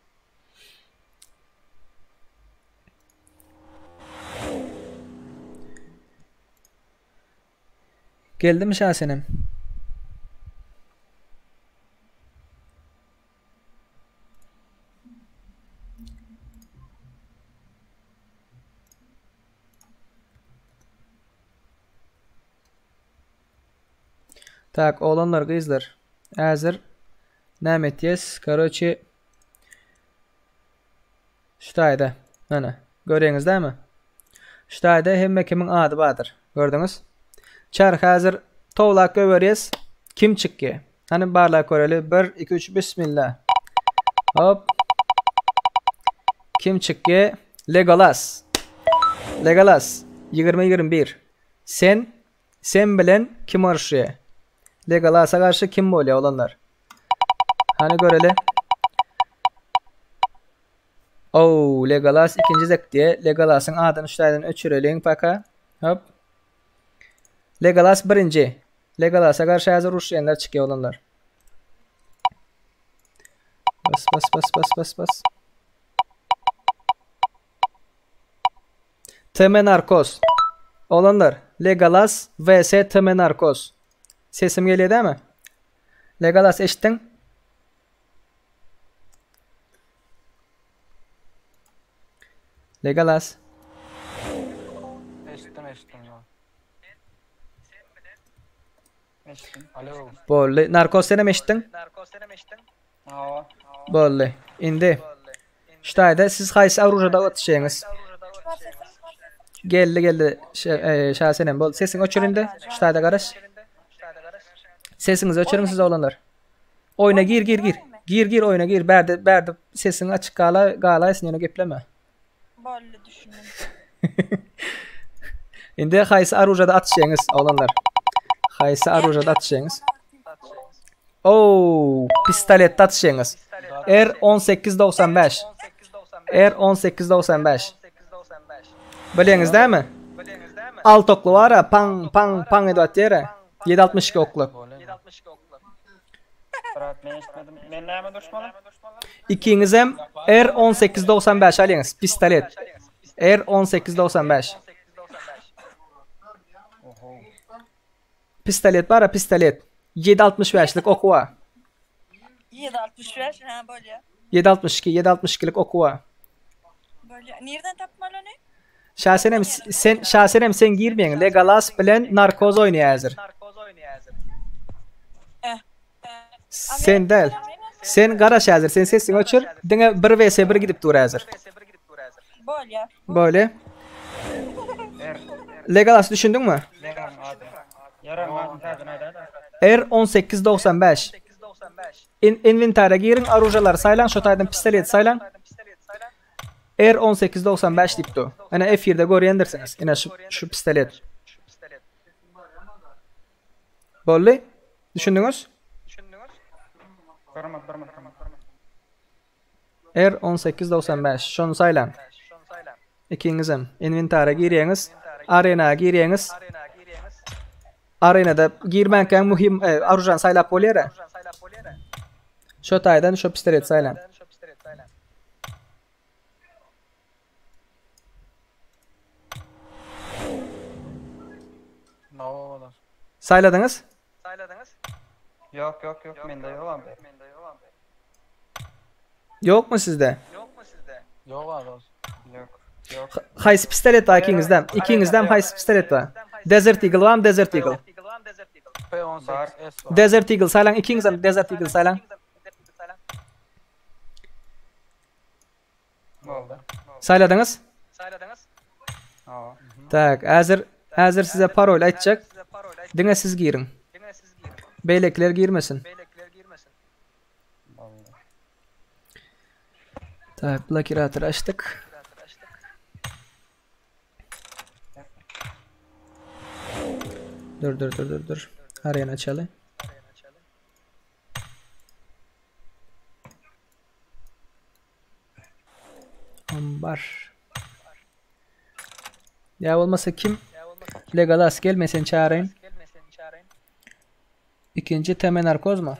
Geldi mi Şasenem? Так, oğlanlar, kızlar. Hazır. Nämet yes. Короче. Şutayda. Ana. Görüyorsunuz değil mi? Şutayda hemme kimin adı vardır. Gördünüz? Çar hazır towlak görüyoruz. Kim çıktı? Hani barlak göreli. 1 2 3 bismillah. Hop. Kim çıktı? Legolas. Legolas. 20-21. Sen bilen kim arşıyor? Legolas'a karşı kim oluyor olanlar? Hani göreli? Oo, Legolas ikinci zektiye. Legolas'ın adını şutaydan öçüreleyin paka. Hop. Legolas birinci. Legolas'a karşı hazır Rusyalılar çıkıyor olanlar. Bas. Temenarkos. Olanlar. Legolas vs Temenarkos. Sesim geliyor değil mi? Legolas eşittin. Legolas. Eşittim ya. Alo. Bolli. Narkos sen eşittin. Aa. Bolli. Indi. Şutayda siz qaysi arujada atışyňyz? Geldi. Şasenem bol. Sesin öçüründe. Şutayda garaş. Sesinizi öçürün siz oğlanlar. Oyna gir. Gir oyna gir. Berdi sesini açık galaysın yana gepleme. Böyle düşünün. Indi qaysi arujada atışyňyz oğlanlar? Qaysi arujada atışyňyz? Oo, pistolet atışyňyz. R1895. R1895. Bilýäňiz dämi? Alt oklu var ha, pang edip ýere. 762 oklu. Men näme düşmanım? İkiňiz hem R1895 alýaňyz, pistolet. R1895. Pistolet var ha, pistolet. 765'lik oku var. 765 ha böyle. 762'lik oku var. Böyle. Nereden taptın onu? Şasenem sen girmeyin. Legolas bilen narkoz oynuyor hazır. Sen del. Sen garaş hazır. Sen sesini açır. Dine 1 vs 1 gidip dur hazır. Böyle. Böyle. Legolas düşündün mü? R1895. Inventara girin, arujalar saylan, şotaydan pistolet saylan. R1895 dipto. Ana F1'de görýändirsiniz. Ina şu pistolet. Bolly? Düşündüňiz? R1895. Şonu saylan. İkiňizem inventara girýäňiz, arenaga girýäňiz. Arenada girmänken muhim arujan saylap bolýar. Şotaydan şu pistolet saylan. Sayladınız? Yok mende yok abi. Yok mu sizde? Yok abi. Yok. Haysi pistolet var ikiňizden. İkiňizden haysi pistolet var. Desert Eagle var mı? Desert Eagle. P18S var. Desert Eagle saylan ikiňizden Desert Eagle saylan. Oldu. Sayladınız? Aa. Tak, hazır size parol aytjak. Diňe siz girin. Beylekler girmesin. Tak, blokirator açtık. Dur. Arayana açalım. Ambar. Ya olmasa kim? Legolas gelmesin çağırayım. İkinci Temenarkoz mu?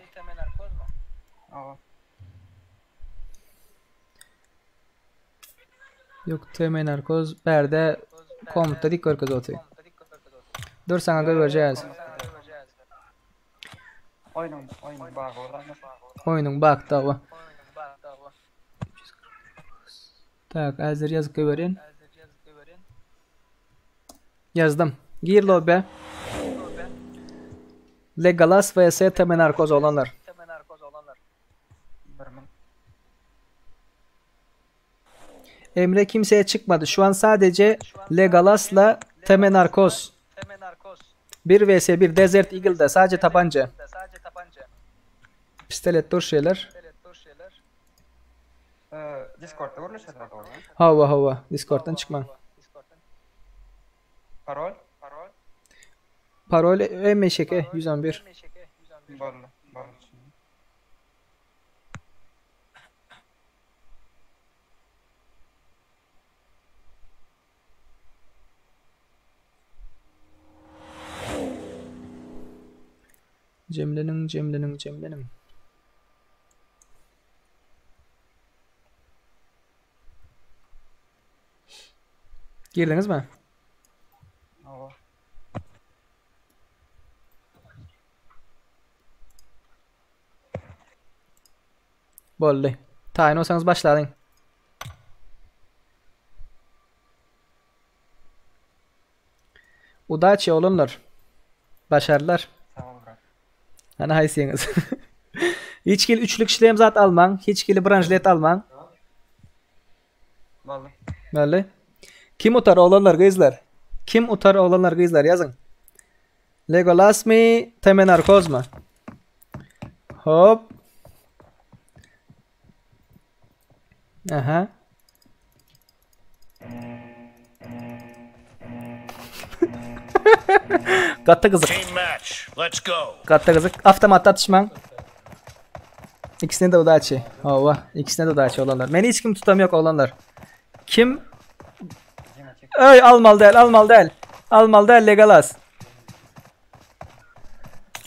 Yok teme narkoz berde komuta dik körköz otu. Dur sana göreceğiz. Oyunun bağı olan. Oyunun bak da. Tak hazır yazıp görerin. Yazdım. Gir lobby. Legolas vs teme narkoz olanlar. Emre kimseye çıkmadı. Şu an sadece Legolas'la teme narkoz. 1 vs 1 Desert Eagle'da sadece tabanca. Pistolet dur şeyler. Discord'da görüşürler orada. Hava. Discord'dan çıkma. Parol? Parol MŞK 111. Vallahi. Cemlenin. Girdiniz mi? Hava. Bolly. Tayin olsanız başlayın. Udaçı olunlar. Başarılar. Sağ ol. Hani haysiyeniz. Hiçkili üçlük işlem zat alman. Hiçkili branşlet alman. Vallahi. Böyle. Kim utar olanlar kızlar? Kim utar olanlar kızlar yazın. Legolas mi? Teme narkoz mu? Hop. Aha. Katta kızık. Katta kızık. Avtomat atışman. İkisine de udaçı. Hava. İkisine de udaçı olanlar. Beni hiç kim tutamıyor olanlar. Kim? Ey almal değil. Almal değil Legolas.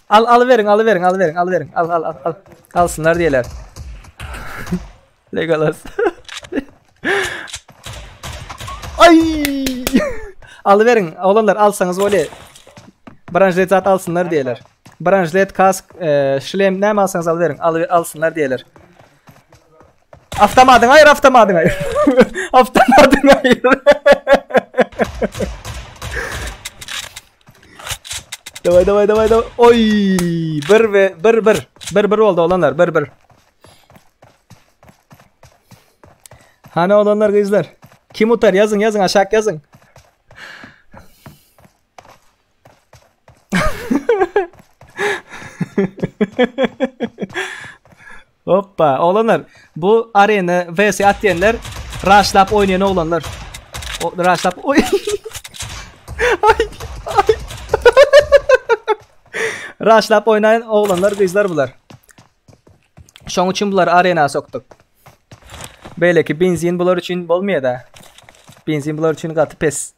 Alıverin. Al. Alsınlar diyeler. Legolas. Ay! Alıverin olanlar alsanız öyle. Branşlet zat alsınlar diyeler. Branşlet kask, şlem ne alsanız alıverin. Alsınlar diyeler. Avtomadın hayır. Avtomadın hayır. Davay. Oy! Bir oldu olanlar. Bir. Hani olanlar kızlar. Kim utar yazın aşağı yazın. Hoppa olanlar bu arena vs atlayanlar rushlap oynayan olanlar. Rushlap oy. Ay. Rushlap oynayan oğlanlar kızlar bunlar. Şoň üçin bular arena soktuk. Belki benzin bular üçün bolmaya da. Benzin bular üçün gaty pes.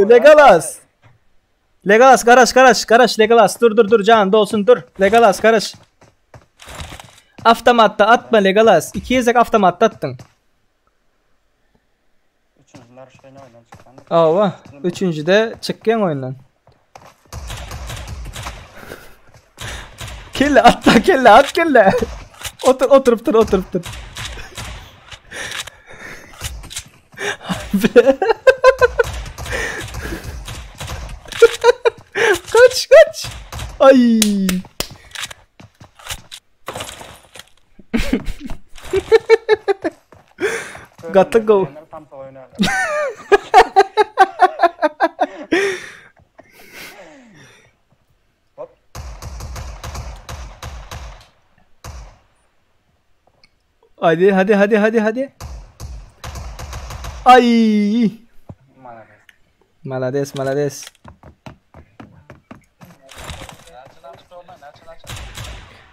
Legolas. Legolas garaş Legolas dur can dolsun dur. Legolas garaş. Avtomatta atma Legolas. 2 yezek avtomatta attın. Üçüncüler şeyini oynan çıkan. Ava. Üçüncü de çıkkan oyundan. Kelle atla kelle at kelle. Oturup dur. Kaç. Ay. Got to go. Hadi. Ay. Malades.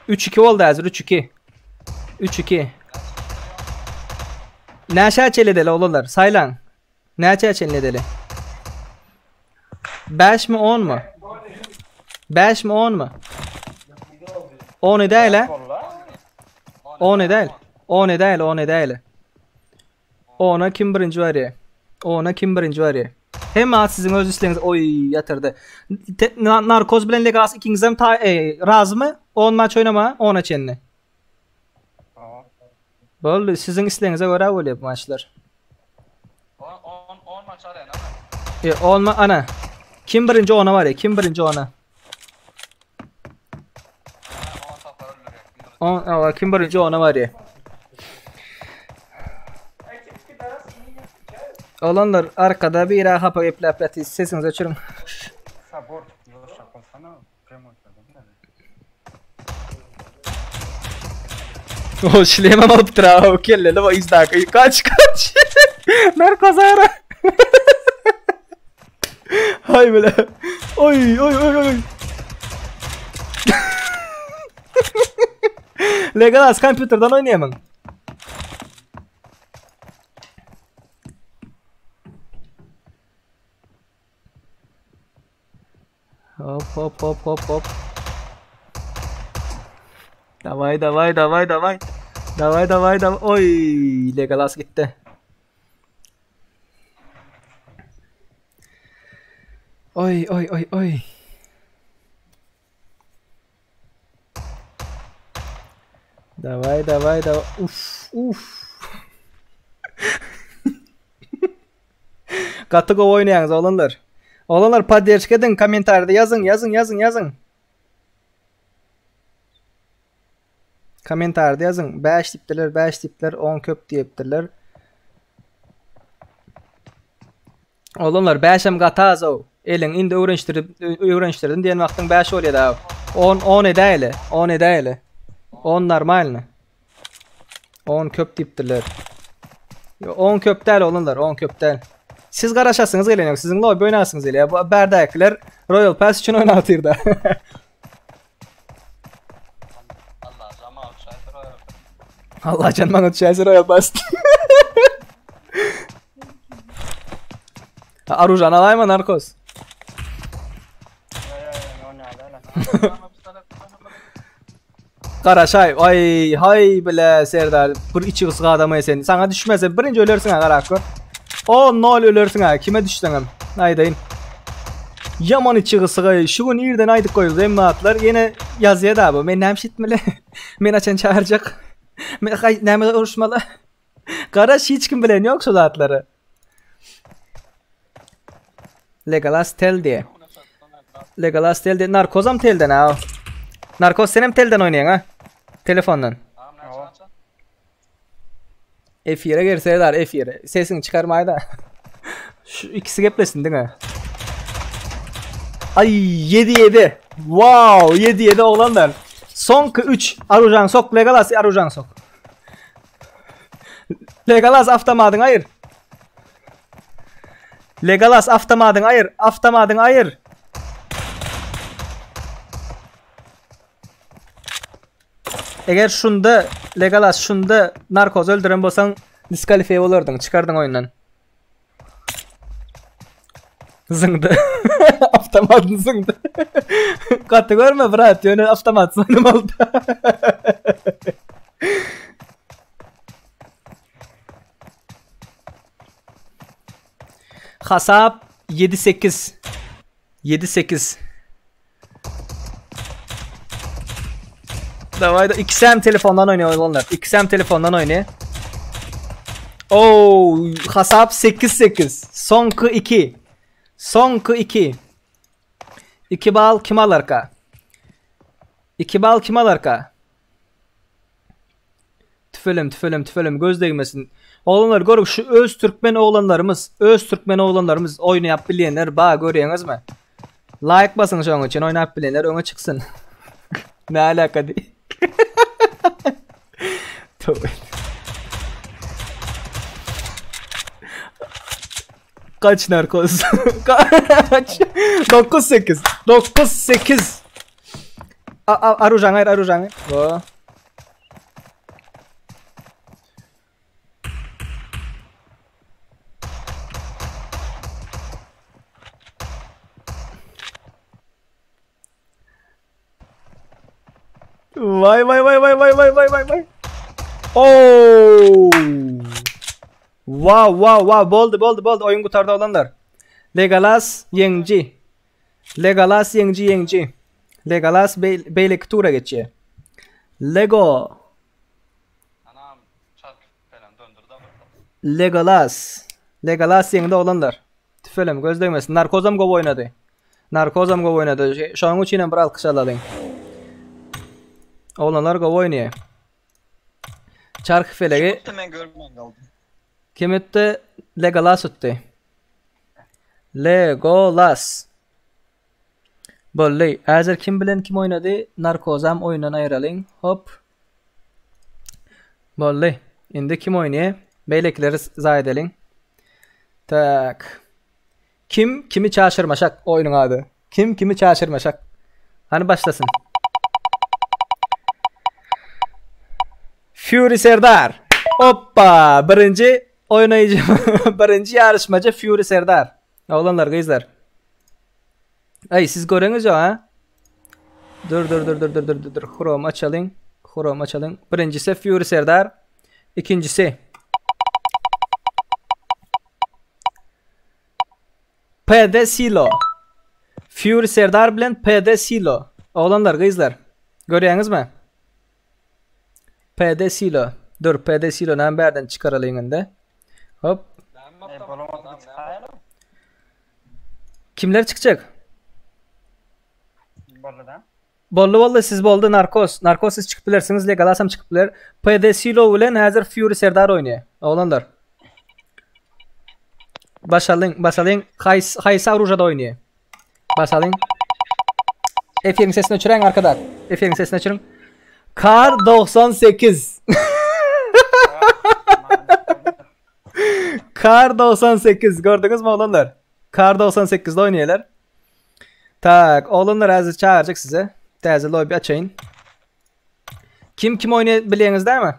Üç 2 oldu hazır 3-2. Näçe çeledeli oğlanlar saylan. Näçe çeledeli? 5 mi 10 mu? 5 mi 10 mu? 10 değil ha? 10 değil. O ne değil, o ne değil. Ona kim birinci var ya? Ona kim birinci var ya? Hem sizin öz isteğiniz oy yatırdı. Narkoz bilen Legolas ikingizem razı mı? 10 maç oynama, ona çenni. Boldu, sizin isteğinize göre oluyor bu maçlar. 10 maç arayın ama. Olma ana. Kim birinci ona var ya? Kim birinci ona? 10 kim birinci ona var ya? Olanlar arkada bir hapa yaplatı sesinizi açırın. O şileyemem alıp tıra o kelleli o izdaki kaç Narkoz ara. Hay bile. Oy oy oy oy. Legolas kompüterden oynayamam. Hop hop hop hop hop. Davay davay davay davay. Davay davay davay. Oy Legolas gitti. Oy oy oy oy. Davay davay davay. Uf uf. Katı go oynayanız olanlar. Olanlar padderçik edin komentarda yazın. Komentarda yazın. 5 tipler 10 köp deyiptiler. Olanlar 5'em gataz o. Elin indi öğrençtirdin diyen vaktin 5 oluyor da. 10 edeyli. 10 edeyli. 10 normal mi? 10 köp deyiptiler. 10 köp değil olanlar 10 köp değil. Siz qaraşasınız gelin yok. Sizin lobby oynasınız elə. Bu berdəklər Royal Pass üçün oynatır da. Allah canman uçaysa Royal Pass. Arujan alay mı Narkoz? Qaraşay, ay hay bilə Serdar. Bir içi qısqa adamı sen. Sana düşməsə birinci ölürsün ha Qarakor. O nol ölürsün ha. Kime düştün? Aydayın. Yaman içi qısığı. Şu gün yerden aydık koyuz. Emniyatlar. Yine yazıya da bu. Men nemşitmeli. Men açan çağıracak. Men nemi uğraşmalı. Qaraş hiç kim bilen yok şu zatları. Legolas tel diye. Legolas tel diye. Narkozam telden ha. Narkoz senem telden oynayan ha. Telefondan. F1'e gir Serdar F1'e. Sesini çıkarmayı da. Şu ikisi geplesin değil mi? Ay 7-7. Wow 7-7 olanlar. Son 3. Arujan sok. Legolas Arujan sok. Legolas aftamadın hayır. Legolas aftamadın hayır. Aftamadın hayır. Eğer şunda Legolas şunda Narkoz öldüren bolsan diskalifiye olurdun, çıkardın oyundan. Zıngdı. Avtomatın zıngdı. Katı görme brat, yönü avtomat zıngdım oldu. Hasap 7-8. 7-8. Davay da XM telefondan oynuyor onlar. XM telefondan oynuyor. Oo, hasap 8-8. Sonku 2. Sonku 2. 2 bal kim alır ka? 2 bal kim alır ka? Tüfelim göz değmesin. Oğlanlar görüp şu öz Türkmen oğlanlarımız oynayıp bilenler bağ görüyorsunuz mu? Like basın şu an için oynayıp bilenler öne çıksın. Ne alaka değil. Kaç Narkoz? Kaç? 9-8. 9-8. Arujan hayır Arujan. Go. Vay. Oo! Wow. Boldu. Oyun kurtardı olanlar. Legolas yengci. Legolas beylik tura geçiyor. Lego. Anam çarp falan döndürdü ama. Legolas yengde olanlar. Tüfelem göz değmesin. Narkozam go oynadı. Şu an için bir alkış alalım. Olanlar go oynuyor. Çark felegi Ben görmem kaldım. kim etti? Legolas etti. Legolas. Bolley. Hazır kim bilen kim oynadı? Narkozam oyundan ayıralım. Hop. Bolley. Indi kim oynuyor? Beylekleri zayidelim. Tak. Kim kimi çağışırmaşak oyunun adı. Kim kimi çağışırmaşak. Hani başlasın. Fury Serdar. Hoppa. Birinci oynayıcı. Birinci yarışmacı Fury Serdar. Oğlanlar kızlar. Ay siz görüyorsunuz ya ha? Dur. Chrome açalım. Birincisi Fury Serdar. İkincisi PD Silo. Fury Serdar bilen PD Silo. Oğlanlar kızlar. Görüyorsunuz mu? PD Silo. Dur PD Silo nereden çıkaralım indi. Hop. Kimler çıkacak? Bollu siz boldu Narkos. Narkos siz çıkıp bilirsiniz. Legolas'am çıkıp bilir. PD Silo bilen hazır Fury Serdar oynuyor. Oğlanlar. Başalın. Haysa Ruja'da oynuyor. Başalın. Efe'nin sesini açırın arkadaşlar. Efe'nin sesini açırın. Kar 98. Kar 98 gördünüz mü oğlanlar? Kar 98'de oynuyorlar. Tak oğlanlar hazır çağıracak size. Tezli lobby açayım. Kim oynayabiliyorsunuz değil mi?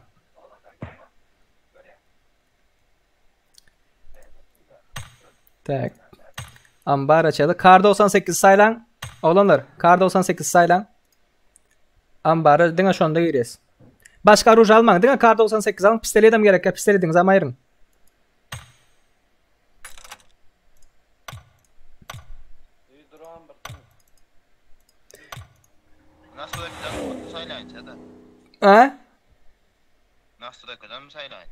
Tak. Ambar açalım. Kar 98 saylan. Oğlanlar Kar 98 saylan. Ambarı dine şu anda giriyoruz. Başka ruj almayın. Dine Kar 98 alın. Pistoli edem gerek ya. Pistoli ediniz ama ayırın. Nasıl da kadar saylayın ya da. Ha? Nasıl da kadar saylayın.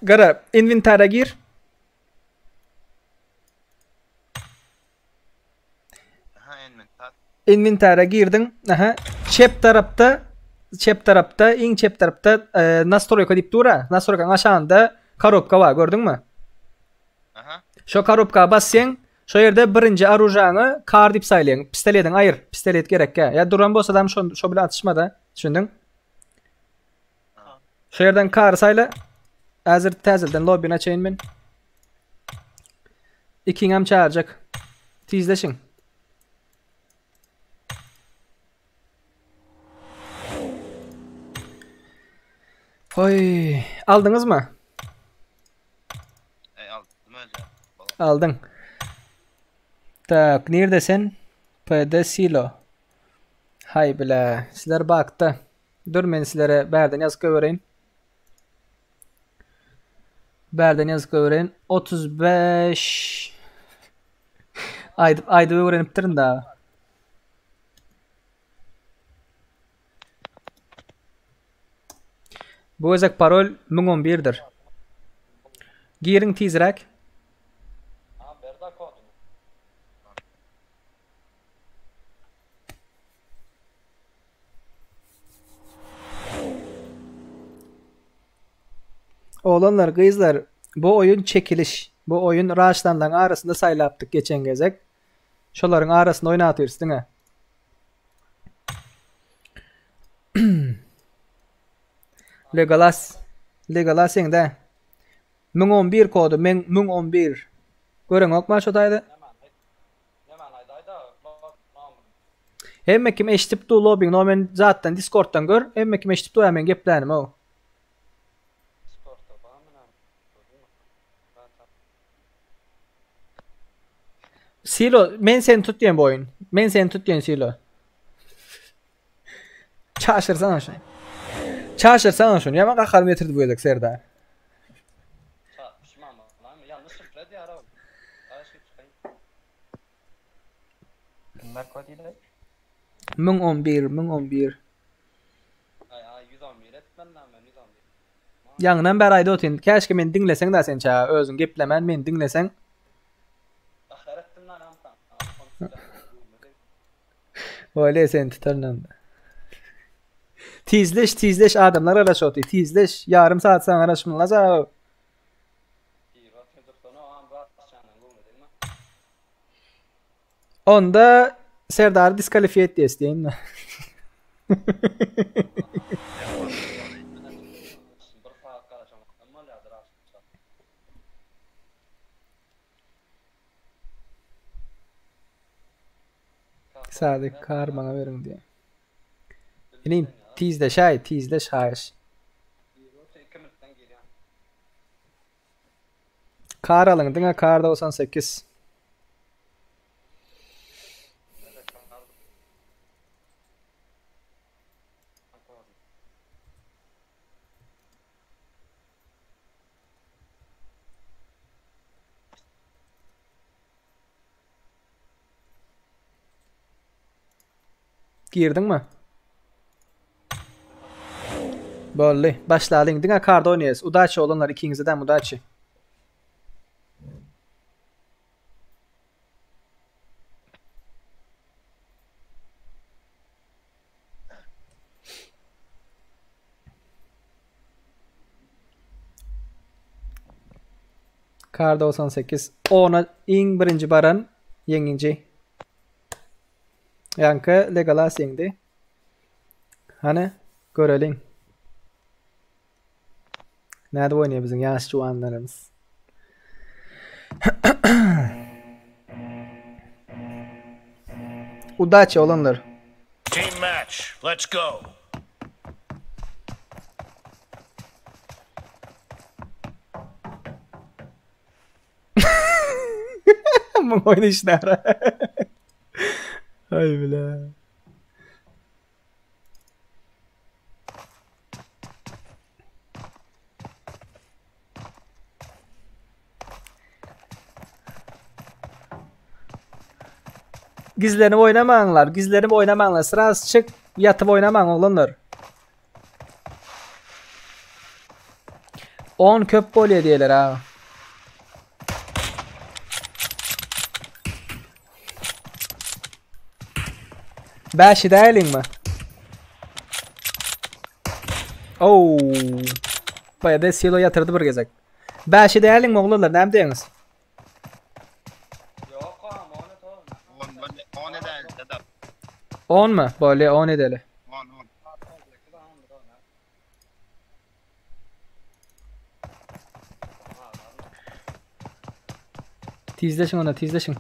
Gara inventara gir. Aha inventar. Inventara girdin. Aha. Chep tarafta nastroyka deyip dura. Nastroykanın aşağında karopka var gördün mü? Aha. Şu karopka bassan şu yerde birinci arujağını kar deyip saylayın. Pistoleden ayır. Pistolet gerek ya. Ya duran boş adam şu bile atışmada. Düşündün? Şu yerden kar sayla. Hazır tezilden lobby'ni açayım ben. İkingem çağıracak. Tizleşin. Oy, aldınız mı? Aldım öyle. Aldın. Tak, neredesin? PD Silo. Hay bile, sizler baktı. Dur ben sizlere berden yazık öğrenin. 35 ayda öğrenip bitirin daha. Bu özek parol 1011'dir. Girin tizrek. Oğlanlar, kızlar, bu oyun çekiliş. Bu oyun raşlanların arasında sayla yaptık geçen gezek. Şoların arasında oynatıyoruz değil mi? Legolas de. 1011 kodu, 1011. Görün okma şu daydı. Hem kim eşitip du lobbying, no men zaten Discord'dan gör. Hem kim eşitip du hemen geplenim o. Silo, men seni tutayım bu oyun. Men seni tutayım Silo. Çağışırsana şu. Çarşır sana şunu. Yaman kakar metredi bu edek Serdar. Pişman lan. Yanlış şifre diye ara. Aşık çıkayım. Kimler koduyla? 1011. Ay 111 etmen lan ben 111. Yanından beri ayda otun. Keşke men dinlesen da sen çağa. Özün geplemen men dinlesen. Ahirettin lan amtan. Öyle sen tutarlan da. Tizleş adamlar araş otu. Tizleş. Yarım saat sana araşmınlaza. Onda Serdar diskalifiye etti isteyin mi? Sadık kar bana verin diye. Yani tizleş hayır. Kar alın değil mi? Kar 98. Girdin mi? Bolly. Başladın. Dine karda oynayız. Udaçı olanlar ikinizden Udaçı. Kar 98. Ona in birinci baran yenginci. Yankı Legolas yendi. Hani görelim. Nerede oynuyor bizim yaş juanlarımız? Udaçı olanlar. Team match. Let's go. Bu oynayışlar. Ay bile. Gizlenip oynamayınlar. Gizlenip oynamayınlar. Sırası çık. Yatıp oynamayın oğlanlar. 10 köp bolye diyorlar ha. Beşi değilin mi? Oo. Bayağı da silo yatırdı bir gezek. Beşi değilin mi oğlanlar? Ne diyorsunuz? Yok ama onu da. 10 eder dedem. 10 mu? Böyle 10 edeli. 10. Tizleşin ona tizleşin.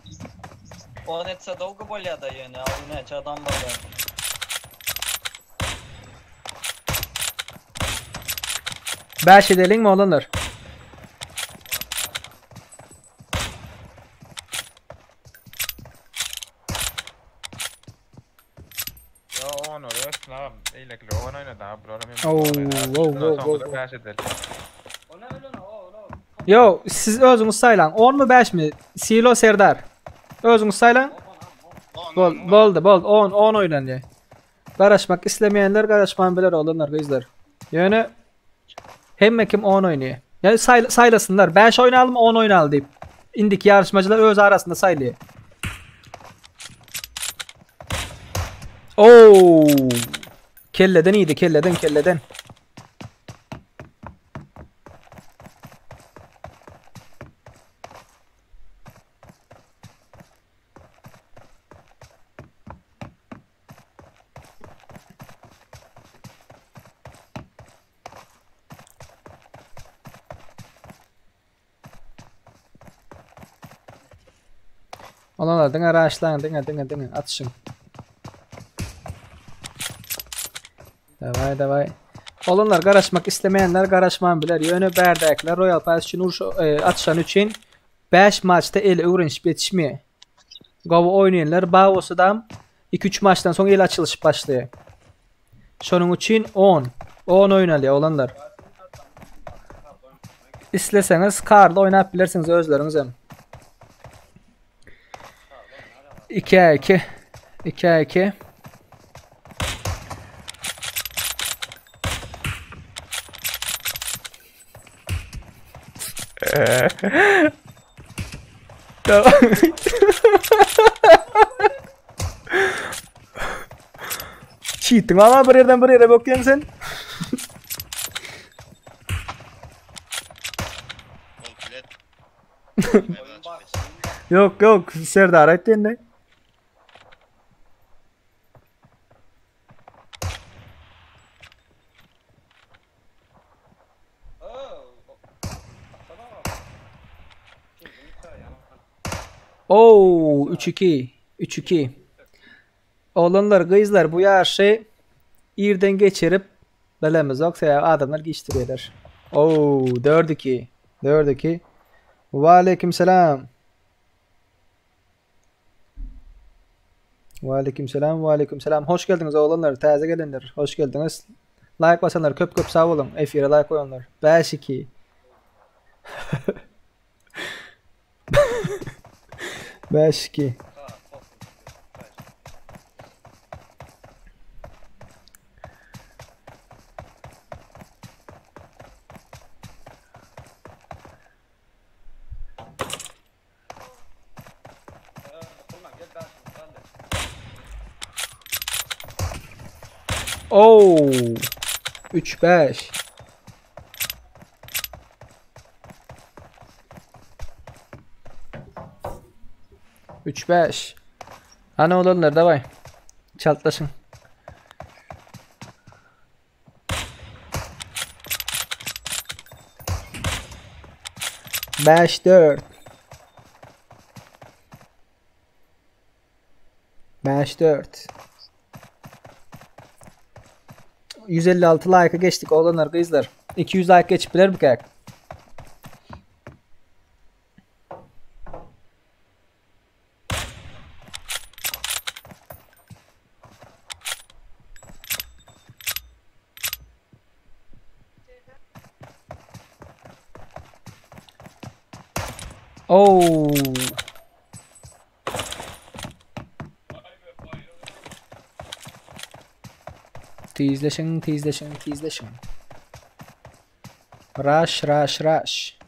On etse dolgu bolya da yani. Abi ne çadan bolya. Beş edelim mi olanlar? Yo 10 oraya sınav. İlekli 10 oynadı abi. O ne öyle ne o. Yo siz özünüz saylan. 10 mu 5 mi? Silo Serdar. Özünüz saylan. Boldu 10 oynanıyor. Karışmak istemeyenler karışmayın bilir olanlar kızlar. Yani hem kim 10 oynuyor. Yani saylasınlar. 5 oynayalım 10 oynayalım deyip. İndik yarışmacılar öz arasında saylıyor. Oo! Kelleden iyiydi kelleden. Olanlar dine araçlayın dine atışın. Davay. Olanlar karışmak istemeyenler karışmayın bilir. Yönü berdekler Royal Pass için atışan için 5 maçta el öğrenç betişmiyor. Gavı oynayanlar bağ olsa da 2-3 maçtan sonra el açılış başlıyor. Şunun için 10. 10 oynalıyor olanlar. İsteseniz karda oynayıp bilirsiniz özleriniz hem. 2-2 2-2 Cheating ama bir yerden bir yere bakıyorsun sen. Yok yok Serdar ettin ne? Oo 3-2 3-2 Oğlanlar kızlar bu yaşı irden geçirip bilemiz yoksa adamlar geçtiriyorlar. Oo 4-2 4-2 Ve aleykümselam. Ve aleykümselam, ve aleykümselam. Hoş geldiniz oğlanlar, taze gelenler. Hoş geldiniz. Like basanlar, köp köp sağ olun. Efire like koyanlar. 5-2 5-2 Oo 3-5 3-5 Hani olanlar davay. Çaltlaşın. Beş 4 5-4 156 like'a geçtik oğlanlar kızlar. 200 like geçip bilir mi kak? Oo. Tizleşin, tizleşin, tizleşin. Rush, rush, rush.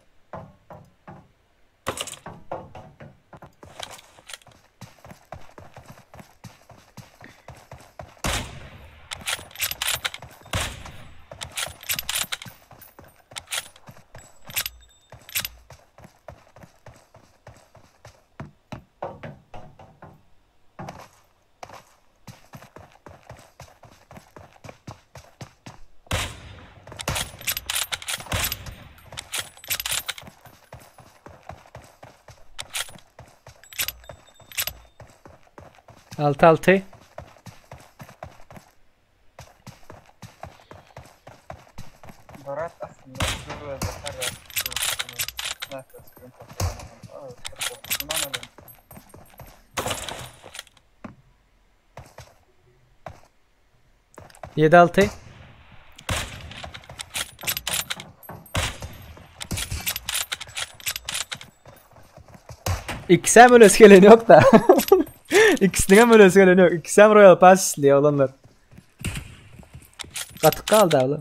Altı. Berat aslında böyle her Yedi altı. İkisi hem öyle geleni yok da. İkisinin hem öyle geleni yok. İkisi hem Royal Pass istiyor olanlar. Katık kaldı abi.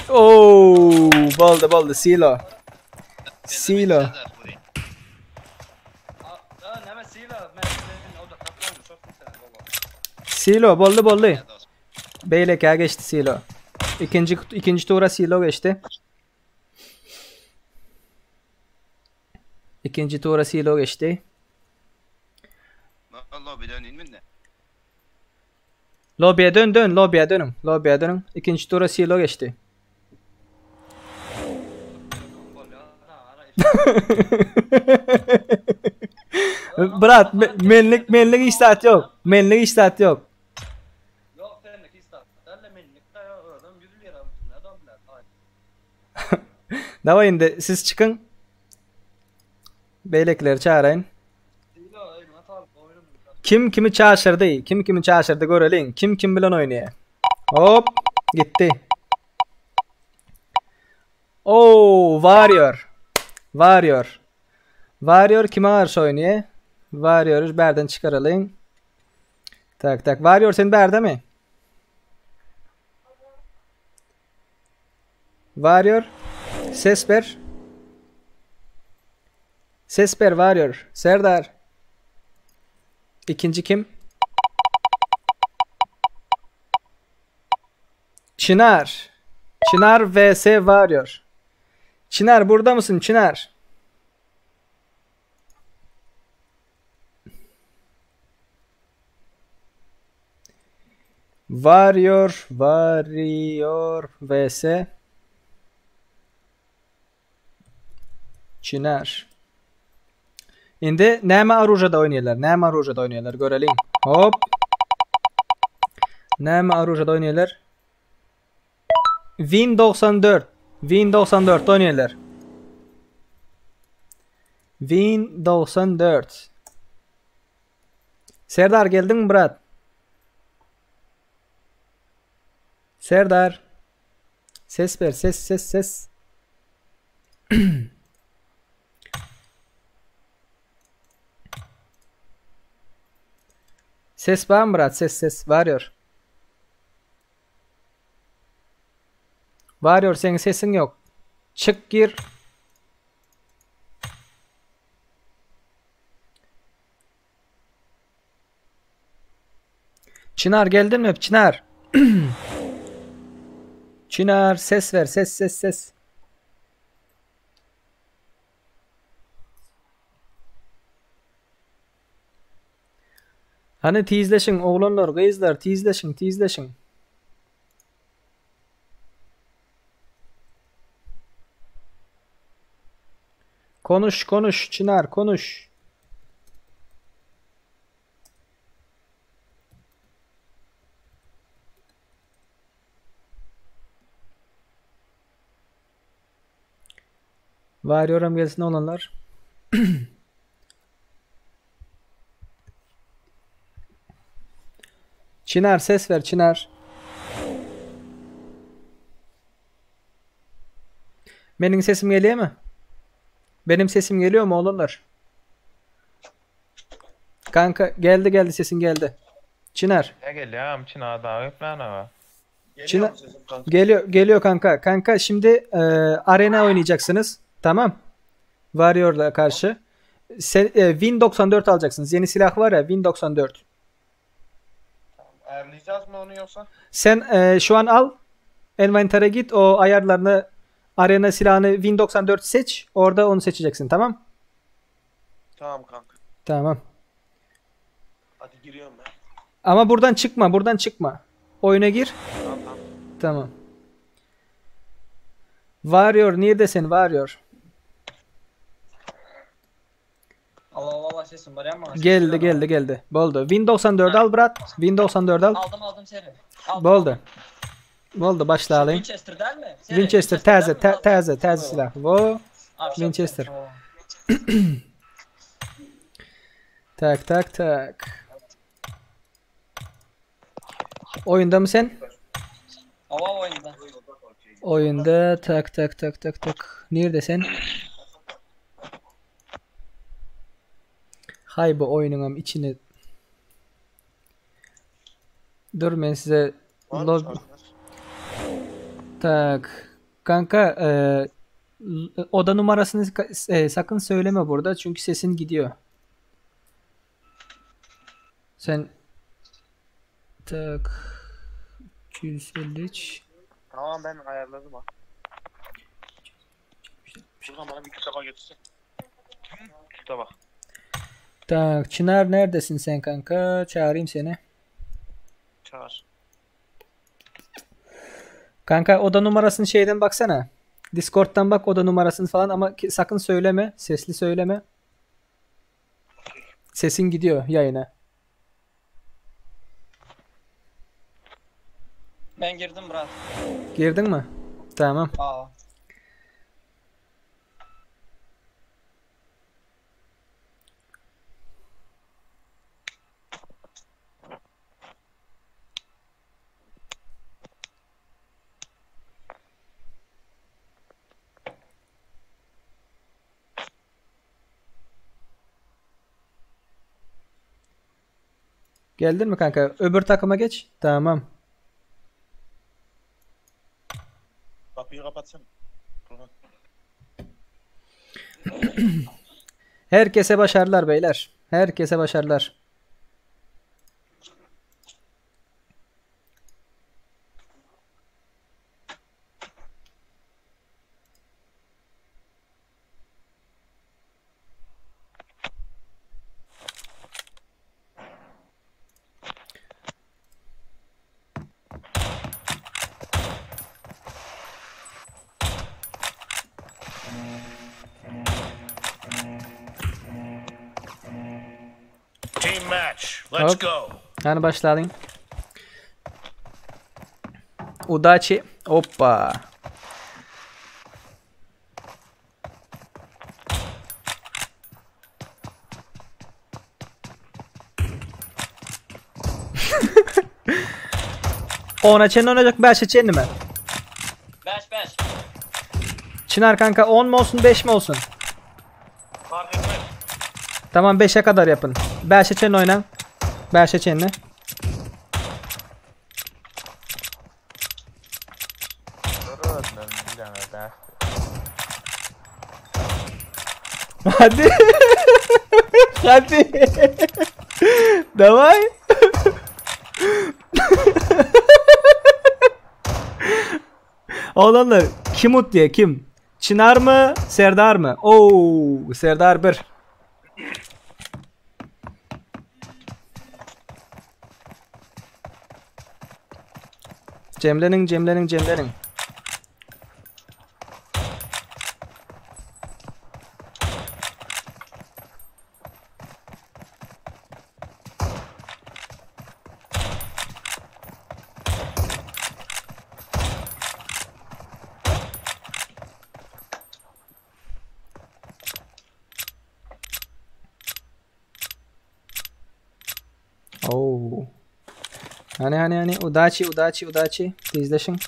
Oh, baldı Silo. Silo. Silo baldı. Beylek'e geçti Silo. İkinci tura Silo geçti. İkinci tura silo geçti. Allah bir döneyim mi de? Lobiye dön, lobiye dönün. Lobiye dönün. İkinci tura silo geçti. Brat, menlik istat yok. Menlik istat yok. Yok senlik istat. Senle menlik de ya oradan yürü yer adam bilen. Davay indi siz çıkın. Beylekleri çağırayın. Kim kimi çağırdı? Kim kimi çağırdı görelim. Kim kim bilen oynaya. Hop gitti. Oo Warrior. Warrior kime karşı oynaya? Warrior'u berden çıkaralım. Tak Warrior senin berde mi? Warrior ses ver. Ses ver Warrior. Serdar. İkinci kim? Çınar vs Warrior. Çınar burada mısın Çınar? Warrior vs Çınar. Şimdi näme arujada oynayarlar? Görelim. Hop. Näme arujada oynayarlar? Win 94 oynayarlar. Win 94. Serdar geldin mi brat? Serdar. Ses ver, ses. Ses var mı Murat? Ses. Warrior. Warrior senin sesin yok. Çık gir. Çınar geldin mi? Çınar. Çınar ses ver. Ses. Hani tizleşin oğlanlar, kızlar tizleşin. Konuş Çınar konuş. Varıyorum gelsin olanlar. Çınar ses ver Çınar. Benim sesim geliyor mu? Benim sesim geliyor mu oğlumlar? Kanka geldi sesin geldi. Çınar. Ne geliyor? Çınar daha hep lan ama. Çınar. Geliyor kanka. Kanka şimdi arena oynayacaksınız. Tamam. Warrior'la karşı. Win 94 alacaksınız. Yeni silah var ya Win 94. Ayarlayacağız mı onu yoksa? Sen şu an al. Envantere git. O ayarlarını arena silahını Win 94 seç. Orada onu seçeceksin. Tamam. Tamam kanka. Tamam. Hadi giriyorum ben. Ama buradan çıkma. Oyuna gir. Tamam. Warrior neredesin Warrior? Allah sesim var ama. Geldi. Boldu. Win 94 al brat. Win 94 al. Aldım seni. Boldu başla alayım. Winchester değil mi? Winchester taze silah. Wo Winchester. Tak. Oyunda mı sen? Oyunda. Oyunda tak. Neredesin? Hay bu oyunun içine. Dur ben size tak. Kanka oda numarasını sakın söyleme burada çünkü sesin gidiyor. Sen tak 253. Tamam ben ayarladım ha. Şuradan bana bir kitaba getirsin. Şurada bak. Tak, Çınar neredesin sen kanka? Çağırayım seni. Çağır. Kanka oda numarasını şeyden baksana. Discord'dan bak oda numarasını falan ama sakın söyleme. Sesli söyleme. Sesin gidiyor yayına. Ben girdim Murat. Girdin mi? Tamam. Aa. Geldin mi kanka? Öbür takıma geç. Tamam. Kapıyı kapatsana. Herkese başarılar beyler. Herkese başarılar. Team match. Let's Hop. go. Hani başladın? Udachi. Hoppa. Ona çen olacak 5'e çen mi? 5. Çınar kanka 10 mu olsun 5 mi olsun? Fark etmez. Tamam 5'e kadar yapın. 5'e çen oynan. 5'e çenle. Hadi. Hadi. Давай. Oğlanlar kim ut diye kim? Çınar mı? Serdar mı? Oo, Serdar 1. Cemlenin. Oo. Hani Udachi tezleşin.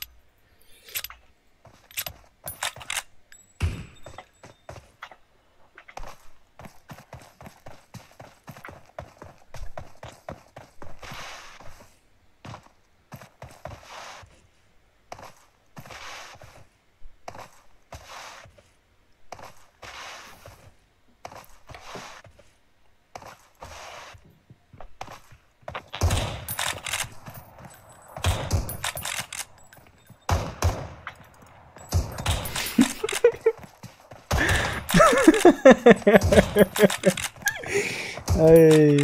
Ay.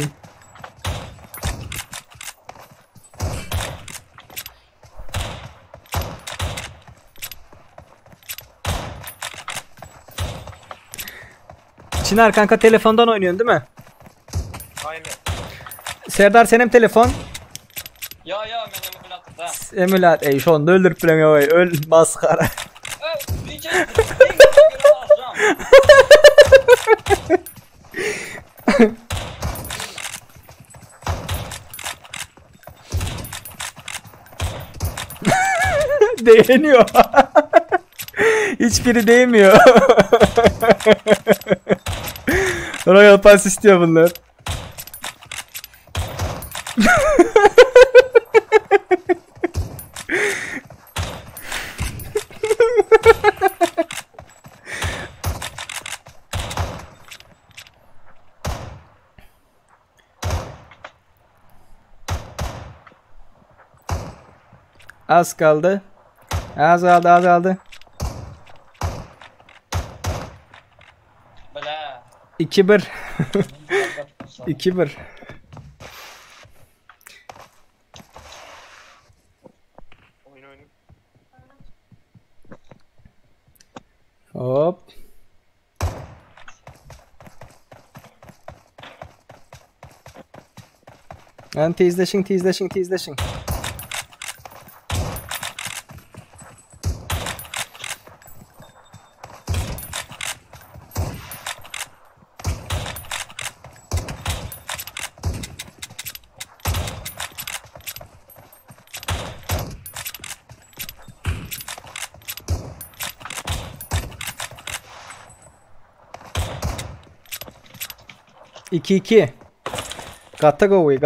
Çınar kanka telefondan oynuyorsun değil mi? Aynen. Serdar senin telefon. Ya ben emülatörda. Emülat. Ey şu anda öldürüp plan ya öl maskara. Diyeceğim. Değeniyor. Hiçbiri değmiyor. Royal Pass istiyor bunlar. Az kaldı. Az kaldı. Bela. 2-1. 2-1. Oyun oyun. Hop. Yani tezleşin. İki 2. Gotta go away.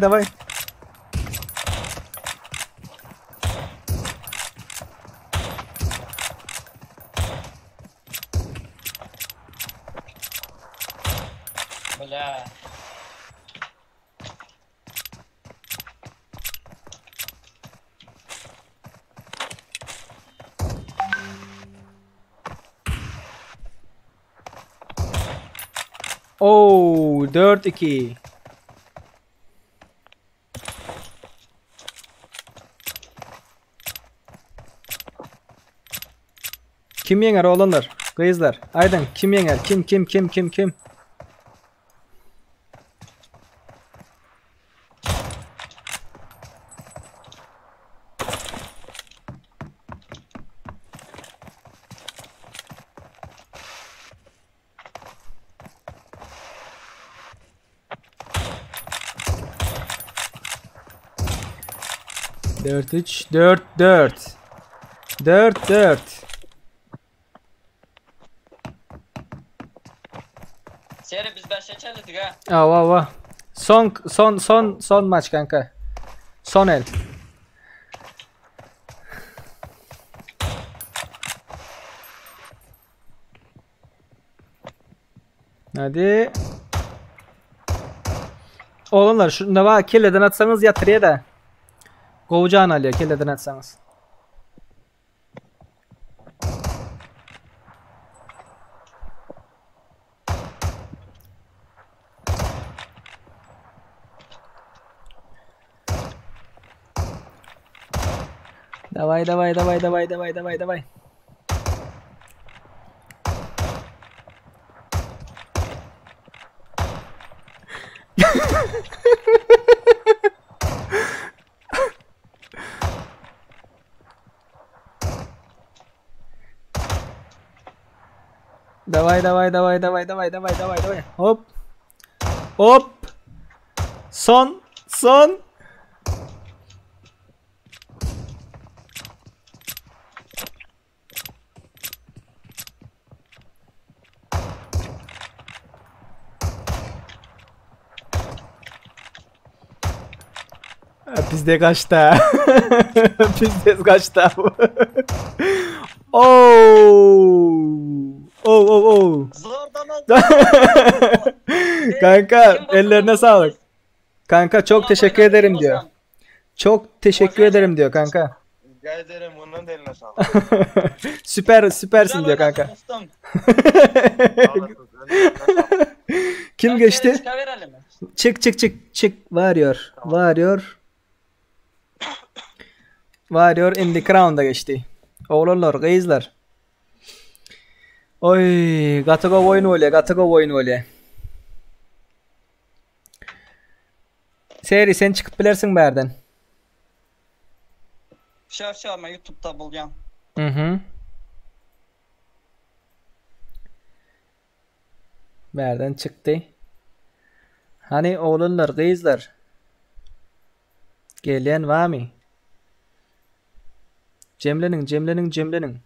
Давай. Бля. Oo 4-2. Kim yener oğlanlar? Kızlar. Aydın kim yener? Kim? Dört 3 4. Seri biz 5'e çeldik ha. Ava. Son maç kanka. Son el. Hadi. Oğlanlar şunda var kelleden atsanız yatırıya da. Kovacağın alıyor kelleden atsanız. Давай. Давай. Hop. Son. Bizde kaçtı. Bizde kaçtı. Oh. Zordan Kanka ellerine sağlık. Kanka çok teşekkür ederim diyor. Çok teşekkür ederim diyor kanka. Rica ederim, bundan da eline sağlık. Süpersin diyor kanka. Kim geçti? Çık. Varıyor in the crown'da geçti. Oğlanlar, kızlar. Oy, Gatago oyun öyle. Seri sen çıkıp bilersin berden. Şey ama YouTube'da bulacağım. Hı. Berden çıktı. Hani oğlanlar, kızlar. Gelen var mı? Cemlenin.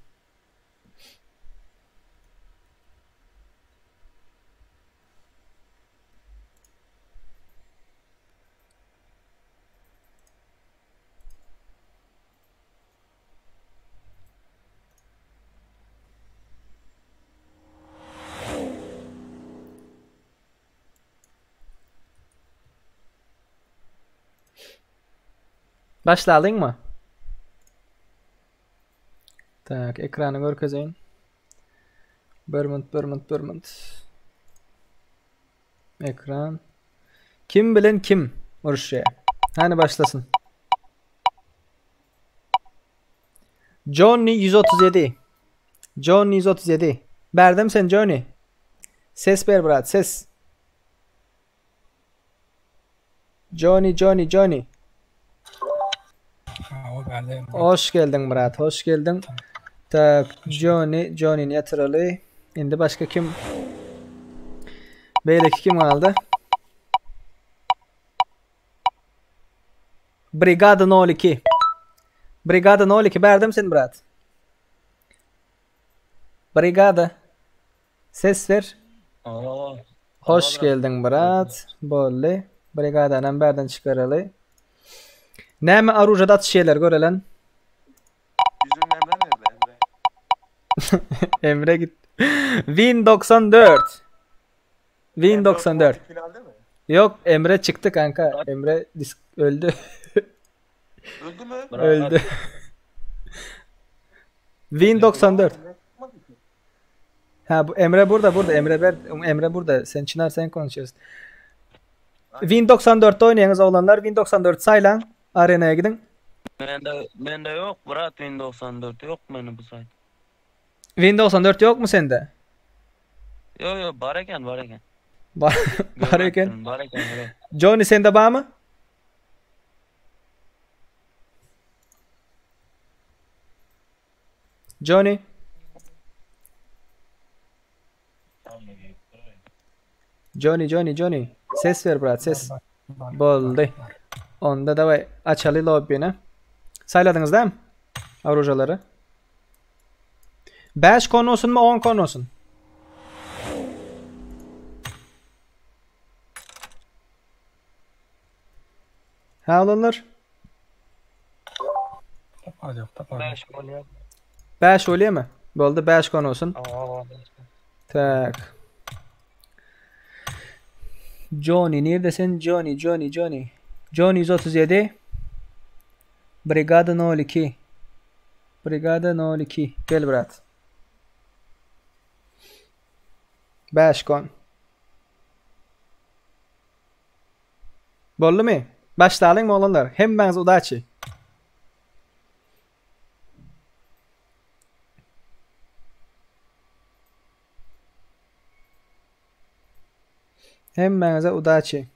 Başladın mı? Tak, ekranı görkezeyin. Bir minut. Ekran. Kim bilen kim uruşya? Hani başlasın. Johnny 137. Johnny 137. Berdim sen Johnny. Ses ver brat, ses. Johnny. Hoş geldin brat, hoş geldin. Tak, Johnny'ni yatıralı. Şimdi başka kim? Beyleki kim kaldı? Brigada 02. Brigada 02 berdim sen brat. Brigada. Ses ver. Hoş geldin brat. Bolli. Brigada'nın berden çıkaralı. Näme arujada at şeyler görelen? Yüzün Emre. Emre git. Win 94. Win 94. Finalde mi? Yok Emre çıktı kanka. Emre öldü. Öldü mü? Öldü. Win 94. Ha bu Emre burada. Emre burada. Sen Çınar sen konuşuyorsun. Win 94'te oynayanız oğlanlar. Win 94 saylan. Arenaya gidin. Bende yok Murat, Win 94 yok benim bu sayede. Win 94 yok mu sende? Yo bareken. Bareken. Bareken. Johnny sende var mı? Johnny. Johnny. Ses ver brat, ses. Boldu. Onda da açalı lobbini. Sayladınız değil mi? Avrucaları. 5 kon olsun mu 10 kon olsun? Ha olanlar? 5 oluyor mu? Boldu 5 kon olsun. Tak. Johnny neredesin? Johnny. Johnny 137. Brigada 02. Gel brat. 5 kon. Boldu mu? Başlayalım mı olanlar? Hemen udaçı. Hemen udaçı.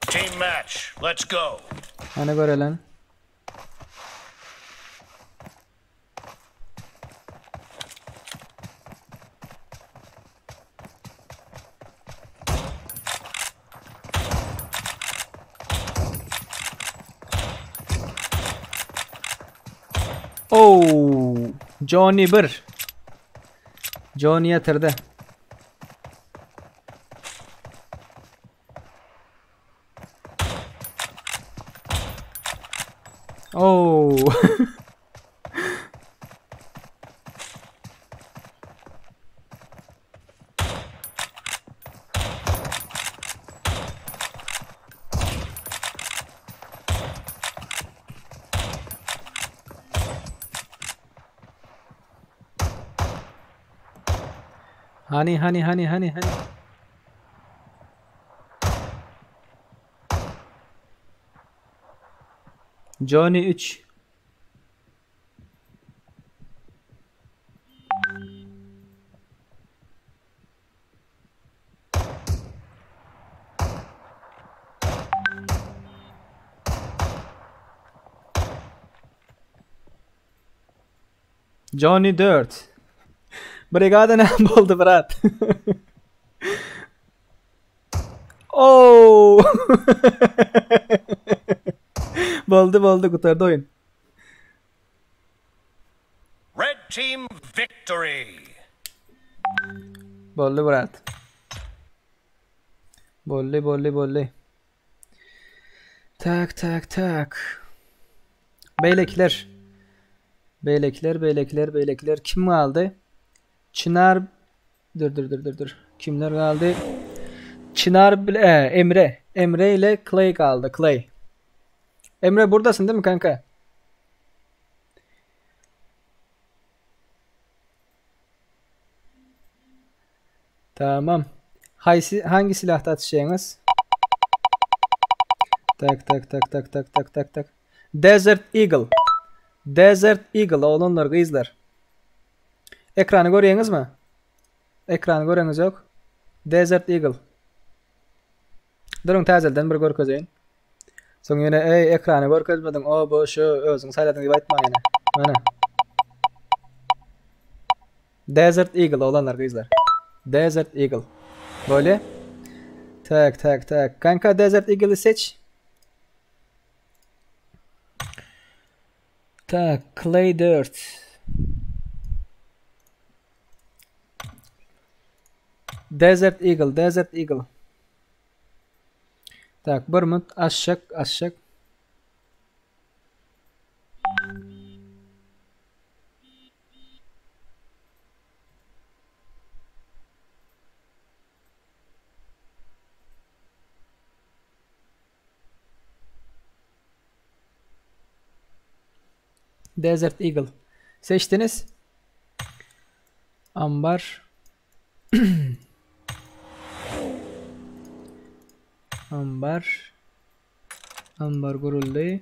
Team match. Let's go. Hani göre lan. Oh, Johnny 1. Johnny yatırdı. Oh. Hani. Johnny 3. Johnny 4. Brigada ne oldu brat? Oh! Boldu kurtardı oyun. Red team Victory! Bolly brat. Bolly. Tak. Beylekler. Kim kaldı? Çınar. Dur. Kimler kaldı? Emre. Emre ile Clay kaldı. Clay. Emre buradasın değil mi kanka? Tamam. Hangi silahta atışacaksınız? Tak. Desert Eagle olanlar kızlar. Ekranı görüyorsunuz mu? Ekranı görüyorsunuz yok. Desert Eagle. Durun tazelden bir görkezeyin. Soň ýene ekranı görkezmedin. O bu şu özüň saýladyň diýip aýtma ýene. Mana. Desert Eagle olanlar kızlar. Desert Eagle. Böyle. Tak. Kanka Desert Eagle'ı seç. Tak, Clay 4. Desert Eagle. Tak, bir minut aşak. Desert Eagle. Seçtiniz. Ambar. Ambar kuruldu.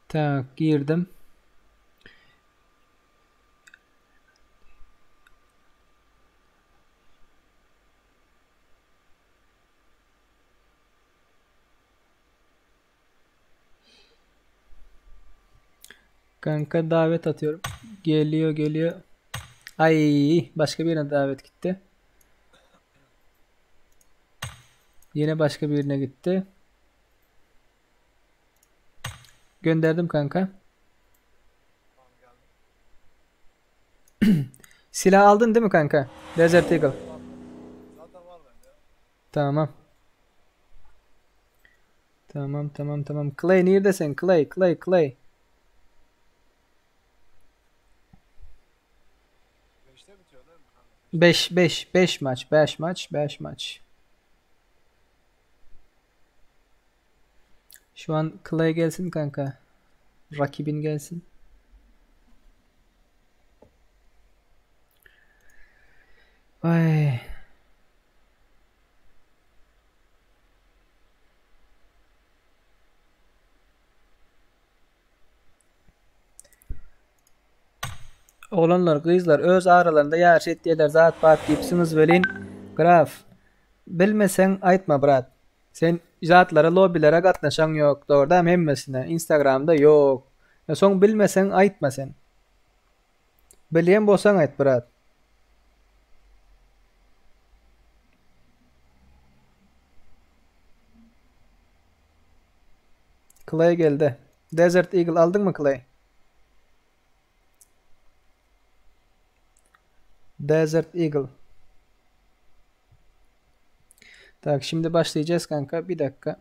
Tak, girdim. Kanka davet atıyorum. Geliyor. Ay, başka birine davet gitti. Yine başka birine gitti. Gönderdim kanka. Silah aldın değil mi kanka? Desert Eagle. Tamam. Clay neredesin? Clay. 5 maç. Şu an Clay gelsin kanka. Rakibin gelsin. Vay. Oğlanlar, kızlar öz aralarında yarış etdiler zat bat gipsiniz velin. Graf. Bilmesen aytma brat. Sen zatlara lobilere gatnaşan yok. Doğruda hemmesine. Instagram'da yok. Ya son bilmesen aytma sen. Bilyen bolsan ayt brat. Clay geldi. Desert Eagle aldın mı Clay? Desert Eagle. Tak, şimdi başlayacağız kanka. Bir dakika.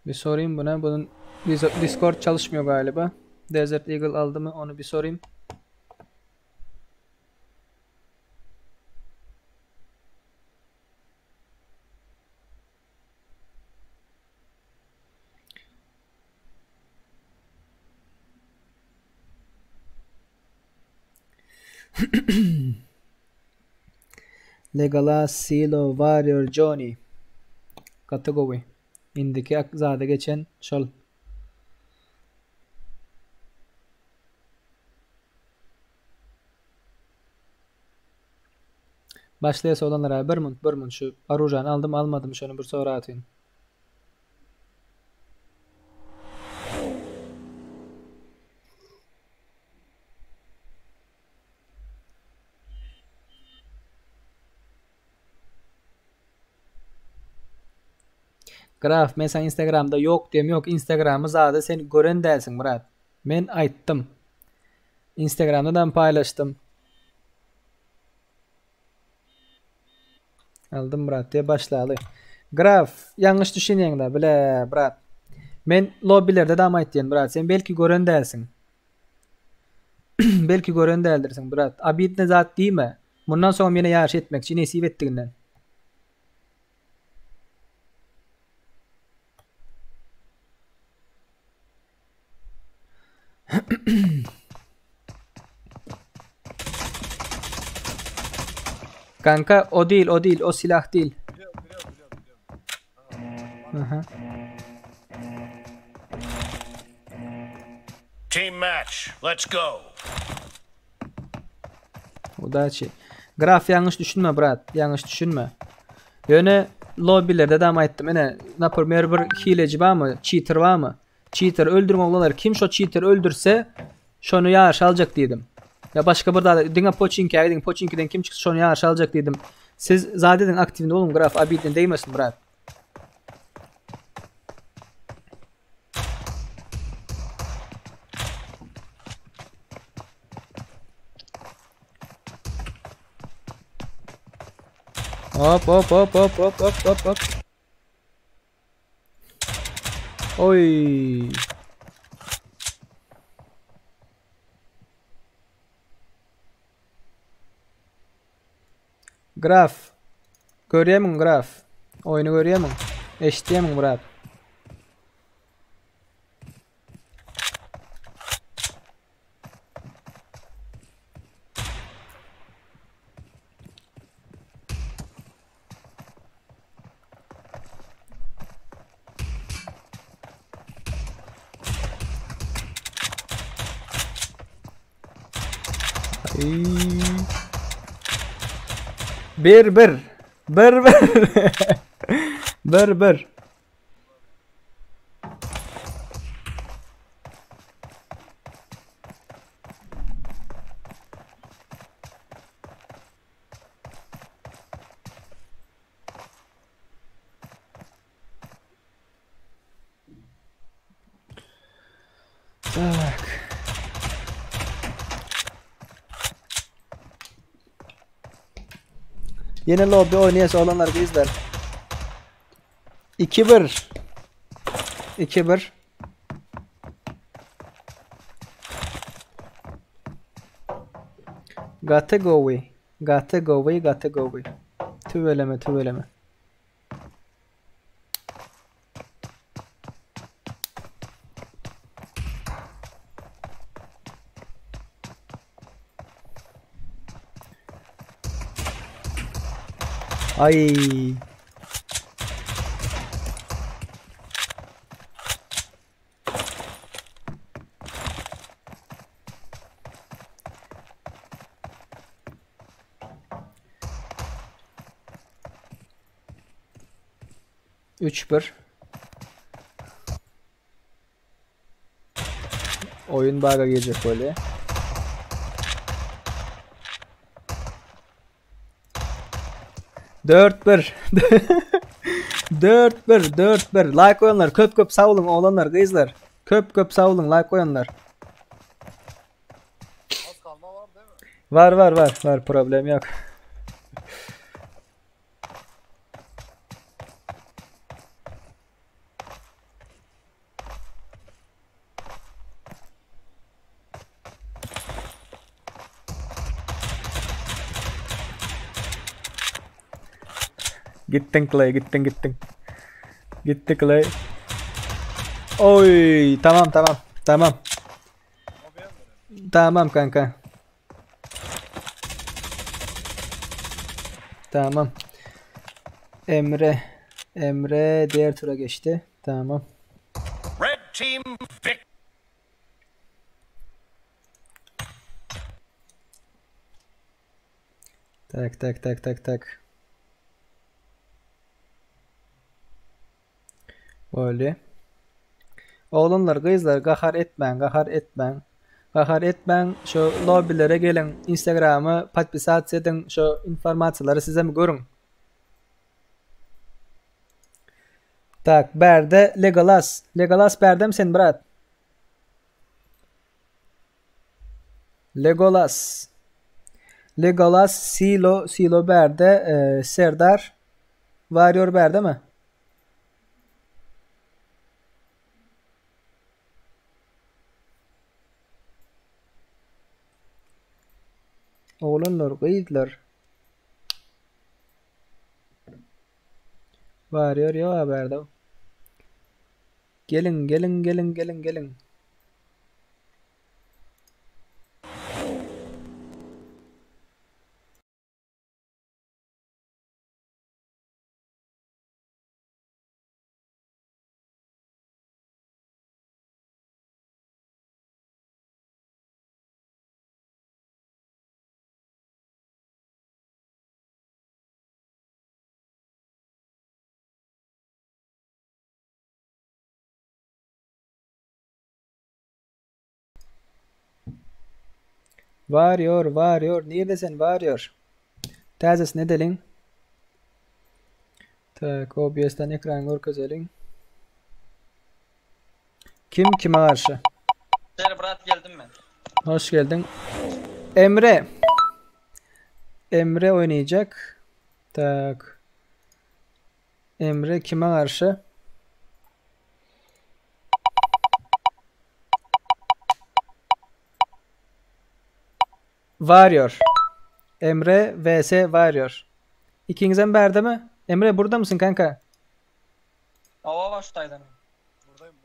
Bir sorayım buna. Bunun Discord çalışmıyor galiba. Desert Eagle aldı mı? Onu bir sorayım. Legolas, Silo, Warrior, Johnny. Kategori. İndiki zade geçen şol. Başlayasa olanlara bir mun şu arujan aldım almadım şunu bir sonra atayım. Graf men sen Instagram'da yok diýem, yok Instagram'ı zada sen gören dälsin brat. Men aýtdym. Instagram'dan paylaştım. Aldım brat diye başladı. Graf yanlış düşünýäň-de bile brat. Men lobbilerde de aýtdym brat. Sen belki gören dälsin. Belki gören däldirsiň brat. Abid ne zat diýme. Bundan soň meni ýaş etmekçi nesip etdiginden. Kanka o değil, o silah değil. Aha. Team match. Let's go. O da şey. Graf yanlış düşünme brat, yanlış düşünme. Yöne lobbilerde de aýtdym. Ene naprimер bir hileci barmy, cheater barmy? Cheater öldürme olanlar kim şo cheater öldürse şonu ýaş aljak diýdim. Ya başka bir da diňe Pochinki'ye gidin, Pochinki'den kim çıksa şonu ýaş aljak diýdim. Siz zadeden aktivinde olun Graf, Abidden değmesin brat. Hop. Oy. Graf. Görýärmiň Graf? Oyunu görýärmiň? Eşitýärmiň brat? Bir. Bir. Tak. Yeni lobby oynayası olanlar izler. 2-1. 2-1. Gotta go away. Tüveleme. Ay. Üç bir. Oyun bug'a girecek böyle. Dört bir. Like koyanlar, köp sağ olun oğlanlar, kızlar. Köp sağ olun, like koyanlar. Az kalma var değil mi? Var, problem yok. Gittin Clay, gittin. Gitti Clay. Oy, tamam. Tamam kanka. Tamam. Emre diğer tura geçti. Tamam. Red team victory. Tak. Böyle. Oğlanlar, kızlar, gahar etmen. Şu lobbilere gelin. Instagram'ı patpisat edin. Şu informasyonları size mi görün? Tak, berde Legolas. Legolas berde misin brat? Legolas. Legolas, Silo berde, Serdar Warrior berde mi? Oğlanlar kıydılar. Warrior yok haberde. Gelin. Warrior. Neredesin Warrior? Tezes ne delin? Tak, OBS'ten ekran görkezelin. Kim kime karşı? Ser Brat geldim ben. Hoş geldin. Emre oynayacak. Tak. Emre kime karşı? Warrior. Emre vs Warrior. İkinizden berde mi? Emre burada mısın kanka? Hava baştaydım. Buradayım.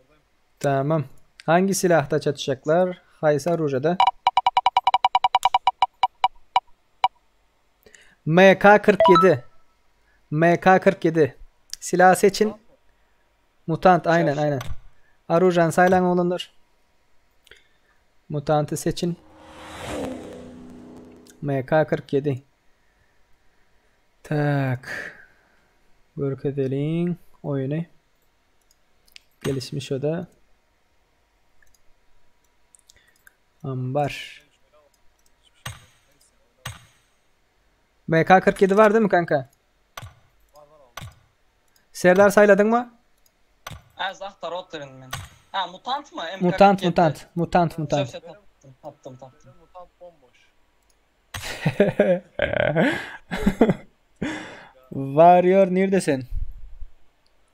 Tamam. Hangi silahta çatışacaklar? Haysa Ruja'da. MK47. Silah seçin. Mutant aynen. Arujan saylan olunur. Mutantı seçin. MK47. Tak. Görk edelim oyunu. Gelişmiş o da. Ambar. MK47 var değil mi kanka? Var abi. Serdar sayladın mı? Az ahtar oturun ben. Ha mutant mı? Mutant. Tattım. Mutant bomboş. Warrior neredesin?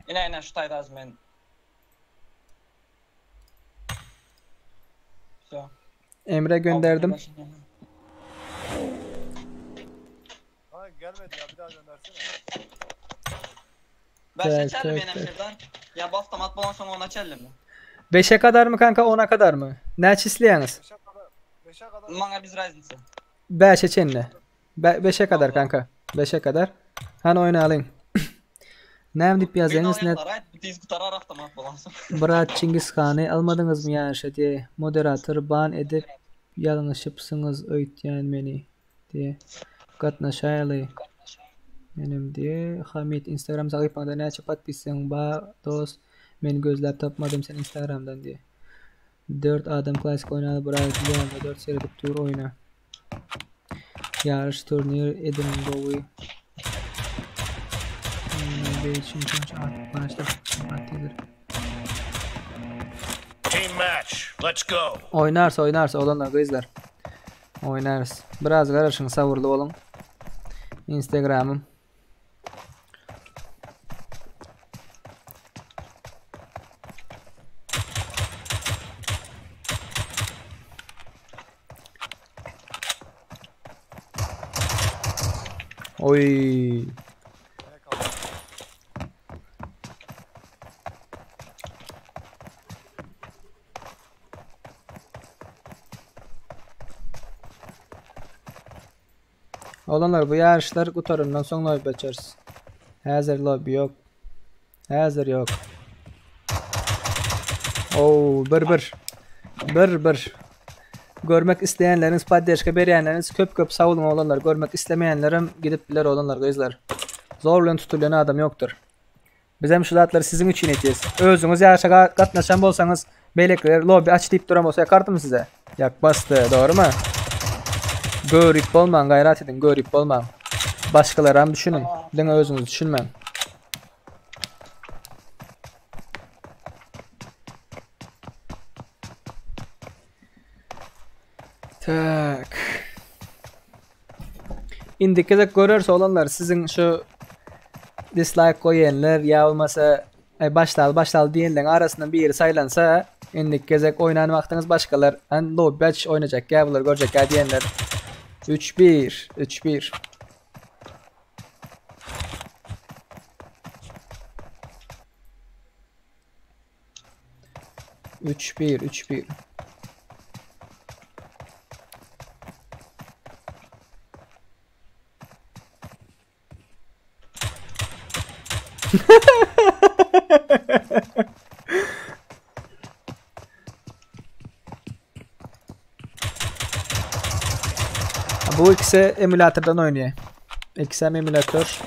Yine şu taydaz ben. Emre gönderdim. Ha gelmedi ya bir daha göndersene. Ben seçerim benim şuradan. Ya bu hafta mat bulan sonra onu açalım mı? 5'e kadar mı kanka 10'a kadar mı? Ne çisleyiniz? 5'e kadar. Manga biz Risen'sı. 5'e çenle. 5'e kadar kanka. 5'e kadar. Hani oyunu alayım. Ne dip yazıyorsunuz ne? Biz kutarar hafta mat bulan sonra. Bırak Çingiz Khan'ı almadınız mı yani şey diye. Moderatör ban edip yanlışıpsınız öğütleyen beni diye. Katnaşayalı. Benim diye. Hamid Instagram sayfanda ne açıp bitsin ba dost. Beni gözlep tapmadım sen Instagram'dan diye. 4 adam klasik oynadı bırak Leon'da 4 serilik tur oyna. Yarış turnir Edinburgh. Team match. Let's go. Oynarsa olanlar kızlar. Oynarız. Biraz karışın savurlu olun. Instagram'ım. Oy. Olanlar bu yarışlar kurtarından sonra lobby açarız. Hazır lobby yok. Hazır yok. Oo bir. Görmek isteyenleriniz paddeşke bereyenleriniz köp sağ olun olanlar. Görmek istemeyenlerim gidip bilir olanlar gözler. Zorla tutulayan adam yoktur. Biz hem şu zatları sizin için etiyiz. Özünüz yarışa katlaşan bolsanız belekler lobby aç deyip duram olsa yakardı mı size? Yak bastı doğru mu? Görüp olman gayret edin görüp olman. Başkaları düşünün. Dene özünüz düşünmen. Tak. Indi kezek görürse olanlar sizin şu dislike koyanlar ya olmasa başlal diyenlerin arasından biri saylansa indi kezek oynanan vaktiniz başkalar hani lobby aç oynayacak ya bunlar görecek ya diyenler 3-1 3-1 Bu ikisi emülatörden oynuyor. İkisi emülatör.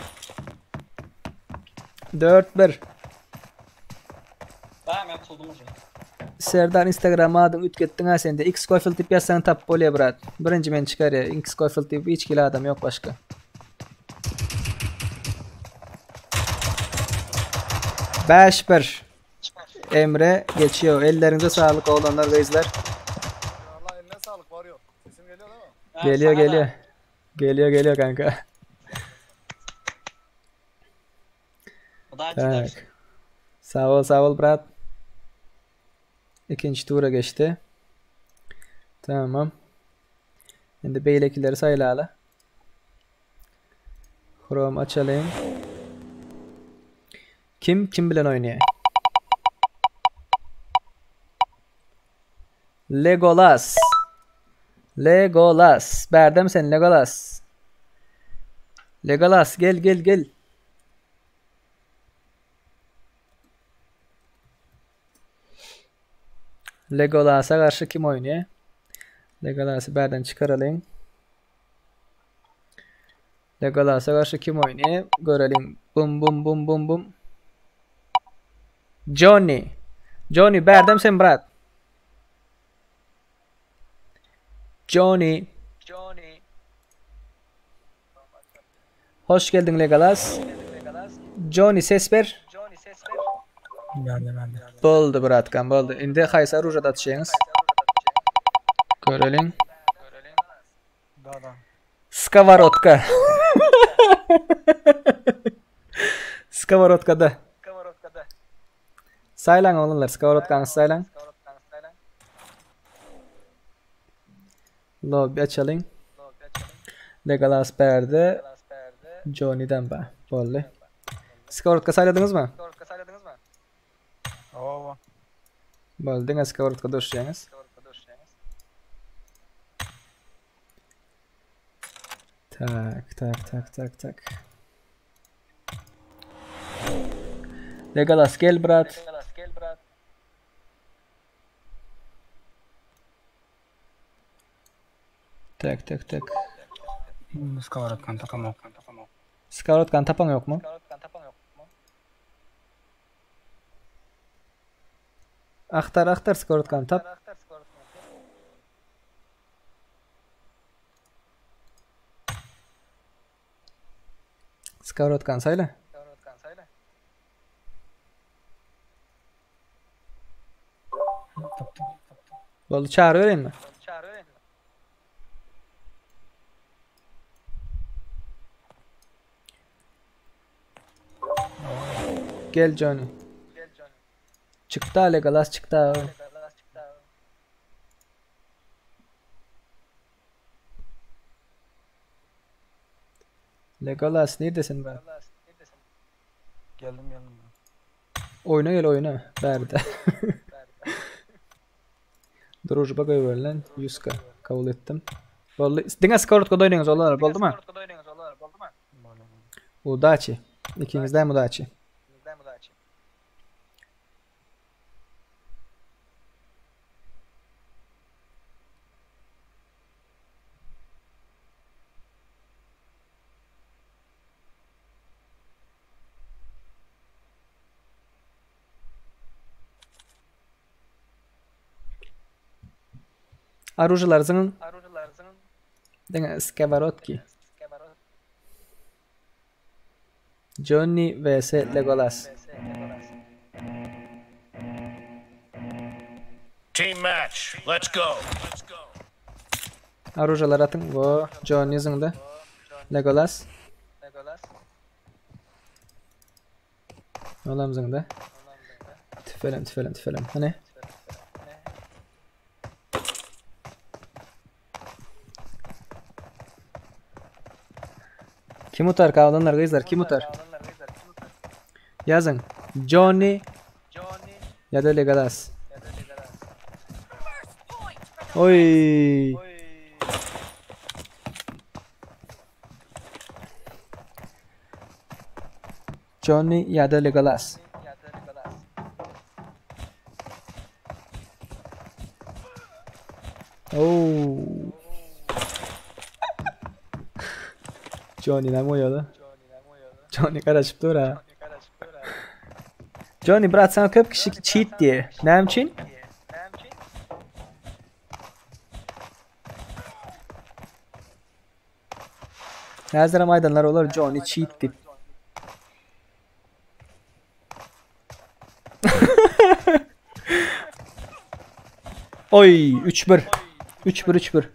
4-1. Ben yapıldım hocam. Serdar Instagram'a adım ütkettin ha sende. X Cofield tip yazsan tap bolya brat. Birinci men çıkar ya. X Cofield tip hiç kila adam yok başka. Beş bir. Emre geçiyor. Ellerinize sağlık oğlanlar ve izler. Allah eline sağlık var yok. Sesim geliyor değil mi? Geliyor kanka. O da Tak. Sağ ol brat. İkinci tura geçti. Tamam. Şimdi beylekileri sayla. Chrome açalım. Kim bilen oynuyor? Legolas. Berdem sen Legolas. Legolas gel. Legolas'a karşı kim oynuyor? Legolas'ı berden çıkaralım. Legolas'a karşı kim oynuyor? Görelim. Bum. Johnny berdem sen brat. Johnny. Hoş geldin Legolas. Johnny ses ver. Boldu bratkan boldu. Indi haysa rujat atışınız. Görelim. Skavarotka. Skavarotkada. Saylan oğlanlar Skavarotkanı saylan. Lobby açalım. Legolas berde. Johnny'den ba. Boldu. Skavarotka sayladınız mı? Oo. Boldu. Skavarotka doşuyunuz. Tak. Legolas gel brat. Tak. Skavarotkan tapan yok mu? Aktar Skavarotkan tap. Skavarotkan sayla. Boldu çağrı vereyim mi? Gel Johnny. Çıktı Legolas çıktı. Legolas neredesin ben? Geldim. Oyna. Berde. Družba göverilen 100k kabul ettim. Dine Skavarotko'da oynayınız olanlar oldu mu? Udachi. İkinizden Udachi. Оружиелеріңнің Dine Skavarotki. Johnny vs Legolas. Team match. Let's go. Arujalar atın. Bu John yüzünde. Legolas. Olam zında. Tüfelen. Hani? Kim utar kavdanlar kızlar? Kim utar? Yazın. Johnny ya da Legolas. Oy. Johnny ya da Legolas. Oh. Johnny nima o'yadi? Johnny qarashib tur. Johnny brat sana ko'p kishi cheat diye. Nima uchun? Hozir ham aydanlar ular Johnny cheat deb. Oy 3-1. 3-1.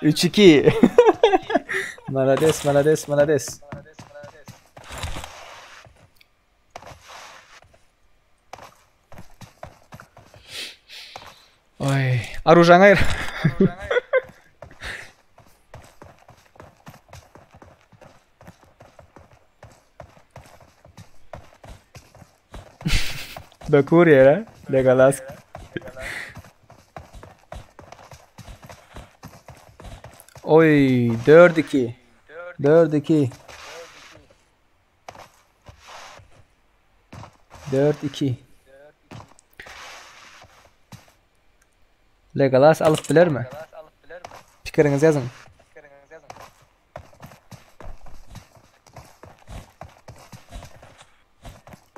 Üç iki. Malades. Oy, Arujan hayır. Dokur ya, Legolas. Oy 4-2. 4-2. 4-2. Legolas alıp bilir mi? Fikrinizi yazın.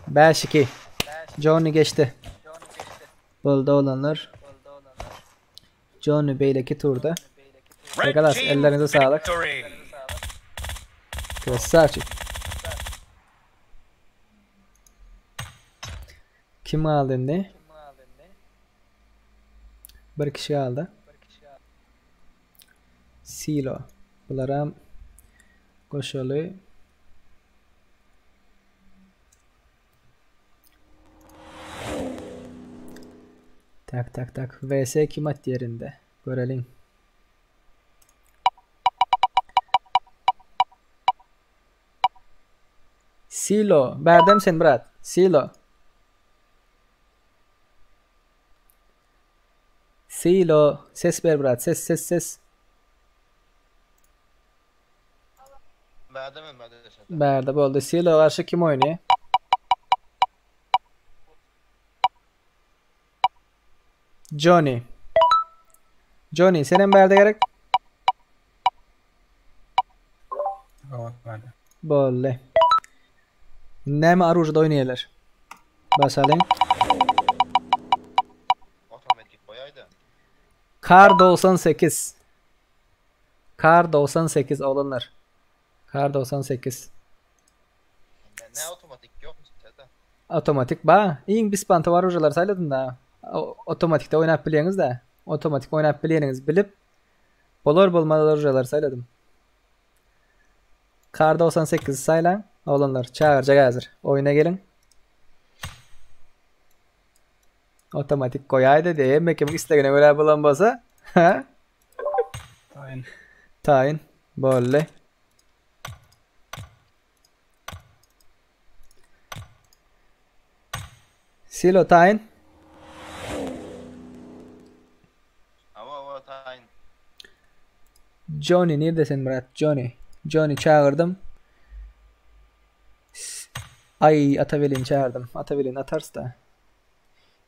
Beş 2. Johnny geçti. Bolda olanlar. Johnny Bey'leki turda. Legolas ellerinize sağlık. Krasavчик. Kim aldı ne? Bir kişi aldı. Silo. Bular ham qo'shili. Tak. VS kim at yerinde? Görelim. Silo. Berdem sen brat. Silo. Ses ver brat. Ses. Berde oldu. Silo karşı kim oynuyor? Johnny senin berde gerek? Bolle. Neme Aruja'da oynuyorlar? Basalım. Otomatik boyaydı. Kar 98. Kar 98 olanlar. Kar 98. Ne otomatik yok mu sizde? Otomatik ba. İyin bir spantı var hocalar sayladın da. Otomatikte oynayıp biliyorsunuz da. Otomatik oynayıp biliyorsunuz bilip. Bolor bolmalar hocalar sayladım. Kar 98 saylan. Oğlanlar çağıracak hazır. Oyuna gelin. Otomatik koyaydı diye. Mekim istediğine göre bulan basa. Tayin. Bolle. Silo tayin. Ama tayin. Johnny neredesin Murat? Johnny çağırdım. Ay Atavelin çağırdım. Atavelin atarsa da.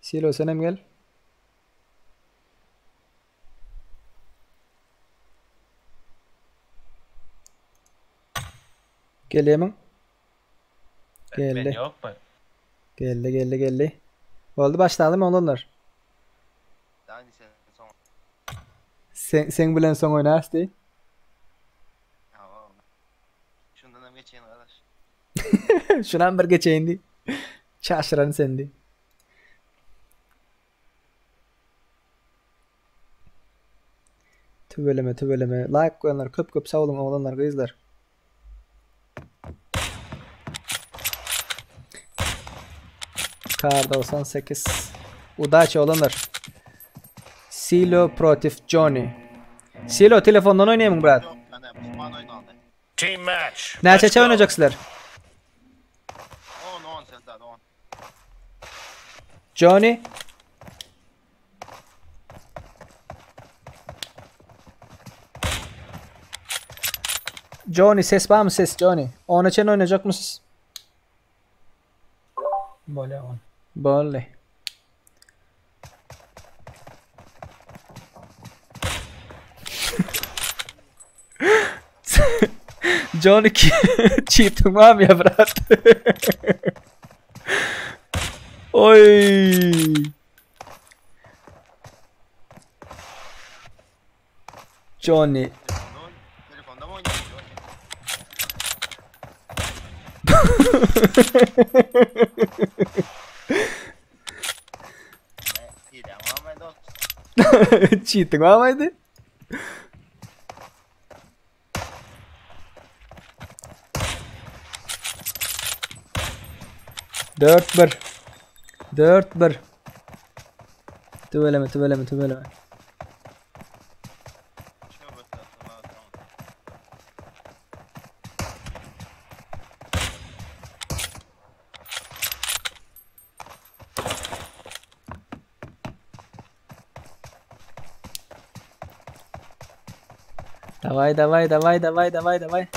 Silo senem gel. Geliyor mu? Geldi. Yok mu? Geldi. Oldu başlayalım olanlar. Sen bilen soň oýnarsdy. Tamam. Şundan hem geçeyim arkadaş. Şunan bir geçeýindi. Çaşıran sendi. Tübeleme. Like koyanlar köp sağ olun oğlanlar kızlar. Kar 98. Udaç oğlanlar. Silo Protif Johnny. Silo telefondan oynayayım brat. Yok ben Osman oynadı. Team match. Näçe oynayacaksınlar? 10 sen zaten 10. Johnny. Johnny ses var mı ses Johnny? Ona için oynayacak mısınız? Böyle on. Böyle. Johnny cheating var ya brat? Oy. Johnny. Telefonda mı oynuyorsun? İyi devam et. Cheating var mıydı? Dört bir. Tüveleme. Davay.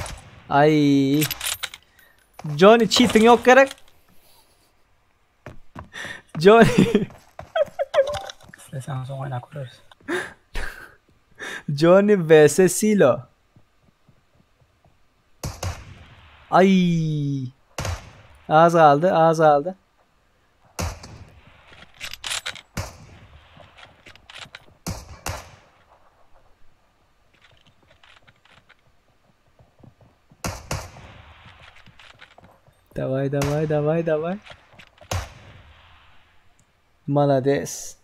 Ay. Johnny cheating yok gerek. Johnny. İstersen sonra oyna kurarız. Johnny vs Silo. Ay. Az kaldı. Davay. Malades.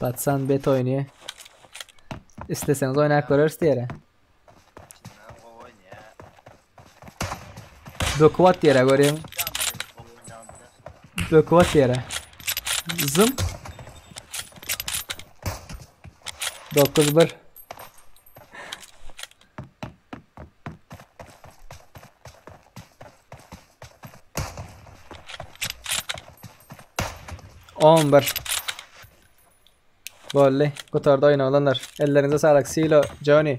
Batsan bet oynuyor. İsteseniz oynak görürüz diye. Bökvat yere göreyim. Bökvat yere. Zım. 9-1. Volley. Kotarda oyna olanlar. Ellerinize sağlık. Silo, Johnny.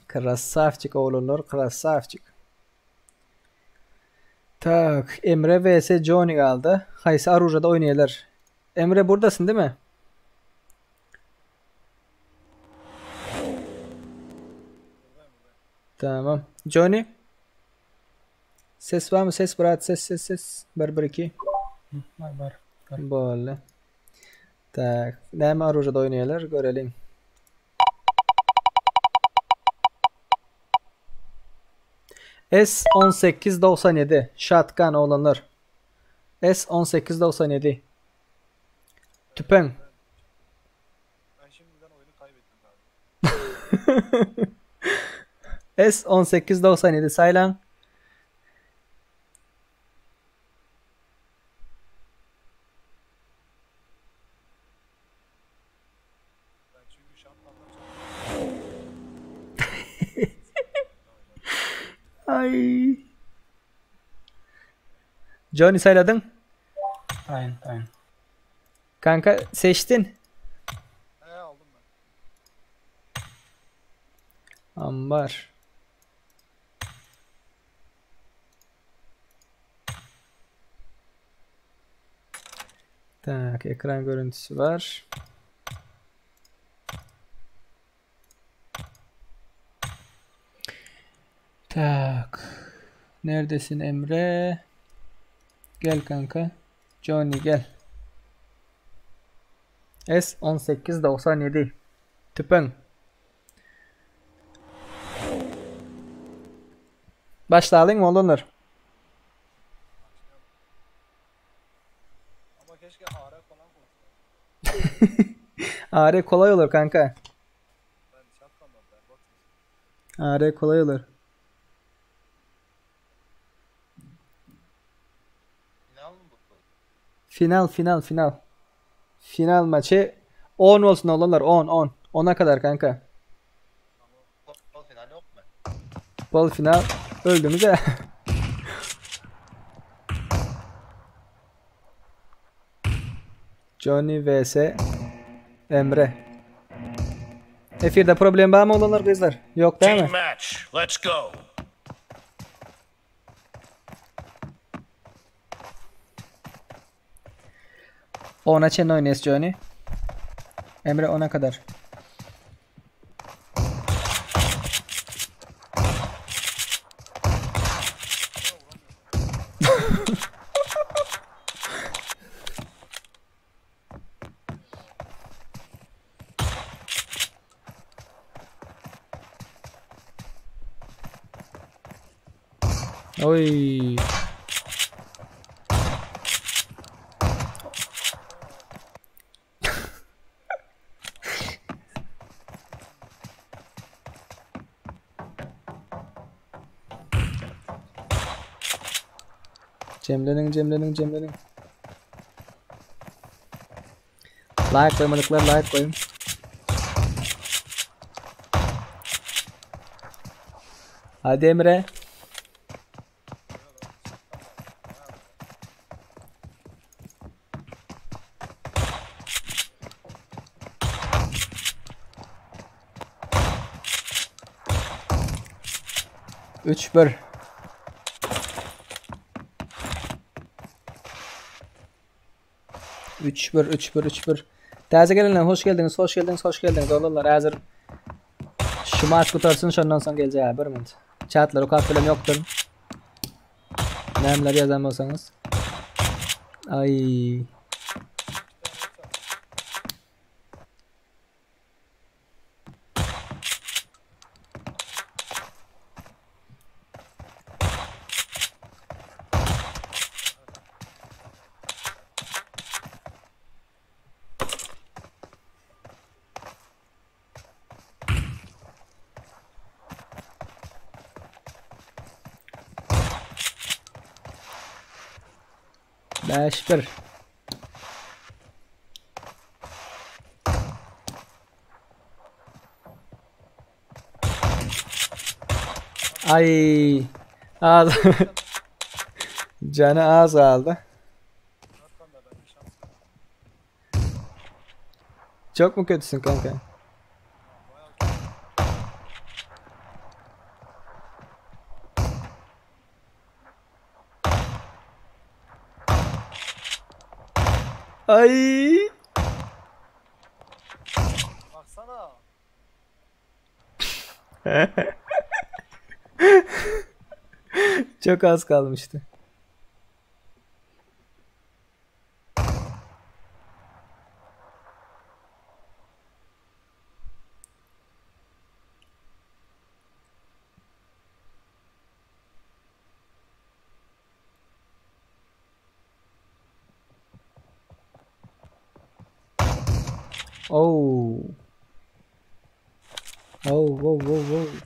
Krasavчик oğlanlar, krasavчик. Tak, Emre vs Johnny kaldı. Haysi Aruja'da oynuyorlar. Emre buradasın değil mi? Tamam. Johnny? Ses var mı? Ses brat, ses. 1-1-2. Var. Böyle. Tak. Näme Aruja'da oynuyorlar? Görelim. S1897 shotgun olanlar. S1897 tüpen. Ben şimdiden oyunu kaybettim abi. S1897 saylan. Ben çünkü şampiyonlar Ay. Johnny sayladın. Aynen. Kanka seçtin. aldım ben. Ambar. Tak, ekran görüntüsü var. Tak. Neredesin Emre? Gel kanka. Johnny gel. S1897. Tüpün. Başlayalım mı olunur? Ama keşke AR falan koysa. AR kolay olur kanka. Ben şatkandan berbat. AR kolay olur. Final mı bu? Final. Final maçı 10 olsun olanlar 10. 10'a kadar kanka. Futbol finali yok mu? Bol final öldüğümüz ya. Johnny vs Emre. Efirde problem var mı olanlar kızlar? Yok değil Team mi? match. Let's go. Ona çen oynayız Johnny. Emre ona kadar. Oy. Cemlenin. Like koymadıklar like koyun. Hadi Emre. Üç bir. Üç bir. Taze gelenler hoş geldiniz. Oğlanlar hazır. Şu maç kurtarsın şundan sonra geleceğiz. Bir minut. Chatlar o kadar falan yoktur. Nemler yazamazsanız. Ay. Beş bir. Ay. Az. Canı az kaldı. Şatkanda ben bir şans. Çok mu kötüsün kanka? Ay. Baksana. Çok az kalmıştı. Oh. Whoa.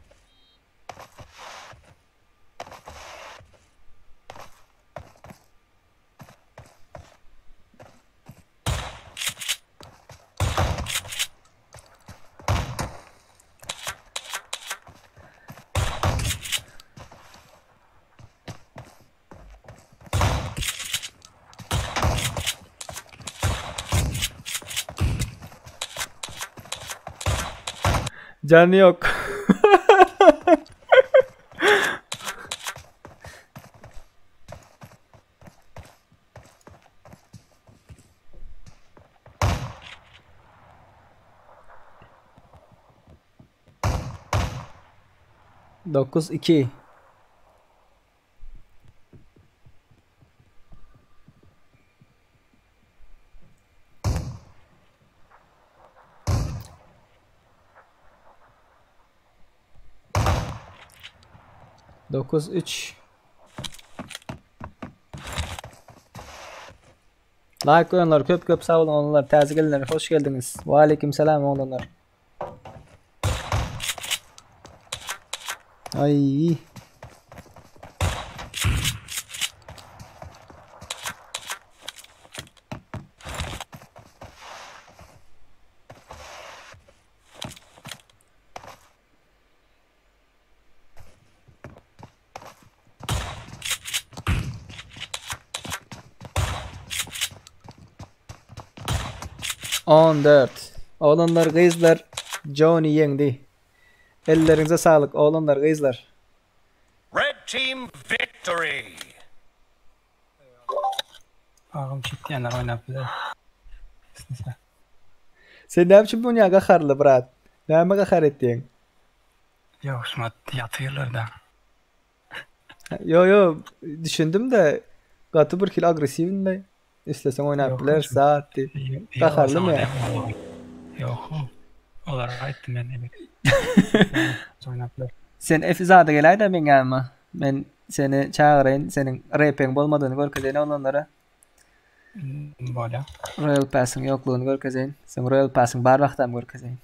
Canı yok. Dokuz iki. 9-3. Like olanlar köp sağ olun oğlanlar. Taze gelenler hoş geldiniz. Ve aleykümselam oğlanlar. Ay. On 4. Oğlanlar kızlar Johnny yendi. Ellerinize sağlık oğlanlar kızlar. Red team victory. Ağım çitleyenler oynayabilir. Sen ne biçim dünya kakarlı brat? Ne mi kakar ettin? Yok şuna yatıyorlar da. Yo düşündüm de katı bir kilo agresifin de istesen oynayabilir saati. Kakarlı mı ya? Yok. Olarak aittim ben evet. Oynayabilir. Sen Efizade gelay da ben gelme. Ben seni çağırayım. Senin RP'nin olmadığını görkezeyim onlara. Böyle. Royal Pass'ın yokluğunu görkezeyim. Sen Royal Pass'ın bar vaktam görkezeyim.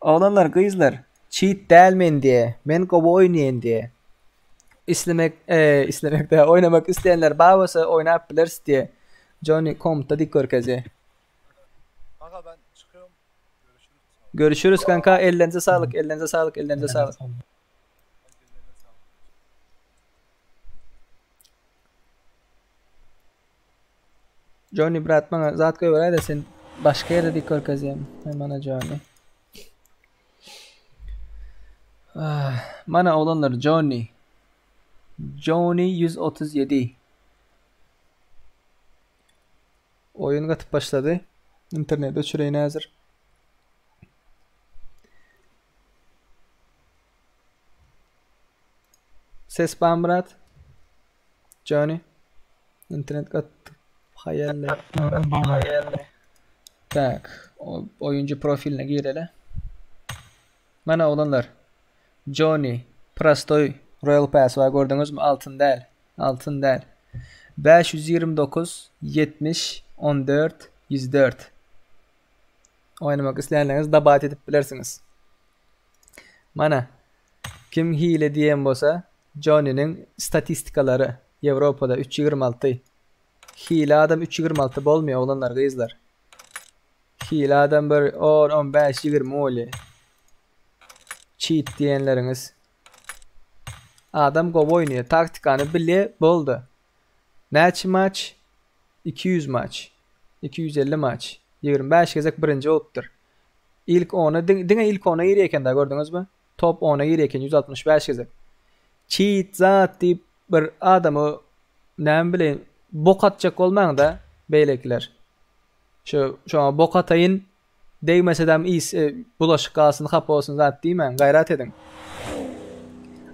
Oğlanlar kızlar cheat delmen diye. Ben kobu oynayın diye. İstemek de oynamak isteyenler bağırsa oynayabiliriz diye. Johnny.com'da dik görkezeyim. Kanka ben çıkıyorum. Görüşürüz kanka. Ellerinize sağlık. Ellerinize sağlık. Ellerinize sağlık. Johnny brat bana zat koy var da sen başka yere dikkat kazıyım. Hemen Johnny. Mana olanlar Johnny. Johnny 137. Oyun katıp başladı. İnternette şuraya hazır. Ses bam brat. Johnny. İnternet kattı. Hayalle. Tak. Oyuncu profiline girelim. Mana olanlar. Johnny. Prastoy. Royal Pass var gördünüz mü? Altın değil. Altın değil. 529 70 14 104. Oynamak isteyenleriniz dabat edip bilirsiniz. Mana. Kim hile diyen bolsa Johnny'nin statistikaları Avrupa'da 3.26. Hile adam 3.26 bolmuyor olanlar kızlar. Hile adam bir 10 15 20 oli. Cheat diyenleriniz. Adam go oynuyor. Taktikanı bile boldu. Neç maç? 200 maç. 250 maç. 25 gezek birinci oluptur. İlk 10'a dine ilk 10'a giriyken de gördünüz mü? Top 10'a giriyken 165 gezek. Cheat zat deyip bir adamı ne bileyim bok atacak olman da beylekler. Şu an bok atayın değmese de bulaşık kalsın kapı olsun zat değil mi? Gayret edin.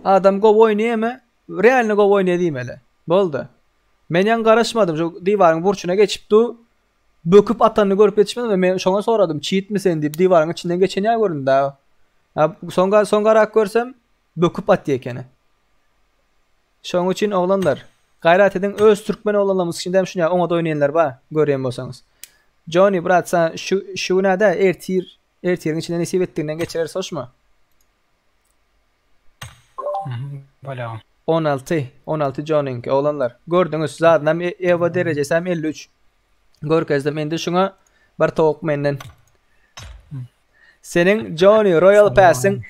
Adam go oynuyor mu? Realini go oynuyor değil mi hele? Boldu. Men yan karışmadım. Şu divarın burçuna geçip du böküp atanını görüp yetişmedim ve men şuna soradım. Cheat mi sen deyip divarın içinden geçeni ya görün daha. Son garak görsem böküp at diyekeni. Şunun için oğlanlar gayret edin öz Türkmen oğlanlarımız şimdi hem şunu ona da oynayanlar var göreyim bolsanız. Johnny brat sen şu ne de ertirin içinden nasip ettiğinden geçirirse hoş mu? Böyle. 16 Johnny'nki oğlanlar. Gördünüz zaten hem Eva derecesi hem 53. Görkezdim endi şuna bir tavuk menden. Senin Johnny Royal Pass'ın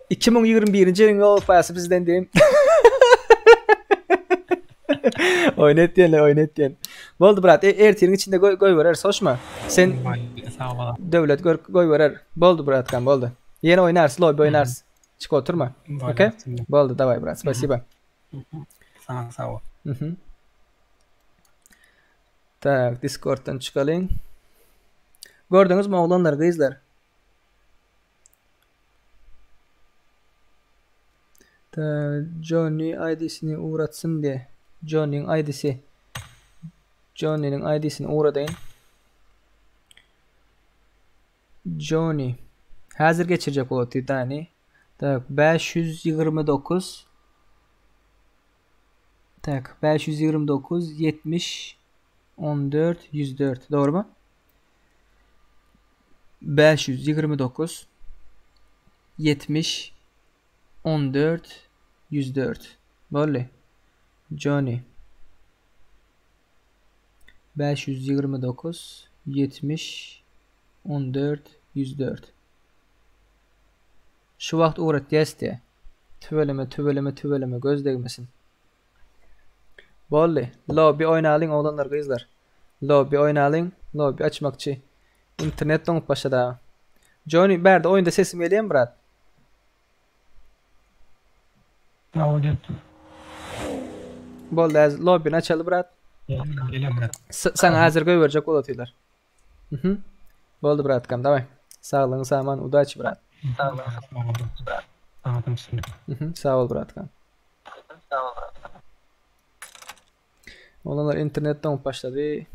2021 yılın Royal Pass'ı bizden diyeyim. Oynet diyen. Boldu brat ertirin içinde koy verer hoş mu? Sen devlet koy verer. Boldu brat kan boldu. Yeni oynarsın lobby oynarsın. Çık oturma. Okey? Boldu davay brat. Спасибо. Sana sağ ol. Tak Discord'dan çıkalım. Gördünüz mü oğlanlar kızlar? Johnny ID'sini uğratsın diye. Johnny'nin ID'sini uğradayın. Johnny hazır geçirecek o titani. Tak 529. Tak 529 70 14 104 doğru mu? 529 70 14 104 Bolly Johnny 529 70 14 104 Şu vaqt uğrat yesti. Tüveleme göz değmesin. Bolly lobby oynalın oğlanlar kızlar. Lobby oynalın. Lobby açmakçı. İnternet donup başladı. Johnny berde oyunda sesim geliyor mu brat? Audio. Bolly lobby'ni açalı brat. Geliyorum bırak. Sana hazır koy verecek olatıyorlar. Boldu brat kam davay. Sağlığın saman udaç brat. Anladım şimdi. Sağ ol brat kam. Olanlar internetten başladı.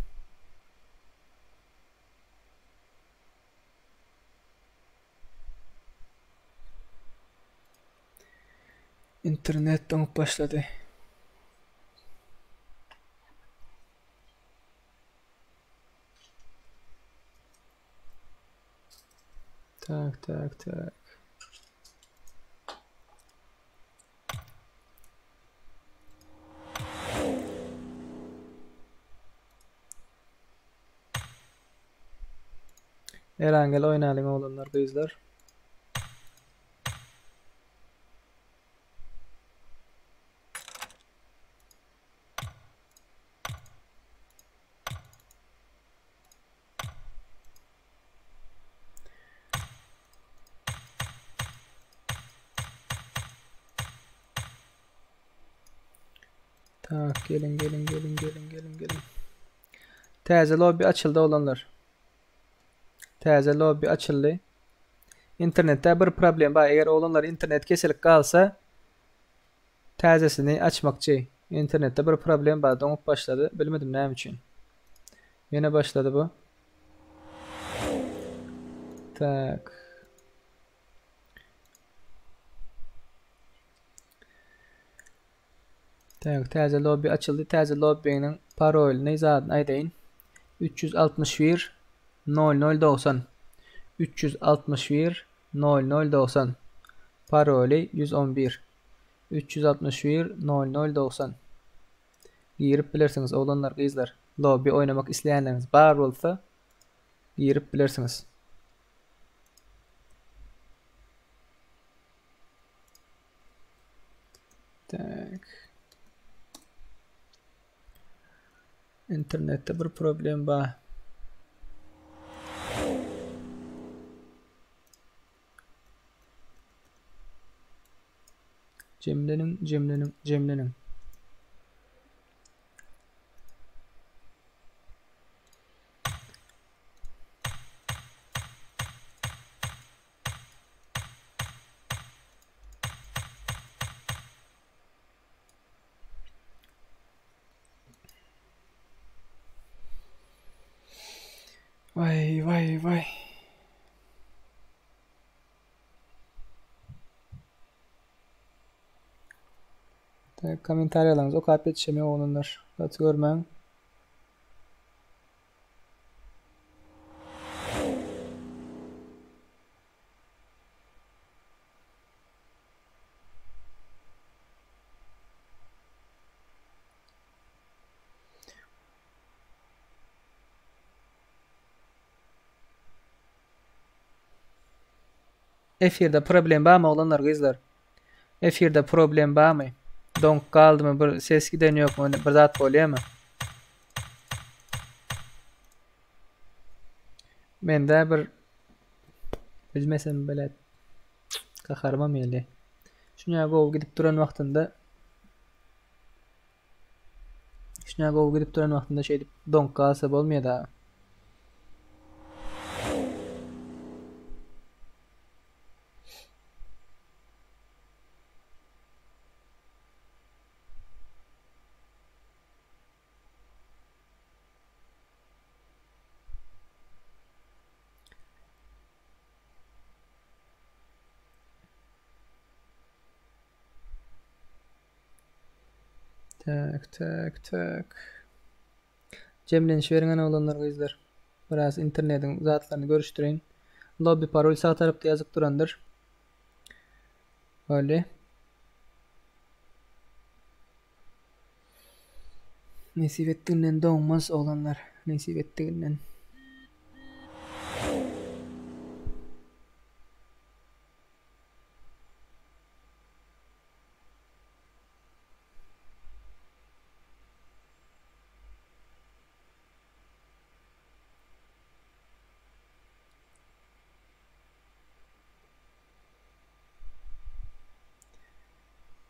İnternetten başladı. Tak. Erangel oynayalım oğlanlar kızlar. Tak gelin. Taze lobby açıldı olanlar. Taze lobby açıldı. İnternette bir problem var. Eğer olanlar internet kesilip kalsa tazesini açmakçı. İnternette bir problem var. Donup başladı. Bilmedim ne için. Yine başladı bu. Tak. Tak taze lobby açıldı. Taze lobby'nin parolünü zaten aydeyin. 361 0090 361 0090 Paroli 111 361 0090 Girip bilirsiniz oğlanlar kızlar. Lobby oynamak isteyenleriniz bar olsa girip bilirsiniz. Tak. İnternette bir problem var. Cemlenin. Vay. Komentaryalarınız o kadar yetişemiyor olanlar. Hadi görmem. Efirde problem var mı olanlar kızlar? Efirde problem var mı? Donk kaldı mı? Bir ses giden yok mu? Bir zat oluyor mu? Ben de bir bilmesem böyle kaharmam yani. Şuna go gidip duran vaktinde şey dip donk kalsa olmuyor da. Tak. Cemleniş veren olanlar kızlar. Biraz internetin zatlarını görüştüreyim. Lobby parol sağ tarafta yazık durandır. Öyle. Nasip ettiğinden doğmaz olanlar. Nasip ettiğinden.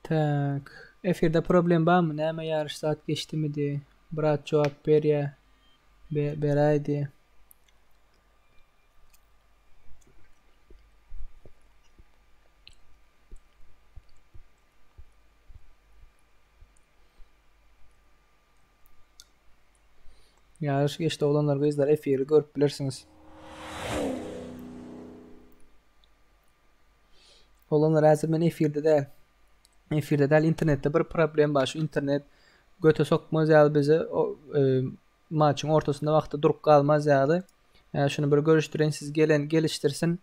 Tak. Efirde problem var mı? Näme yarış saat geçti mi diye. Brat cevap ver ya. Beraydi. Yarış geçti olanlar kızlar efiri görüp bilirsiniz. Olanlar hazır men efirde değil. Efirde değil internette bir problem var. Şu internet göte sokmaz ya bize o maçın ortasında vakti durup kalmaz ya. Yani şunu bir görüştüreyim siz geliştirsin.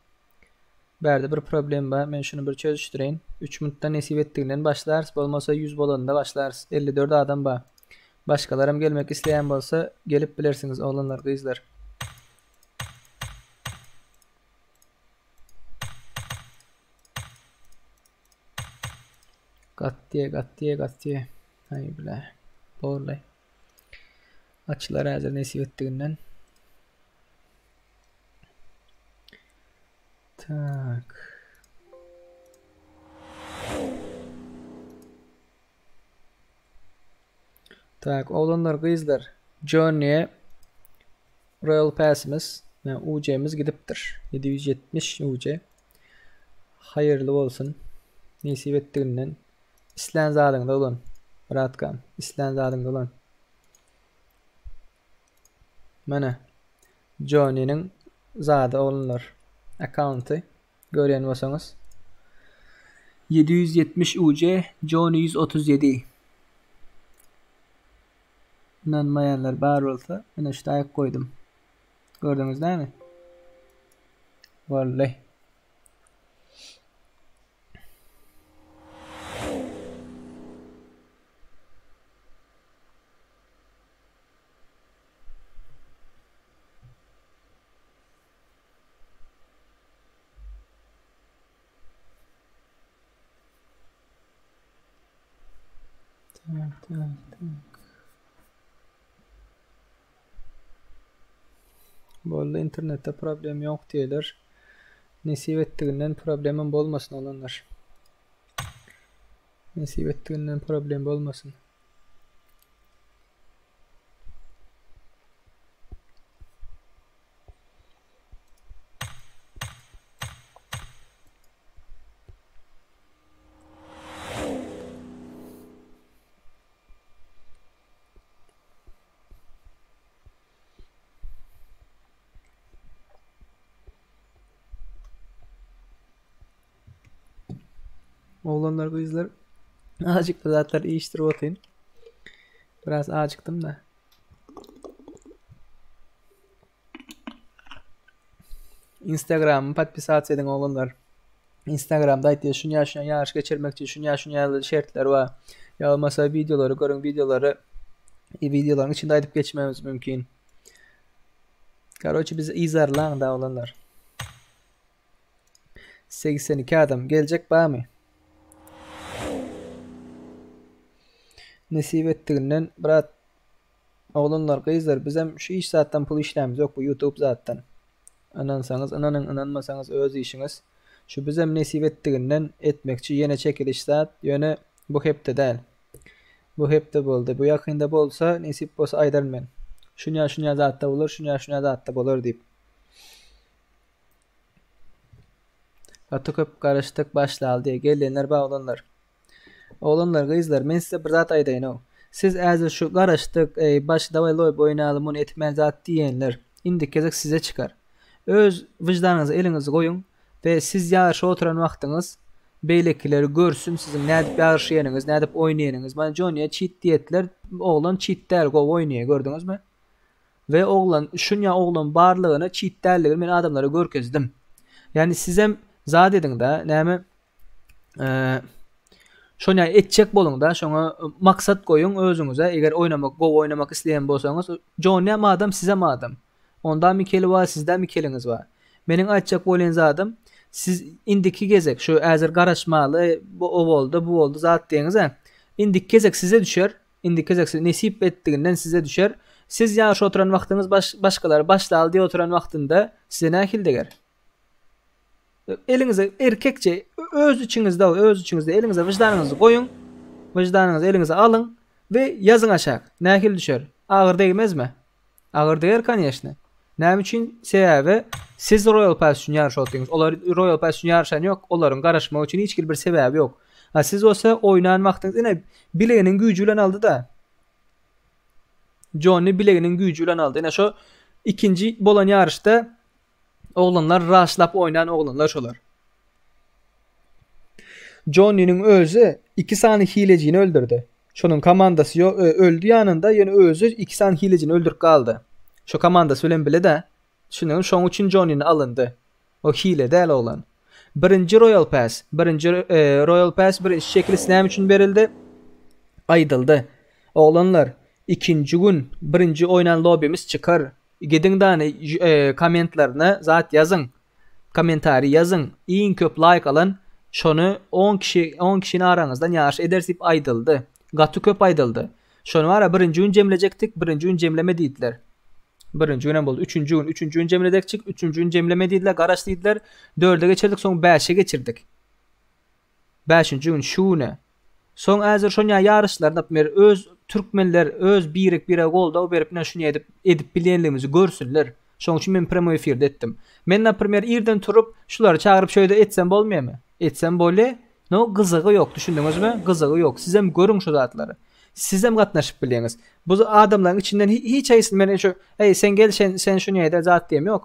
Berde bir problem var. Ben şunu bir çözüştüreyim. 3 minutta nasip ettiğinden başlarız. Olmasa 100 bolanda başlarız. 54 adam var. Başkalarım gelmek isteyen bolsa gelip bilirsiniz oğlanlar kızlar. Gattiye. Hay bile. Doğrulay. Açılar hazır nasip ettiğinden. Tak. Tak oğlanlar kızlar. Journey'e Royal Pass'imiz yani UC'miz gidiptir. 770 UC. Hayırlı olsun. Nasip ettiğinden. İslen zadında olan. Bıratkam. İslen zadında olan. Mana. Journey'nin zadı olanlar. Account'ı. Gören olsanız. 770 UC. Journey 137. İnanmayanlar bağır olsa ben işte ayak koydum. Gördünüz değil mi? Vallahi. Tak. Bolda internette problem yok diyorlar. Nasip ettiğinden problemim olmasın olanlar. Nasip ettiğinden problem olmasın. Oğlanlar kızlar azıcık da zaten iyiştirip atayım. Biraz acıktım da. Instagram'ı patpisat edin oğlanlar. Instagram'da aytiyor şunu yarış geçirmek için şunu ya şartlar var. Ya olmasa videoları görün videoların içinde aytıp geçmemiz mümkün. Karoçi bize izarlan da oğlanlar. 82 adam gelecek bana mı? Nasip ettiğinden bırak oğlanlar kızlar bizim şu iş zaten pul işlemimiz yok bu YouTube zaten. Anansanız inanmasanız öz işiniz. Şu bizim nasip ettiğinden etmekçi yine çekiliş zat yöne bu hepte değil. Bu hepte boldu. Bu yakında bolsa nasip bolsa aydarım ben. Şunya zatta olur şunya zatta olur deyip. Atı köp karıştık başladı diye gelenler bağlanlar. Oğlanlar kızlar men size bir zat aydayın o. Siz azı şu karıştık baş davay loy oynayalım onu etmen zat diyenler indi kezek size çıkar. Öz vicdanınızı elinizi koyun ve siz yarışa oturan vaktiniz Beylekileri görsün sizin nädip ýaşaýanyňyz, nädip oýnaýanyňyz. Mana Johnny'e cheat diýetler. Oğlan cheat däl go oýnaýar, gördüňizmi? Ve oğlan şunya oğlan barlygyny cheat dälligini men adamlara görkezdim. Yani sizem zat edin da näme şoňa etjek boluň da şoňa maksat goýun özüňize. Eger oynamak isleýän bolsaňyz, Johnny ma adam size ma adam. Onda Mikeli var, sizde Mikeliňiz var. Meniň aýtjak bolan zadım, siz indiki gezek, şu äzir garaşmaly, o boldy, bu boldy zat diýeniz, indik gezek size düşer. Indik gezek size nesip etdiginden size düşer. Siz ýaşy oturan wagtyňyz başgalar başlaly diýip oturan wagtynda size nähil deger. Eliňize erkekçe öz içiňizde eliňize wyjdanyňyzy goýun. Wyjdanyňyzy eliňize alyň we ýazyň aşak. Nähil düşer? Agyr degmezmi? Agyr deger kanyşny. Näme üçin? Sebäbi siz Royal Pass üçin ýarşaýdyňyz. Olar Royal Pass üçin ýarşan ýok. Olaryň garaşmagy üçin hiç bir sebäbi ýok. Ha siz olsa oynan wagtyňyz ene bileginiň güýjü bilen aldy da. Johnny bileginiň güýjü bilen aldy. Ene şo ikinji bolan ýarışda oğlanlar raşlap oynan oğlanlar şolar. Johnny'nin özü 2 sany hilejini öldürdü. Şonun komandasy öldü ýanynda ýöne özü 2 sany hilejini öldürüp galdy. Şo komandasy bilen bile de şunun şoň üçin Johnny'ni alındı. O hile däl olan. Birinji Royal Pass bir şekli näme üçin berildi? Aýdyldy. Oğlanlar ikinji gün birinji oynan lobbymiz çykar. Gediň dany kommentlaryna zat ýazyň. Kommentary ýazyň. Iň köp like alan şonu 10 kişini araňyzdan ýaş edersip aýdyldy. Gaty köp aýdyldy. Şonu ara birinji gün jemlejekdik, birinji gün jemleme diýdiler. Birinji günem boldy, üçüncü gün jemledekçik, üçüncü gün jemleme diýdiler, garaş diýdiler. 4-e geçirdik, soň 5-e geçirdik. 5-nji gün şuny. Soň äzir şoňa ýarışlarda öz türkmenler öz bire golda o berip şunu edip bilenligimizi görsünler. Şoň üçin men premo efirde etdim. Men näprimер irden turup şulary çagyryp şöýde etsem bolmaýarmy? Etsem bole. No gyzygy ýok, düşündiňizmi? Gyzygy ýok. Sizem görüň şu zatlary. Sizem gatnaşyp bileňiz. Bu adamlaryň içinden hiç aýsyn men şu hey sen gel sen şunu ýa-da zat diýem ýok.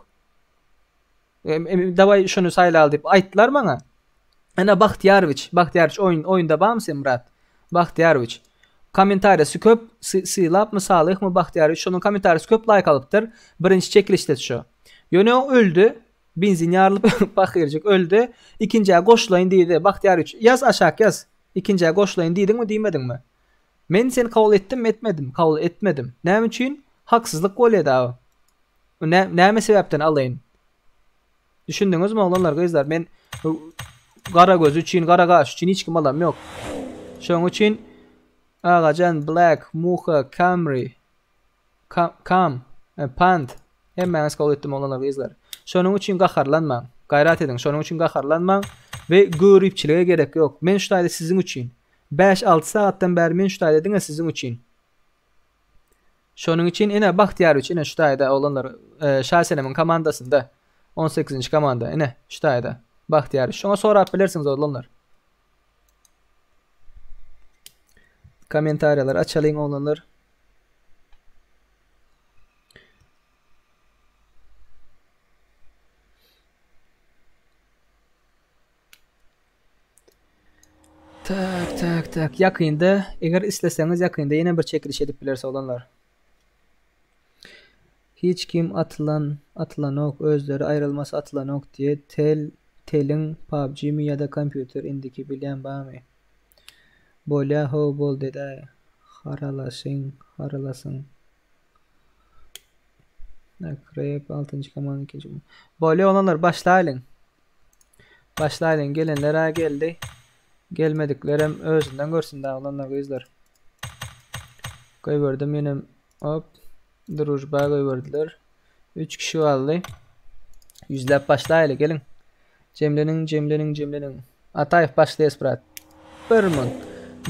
Daway şunu saýla al diýip aýtdylar maňa. Ana Bahtiyarowicz oýunda barmy sen Murat? Bahtiyarowicz kommentariýasy köp syýlap mysalyk mı Bahtiyarowicz şonun kommentariýasy köp like alypdyr. Birinji çekilişde şu. Ýöne o öldü. Benzin ýarlyp bakyrjak öldü. İkinciye goşlaýyn diýdi. Bahtiyarowicz ýaz aşak ýaz. İkinciye goşlaýyn diýdiňmi diýmediňmi? Men seni kabul etdim mi etmedim? Kabul etmedim. Näme üçin? Haksızlık bolýar da. Näme sebäpden alaýyn? Düşündiňizmi oğlanlar gyzlar? Men gara göz üçin, gara gaş üçin hiç kim alam ýok. Şoň üçin Agacan, Black, Muha, Camry, Pand hemmäňiz kabul etdim oğlanlar gyzlar. Şonuň üçin gaharlanmaň. Gaýrat ediň, şonuň üçin gaharlanmaň we görüpçilige gerek ýok. Men şu taýda siziň üçin 5-6 saatdan bäri men şu taýda ediň siziň üçin. Şonuň üçin ene Bahtiyarowicz ene şu taýda oğlanlar Şasenemiň komandasynda 18-nji komanda ene şu taýda Bahtiyarowicz. Şoňa sorap bilersiňiz oğlanlar. Kommentariýalar açalyň oğlanlar. Tak. Ýakynda, eger isleseňiz ýakynda ýene bir çekiliş edip bilerse olanlar. Hiç kim atılanok, özleri ayrılması atılanok diye telin PUBG mi ya da kompüter indiki bilen barmy? Bolya ho bol dede. Haralasın. Akrep 6. komanda 2. Bolya olanlar başlaýyn. Gelenler geldi. Gelmediklerim özünden görsün daha olanlar gözler. Koyverdim yine hop Drujba koyverdiler. 3 kişi aldı. Yüzlep başlayla gelin. Cemlenin. Atayf başlayız brat.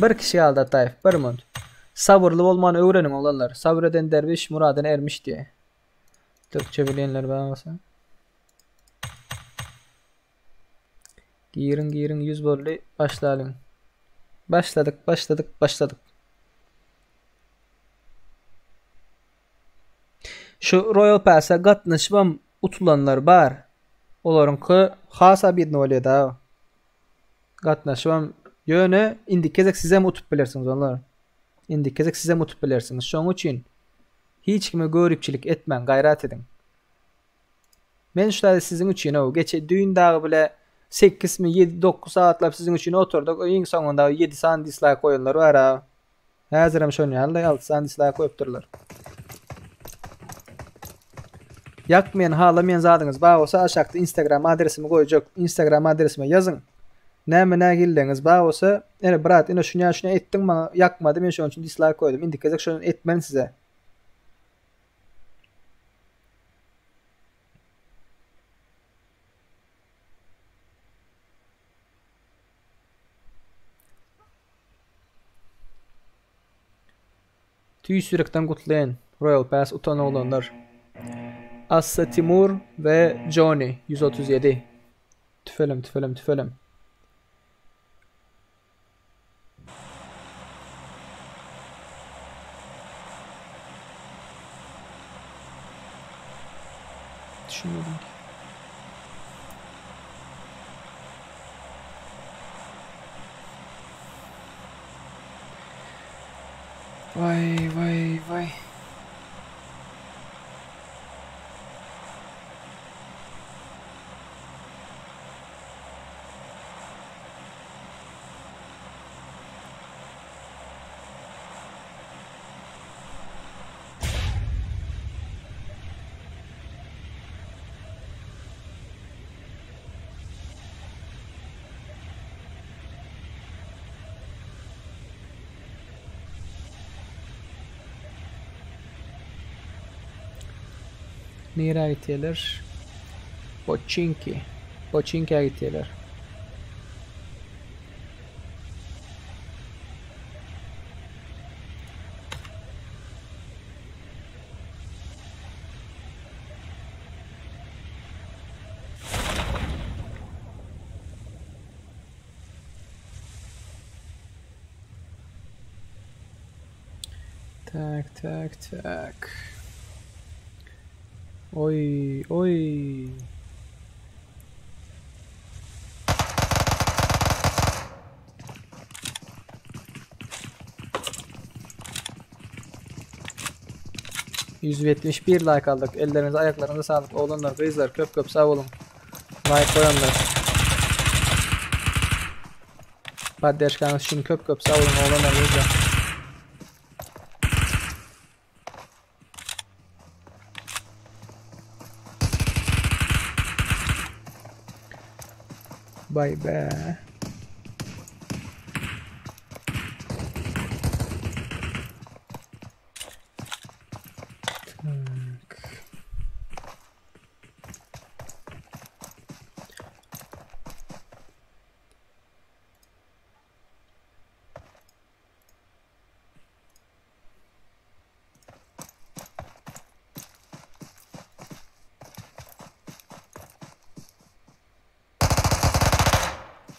Bir kişi aldı Atayf. Birmund. Sabırlı olmanı öğrenin olanlar. Sabreden derviş muradına ermiş diye. Türkçe bilenler bağlasa. Girin 100 bolly başlayalım. Başladık. Şu Royal Pass'a gatnaşmam utulanlar bar. Olaryňky hasa bir bolýar da. gatnaşmam yöne indi kezek size mi utup bilersiniz onlar. İndi kezek size mi utup bilersiniz. Şoň üçin hiç kime görüpçilik etmen, gayrat edin. Men şularda sizin üçin o geçe düğün dağı bile 8 mi 7-9 saatlap sizin üçin oturduk. Iň soňunda 7 san dislike koyanlar var ha. Häziram şoňalda 6 san dislike koyup durlar. Yakmayan halamayan zadyňyz bar bolsa aşakda Instagram adresimi goýjak. Instagram adresime yazın. Näme nägildiňiz bar bolsa, ene brat, ene şuňa etdiň maňa yakmady, men şoň üçin dislike koydum. Indi kezek şonu etmen size. Tüysürekten kutlayan Royal Pass utan olanlar Assa Timur ve Johnny 137. Tüfelim. Düşünmedim ki. Vay. Nereye gittiler? Pochinki'ye gittiler. Tak. Oy. ...171 like aldık. Ellerinize ayaklarınıza sağlık. Oğlanlar, kızlar köp sağ olun. Like koyanlar. Paddeşkanız için köp sağ olun. Oğlanlar, kızlar. Bye bye.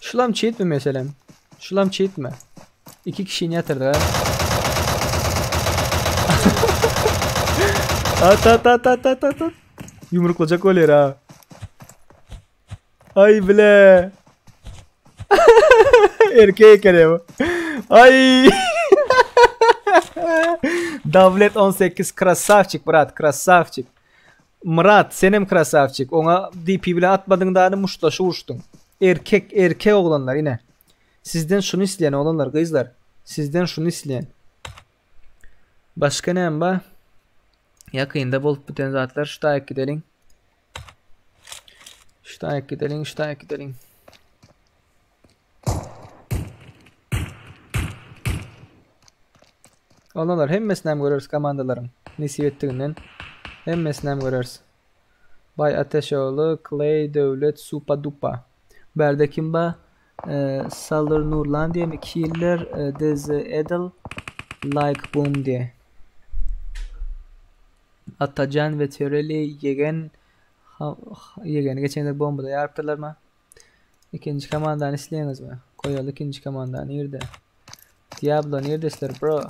Şulam cheat mi mesela? Şulam cheat mi? 2 kişiyi yatırdı ha. At. Yumruklacak olur ha. Ay bile. Erkek bu. Ay. Davlet 18 krasavçik brat, krasavçik. Murat senem krasavçik. Ona DP bile atmadın da muştaşı uçtun. Erkek oğlanlar yine. Sizden şunu isteyen oğlanlar, kızlar. Sizden şunu isteyen. Başka ne amba? Yakında bolup biten zatlar. Şutaya gidelim. Oğlanlar hemmesini hem görürüz komandaların. Nisiyettiğinden. Hemmesini hem görürüz. Bay Ateşoğlu, Clay, Devlet, Supa Dupa. Berde kimba? Salır Nurlan diye mi? Killer, Deze Edel, Like Boom diye. Atacan ve Töreli Yegen geçenler bombada yarptılar mı? İkinci komandanı isteyiniz mi? Koyalı ikinci komandanı nerede? Diablo neredesler bro?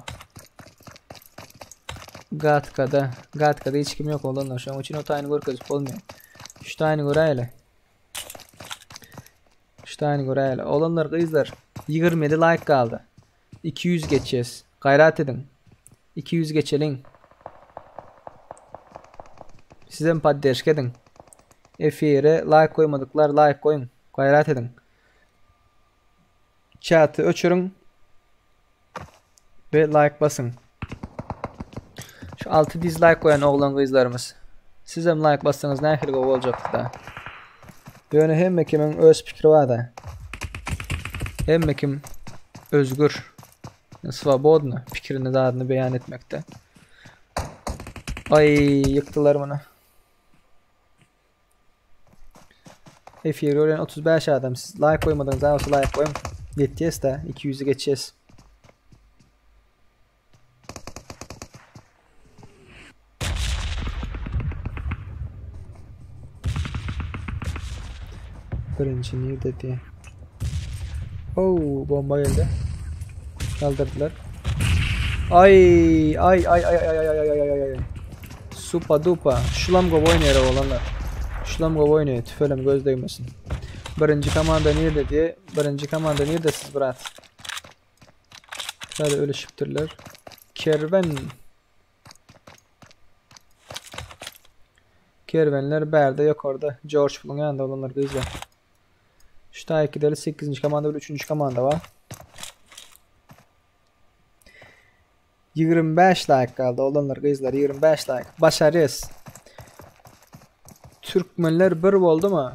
Gatka'da hiç kim yok olanlar. Şu an için o tane gör gözük olmuyor. Şu tane gör öyle. Ştaýny göräli. Olanlar gyzlar 27 like kaldı. 200 geçeceğiz. Gayret edin. 200 geçelim. Sizden paddeşk edin. Efire like koymadıklar like koyun. Gayret edin. Chat'ı öçürün. Ve like basın. Şu 6 dislike koyan oğlan kızlarımız. Siz hem like bassanız ne kadar olacaktı da. Yani hem kimin öz fikri var da. Hem kim özgür. Svobodno fikrini zadını beyan etmekte. Ay yıktılar bana. Efir öğren 35 adam. Siz like koymadınız daha olsa like koyun. Yeteceğiz de 200'ü geçeceğiz. Birinci niye dedi? Oo bomba geldi. Kaldırdılar. Ay. Supa dupa. Şulam go oynuyor olanlar. Şulam go oynuyor. Tüfelem göz değmesin. Birinci komanda nerede diye. Birinci komanda nerede siz bırak? Şöyle öyle şıptırlar. Kervenler berde yok orada. George Bull'un yanında olanlar kızlar. Şu takipleri 8. komanda ve 3. komanda var. 25 like kaldı olanlar kızlar 25 like. Başarıyız. Türkmenler bir oldu mu?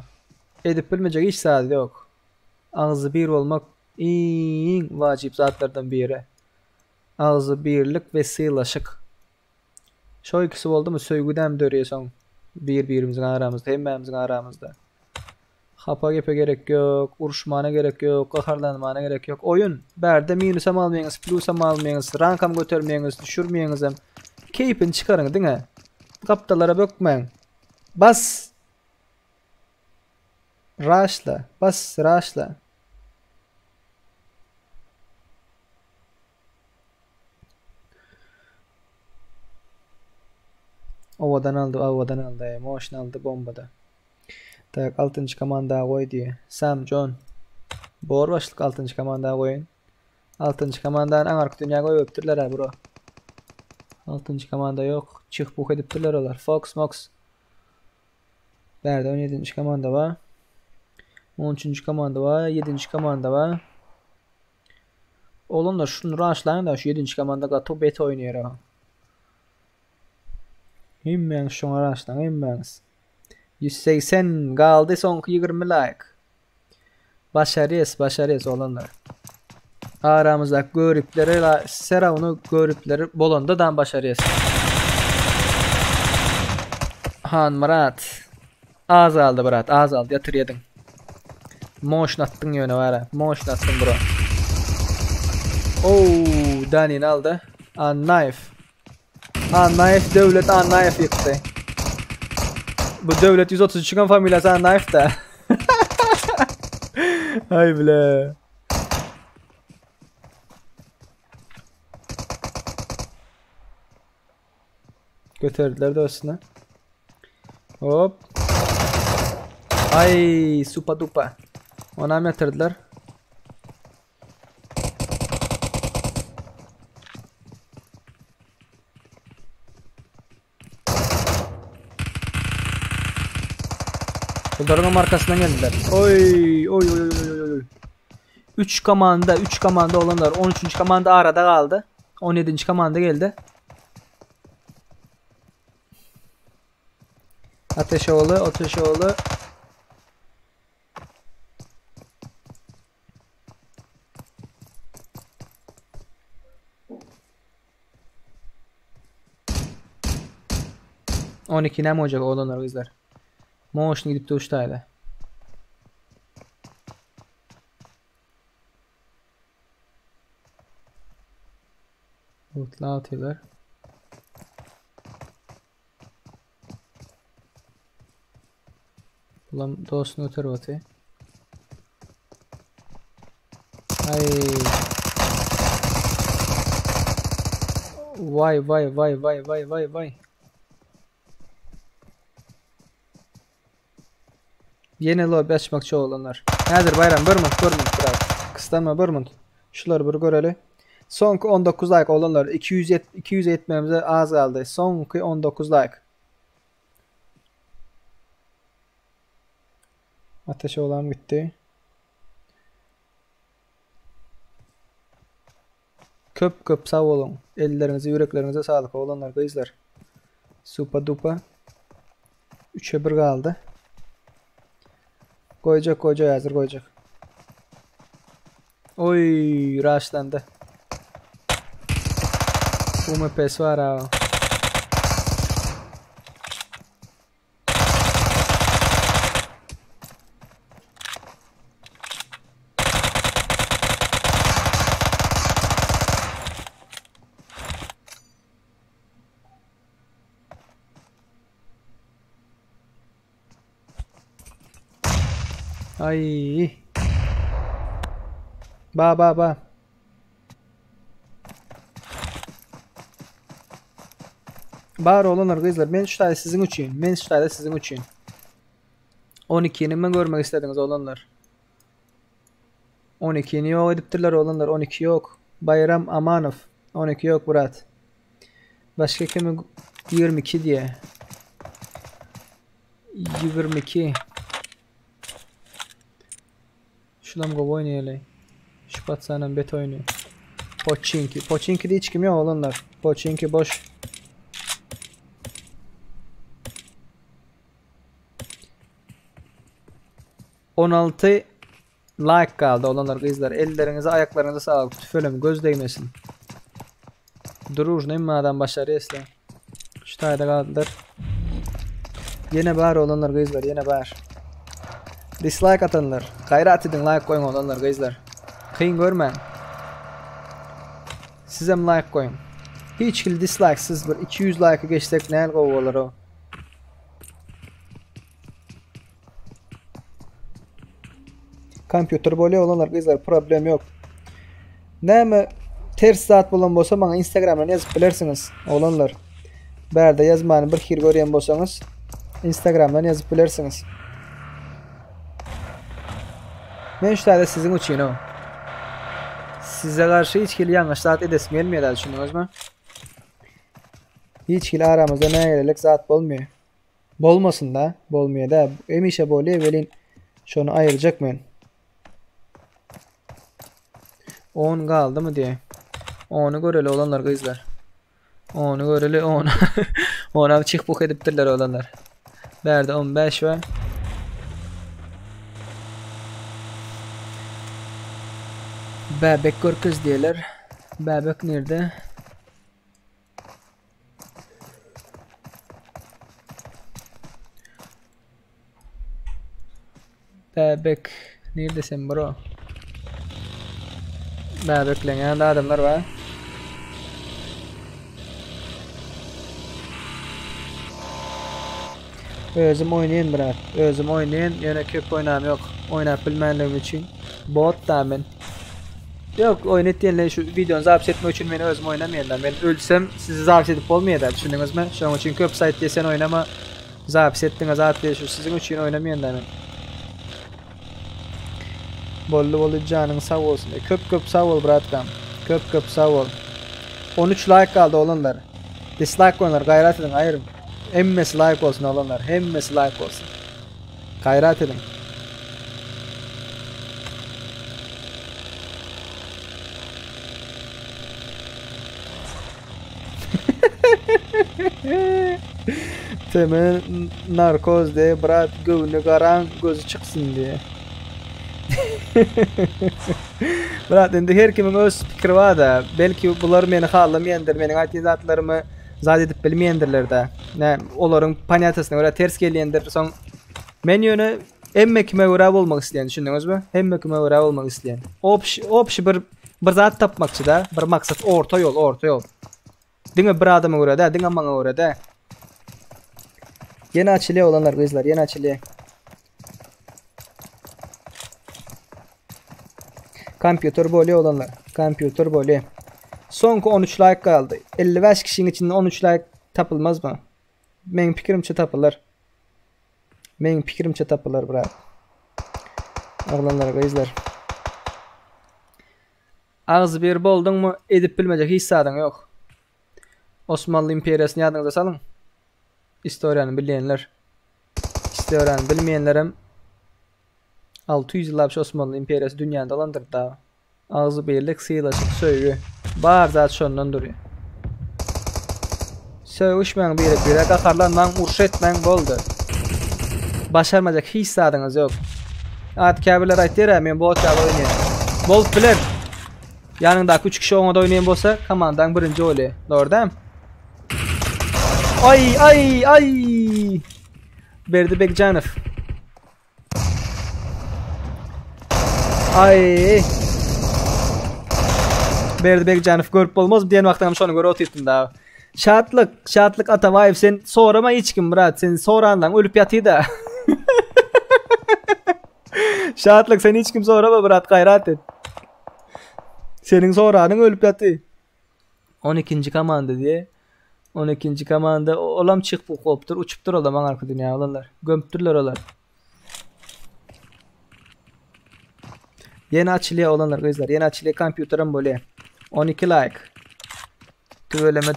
Edip bilmeyecek hiç saati yok. Ağzı bir olmak en vacip zatlardan biri. Ağzı birlik ve sığlaşık. Şu ikisi oldu mu söygüden dörüyorsun. Birbirimizin aramızda, hemmemizin aramızda. Hapa gepe gerek yok, uruşmana gerek yok, kaharlanmana gerek yok. Oyun, berde minusam almayınız, plusam almayınız, rankam götürmeyiniz, düşürmeyiniz hem. Keyfini çıkarın değil mi? Kaptalara bökmeyin. Bas! Raşla, bas raşla. Ovadan aldı, motion aldı bombada. Tak 6. komanda koy diye. Sam John. Bor başlık 6. komanda koyun. 6. komandanın en arka dünya koy öptürler ha bro. 6. komanda yok. Çık bu ediptirler olar. Fox Mox. Nerede 17. komanda var. 13. komanda var. 7. komanda var. Oğlum da şunu rushlayın da şu 7. komanda gato beta oynuyor ha. Hemen şuna rushlayın hemen. 180 kaldı son 20 like. Başarıyız olanlar. Aramızda görüpleri Seravunu görüpleri bolondadan başarıyız. Han Murat. Az aldı Murat, az aldı yatır yedin. Motion attın yöne var ha. Motion attın bro. Oo, Dani'nin aldı. Knife. Knife devlet knife yıktı. Bu devlet 130 çıkan familyası knife da. Hay bile. Götürdüler de üstüne. Hop. Ay supa dupa. Ona mı yatırdılar? Bunların markasından geldiler. Oy. 3 komanda olanlar. 13. komanda arada kaldı. 17. komanda geldi. Ateşoğlu. 12 ne mi olacak olanlar kızlar? Motion gidip de uçtaydı. Lootla atıyorlar. Ulan dostunu öter batı. Ay. Vay. Yeni lobi açmakçı olanlar. Nedir bayram? Burmut biraz. Kıstama Burmut. Şuları bir göreli. Sonki 19 like olanlar 200 etmemize az kaldı. Sonki 19 like. Ateş olan gitti. Köp sağ olun. Ellerinize, yüreklerinize sağlık olanlar kızlar. Supa dupa. 3'e 1 kaldı. Koyacak hazır koyacak. Oy raşlandı. UMP'si var ha. Ay. Ba. Bar olanlar kızlar. Men şu tane sizin için. 12'ni mi görmek istediniz olanlar? 12'ni yok ediptirler olanlar. 12 yok. Bayram Amanov. 12 yok Murat. Başka kimi 22 diye. 22. Şulam go oynayalım. Şu patsanan bet oynuyor. Pochinki de hiç kim yok olanlar. Pochinki boş. ...16 like kaldı olanlar kızlar. Ellerinize ayaklarınıza sağlık. Tüfelim göz değmesin. Durur ne madem başarıysa. Şu tayda kaldılar. Yine bağır olanlar kızlar. Yine bağır. Dislike atanlar. Gayret edin like koyun olanlar kızlar. Kıyın görmeyin. Sizem like koyun. Hiç kil dislike siz bir 200 like'ı geçsek ne kovalar o. Kompüter böyle olanlar kızlar problem yok. Ne mi ters saat bulan bolsa bana Instagram'dan yazıp bilirsiniz olanlar. Berde yazmanı bir kir görüyen bolsanız Instagram'dan yazıp bilirsiniz. Ben şu tane sizin için o. Size karşı hiç kili yanlış saat edesim gelmiyor da düşündünüz mü? Hiç kili aramızda ne gelelik saat bolmuyor. Bolmasın da bolmuyor da emişe boluyor velin şunu ayıracak mıyım? 10 kaldı mı diye. 10'u göreli olanlar kızlar. 10'u göreli 10. 10'a çık buk ediptirler olanlar. Berde 15 var. Bebek gör kız diyorlar. Bebek nerede? Bebek neredesin bro? Bebekle yanında adamlar var. Özüm oynayın bırak. Özüm oynayın. Yine köp oynam yok. Oynap bilmediğim için. Bot da ben. Yok oynat diyenler şu videonu zapt etme için beni özüm oynamayanlar. Ben ölsem sizi zapt edip olmuyor da düşündünüz mü? Şu an için köp site diye sen oynama. Zapt ettin zapt diye şu sizin için oynamayanlar ben. Bollu canın sağ olsun. Köp sağ ol bratkam. Köp sağ ol. 13 like kaldı olanlar. Dislike koyunlar gayret edin ayırın. Hemmesi like olsun olanlar. Hemmesi like olsun. Gayret edin. Temel narkoz de brat gövünü karan gözü çıksın diye. Brat endi her kimin öz fikri var da belki bular meni xallamayandır, mening aytýanlarymı zat edip bilmeýändirler da. Ne olaryň panýatasyna görä ters gelýändir. Soň men ýöne emme kime görä bolmak isleýän, düşündiňizmi? Emme kime görä bolmak isleýän. Opşy bir zat tapmakçy da, bir maksat orta ýol. Diňe bir adama görä da, diňe maňa görä da. Yeni açılıyor olanlar kızlar, yeni açılıyor. Kompüter böyle olanlar. Kompüter böyle. Sonki 13 like kaldı. 55 kişinin içinde 13 like tapılmaz mı? Benim fikrimçe tapılır. Meň pikirimçe tapylar brat. Aglanlar gyzlar. Ağzı bir boldun mu edip bilmejek hiç sadan yok. Osmanlı İmperiyasyny ýadyňyza salyň. Historiýany bilýänler. Historiýany bilmeýänlerem 600 ýyllap şu Osmanlı İmperiýasy dünýäni dolandyrdy. Ağzı birlik, syýlaşyk, söýgü. Bar zat şondan durýar. Söýüşmäň bire gakarlanmaň, urş etmäň boldy. Başarmajak hiç sadyňyz ýok. Atkäbiler aýtdyr, men bot ýaly oýnaýan. Bolt biler. Yanındaky 3 kişi oňa oýnaýan bolsa, komandaň birinji bolýar. Dogry. Ay. Berdi Bekjanow. Ay. Berdi Bekjanow görüp bolmaz diýen wagtynam şonu görüp oturtdum da. Şatlyk Atabayev sen sorama hiç kim brat, sen sorandan ölüp ýaty-da. Şatlyk sen hiç kim sorama brat, gaýrat et. Senin soranyň ölüp ýaty. 12-nji komanda diye. 12-nji komanda olam çık bu koptur, uçupdur olam arka dünýä olanlar. Gömpdürler olar. Yeni açılıyor olanlar gözler. Yeni açılıyor kompüterim böyle. 12 like. Tüveleme.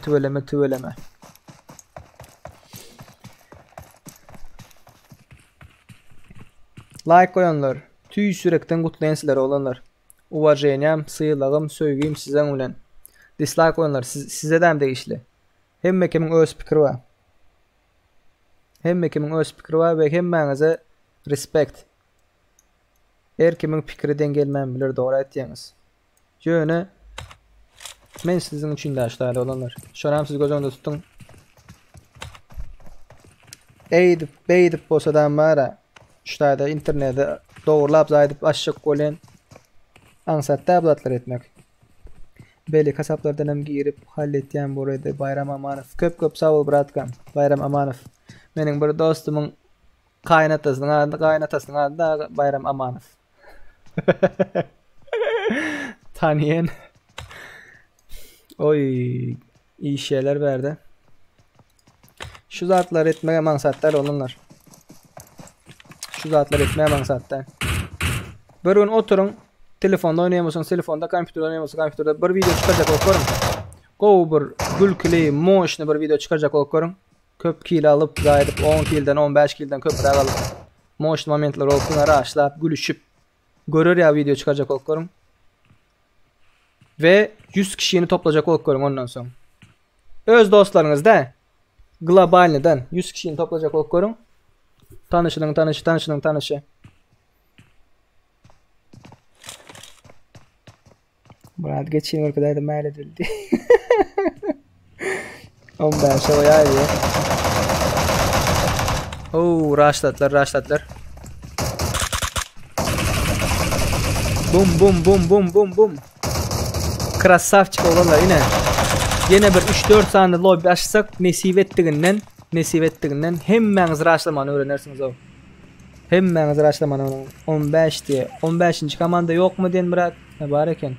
Like koyanlar. Tüy sürekten kutlayan sizler olanlar. Uvajeniyam, sığılağım, söygüyüm sizden ulen. Dislike koyanlar. Size de hem değişli. Hem kimin öz pikiri var. Ve hem banaza respect. Kimin pikiriden gelmem bilir, doğru etdiğiniz. Jöne men sizin için de aşağıda olanlar. Şoram siz gözünde tutun. Beydip bolsadan bara şurada internette doğrulap zayıp aşık kolen ansat tablatlar etmek. Beli kasaplardan hem girip halletýän borada Bayram Amanow. Köp sağ ol bratkam. Bayram Amanow. Mening bir dostumun kaynatasının adı Bayram Amanow. Tanıyan. Oy, iyi şeyler verdi. Şu zatlar etmeye mansatlar olunlar. Bir gün oturun, telefonda oynayamıyorsun, telefonda, kompüterde oynayamıyorsun, kompüterde bir video çıkacak okurum. Bir gülkülü, moşnu bir video çıkacak okurum. Köp kill alıp, gayet 10 killden, 15 killden köp alıp, moşnu momentler okuna raşlap, gülüşüp, görür ya video çıkacak okurum. Ve 100 kişini toplayacak okurum ondan sonra. Öz dostlarınız da, globalden 100 kişini toplayacak okurum. Tanışı. Murat geçeyim kadar da mal edildi. 15 o ya. Oo, raşlatlar. Bum. Krasavçık olanlar yine bir 3-4 saniye lobby açsak nesip ettiğinden hemmeniz raşlamanı öğrenirsiniz o. 15 diye. 15. komanda yok mu diyen bırak. Ne var eken.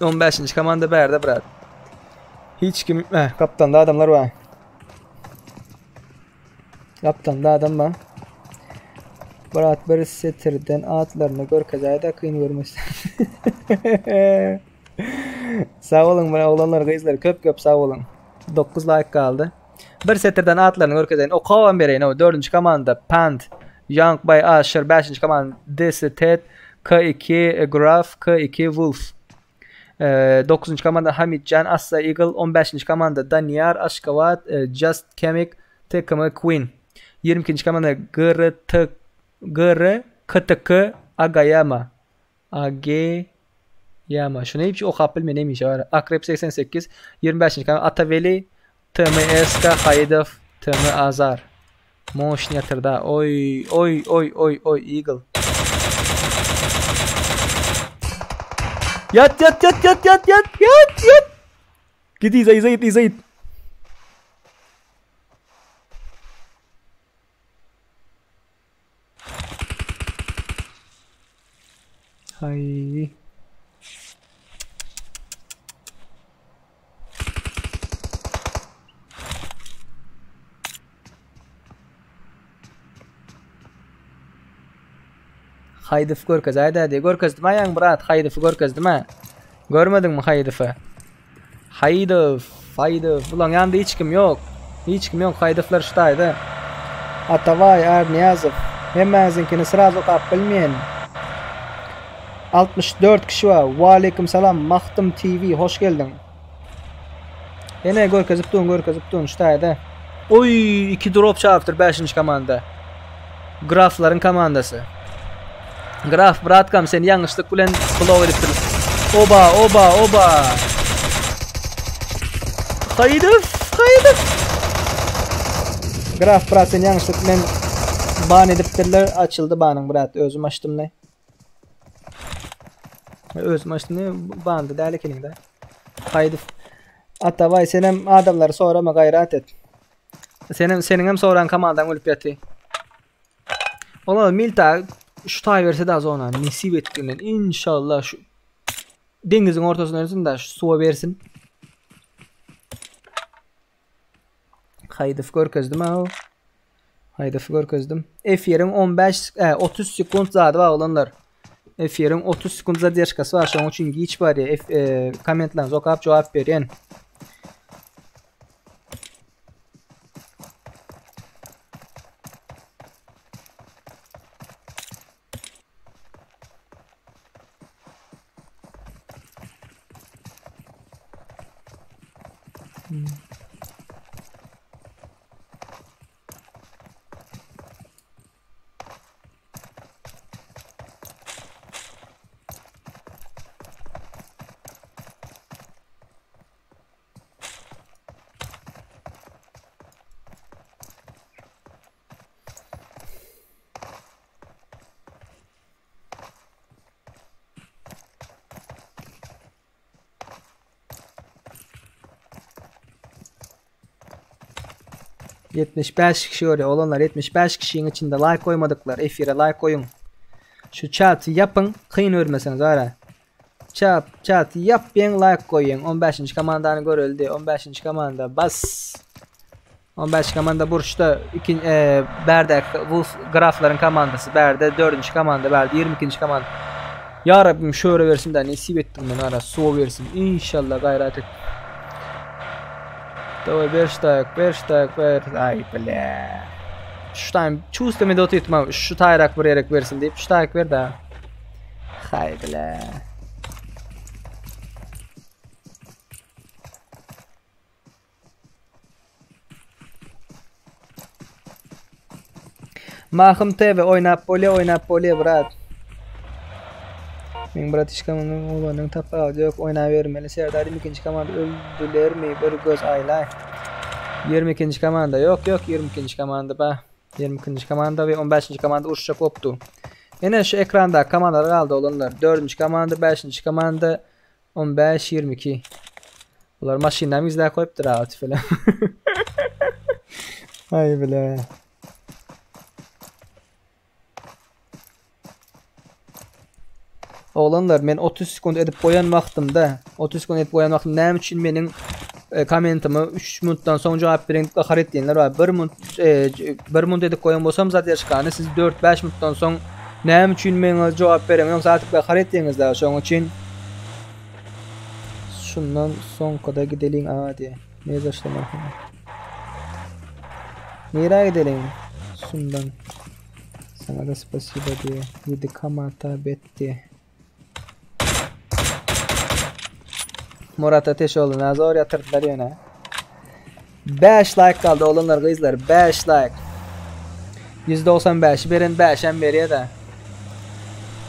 15. komanda berde bırak. Hiç kim... kaptanda adamlar var. Bırak bir setirden atlarını gör kazayda kıyın görmüş. Sağ olun bana olanlar kızlar köp sağ olun. 9 like kaldı. Bir setirden atlarını gör kazayda. O kovan bereyin o 4. komanda Pant, Young by Asher, 5. komanda Desitet, K2 Graf, K2 Wolf. 9. komanda Hamidcan, Assa Eagle, 15. komanda Daniyar, Ashkavat, Just Kemik, takımı Queen. 22. komanda KTK Agayama. Şunu hiç okuyup bilmiyorum neymiş var. Akrep 88. 25. komanda Ataveli, TMSK Haydov, TM Azar. Moş yatırda. Oy Eagle. Yat. Git izayit. Hay. Haydıf görkez ayda diye görkezdim ayağın brat haydıfı görkezdim ha. Görmedin mi haydıfı? Haydıf. Ulan yanında hiç kim yok. Hiç kim yok haydıflar şutaydı. Atavay Arniyazov. Hemmezinkini sırazı kap bilmeyen. 64 kişi var. Wa aleyküm selam. Mahtum TV. Hoş geldin. Yine görkezip durun şutaydı. Oy 2 drop çarptır 5. komanda. Grafların komandası. Graf bratkam sen yanlışlık bilen blow edip durun. Oba. Haydıf. Graf brat sen yanlışlık bilen ban edip durlar açıldı banın brat. Özüm açtım ne? Özüm açtım ne? Bandı değerli kelinde. Haydıf. Hatta vay senem adamları sorama gayret et. Senin hem soran komandan ölüp yatı. Ola Milta şu tay verse de az ona nasip ettiğinden inşallah şu denizin ortasına ölsün de şu suya versin. Haydi fikir közdim ha. Haydi fikir közdim. F-yerin 30 sekund zadı var olanlar. F-yerin 30 sekund zadı yaşkası var. Şunun için geç var ya. Komentlerinizi okuyup cevap verin. ...75 kişi öyle olanlar 75 kişinin içinde like koymadıklar. F1'e like koyun. Şu chat'i yapın. Kıyın örmeseniz ara. Chat yap ben like koyun. 15. komandanı görüldü. 15. komanda bas. 15 komanda burçta Berde Wolf grafların komandası Berde 4. komanda Berde 22. komanda. Ya Rabbim şöyle versin de nasip ettim ben ara su versin. İnşallah gayret et. Давай берштак. Ay bile. Şu time çustemi de tutma. Şu tayrak vererek versin deyip şu tayrak ver de. Hay bile. Mahım TV oynap poli brat. Men brat işkamının olanın tapağı yok oynavermeli. Serdar'ın 2. komanda öldüler mi? Bir göz aylay. 22. komanda yok 22. komanda ba. 22. komanda ve 15. komanda uçuşa koptu. Yine şu ekranda komandalar kaldı olanlar. 4. komanda, 5. komanda, 15, 22. Bunlar maşinlerimi izler koyup rahat falan. Ay bile. Oğlanlar men 30 sekund edip boyanmaktım da 30 sekund edip boyanmaktım näme üçün menin kommentimi 3 minutdan soň jogap beren hakaret diýenler bar. 1 minut edip koyan bolsam zat ýaşkany siz 4-5 minutdan soň näme üçün meňe jogap beremiň ýa-da hakaret diýeňizler şoň üçin şundan soňka gidelim adi. Ne başlamak? Nereye gidelim? Şundan. Sana da spasiba diye. Yedi kamata betti. Murat Ateşoğlu nazar yatırdılar yana. 5 like kaldı olanlar kızlar 5 like. %95 verin 5'en beriye de.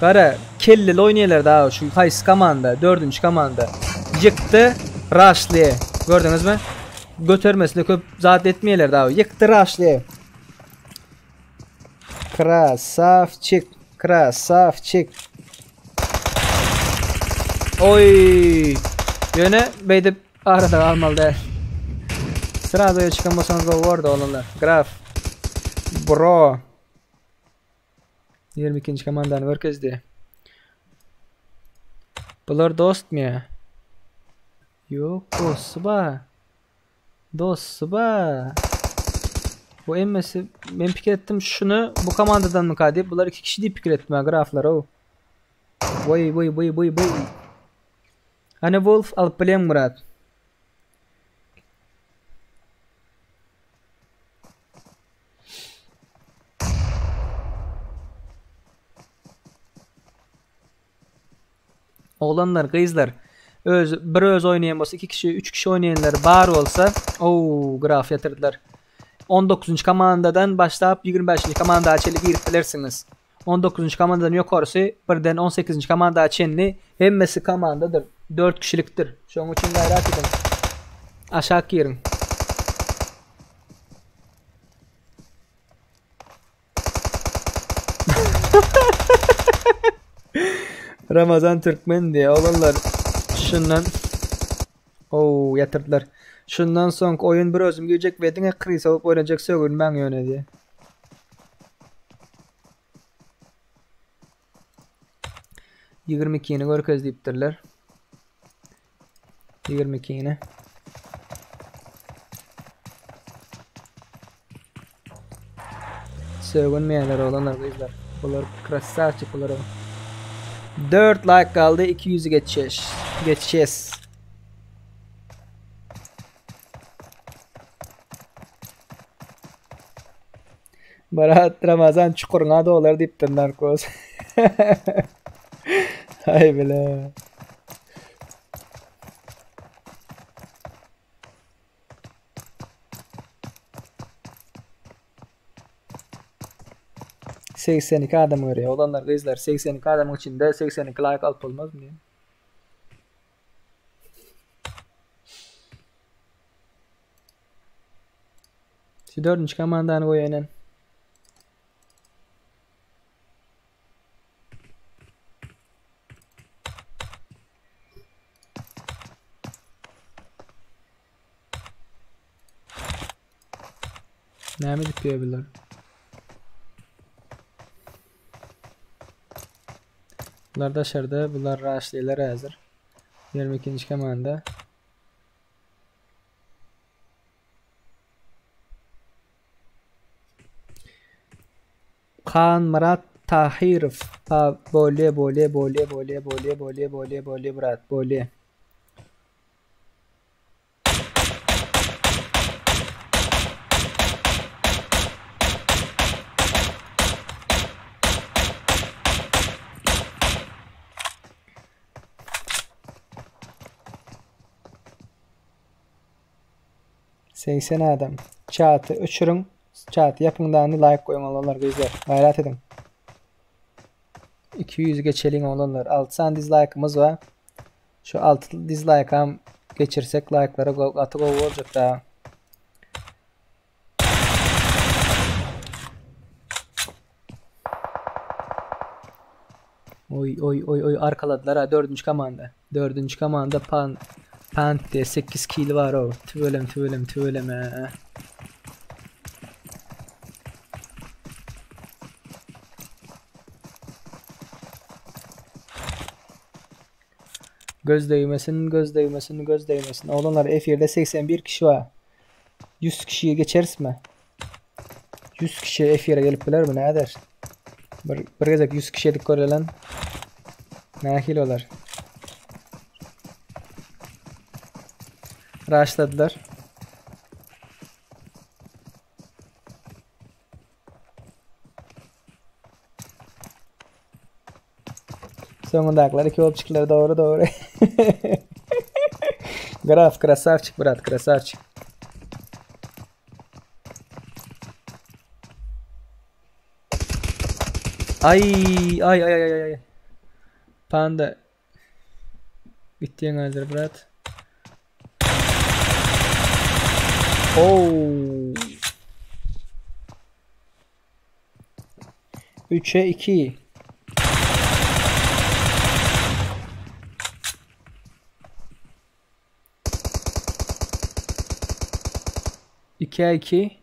Kara kelleli oynuyorlar daha şu kays komanda 4. komanda yıktı rush'lı gördünüz mü? Götürmesine köp zat etmeyeler daha yıktı rush'lı. Krasavçik. Oy. Yöne beydip arada almalı der. Sırada çıkan basanız da vardı olanlar. Graf. Bro. 22. komandanı herkesdi. Bunlar dost mu ya? Yok dostu ba. Bu emmesi ben fikir ettim şunu bu komandadan mı kadi? Bunlar 2 kişi diye fikir ettim ha graflar o. Vay. Hani Wolf alıp bileyim Murat. Oğlanlar, kızlar bir öz oynayan bolsa 2 kişi, 3 kişi oynayanlar bar olsa graf yatırdılar. 19. komandadan başlap 25. komanda açılı girip bilirsiniz. 19. komandadan yukarısı birden 18. komanda açenli hemmesi komandadır. 4 kişiliktir. Şunun için gayret edin. Aşağı girin. Ramazan Türkmen diye olanlar şundan yatırdılar. Şundan son oyun bir özüm girecek ve dine kriz olup oynayacak sögün ben yöne diye. ...22'ni görkez deyiptirler. 22'ni. Sögünmeyenler olanlar kızlar. Bunlar krasavçık bunlar. 4 like kaldı. 200'ü geçeceğiz. Barat Ramazan çukuruna dolar deyiptir narkoz. Hay bile. ...82 adam görüyor. Olanlar kızlar 82 adamın içinde 82 like alıp olmaz mı diye. Şu 4. komandanı koyayım. Ne mi diyebilirler? Bunlar da şurada, bunlar rushlaylar hazır. 22. komanda. Khan Murat Tahirov. Bole Murat bole. Sen adam. Chat'ı uçurun. Chat yapımdan like koyun olanlar gözler. Gayret edin. 200 geçelim olanlar. 6 tane dislike'ımız var. Şu 6 dislike'am geçirsek like'lara atık olacak daha. Oy arkaladılar ha 4. komanda. 4. komanda Pant diye 8 kill var o. Tüveleme. Göz değmesin. Olanlar F1'de 81 kişi var. 100 kişiye geçeriz mi? 100 kişi F1'e gelip bilir mi? Ne eder? Bir gezek 100 kişiye dikkat edilen. Ne kilolar? Rushladılar. Sonundakiler 2 opçikler doğru. Graf krasavçık Murat krasavçık. Ay. Panda. Bittiğin hazır Murat. 3'e 2. İkiye 2.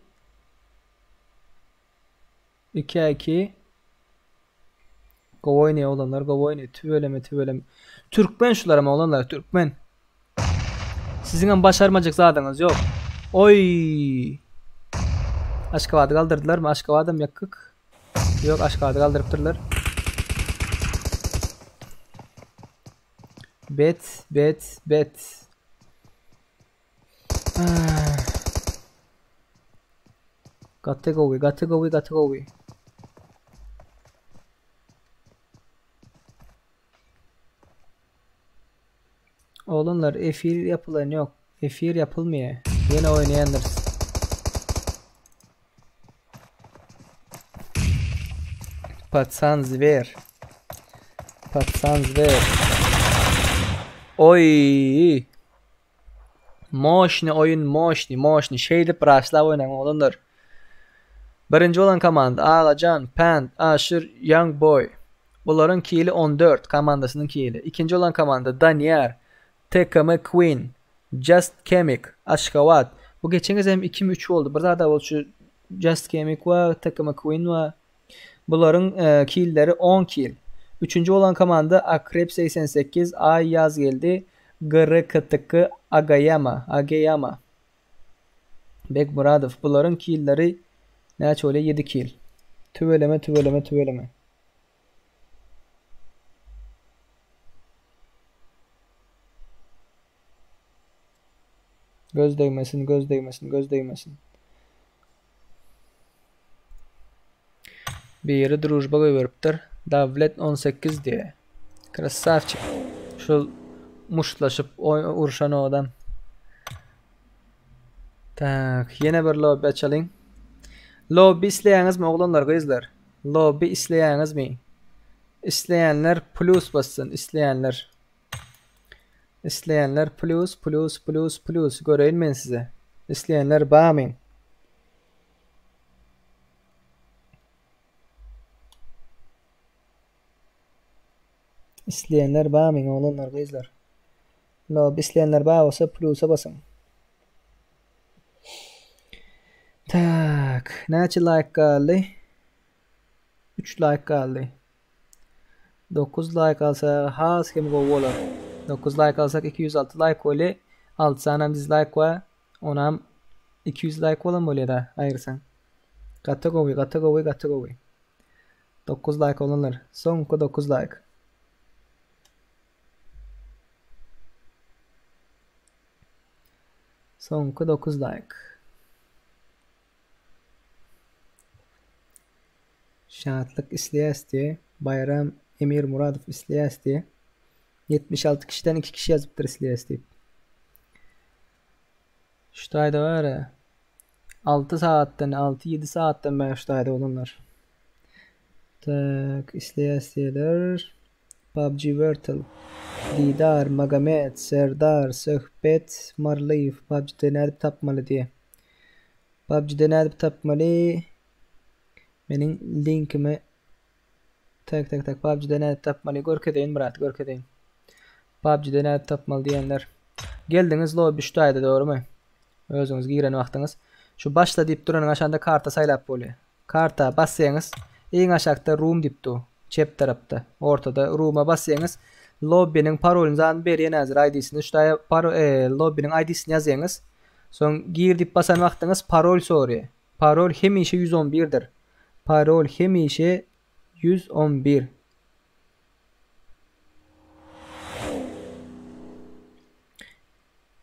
2'ye 2. Go oynuyor olanlar. Go oynuyor. Tüveleme. Türkmen şular mı olanlar? Türkmen. Sizin başarmacık zadınız yok. Oy. Aşkavadı kaldırdılar mı? Aşkavadı mı yakık? Yok, aşkavadı kaldırıptırlar. Bet. Gotta go. Oğlumlar efir yapılan yok. Efir yapılmıyor. Yine oynayanlar. Patsan zver. Oy. Moşni oyun moşni. Şeyli praşla oynan oğlumlar. Birinci olan komanda Ağacan, Pant, Aşır, Young Boy. Bunların kili 14 komandasının kili. İkinci olan komanda Daniel, Tekame Queen, Just Kemik, Aşkavat. Bu geçeniz hem 2-3 oldu. Burada da oldu şu Just Kemik var, Tekame Queen var. Bunların killeri 10 kill. Üçüncü olan komanda Akrep 88, Ay Yaz geldi. Gırı Kıtıkı Agayama. Bek Muradov. Bunların killeri ne öyle 7 kill. Tüveleme. Göz değmesin. Bir yeri drujba koyuveripdir. Davlet 18 diye. Krasavçık. Şu muştlaşıp urşan o adam. Tak, yine bir lobby açalım. Lobby isleyeniz mi oğlanlar kızlar? Lobby isleyeniz mi? İsteyenler plus bassın. İsteyenler plus. Göreyim ben size. İsteyenler bağmayın. İsteyenler bağmayın oğlanlar kızlar. Lobby isteyenler bağ olsa plus'a basın. Tak, neçe like kaldı? 3 like kaldı. 9 like alsa has kim go olur. 9 like alsak 206 like öyle. 6 tane dislike var. Onam 200 like olan böyle da ayırsan. Katta go. 9 like olanlar. Son 9 like. Son 9 like. Şahatlık isteye. Bayram Emir Muradov isteye. 76 kişiden 2 kişi yazıptır isteye. Şutayda var ya. 6-7 saatten ben şutayda olanlar. Tak isteyeler. PUBG Virtual. Didar, Magamet, Serdar, Söhbet, Marlıyf. PUBG'de nerede tapmalı diye. Benim linkimi tak PUBG'de nerede tapmalı görkedeyin Murat görkedeyin. PUBG'de nerede tapmalı diyenler. Geldiniz lobby şutayda doğru mu? Özünüz giren vaktiniz. Şu başla deyip duranın aşağında karta saylap böyle. Karta bassayanız en aşağıda room deyip du. Cep tarafta. Ortada room'a bassayanız lobby'nin parolünüzden beriye nazır ID'sini. Şutaya lobby'nin ID'sini yazayınız. Son gir deyip basan vaktiniz parol soruyor. Parol hemişe 111'dir. Parol hemişe 111.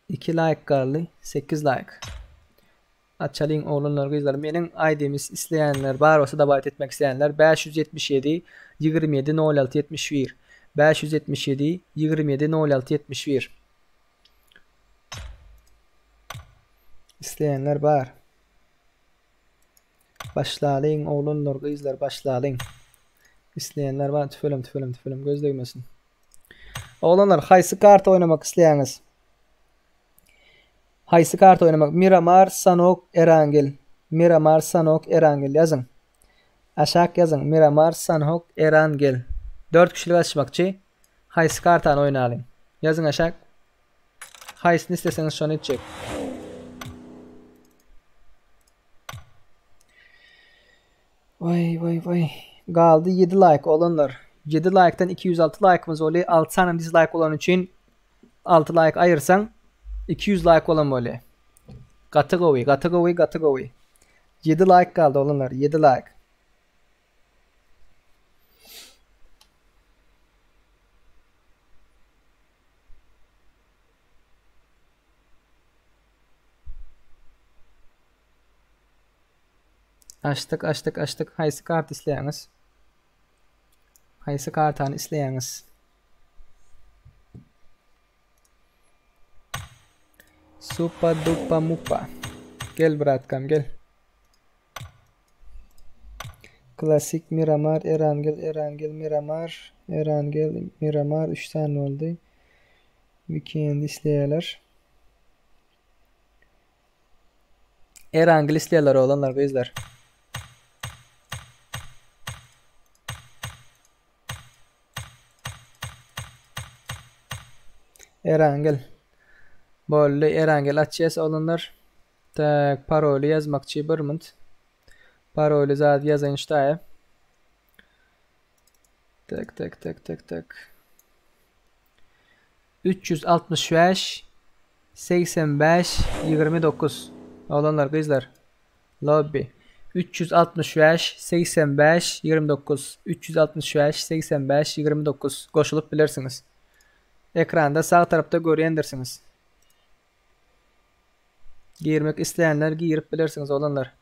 İki like kaldı. 8 like. Açalım oğlanlar kızlar. Benim ID'miz isteyenler var olsa da bayat etmek isteyenler 577 27 06 71 577 27 06 71 İsteyenler var. Başlayın oğlanlar kızlar başlayın. İsteyenler var. Tüfelim göz değmesin. Oğlanlar haysı kart oynamak isteyeniz. Haysı kart oynamak. Miramar, Sanok, Erangel yazın. Aşağı yazın. Miramar, Sanok, Erangel. 4 kişilik açmakçı. Haysı kartını oynayalım. Yazın aşağı. Haysını isteseniz şu an edecek. Vay. Kaldı 7 like olanlar. 7 like'tan 206 like'ımız oluyor. 6 tane dislike olan için 6 like ayırsan 200 like olan böyle. Kategori. 7 like kaldı olanlar. 7 like. Açtık. Haysi kart isleyiniz. Haysi kartını isleyiniz. Supa dupa mupa. Gel bratkam gel. Klasik Miramar, Erangel, Miramar 3 tane oldu. Weekend isteyenler. Erangel isteyenler olanlar gözler. Erangel. Böyle Erangel açacağız olanlar. Tak parolü yazmakçı birmint. Parolü zaten yazın işte. Tak. 365 85 29 olanlar kızlar. Lobby 365 85 29 365 85 29 koşulup bilirsiniz. Ekranda sağ tarafta görendirsiniz. Girmek isteyenler girip bilirsiniz olanlar.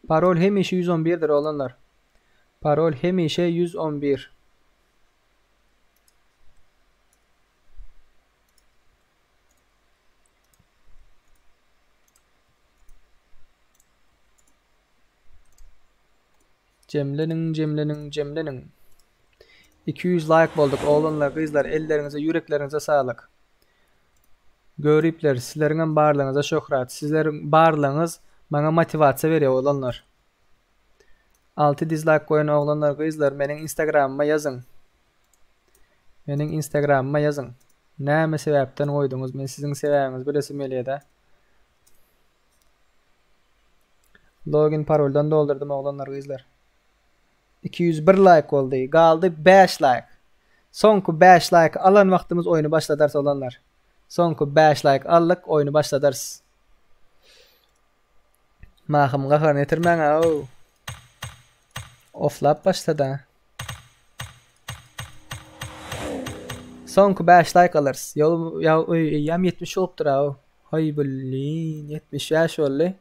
Parol hemişe 111'dir olanlar. Parol hemişe 111. Cemlenin. 200 like bulduk oğlanlar kızlar, ellerinize yüreklerinize sağlık. Görüpler sizlerin barlığınıza şöhret, sizlerin barlığınız bana motivasiya veriyor oğlanlar. 6 dislike koyan oğlanlar kızlar benim Instagram'ıma yazın. Näme sebepten koydunuz? Men sizin sebebiniz bilesim eliyede. Login paroldan doldurdum oğlanlar kızlar. 201 like oldu. Kaldı 5 like. Sonku 5 like alan vaktimiz oyunu başladars olanlar. Sonku 5 like allık oyunu başladars. Mahım qahar netirmen au. Offlap başladı. Sonku 5 like alırız. Yam 70 olupdur au. Hay bullin 70 yaş oldu.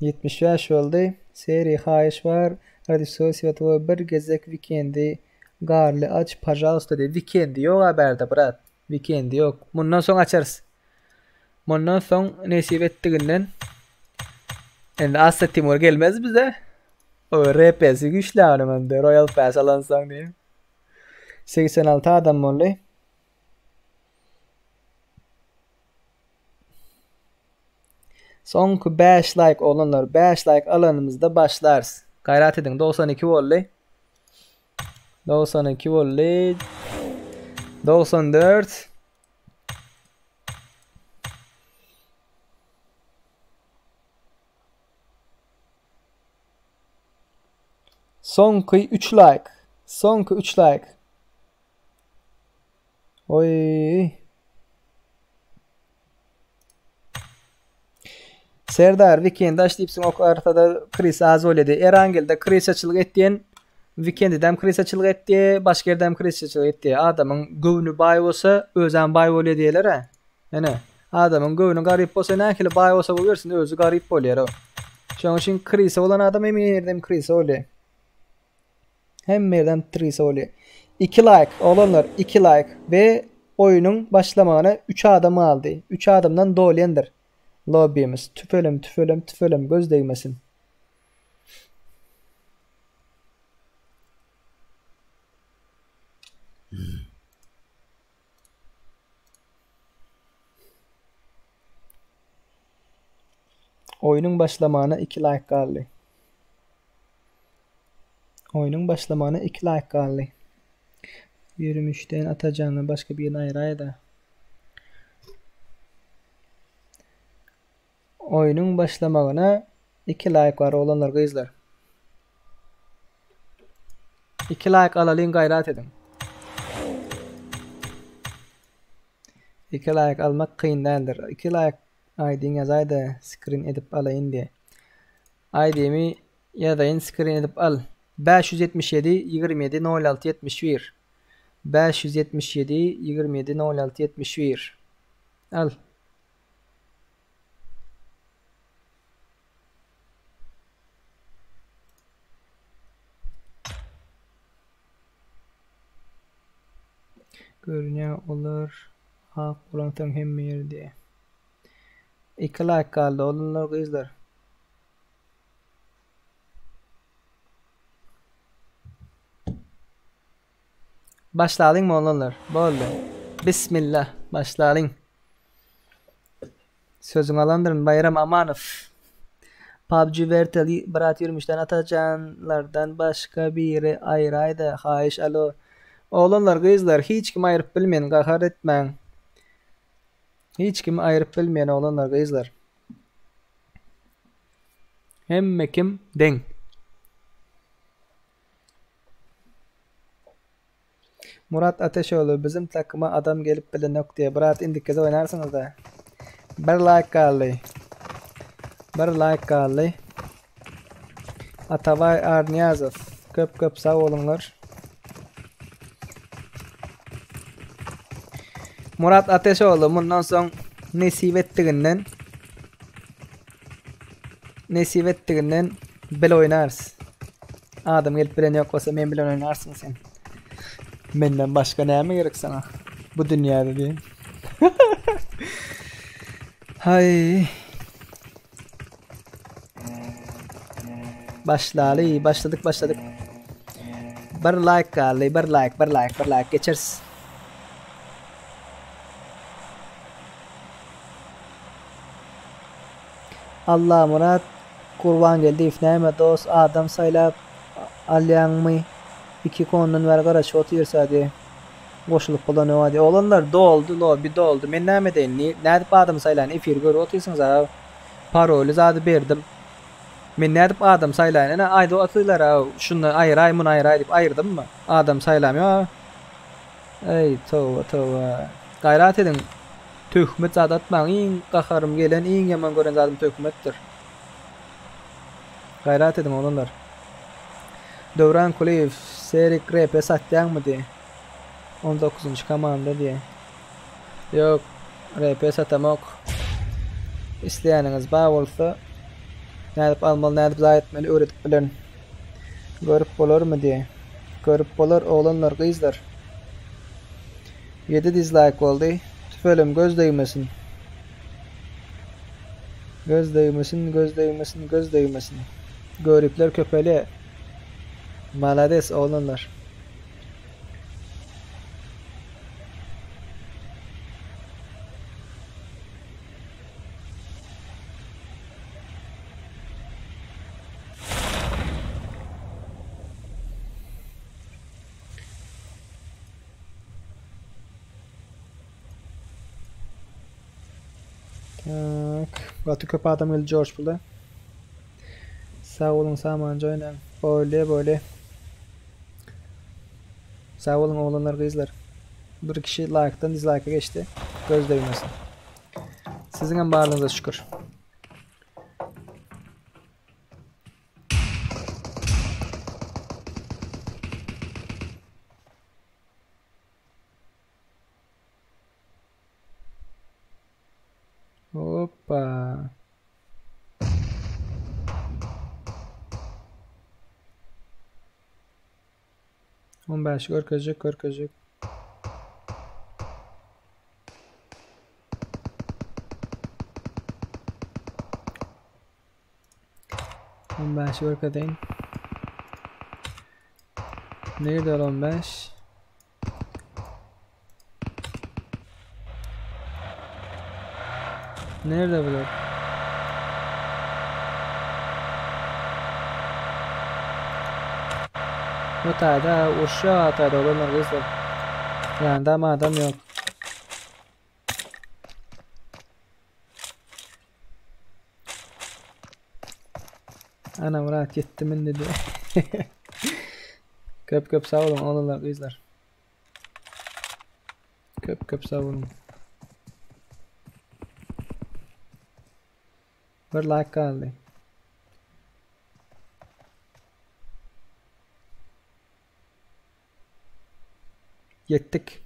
70 yaş oldu. Seri hayiş var. Hadi sosiyet ve bir gezek weekendi garlı aç pajausta de weekendi yok haberde brat. Weekendi yok. Bundan sonra açarız. Bundan sonra nasip ettiğinden endi Asya Timur gelmez bize. O RP'si güçlü hanım de Royal Pass alansan diye. 86 adam oldu. Sonku 5 like olanlar 5 like alanımızda başlarız. Gayret edin 92 oldu. 92 oldu. 94. Sonku 3 like. Sonku 3 like. Oy. Serdar weekend açtıypsın o ortada kriz az oledi. Erangel'de kriz açılık ettiyen weekend'den kriz açılık etti. Başka yerden kriz açılık etti. Adamın gövünü bay olsa özen bay oluyor diyeler ha. Yani adamın gövünü garip olsa ne kili bay olsa bulursun özü garip oluyor o. Şu an için kriz olan adam hem yerden kriz oluyor. Hem yerden kriz oluyor. 2 like olanlar 2 like ve oyunun başlamağına 3 adamı aldı. 3 adamdan dolayandır. Lobby'miz. Tüfelim. Göz değmesin. Oyunun başlamağına 2 like kaldı. Oyunun başlamağına 2 like kaldı. 23'ten atacağını başka bir yerine ayıraya da. Oyunun başlamağına 2 like var olanlar kızlar. 2 like alalım gayret edin. 2 like almak kıyın değildir. 2 like ID'ni yazaydı screen edip alayın diye. ID'mi yazayın screen edip al. 577 27 06 71 577 27 06 71 al. Görünüyor olur. Hak bulantan hem yerde. 2 like kaldı olanlar kızlar. Başladın mı olanlar? Boldu. Bismillah. Başladın. Sözünü alandırın Bayram Amanov. PUBG Vertali Berat Yürümüş'ten atacanlardan başka biri ayraydı. Hayiş alo. Oğlanlar kızlar hiç kim ayırıp bilmeyen kahar etmeyin. Hiç kim ayırıp bilmeyen oğlanlar kızlar. Hemme kim den. Murat Ateşoğlu bizim takıma adam gelip bile noktaya. Murat indik kez oynarsınız da. Bir like kaldı. Bir like kaldı. Atavay Arniyazov. Köp sağ olunlar. Murat Ateşoğlu bundan son nesip ettiğinden bile oynarsın. Adam gelip bile yok olsa ben bile oynarsın sen. Benden başka ne mi gerek sana? Bu dünyada diye. Hay. Başladık. Bir like kaldı. Bir like. Geçeriz. Allah Murat kurban geldi ifnayme dost adam saylap alyan mı 2 konunun ver garaş otursa diye boşluk kullanıyor hadi olanlar doldu lobi doldu men näme deyin ne dip adam saylan efir gör otursunuz ha parolü zadı berdim men ne dip adam saylan ana ayda atırlar ha şunu ayır mun ayır dip ayırdım mı adam saylamıyor ey tova gayret edin töhmet zat atmaň iň gaharym gelen iň ýaman gören zatym töhmetdir. Gayret edin olanlar. Döwran Kuliyev seri krep satýanmydy? 19-njy komanda diye. Yok, rep satamok. İsleýäniňiz bar bolsa, nädip almaly, nädip zaýatmaly öğretip bilen. Görüp bolarmy diye. Görüp bolar olanlar gyzlar. 7 dislike boldy. Tüfelim göz değmesin. Görüpler köpeli. Malades olanlar. Batı köpe adam geldi George burada. Sağ olun samanca oynayın. Böyle. Sağ olun oğlanlar kızlar. Bir kişi like'tan dislike'a geçti. Göz değmesin. Sizin hem bağırlığınıza şükür. Hoppa. On beş görkecek. 15 görkadayım. Nerede 15? Nerede bu? Bu tayda uşağı tayda olanlar kızlar. Yani adam yok. Ana Murat gittimin dedi. Köp sağ olun oğlanlar kızlar. Köp sağ olun. Bir like kaldı. Yettik.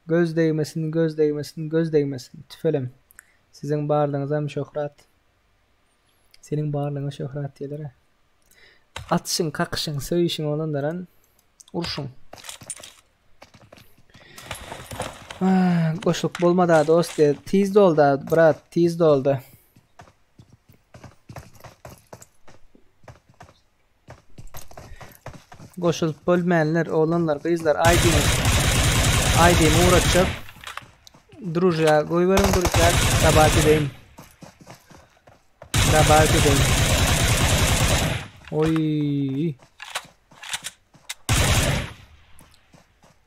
Göz değmesin, göz değmesin, göz değmesin. Tüfelim. Sizin bağırlığınıza mı şöhret? Senin bağırlığına şöhret diyeler ha. Atışın, kakışın, söyüşün olanların urşun. Koşluk bolmadı dost diye. Tiz de oldu brat, tiz de oldu. Koşulup bölmeyenler, oğlanlar, kızlar, aydin uğraşacak. Druja, koyvarım duracak. Sabahki deyim. Sabahki deyim. Oy.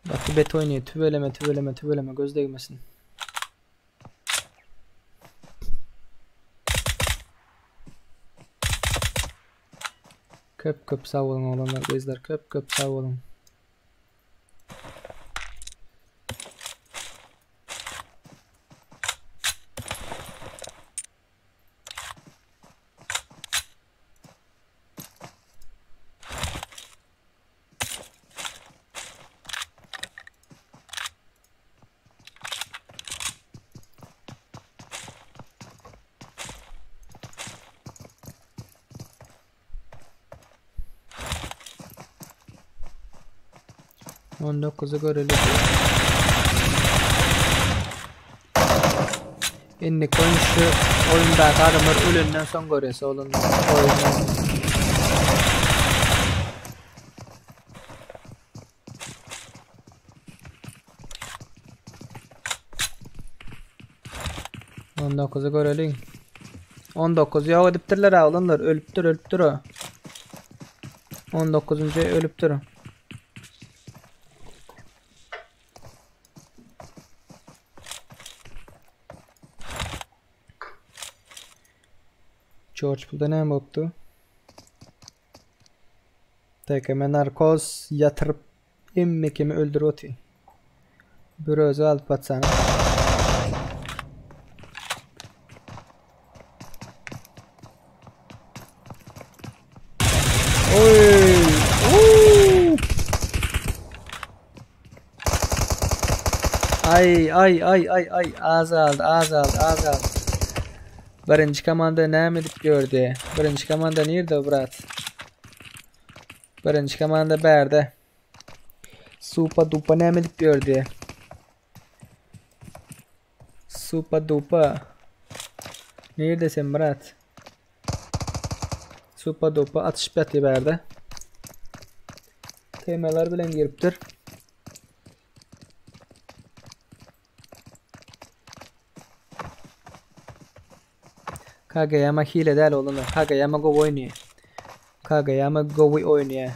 Bak bet oynuyor. Tüveleme. Göz değmesin. Köp sağ olun oğlanlar, kızlar. Köp sağ olun. Onda kızı görelim. Şimdi konuşu oyunda adamlar ölünden son görüyorsa oyundan. Onda kızı görelim. 19 ya ediptirler ha olanlar ölüptür o. 19. ölüptür. George burada ne yaptı? Tekeme narkoz yatırıp emmekimi öldürüyordu. Bir özü alıp atsana. Oy! Ay az aldı. Birinci komanda ne edip gördü? Birinci komanda nerede brat? Birinci komanda berde. Supa dupa ne edip gördü? Supa dupa. Neredesin brat? Supa dupa atış beti berde. Temeler bilen giriptir. Kageyama hile değil oğlum. Kageyama go oynuyor. Kageyama go oynuyor.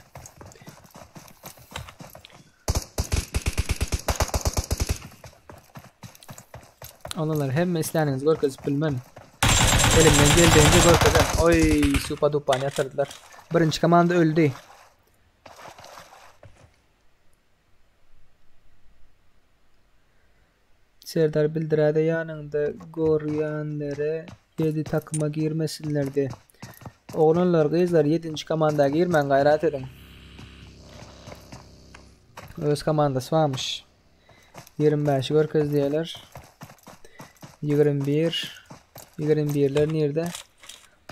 Oğlumlar hem mesleğiniz görkez bilmem. Elimden geldiğince görkezem. Oy supa dupa yatırdılar. Birinci komanda öldü. Serdar bildirade yanında goryanlere 7 takıma girmesinlerdi. Oğlanlar kızlar 7. komanda girmen gayret edin. Öz komandası varmış. 25 görkez diyorlar. 21'ler nerede?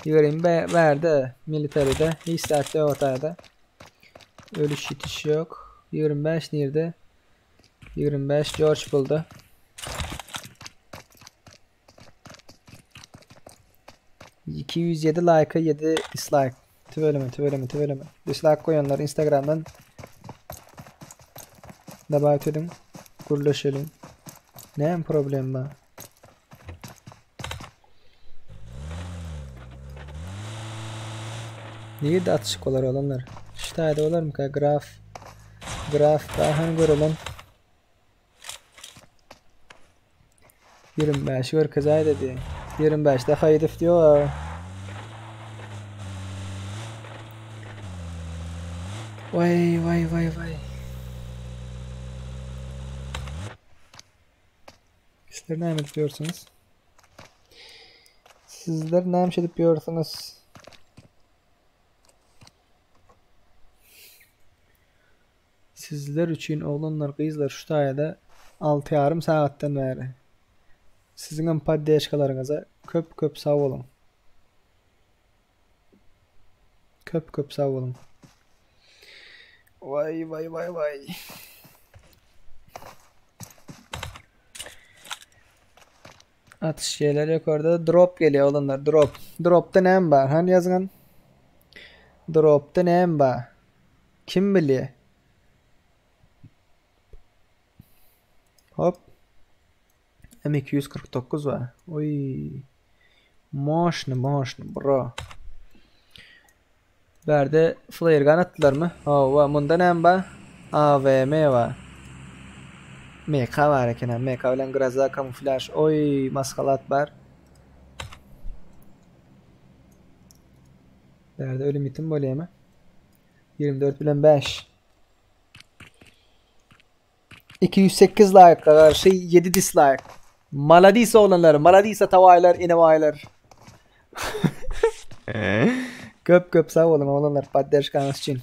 20 verdi militeride. Hiç saatte ortada. Ölüş yetiş yok. 25 nerede? 25 George buldu. ...207 like'a 7 dislike. Tüveleme. Dislike koyanlar Instagram'dan... ...davet edin. Kurlaşalım. Ne problem var? Niye de atışık olar olanlar? İşte olar mı ki? Graf daha görelim. 25 gör kızay dedi. 25 daha hedef diyor. Vay. Sizler ne yapıyorsunuz? Sizler näme edip ýörsiňiz? Sizler üçin oğlanlar, kızlar şu taýda 6,5 saatdan bäri. Siziň poddeşkalaryňyza köp sag bolun. Köp sag bolun. Vay. Atış şeyler yukarıda drop geliyor olanlar, drop. Drop'ta näme bar? Hani yazgan? Drop'ta näme bar? Kim bilýär? Hop. M249 var. Oy. Maşny bro. Berde flare gun attılar mı? Va, bunda näme bar? AVM var. MK var ekene. MK bilen graza kamuflaj. Oy, maskalat bar. Berde ölüm itim bolýarmy? 24 bilen 5. 208 like karşı 7 dislike. Maladis olanlar, maladisa tavaylar, inevaylar. Köp sağ olun olanlar, podderşkanız için.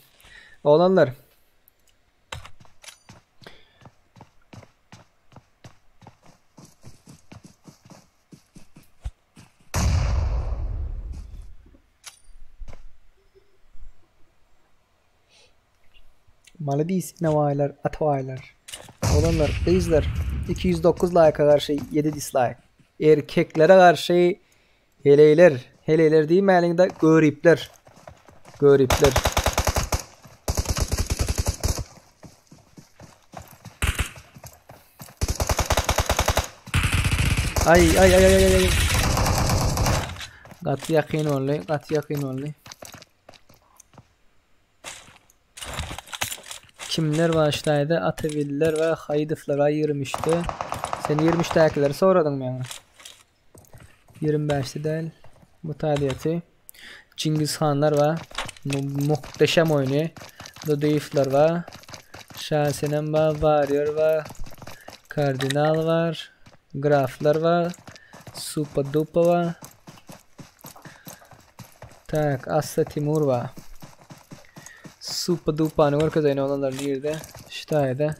Olanlar. Maladis, inevaylar, atavaylar. Olanlar, kızlar 209 like'a karşı 7 dislike. Erkeklere karşı heleyler değil məlində göripler. Ay. Gat yakın only. Kimler başlaydı? Ataviller ve Haydıflar ayırmıştı. Sen 20'tekileri soradın mı yani? 25'te değil. Bu taliyatı. Cengiz Hanlar var. Muhteşem oyunu. Dodayifler var. Şahsenen var. Warrior var. Kardinal var. Graflar var. Super Dupa var. Tak, Asla Timur var. Super Dupa ne var kazayın olanlar nerede? Şutayda.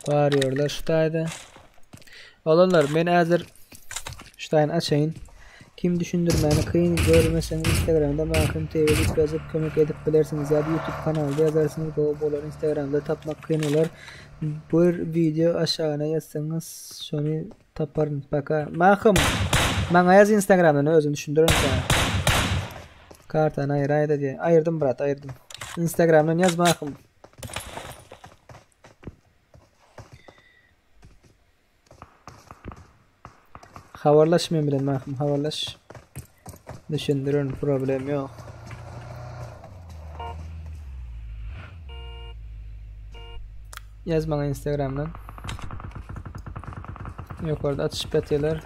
Varıyorlar şutayda. Olanlar men hazır şutayın açayın. Kim düşündürmeni kıyın görmeseniz Instagram'da Mahkum TV'lik yazıp kömek edip bilirsiniz ya da YouTube kanalda yazarsınız. Bolar Instagram'da tapmak kıyın olur. Bu video aşağına yazsanız şunu taparın. Baka Mahkum bana yaz Instagram'da ne özün düşündürün sana. Kartan ayır diye. Ayırdım brat ayırdım. Instagram'dan yaz Mahkum. Havarlaşmayın bilen Mahkum, havarlaş. Düşündürün, problem yok. Yaz bana Instagram'dan. Yok orada atış petiler.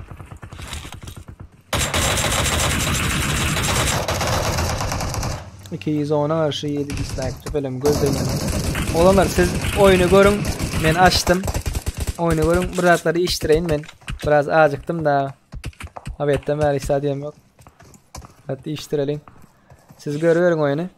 %210'a karşı 7 dislike tüpelim gözleyin. Olanlar siz oyunu görün. Ben açtım. Oyunu görün. Bırakları iştireyin ben. Biraz acıktım da. Habetten ver istediğim yok. Hadi iştirelim. Siz görüyorum oyunu.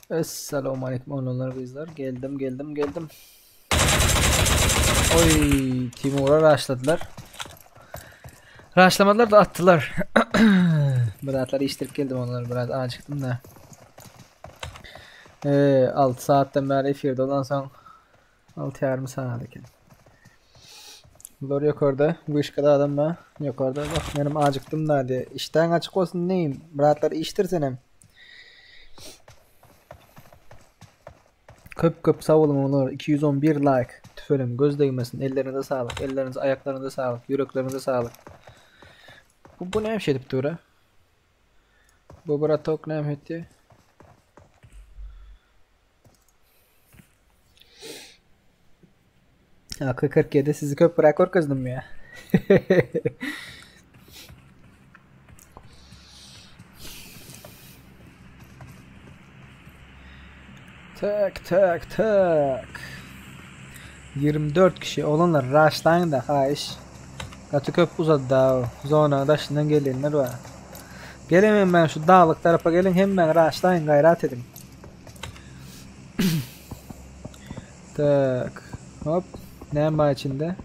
Esselamu aleyküm oğlanlar kızlar. Geldim. Oy, Timur'a rushladılar. Rushlamadılar da attılar. Birazları iştirip geldim onları, biraz acıktım da. 6 saatten beri efirde olan son 6 saat ekan. Bunlar yok orada. Bu iş kadar adam mı? Yok orada. Bak benim acıktım da diye. İşten açık olsun neyim? Birazları iştirsenem. Köp sağ olun onlar. 211 like. Tüfelim göz değmesin. Ellerinize sağlık. Ellerinize, ayaklarınıza sağlık. Yüreklerinize sağlık. Bu ne şey edip dura? Bu bura tok ne etti? Ha 47 sizi köp bırakır kızdım ya. Tak. 24 kişi olanlar rush'tan da haş. Katı köp uzadı da zona daşından gelenler var. Gelemem ben şu dağlık tarafa gelin hemen rush'tan gayret edin. Tak. Hop. Ne var içinde?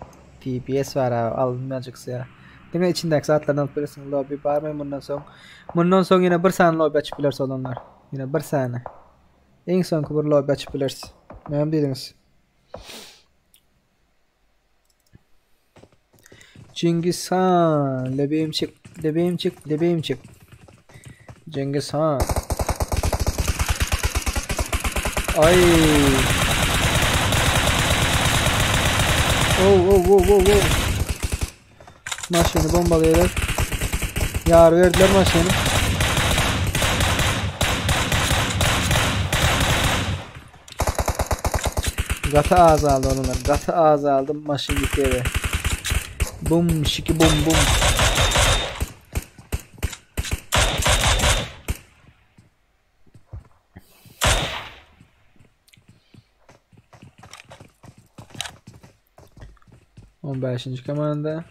TPS var abi. Alınmayacaksa ya. Dene içindeki saatlerden alıp bilirsin. Lobby bağırmayın bundan sonra. Bundan sonra yine bir saniye lobby açıp bilirsin olanlar. Yine bir saniye. En son kubur lobby açıp bilirsin. Memnun değiliniz. Cengiz Han. Lebeğim çık. Cengiz Han. Ay. Oh. Maşını bombalıyorlar. Yar verdiler maşını. Gata ağzı aldı onlar. Gata ağzı aldım. Maşın gitti eve. Bum şiki bum. 15. komanda.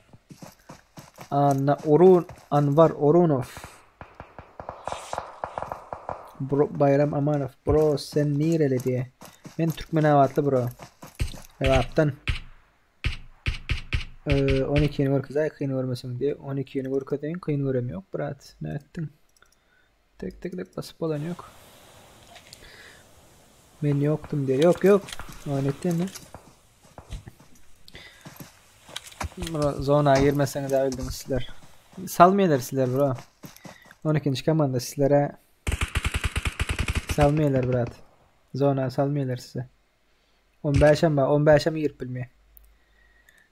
Anvar Orunov. Bayram Amanov. Bro sen nereli diye. Ben Türkmen avatlı bro. Evattan. 12 yeni var kızay kıyın vermesin diye. 12 yeni var kızayın kıyın verem yok. Brat ne ettin? Tek basıp olan yok. Ben yoktum diye. Yok. Anettin mi? Zona girmeseniz de öldünüz sizler. Salmıyorlar sizler bro. 12. komanda sizlere salmıyorlar brat. Zona salmıyorlar size. 15'e mi yırpılmıyor?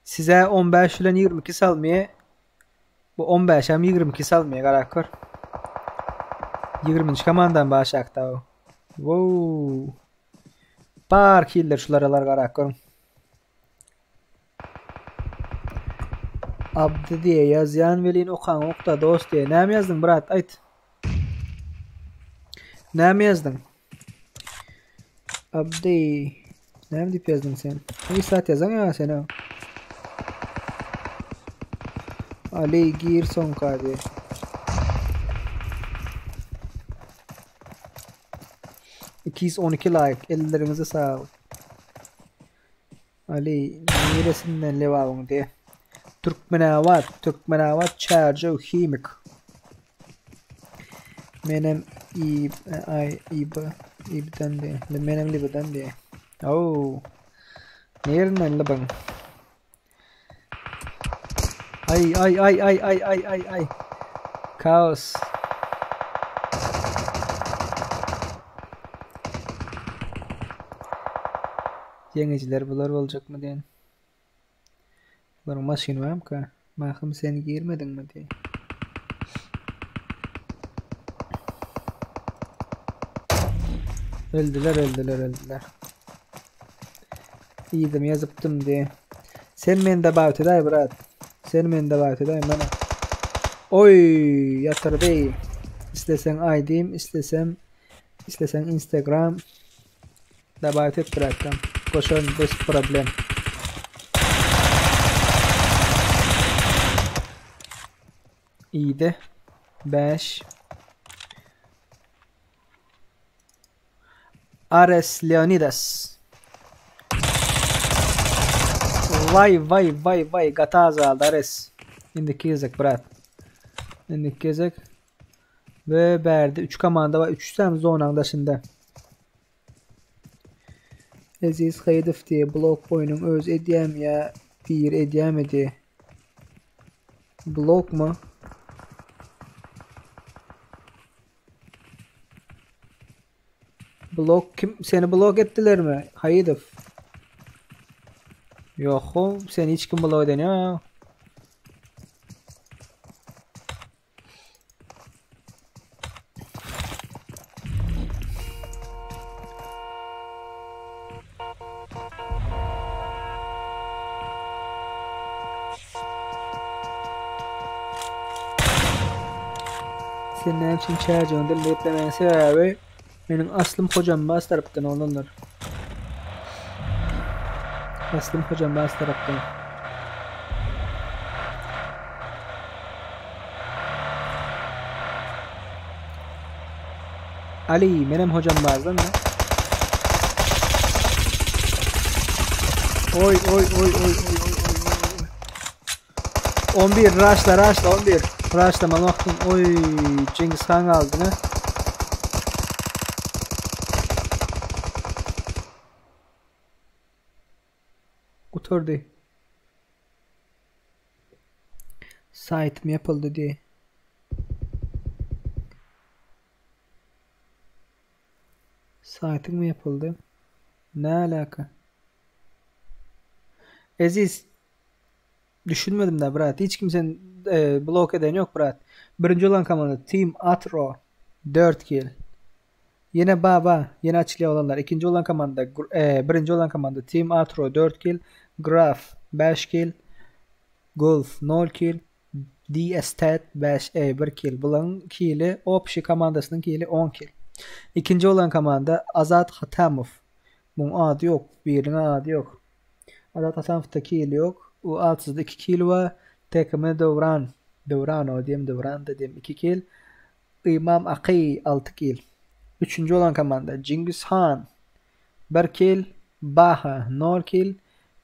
Size 15 ile 22 salmıyor. Bu 15'e mi 22 salmıyor karakter. 20. komandan başakta o. Wow. Par killer şularalar karakter. Abdi diye yazyan velin okan okta dost diye. Ne mi yazdın brat? Ayt. Ne mi yazdın? Abdi. Ne mi dip yazdın sen? Bir saat yazan ya sen o. Ali gir son kadi. $212 like. Ellerinize sağlık. Ali neresinden levavun diye. Türkmenavat Çercev Himik. Menem İb'den diye. Menem Lib'den diye. Oh. Nereden la bang? Ay. Kaos. Yengeciler bunlar olacak mı diyen? Bunlar maşin var mı ka? Mahkum sen girmedin mi diye. Öldüler. İyiydim yazıptım diye. Sen men de bağıtı day brat. Sen men de bağıtı day bana. Oy yatır bey. İstesen ID'm, istesen Instagram. Da bağıtı et bıraktım. Koşun bez problem. İyiydi. 5 Ares Leonidas. Vay Gataza aldı Ares. İndi kezek brat. İndi kezek. Ve berdi 3 komanda var. 3 tane zonanın daşında. Aziz Haydif diye blok oyunun öz ediyem ya bir ediyem edi. Blok mu? Blok kim? Seni blok ettiler mi? Haydif. Yok o. Seni hiç kim blok edeniyor ya. Senin için çağıracağım da leplemeyen sebebi benim aslım hocam bas taraftan olanlar. Aslım hocam bas taraftan. Ali benim hocam bazen mi? Oy. 11 rushla 11. Rushlama vaktin. Oy Cengiz Han aldı ne? Oturdu. Site mi yapıldı diye. Site'ın mı yapıldı? Ne alaka? Aziz düşünmedim de brat. Hiç kimsenin blok eden yok brat. Birinci olan komanda Team Atro 4 kill. Yine baba yine açılıyor olanlar. İkinci olan komanda birinci olan komanda Team Atro 4 kill. Graf 5 kill. Golf 0 kill. D-Estat 1 kill. Bunun kill'i Opşi komandasının kill'i 10 kill. İkinci olan komanda Azat Hatamov. Bunun adı yok. Birinin adı yok. Azat Hatamov'da kill yok. O altsızda 2 kill var. Tekme Devran o diyeyim. Devran da diyeyim 2 kill. İmam Aki 6 kill. Üçüncü olan komanda Cengiz Han 1 kill. Baha 0 kill.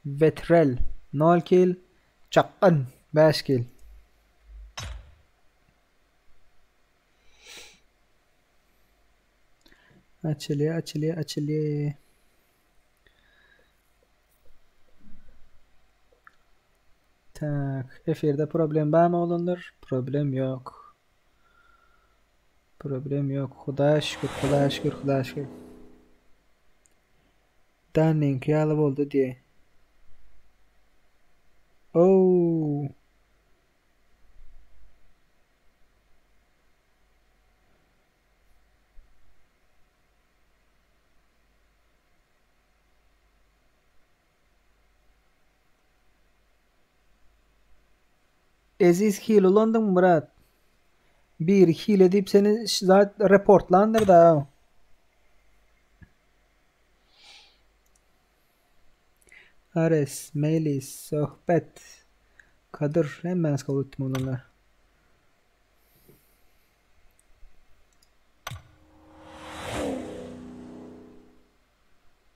Vetrel 0 kill. Çakkan 5 kill. Açılıyor. Tak. Efirde problem var mı olanlar? Problem yok. Xudoya şükür. Danning yalı oldu diye. Oo. Aziz hile London Murat. Bir hile deyip seni zaten reportlandır da. Ares, Melis, sohbet. Kadir hemen kabul ettim onunla.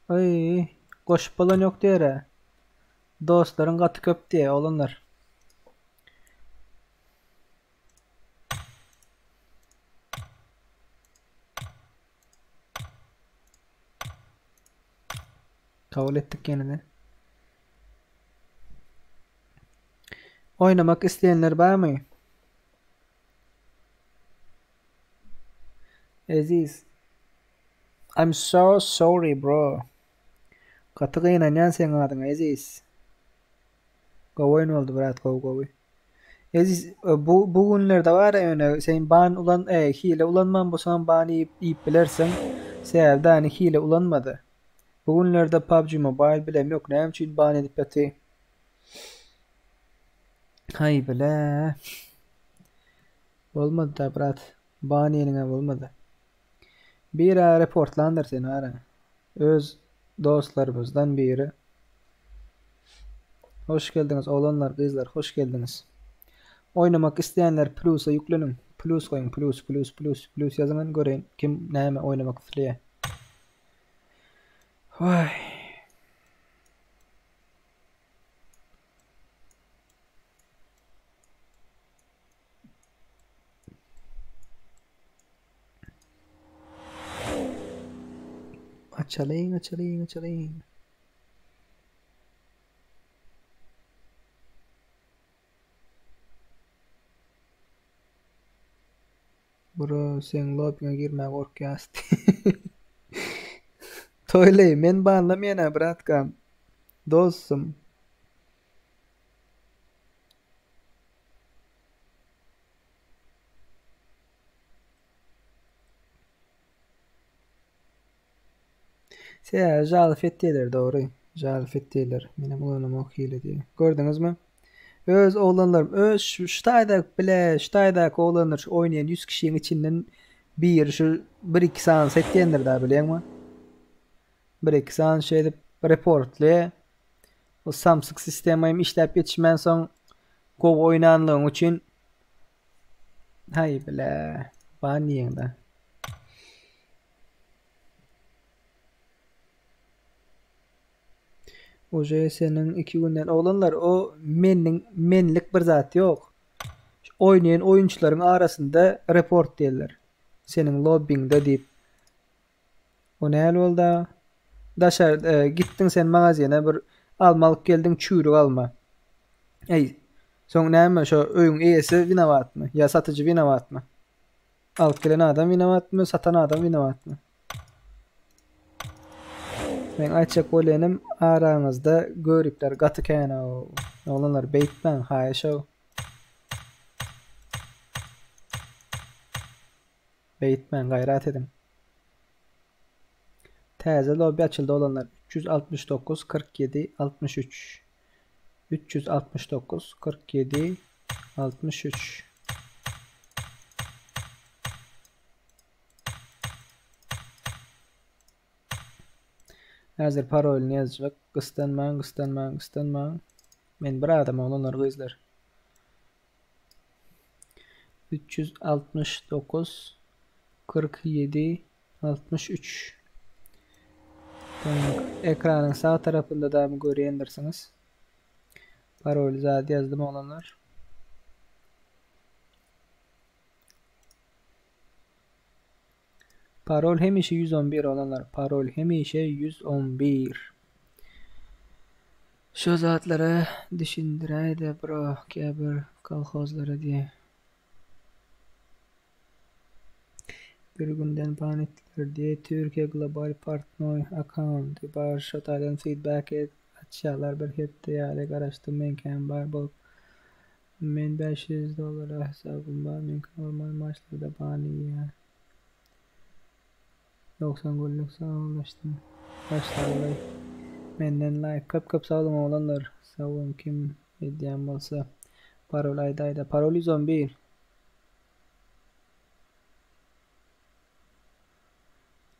Ay, koşup falan yok diye. Dostların katı köp diye olanlar. Kabul ettik yeniden. Oynamak isteyenler var mı? Aziz. I'm so sorry bro. Katı kıyınan sen adın Aziz. Oyun oldu brat koy. Aziz bu günlerde var ya sen ban ulan hile ulanman bu zaman bani ip bilersen sevde hani hile ulanmadı. Bugünlerde PUBG Mobile bilem yok. Ne için ban edip yatı? Hay bile. Olmadı da brat. Ban yerine olmadı. Bir reportlandır seni ara. Öz dostlarımızdan biri. Hoş geldiniz oğlanlar, kızlar. Hoş geldiniz. Oynamak isteyenler Plus'a yüklenin. Plus koyun. Plus yazın göreyim. Kim neyme oynamak istiyor. Vay. Açalayın. Bro, sen lobby'e girme korkast. Toyley, men banlamayana bratkam. Dostum. Se jal fettiler doğru. Jal fettiler. Benim oğlum okuyla diye. Gördünüz mü? Öz oğlanlarım, öz ştaydak bile, ştaydak oğlanlar oynayan 100 kişinin içinden şu 1-2 san settiyendir daha biliyor musun? 1-2 san şeyde reportla o Samsung sistemim işlep geçmen son kov oynanlığın için hay bile baniyen da. O senin 2 günden oğlanlar o menlik bir zat yok. Oynayan oyuncuların arasında report derler. Senin lobbyingde deyip. O ne oldu? Daşar gittin sen mağazaya bir almalık geldin çürük alma. Ey son neyme şu oyun iyisi vinavat mı? Ya satıcı vinavat mı? Alıp gelen adam vinavat mı? Satan adam vinavat mı? Ben açık olenim aranızda görüpler gatıken o. Olanlar beytmen haşa. Beytmen gayret edin. Taze lobi açıldı olanlar 369 47 63 369 47 63 Hazır parolini yazacak. Kıstanman. Men bir adam olanlar kızlar. 369 47 63 Ekranın sağ tarafında da mı görebilirsiniz? Parol zaten yazdım olanlar. Parol hemişe 111 olanlar. Parol hemişe 111. Şu zatlara düşündüreydi bro. Kabir kolhozları diye. Bir günden panetler diye Türkiye Global Partner Account bar şotadan feedback et açılar bir hep değerli araştırma imkan var bu men $500 hesabım var men normal maçlarda bani ya 90 gollük sağlaştım başlarlar menden like kap sağlam olanlar sağlam kim ediyem olsa parol ayda parol 111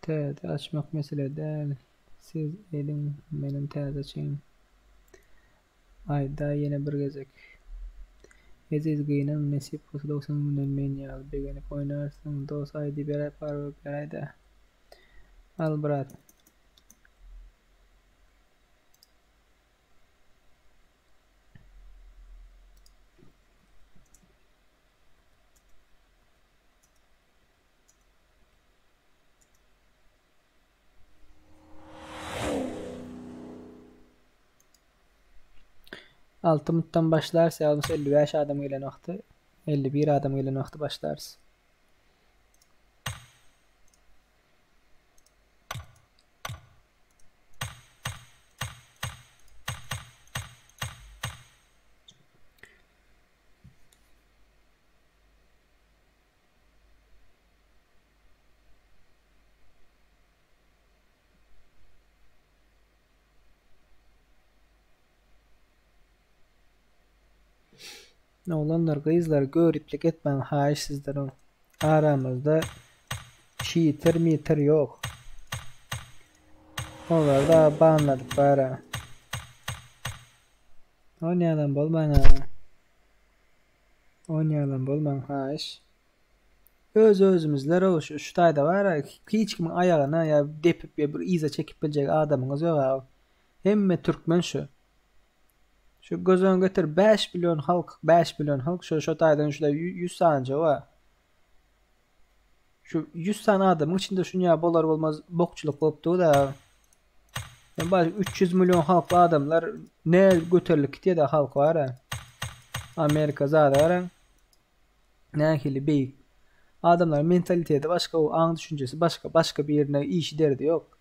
TED açmak mesele değil. Siz edin benim TED açayım. Ayda yine bir gezek. Eziz giyinen mesip 90 günden menyal beğenip oynarsın. Dost aydı bir ay parol bir ayda. Al brat. Altımızdan başlarsa yalnız 55 adam gelen vakti 51 adam gelen vakti başlarız. Oğlanlar kızlar görüplik etmen haş sizlerin aramızda cheater yok. Onlar da banladık bari. Oynayalım bulman haş. Özümüzler o şu taýda bar, hiç kimin ayağına ya depip ya bir iza çekip bilecek adamyňyz ýok abi. Hemme türkmen şu. Şu gözüň götür 5 milyon halk, 5 milyon halk şu taýdan şuda 100 sanca wa. Şu 100 tane adamın içinde şunya bolar bolmaz bokçuluk bolupdy da. Yani baş 300 milyon halklı adamlar ne götürlük diye de halk var ha. Amerika zaten var. Ne hili beyik. Adamlar mentaliteti başka, o an düşüncesi başka bir yerine iş derdi yok.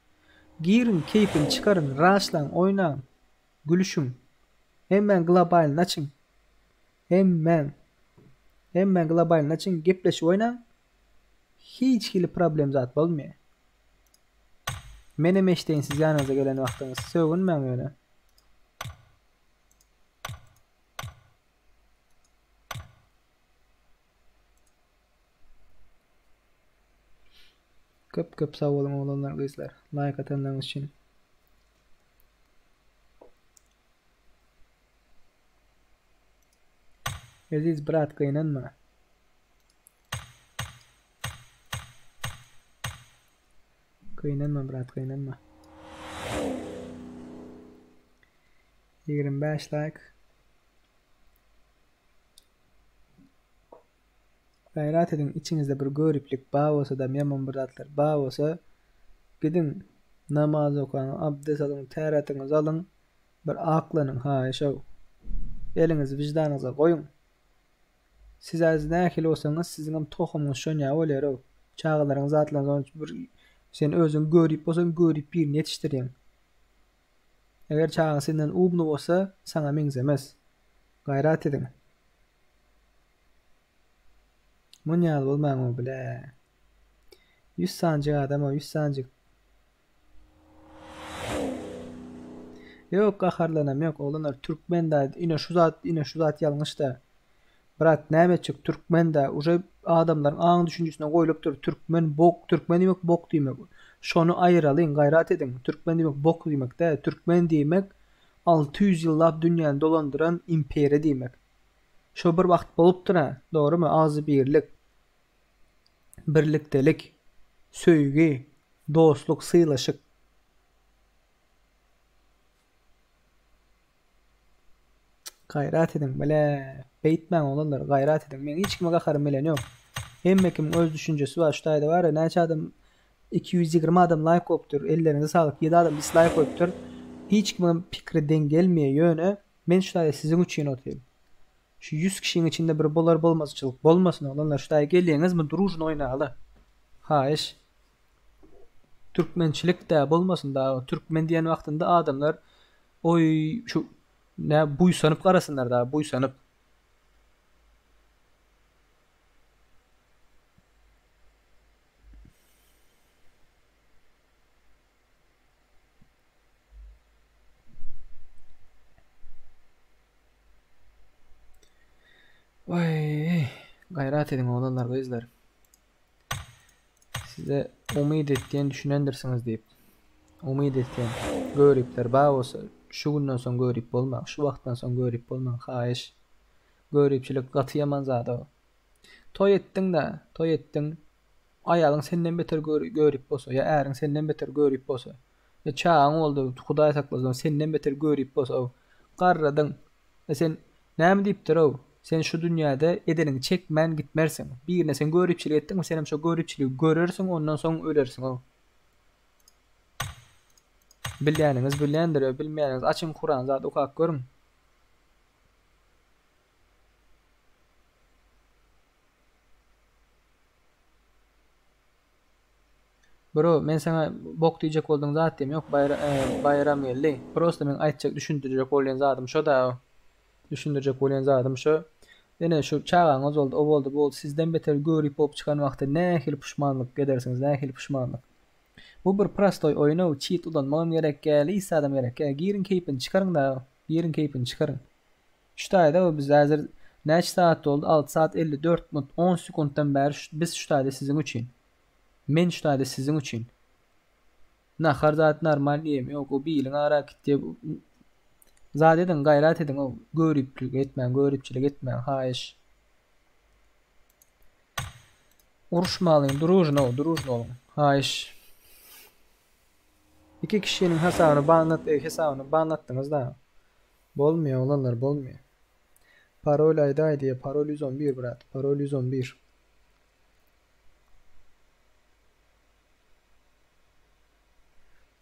Girin, keyfini çıkarın, rahatlan, oynan, gülüşün. Hemen globalini açın. Hemen globalini açın, gepleşip oynan. Hiç hili problem zat bolmaya. Menem eşdeyin siz yanınıza gelen vaktiniz. Sövün ben öyle. Köp sağ olun oğlanlar kızlar. Like atanlarınız için. Aziz brat kıynanma. Kıynanma brat kıynanma. 25 like. Gayret edin, içinizde bir görüplik bağ olsa da yaman bratlar bağ olsa gidin namaz okuyun, abdest alın, teratınızı alın, bir aklanın ha yaşav. Elinizi vicdanınıza koyun. Siz az nähil olsanız sizin hem tohumunuz şönya olar o. Çağlarınız atlanız bir sen özün görüp bolsan görüp bir yetiştirin. Eger çağın senden ubnu bolsa sana mengzemez. Gayret edin. Munyal bolmaň o bile. 100 sancık adam o 100 sancık. Yok kaharlanam yok oğlanlar Türkmen da ine şu zat yanlış da. Brat nämetçik Türkmen da uje adamların aň düşünjesine goýulypdyr. Türkmen bok, Türkmen demek bok diýmek. Şonu aýyralyn, gayrat edin. Türkmen demek bok diýmek de. Türkmen diýmek 600 ýyllap dünýäni dolandyran imperiýa diýmek. Şo bir wagt bolupdyr ha, dogrymy? Azy birlik, birlikdelik, söýgi, dostluk, sylaşyk. Gayrat edin, bele beýtmäň olanlar, gayrat edin. Men hiç kime gaharym bilen ýok. Hemme kim öz düşünjesi bar, şu taýda bar, näçe adam 220 adam like opdur, ellerine sağlık, 7 adam dislike opdur. Hiç kimin pikri dengelmeýe ýöne, men şu taýda sizin üçin oturýan. Şu 100 kişinin içinde bir bolar bolmasçılık bolmasın olanlar şu taýda gelýäňiz mi duruşun oýnaly. Ha iş. Türkmençilik de bolmasın da, Türkmen diýen wagtynda adamlar oy şu ne buýsanyp garasınlar da, buýsanyp. Vay, gayret edin oğlanlar kızlar. Size umid etdiğin düşünendirsiniz deyip. Umid etdiğin görüpler bağ olsa şu günden son görüp bolmak, şu vaqtdan son görüp bolmak haýyş. Görüpçilik gaty yaman zat o. Toy etdiň da, toy etdiň. Aýalyň senden beter görüp bolsa, ya äriň senden beter görüp bolsa. Ya çağın oldu, Hudaý saklasın, senden beter görüp bolsa, garradyň. Sen näme diýipdir o? Sen şu dünýäde edeniň çekmän gitmersiň. Birine sen görüpçilik etdiň, sen hem şu görüpçiligi görersiň, ondan soň ölersiň o. Bilýäniňiz bilýändir, bilmeýäniňiz açyň Kur'an zat okap görüň. Bro, men sana bok diýjek boldyň zat diýem, ýok bayram geldi. Prosta men aýtjak, düşündirjek bolýan zatym şo da. Düşündirjek bolýan zatym şo. Ene şu çağaňyz boldy, o boldy, bu sizden beter görüp bolup çykan wagtda nähili puşmanlyk edersiňiz, nähili puşmanlyk. Bu bir prostoy oýna, cheat ulanmam gerek, ýa-da adam gerek. Girin keypini çıkarın da, girin keypini çıkarın. Şu taýda biz häzir näçe saat boldy? 6 saat 54 minut 10 sekunddan bäri biz şu taýda sizin üçin. Men şu taýda sizin üçin. Nahar zat normal ýem, ýok o biýliň haraketde zat edin, gayrat edin, o görüpçilik etmän, görüpçilik etmän, haýyş. Uruşmalıyım. Durujno olun. Hayış. İki kişinin hesabını banlattınız da. Bolmuyor olanlar bolmuyor. Parol ayda diye parol 111 brat. Parol 111.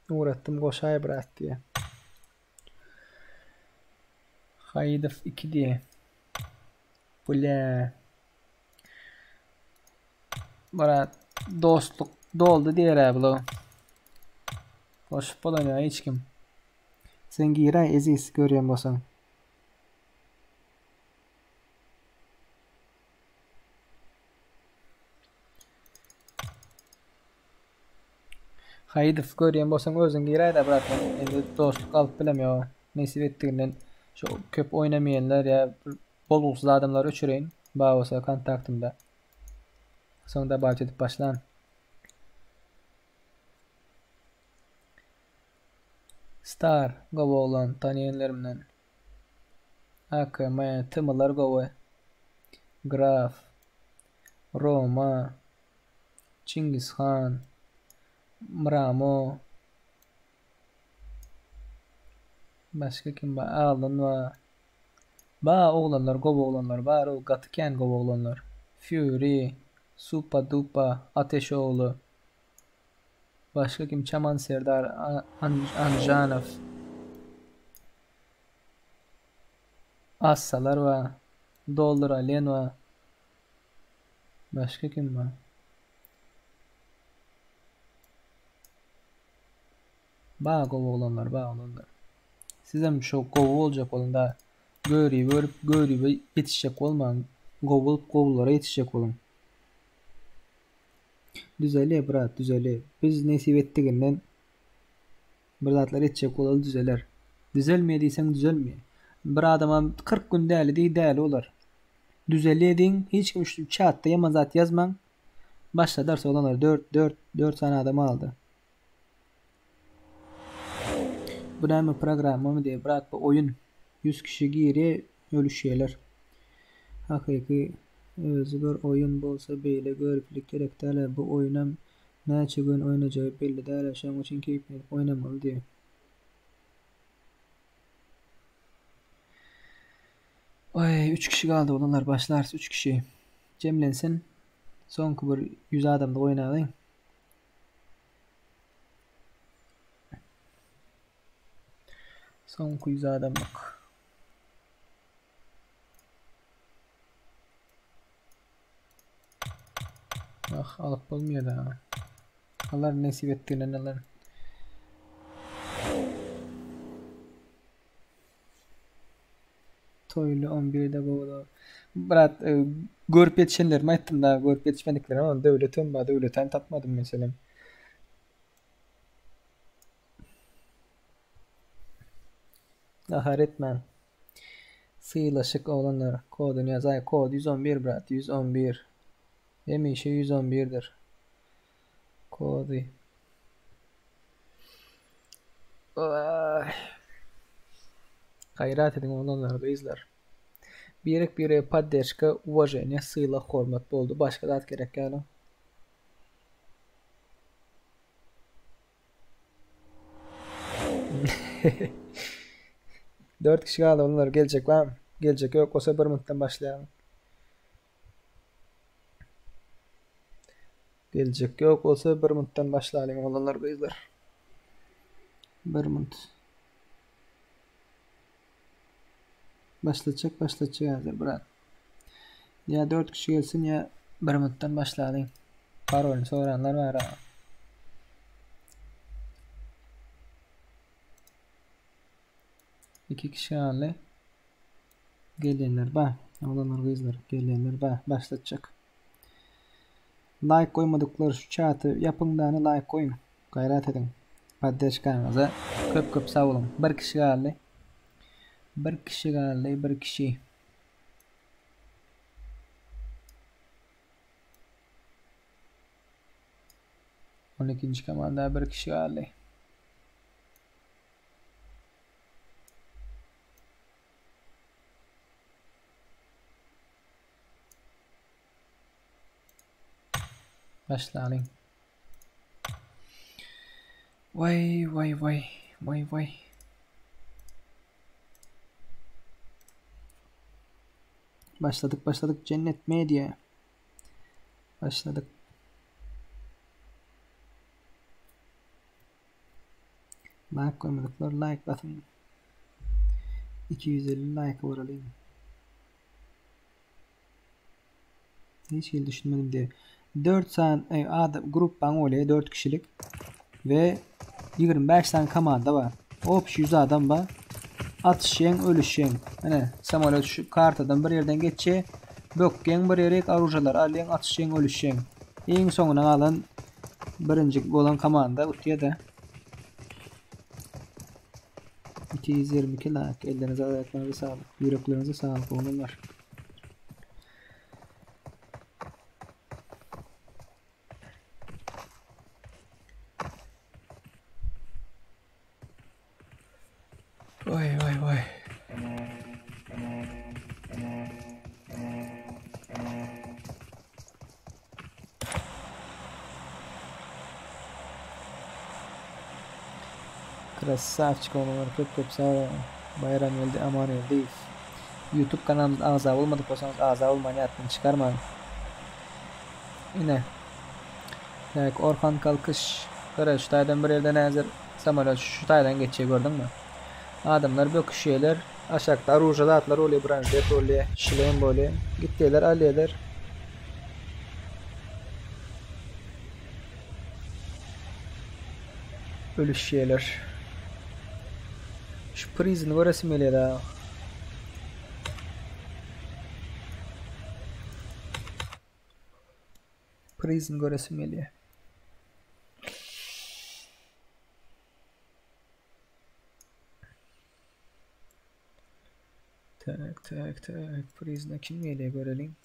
Uğrattım koşay brat diye. Haydif 2 diye. Bule. Brat dostluk doldu diye abla. Koşup olanıyor hiç kim. Sen giray ezis görüyorum basan. Haydif görüyorum basan özün giray da bırakma. Endi dostluk alıp bilemiyor. Nesip ettiğinden şu köp oynamayanlar ya boluksuz adamlar uçurayın. Bağ olsa kontaktımda. Sonunda bahçedip başlan. Star govo olan tanıyanlarımdan. Akı, tımılar govo. Graf. Roma. Çingiz Han. Mramo. Başka kim var? Alın var. Ba oğlanlar govo olanlar var. O gatıken govo olanlar. Fury. Supa Dupa. Ateşoğlu. Başka kim? Çaman Serdar. Anjanov. Assalar var. Dollar Alen var. Başka kim var? Bağ govu olanlar. Size mi şu govu olacak olun da görüp yetişecek olman. Govullara yetişecek olun. Düzeli brat düzeli. Biz nesip ettiğinden bratlar yetişecek olalı düzeler. Düzelmeyediysen düzelmeye. Bir adama 40 gün değerli olar. Düzeliyedin hiç kim şu chatta yamazat yazman. Başla ders olanlar 4 tane adamı aldı. Bu ne mi programı mı diye bırak bu oyun 100 kişi giriye ölüşüyorlar. Hakiki özgür oyun bolsa beyle görüplük gerektiler bu oyunam neçe gün oynayacağı belli değil yaşam için keyifli oynamalı diye. Ay 3 kişi kaldı olanlar başlarsa 3 kişi cemlensin son kubur 100 adamda oynayalım. Son 100 adamlık. Ah alıp olmuyor da. Allah nasip ettiğine neler. Toylu 11'de bu. Brat görüp yetişenler mi ettim daha görüp yetişmediklerim ama devletten tatmadım mesela. Aharetmen. Sıyılaşık olanlar. Kodunu yazay. Kod 111 brat. 111. Demişi 111'dir. Kodu. Hayrat edin olanlar da izler. Bir поддержка, уважение, sıyla, hormat oldu. Başka da at gerek yani. Dört kişi kaldı onlar gelecek var mı? Gelecek yok olsa bir minuttan başlayalım. Gelecek yok olsa bir minuttan başlayalım olanlar da izler. Bir minut. Başlayacak hazır bırak. Ya 4 kişi gelsin ya bir minuttan başlayalım. Parolünü soranlar var ha. İki kişi hali. Gelenler bak. Olanlar kızlar. Gelenler bak. Başlayacak. Like koymadıkları şu chat'ı yapın da like koyun. Gayret edin. Paddeşkanınıza köp sağ olun. Bir kişi hali. Bir kişi. 12. komanda bir kişi hali. Başlayalım. Vay. Başladık Cennet Medya. Başladık. Like koymadıklar, like atın. 250 like vuralım. Hiç şey düşünmedim diye. 4 tane adam grup bana öyle 4 kişilik ve 25 tane komanda var. Hop 100 adam var. Atışın, ölüşün. Hani samolyot şu kartadan bir yerden geçe, bökken bir yere arujalar alın, atışın, ölüşün. En sonuna alan birinci olan komanda utiye de 222 like. Ellerinize ayaklarınıza sağlık. Yüreklerinize sağlık. Onlar. Vay. Krasavçık olanlar köp sağ olun. Bayram geldi, aman geldi. YouTube kanalımızda ağza olmadık olsanız ağza olmayın, hayatını çıkarmayın. Yine Orhan kalkış. Kara şu taydan bir yerden hazır samolyot şu taydan geçiyor, gördün mü? Adamlar böküşüyorlar. Aşağıda arujalı atlar oluyor, branşlet oluyor. Şileyin böyle. Gittiler, alıyorlar. Ölüşüyorlar. Şu prison orası mı öyle daha? Prison orası mı öyle? Tak. Prison'a kim geliyor görelim.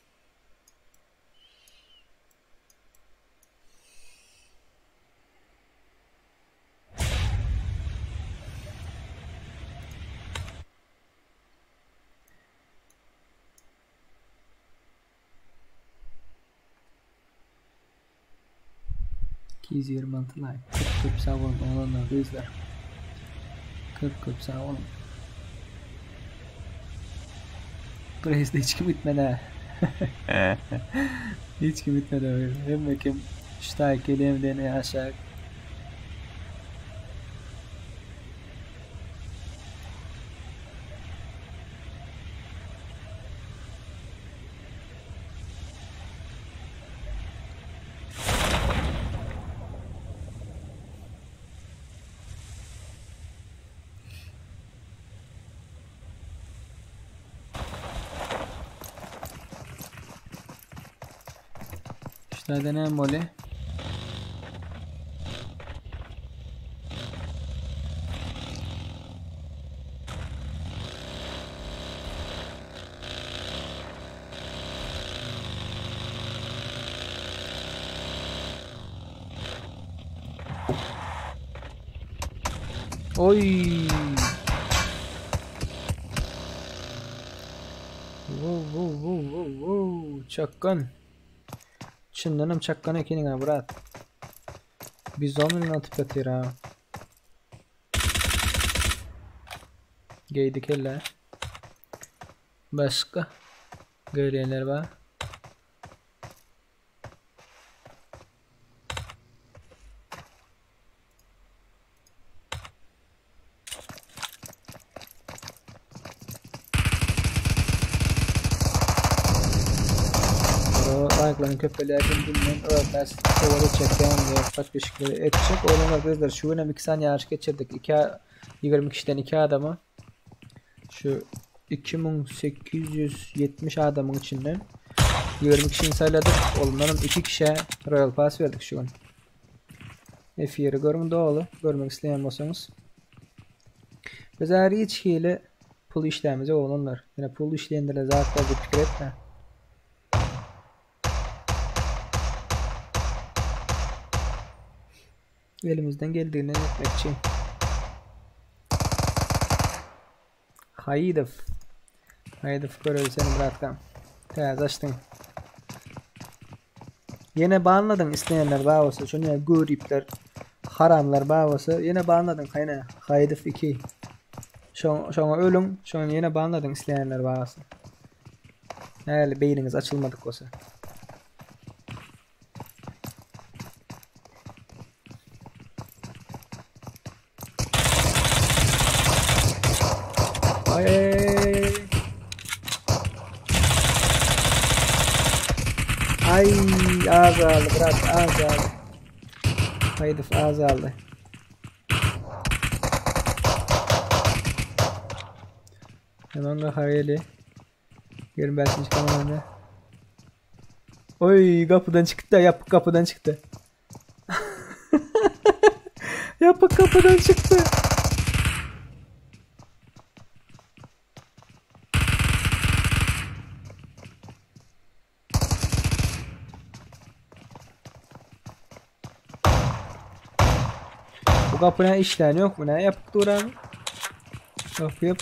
$226 like. 40 sağ olun olanlar izler. 40 sağ olun. Preizde hiç kim bitmedi ha. Hiç kim bitmedi öyle. Hem kim ştayk elim dene aşağı. İşte deneyelim böyle. Oy. Wow. Çakkan. Çındanım çakkan ekinin ha bırak. Biz onun atıp yatır ha. Geydik elle. Başka. Göyleyenler var. Ayaklarını köpeleyen dinleyin. Öğretmez. Kovalı çeken ve kaç beşikleri edecek. Oğlum arkadaşlar şu önemli 2 saniye yarış geçirdik. 20 kişiden 2 adamı. Şu 2870 adamın içinden 20 kişinin sayladık. Onların 2 kişiye Royal Pass verdik şu an. F7'i görün doğalı. Görmek isteyen olsanız. Biz her içkiyle pul işlerimize oğlanlar. Yine pul işleyenlere zaten bir fikir etme. Elimizden geldiğini etmekçi. Haydi görevi seni bıraktım. Teyze açtın. Yine banladın isteyenler bağırsa. Şuna görüpler. Haramlar bağırsa. Yine banladın kayna. Haydif 2. Şuna ölüm. Şuna yine banladın isteyenler bağırsa. Hali beyniniz açılmadık olsa. Ay ağız aldı bırak ağız aldı. Haydi ağız aldı. Hemen kahayeli. Gelin ben şimdi çıkamam önce. Oy kapıdan çıktı yapık kapıdan çıktı. Yapık kapıdan çıktı. Bu kapına işleyen yok mu ne yapıp duran? Kapı yap.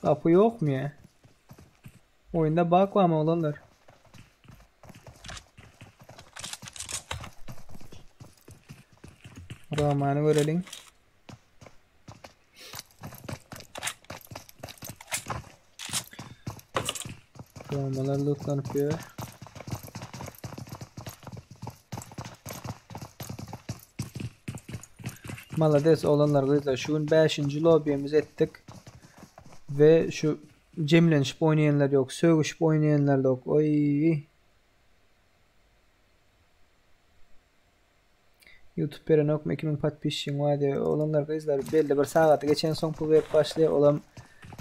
Kapı yok mu ya? Oyunda bug var mı olanlar? Romanı görelim. Romalar lootlanıp ya. Malades olanlar kızlar şu 5. lobby'miz ettik ve şu cemlenişip oynayanlar yok, sövüşüp oynayanlar yok. Oy. YouTube veren okuma 2000 patpişin var diye olanlar kızlar belli bir saate geçen son bu web başlıyor olan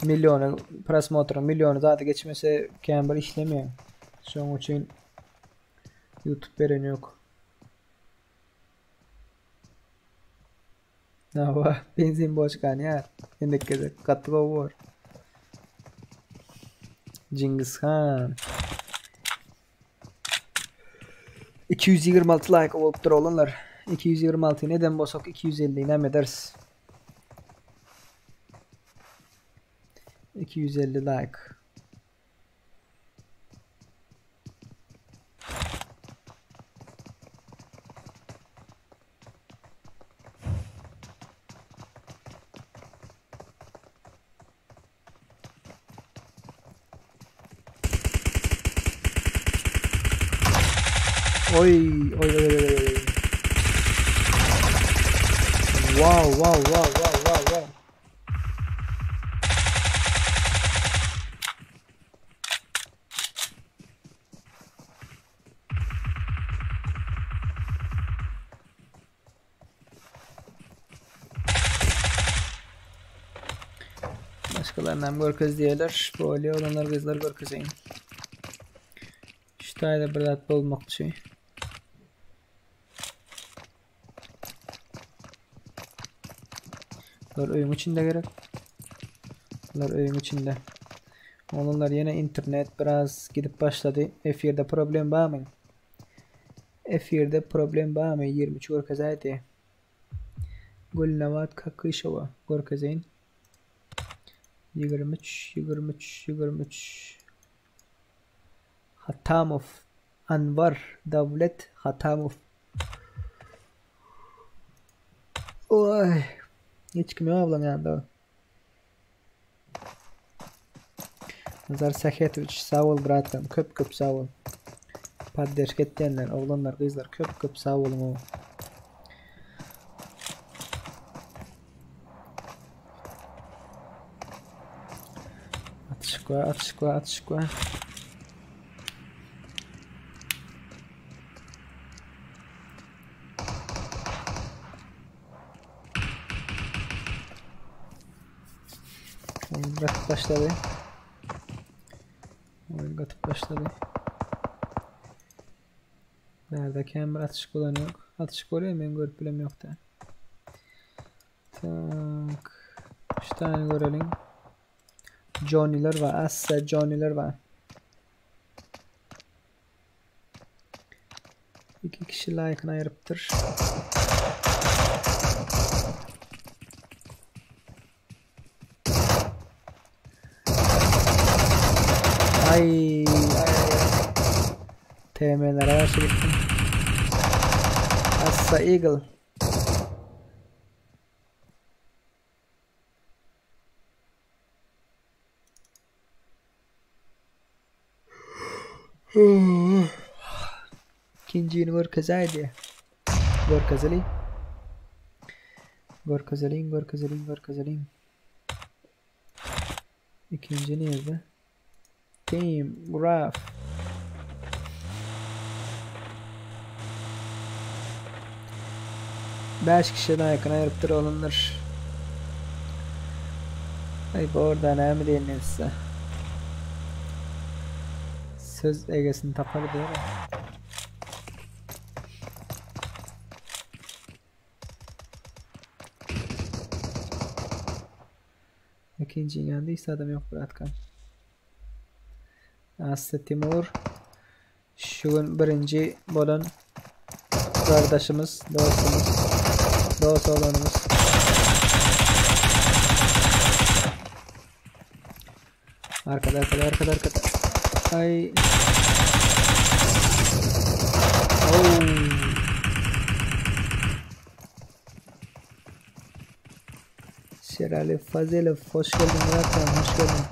milyonu prasmotorun milyonu zaten geçmese kamber işlemiyor. Şu an için YouTube veren yok. Ne var? Benzin boşkan ya. Yine keze katlı var. Cengiz Han. 226 like olup dur olanlar. 226 neden bosak 250 ne ederiz? 250 like. Oy oy oy oy. Wow wow wow wow wow wow. Başkalarından görkez diyorlar. Böyle olanlar kızlar görkezeyim. Şurada bir dat bulmak için. Bunlar oyun içinde gerek. Bunlar oyun içinde. Onlar yine internet biraz gidip başladı. F1'de problem var mı? F1'de problem var mı? 23 görkezeydi. Gulnavat kakışova görkezeyin. 23 Hatamov Anvar Davlet Hatamov. Oy. Hiç kim yok lan yanında. Nazar Sakhetovic sağ ol bratkam. Köp sağ ol. Paddeş etkenler, oğlanlar, kızlar köp sağ olun o. Atışkva. Bırakıp başladı. Oyun katıp başladı. Nerede kamera atış kullanıyor? Atış koruyor ben görüp bilem yok da. Tak. 3 tane görelim. Johnny'ler var. Assa Johnny'ler var. 2 kişi like'ını ayırıptır. Ay. TM'lere karşı gittim. Assa Eagle. İkinciyi Gorkazaydı. Gorkazalin. İkinci nerede? Team Graf. Beş kişiden yakın ayırıptır olunur. Ay bu orada ne mi denilse. Söz egesini tapar diyor. İkinci yandıysa adam yok bırakkan. Aslı Timur. Şu gün birinci bolan kardeşimiz, dost olanımız. Arkada. Ay. Oh. Şerali Fazilov, hoş geldin Murat'tan, hoş geldin.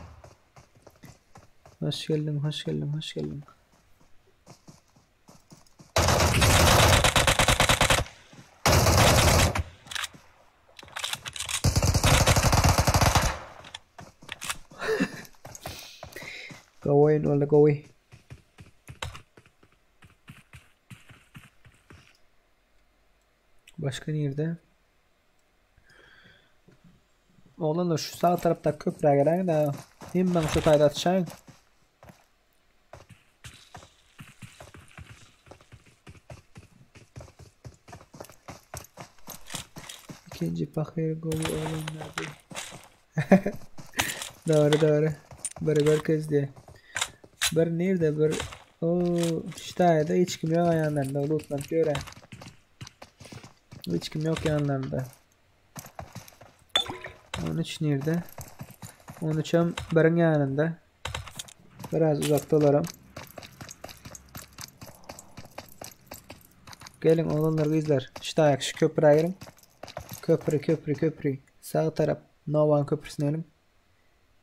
Go away. Başka nerede? Oğlum da şu sağ tarafta köprüye gelen de hemen şu tayda atacağım. İkinci pakir golü oğlum nerede? Doğru. Bir kez diye. Bir nerede bir o ştayda hiç kim yok yanlarında unutma göre. Hiç kim yok yanlarında. 13 nerede? 13'üm birin yanında. Biraz uzakta olarım. Gelin oğlanlar kızlar. Ştayak şu köprü ayırın. Köprü. Sağ taraf Novan köprüsüne elim.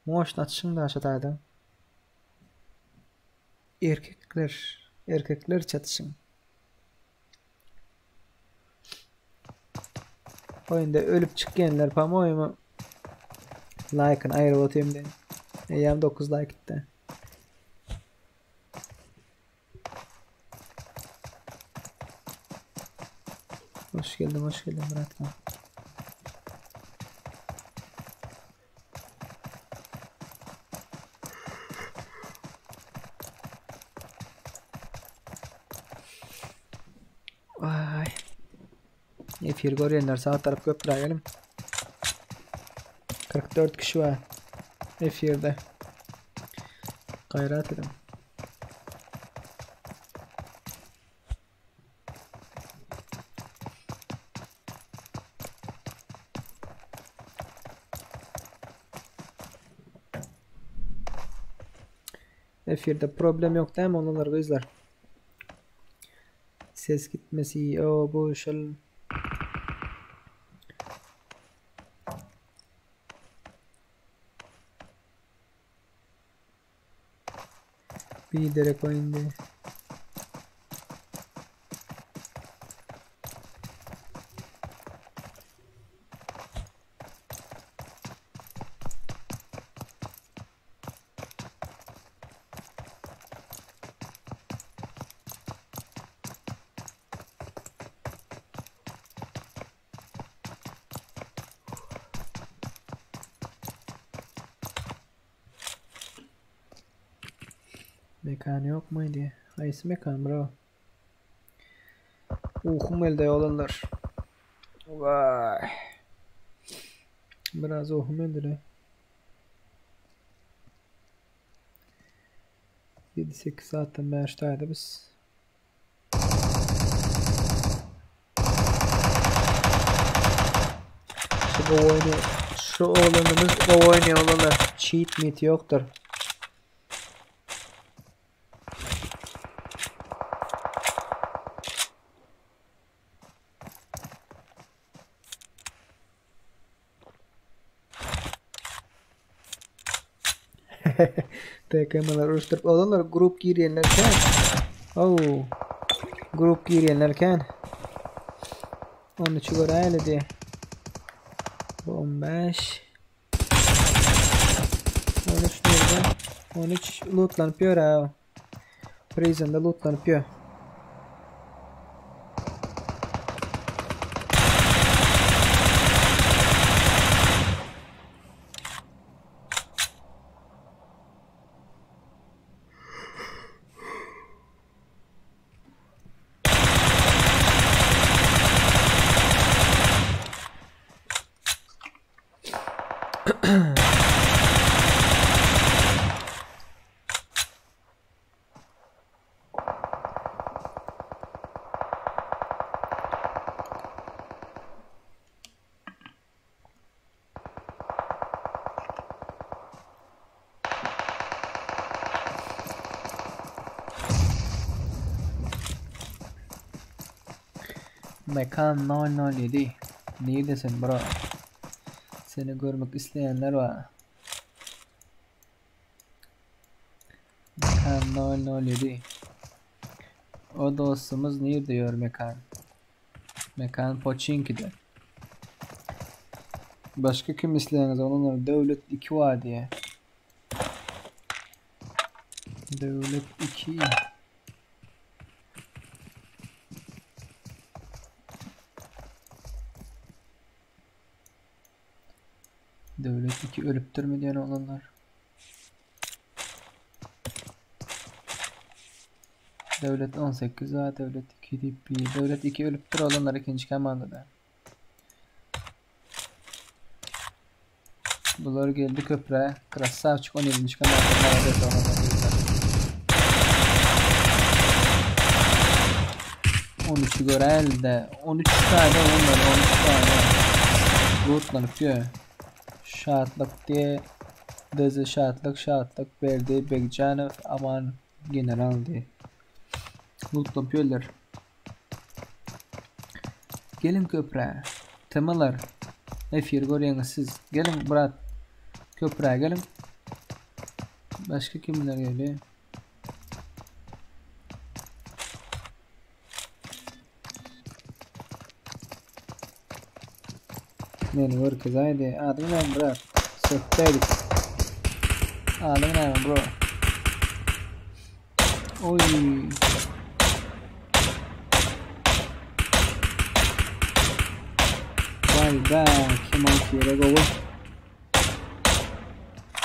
Moşun atışın da aşağıdaydı. Erkekler çatışın. Oyunda ölüp çıkkenler pam oyumu like'ını ayrı atayım dedim. Eyyam 9 like gitti. Hoş geldin Murat'la. Vay. Efir görüyenler sağ taraf köprüye gelin. 44 kişi var. Efir'de. Gayret edin. Efir'de problem yok değil mi onlar kızlar? Ses gitmesi o bu şal. Bir direkt oyunda. Mekan yok muydu? Hayır mekan bro. Elde olanlar. Vay. Biraz elde. 7-8 saatten beri aşağıdaydı biz. Şu oğlanımız bu oynuyor olanlar. Cheat meat yoktur. TK'lar uruşturup olanlar grup giryenlerken. Oh. Grup giryenlerken. Onu çıkaraylı diye. 15. 13 nerede? 13 lootlanıp yor ha. Prison'da lootlanıp yor. Mekan 007. Neredesin bro? Seni görmek isteyenler var. Mekan 007. O dostumuz nerede diyor Mekan? Mekan Pochinki'de. Başka kim isteyeniz onunla Devlet 2 var diye. Devlet 2. Devlet 2 ölüptür mü diyen olanlar. Devlet 18 var, Devlet 2 DP. Devlet 2 ölüptür olanlar ikinci komandada. Bunlar geldi köprüye. Krasavçık 17. komandada. 13'ü gören de 13 tane onlar 13 tane lootlanıp diyor. Şahatlık diye Dızı şahatlık verdi Bekcanov aman general diye lootlanıp diyorlar. Gelin köprüye temalar efir görüyorsunuz siz. Gelin brat köprüye gelin. Başka kimler geliyor? Meni var kız haydi. Adımı ne bro? Sökteydik. Adımı ne bro? Oy. Vay be. Kemal kiyere govu.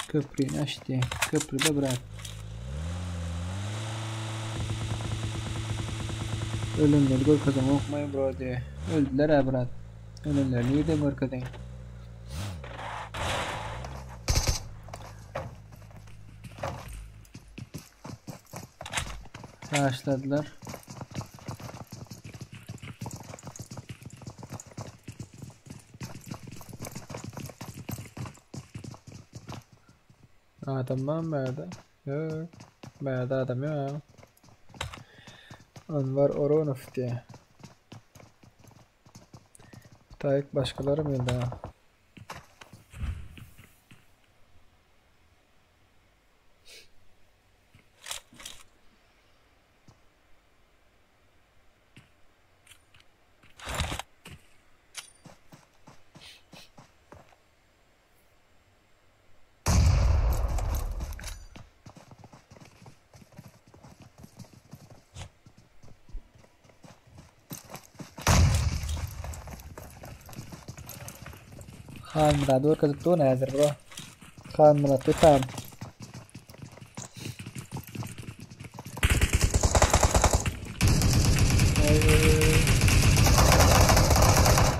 Köprüyü açtı. Köprüde bırak. Ölümleri gol kazanma okumayın bro diye. Öldüler ha bırak. Ölümler nerede mi arkadaşlar? Başladılar. Adam var mı B'de? Yok. B'de adam yok. Anvar Oronov diye. Tayyip başkaları mıydı ha? Khan Murat kazıp tuh nazar bro. Khan Murat tutam.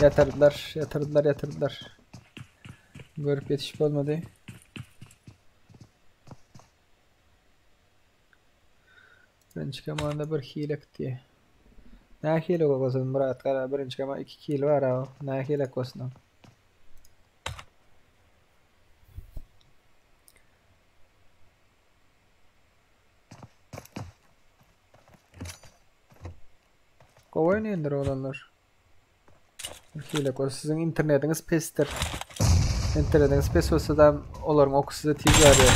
Yatırdılar. Görüp yetişip olmadı. Birinci komanda bir hilek diye. Ne hilek olsun Murat kara birinci komanda 2 kilo var ha. Ne hilek olsun. Oynayındır olanlar. Hilek olsun. Sizin internetiniz pestir. İnternetiniz pes olsa da olarım oku size tiz var ya.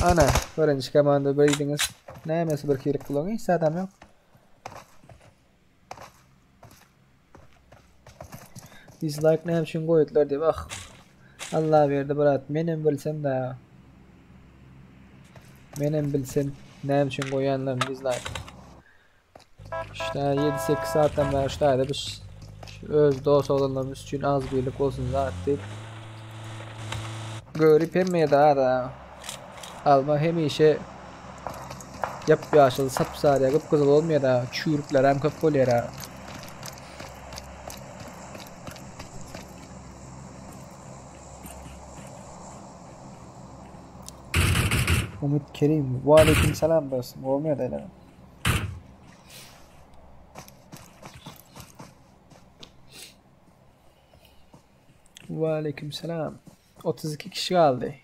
Ana, birinci komanda birdiniz. Nämesi bir kirik kılan hiç adam yok. Dislike näme üçin goýdylar diýip ah. Allah berdi brat, menem bilsem da. Menem bilsem näme üçin goýanlar dislike. İşte 7-8 saatdan beri iştaydı biz öz dost olanlarımız için az birlik olsun zaten. Görüp hem da alma hem işe yaşıl sapsarıya kıpkızıl olmuyor da çürükler hem köp oluyor da. Umut Kerim, ve aleyküm selam dostum, olmuyor da öyle. Ve aleyküm selam. 32 kişi kaldı.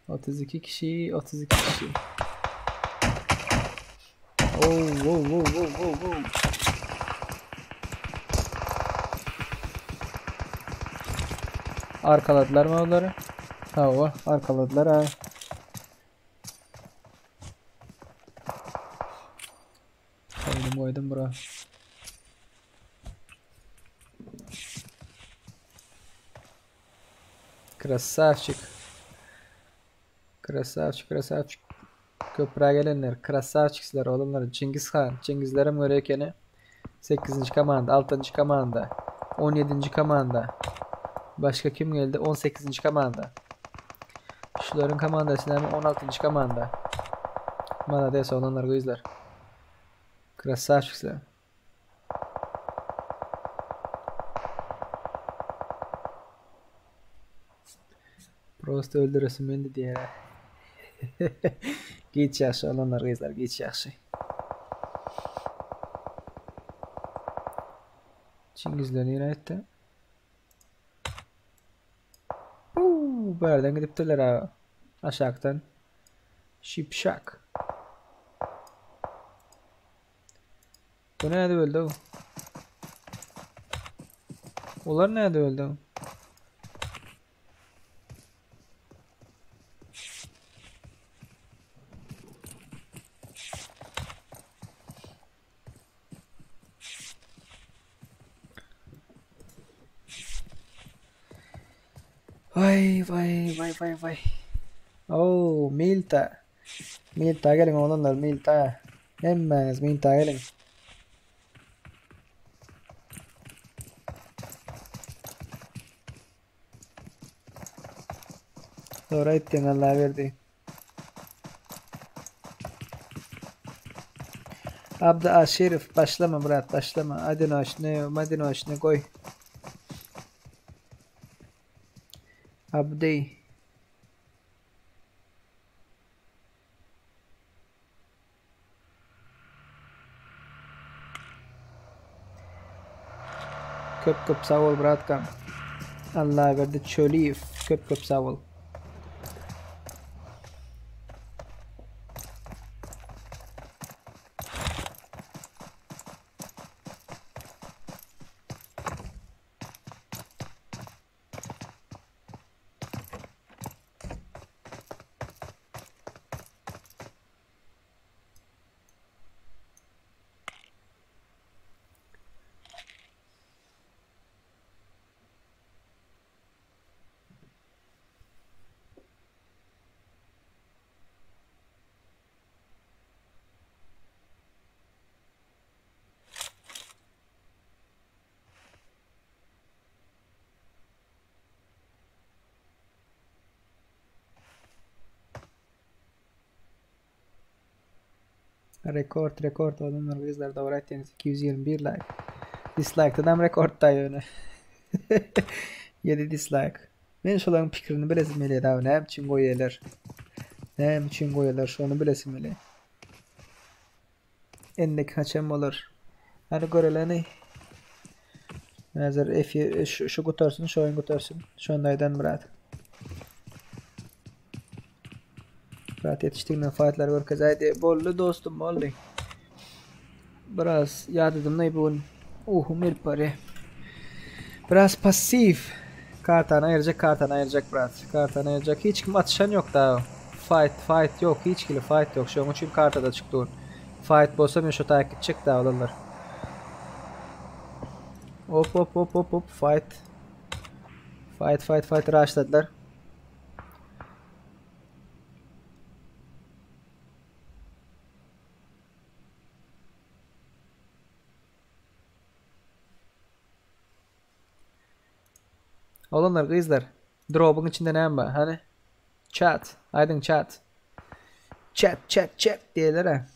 32 kişi. Oh. Arkaladılar mı onları? Ha, arkaladılar ha. Koydum bura. Krasavчик. Köprüye gelenler krasavчикler oğlumlar. Cengizlerim göre ekeni 8. komanda, 6. komanda, 17. komanda. Başka kim geldi? 18. komanda. Şuların komandasından 16. komanda. Bana dese olanlar gözler. Krasavчикler. Просто öldürürsün beni diye. Geç yaxşı olanlar kızlar, geç yaxşı. Çingizler nere etti? Bu yerden gidip durlar ha. Aşağıdan. Şipşak. Bu nerede öldü o? Onlar nerede öldü? Vay. Oh, Milta. Milta gelin oğlanlar, Milta. Hemen Milta gelin. Doğru ettin, Allah verdi. Abda Şerif başlama brat, başlama. Madino aşne koy. Abdi. Köp sağ ol bratkam. Allah verdi çölif. Köp sağ ol. Rekord olanlar kızlar da öğrettiğiniz 221 like. Dislike adam rekorddaydı öyle. 7 dislike. Ben şoların fikrini bilesim eli daha ne için koyuyorlar. Şunu bilesim eli. Endek kaçam olur. Hadi göreleni. Nazar F şu kurtarsın, şu oyun kurtarsın. Şundaydan bırak. Bırak yetiştirme fayetler görkez. Haydi bollu dostum bollu. Biraz yadıdım ne bu? Mir pare. Biraz pasif. Kartana ayıracak bırak. Kartana ayıracak. Hiç kim atışan yok daha. Fight yok. Hiç kili fight yok. Şoň üçin kartada çykdy. Fight bolsa men şo takip çyk da olanlar. Hop. Fight rushladylar. Olanlar kızlar. Drop'un içinde ne var? Hani? Chat. Aydın chat. Chat diyeler ha.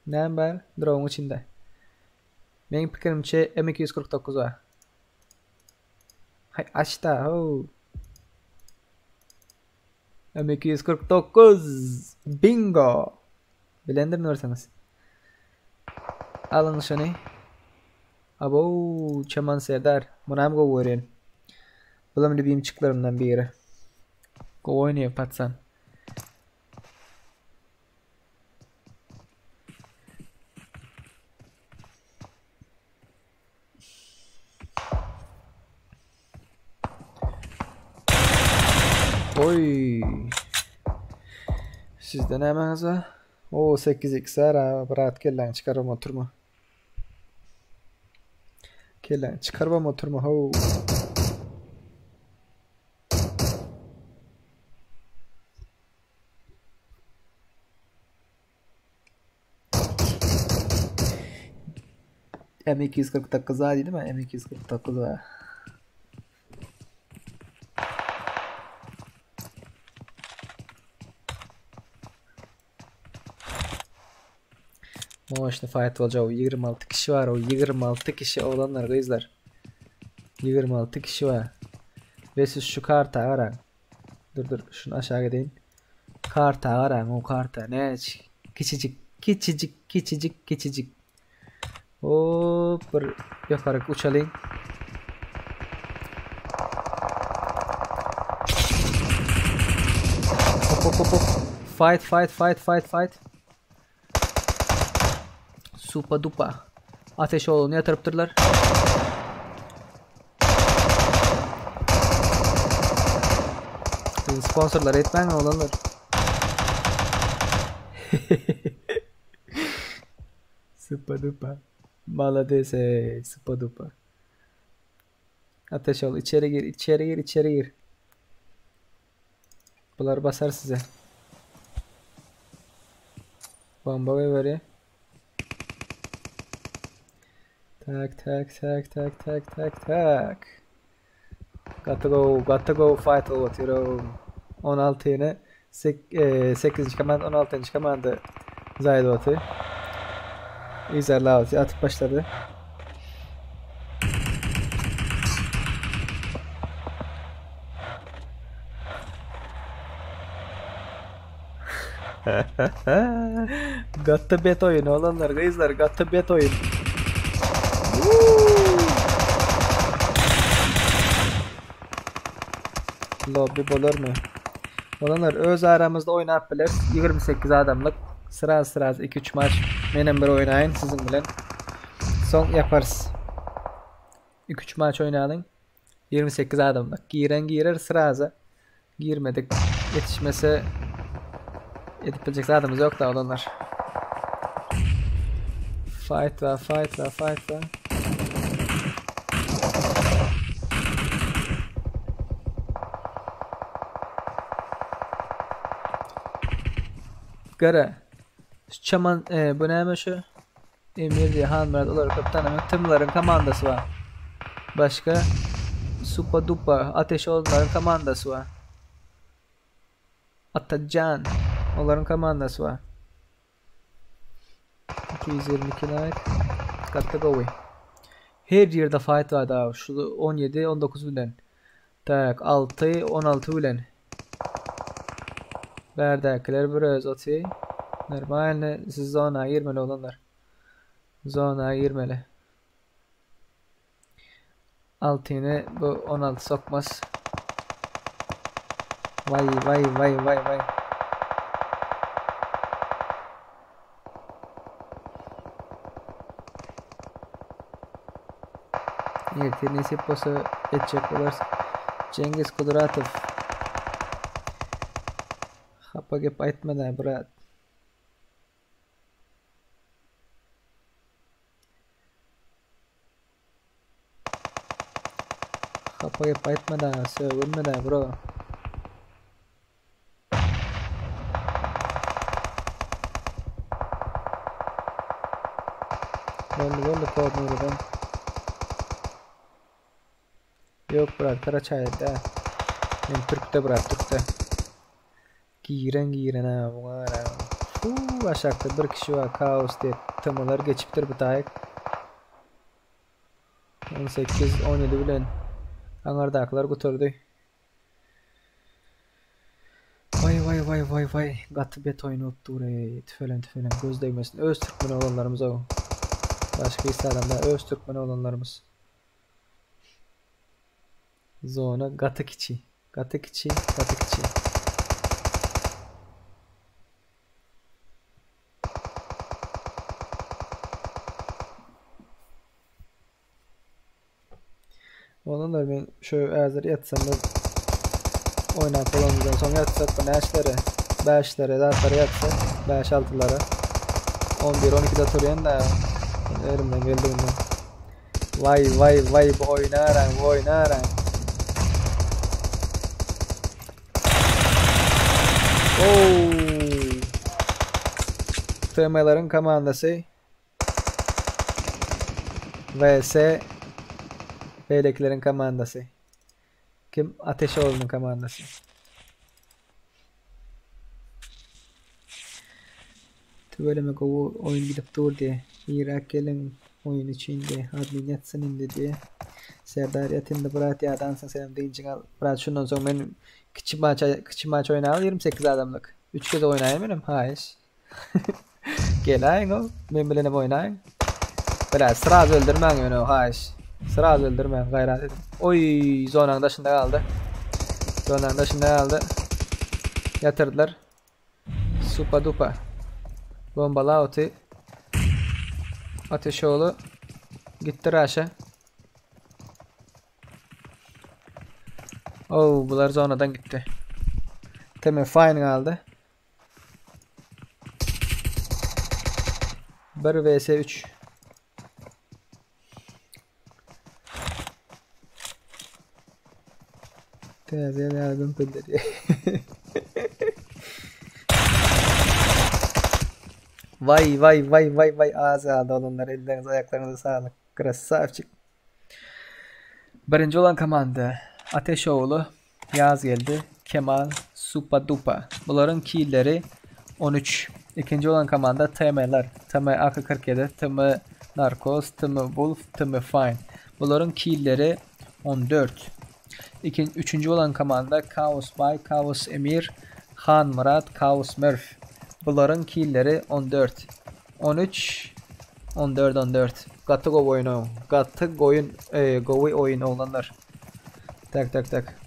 Ne var? Drop'un içinde. Benim fikrimce M249 var. Hay aç da. M249. Bingo. Bilendir mi orsanız? Alın şunu. Abo çaman serdar. Buna hem go verin. Bulam benim çıklarımdan biri. Go oynayıp patsan. Oy. Sizden hemen hızlı. O 8x'ler ha. Bırak kellen çıkarım oturma. Kellen çıkarmam oturma. Ho. M249 var değil mi? M249 var. Moşna fight olacak. 26 kişi var. O 26 kişi olanlar kızlar. 26 kişi var. Ve siz şu karta aran. Dur şunu aşağı gideyim. Karta aran o karta. Ne? Küçücük. Hop bir yukarı uçalayım. Hop. Fight. Supa dupa. Ateş oğlunu yatırıptırlar. Sponsorlar etmen mi olanlar? Supa dupa. Maladese supa dupa. Ateş ol. İçeri gir. Bunlar basar size. Bomba ve var ya. Tak. Gotta go fight over hero. 16 yine 8. command 16. command zaydı atı. İzlerle atıp başladı. Gatta bet oyunu olanlar kızlar, gatta bet oyun. Lobby bolur mu? Olanlar öz aramızda oynayıp bilir. 28 adamlık sıra 2-3 maç menem bir oynayın sizin bilen. Son yaparız. 2-3 maç oynayalım. 28 adamlık. Girer sıra girmedik. Yetişmese edip bilecek adamımız yok da olanlar. Fight var. Gara. Çaman bu neymiş şu? Emir diye Hanmerd olarak kaptanımın tımların komandası var. Başka Supa Dupa ateş olanların komandası var. Atacan onların komandası var. 222 like. Katta go away. Her yerde fight var daha. Şu 17 19 bilen. Tak 6 16 bilen. Verdakiler biraz atıyor. Normal siz zona girmeli olanlar. Zona girmeli. 6 yine bu 16 sokmaz. Vay. Neyse posa edecek olursa Cengiz Kudratov. Hapa gep aytmadan brat. Hapa gep aytmadan, sögülmeden bro. Bollu kod nurdan. Yok brat, Karaçay'da. Men Türk'te brat, Türk'te. Giren ha bu ara. Aşağıda bir kişi var, kaos diye temalar geçiptir bir tayek. 18-17 bilen anardaklar götürdü. Vay. Gatı bet oyunu ottu re. Tüfelen göz değmesin. Öz Türkmen olanlarımız o. Başka ise adamlar öz Türkmen olanlarımız. Zona Gatık içi. Olanlar ben şöyle hazır yatsam da oynayıp olanımızdan sonra yatsak da neşlere 5'lere dağıtlara yatsak 5-6'lara 11-12'de oturuyen da elimden geldiğinden vay bu oynaran TM'lerin komandası vs Beyliklerin komandası. Kim? Ateşoğlu'nun komandası. Tübelemek o oyun gidip dur diye. Irak gelin oyun içinde. Admin yatsın indi diye. Serdar yatında bırak ya dansın senin deyince al. Bırak şundan sonra benim küçük maç oynayalım 28 adamlık. 3 kez oynayamıyorum. Hayır. Gel ayın o. Ben bilenim oynayın. Bırak sıraz öldürmen yönü o. Hayır. Sıraz öldürmen gayret edin. Oy zonanın dışında kaldı. Yatırdılar. Supa dupa. Bombalı oti. Ateşoğlu. Gitti Raş'a. Bunlar zonadan gitti. Teme fine kaldı. 1 vs 3. Teyze yardım pildiriyor. Vay ağzı aldı olanlar, ellerinize ayaklarınıza sağlık. Krasavçık. Birinci olan komanda Ateşoğlu, Yaz geldi, Kemal, Supa Dupa. Bunların killleri 13. İkinci olan komanda TM'ler. TM AK-47, TM Narcos, TM Wolf, TM Fine. Bunların killleri 14. Üçüncü olan komanda Kaos Bay, Kaos Emir, Han Murat, Kaos Murph. Bunların killleri 14. 13 14. Gatı go oyunu. Govi oyun olanlar. Tak.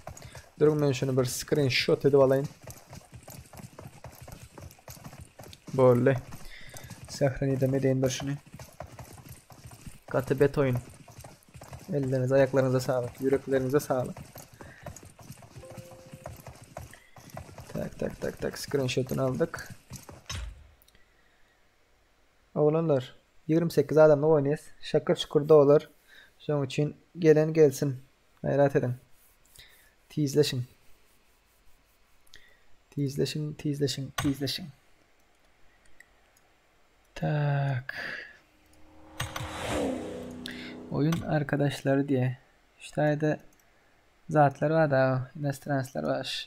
Durun ben şunu bir screenshot edip alayım. Böyle. Sahranı edemeyin bir şunu. Gatı bet oyun. Ellerinize ayaklarınıza sağlık. Yüreklerinize sağlık. Tak. Screenshot'unu aldık. Oğlanlar 28 adamla oynayız. Şakır şukur da olur. Şunun için gelen gelsin. Hayrat edin. Tizleşin. Tak. Oyun arkadaşları diye. İşte de zatlar var da Nestranslar var.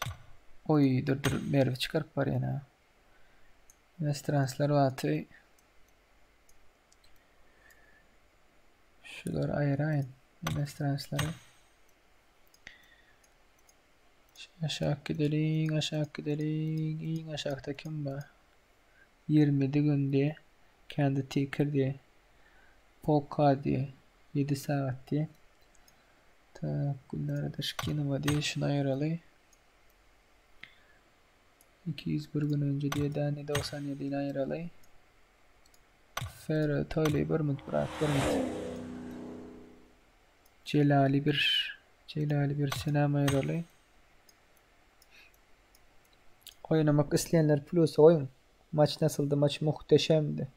Oy dur Merve çıkarıp var yana. Nestranslar var. Şuları ayırayın. Nestransları. Aşağı gidelim. Aşağıda kim var? 20 gün diye. Kendi ticker diye. Polka diye. 7 saat diye. Tak bunlara da şkinova diye şunu ayıralım. 201 gün önce diye dani 97 ile ayıralım. Ferro toylayı bir mut bırak bir mut. Celali bir sinema ayıralım. Oynamak isteyenler plus oyun. Maç nasıldı? Maç muhteşemdi.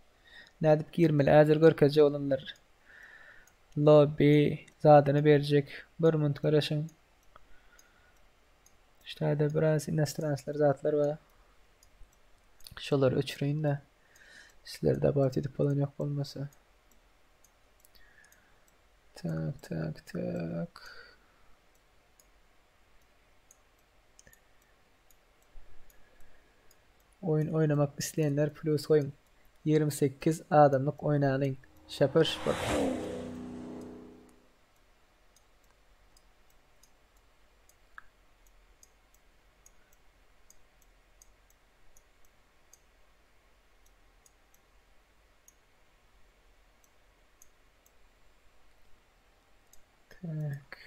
Nädip girmeli? Äzir görkezje olanlar. Lobby zadını verecek. Bir minut garaşın. İşte de biraz inastranslar zatlar var. Şolar öçüreyin de. Sizlerde bat edip olan yok olmasa. Tak. Oyun oynamak isteyenler plus oyun. 28 adamlık oynayalım. Şapır. Tak.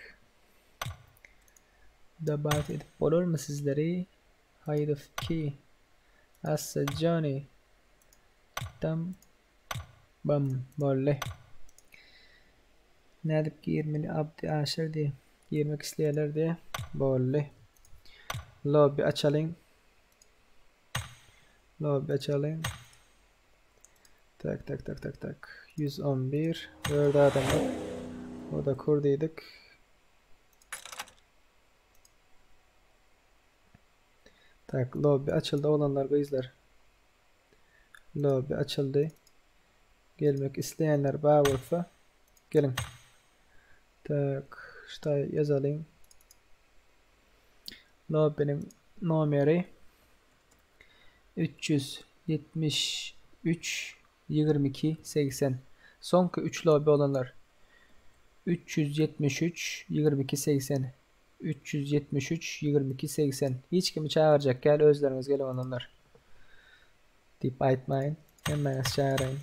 Dabat edip olur mu sizleri? Haydi ki. Assa Johnny. Tam. Bam. Bolle. Nädip girmeli abdi aşır diye. Girmek isteyenler diye. Bolle. Lobby açalım. Tak. 111. Dördü adamlık. O da kurduydık. Tak, lobby açıldı olanlar gözler. Lobby açıldı. Gelmek isteyenler bağırfa. Gelin. Tak, işte yazalım. Lobby'nin numeri 373 22 80. Sonki 3 lobby olanlar 373 22 80. 373 22 80. Hiç kimi çağıracak? Gel özleriniz gelin olanlar. Deyip aytmayın. Hemen çağırayım.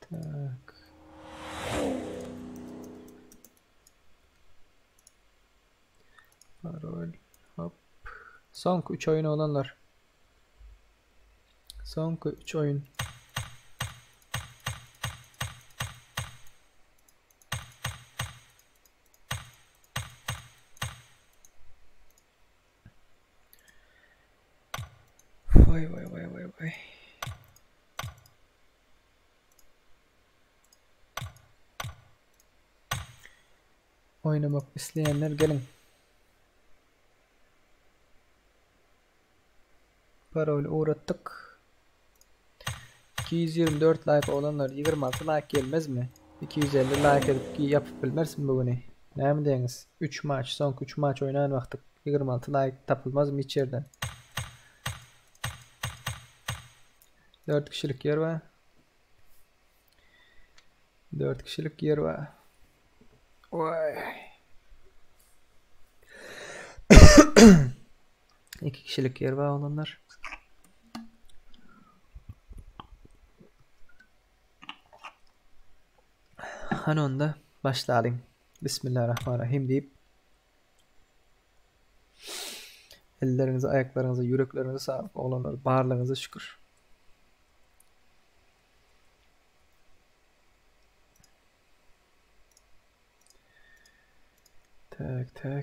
Tak. Parol. Hop. Sonki 3 oyun olanlar. Sonki 3 oyun. Vay. Oynamak isteyenler gelin. Parol uğrattık. 224 like olanlar 26 like gelmez mi? 250 like edip yapıp bilmez mi bunu? Ne mi diyiniz? 3 maç, son 3 maç oynayan vakti 26 like tapılmaz mı içeriden? 4 kişilik yer var. 4 kişilik yer var. Vay. 2 kişilik yer var olanlar. Hani onda başlayalım. Bismillahirrahmanirrahim deyip ellerinize, ayaklarınıza, yüreklerinize sağlık olanlar. Bağırlarınıza şükür. Tak.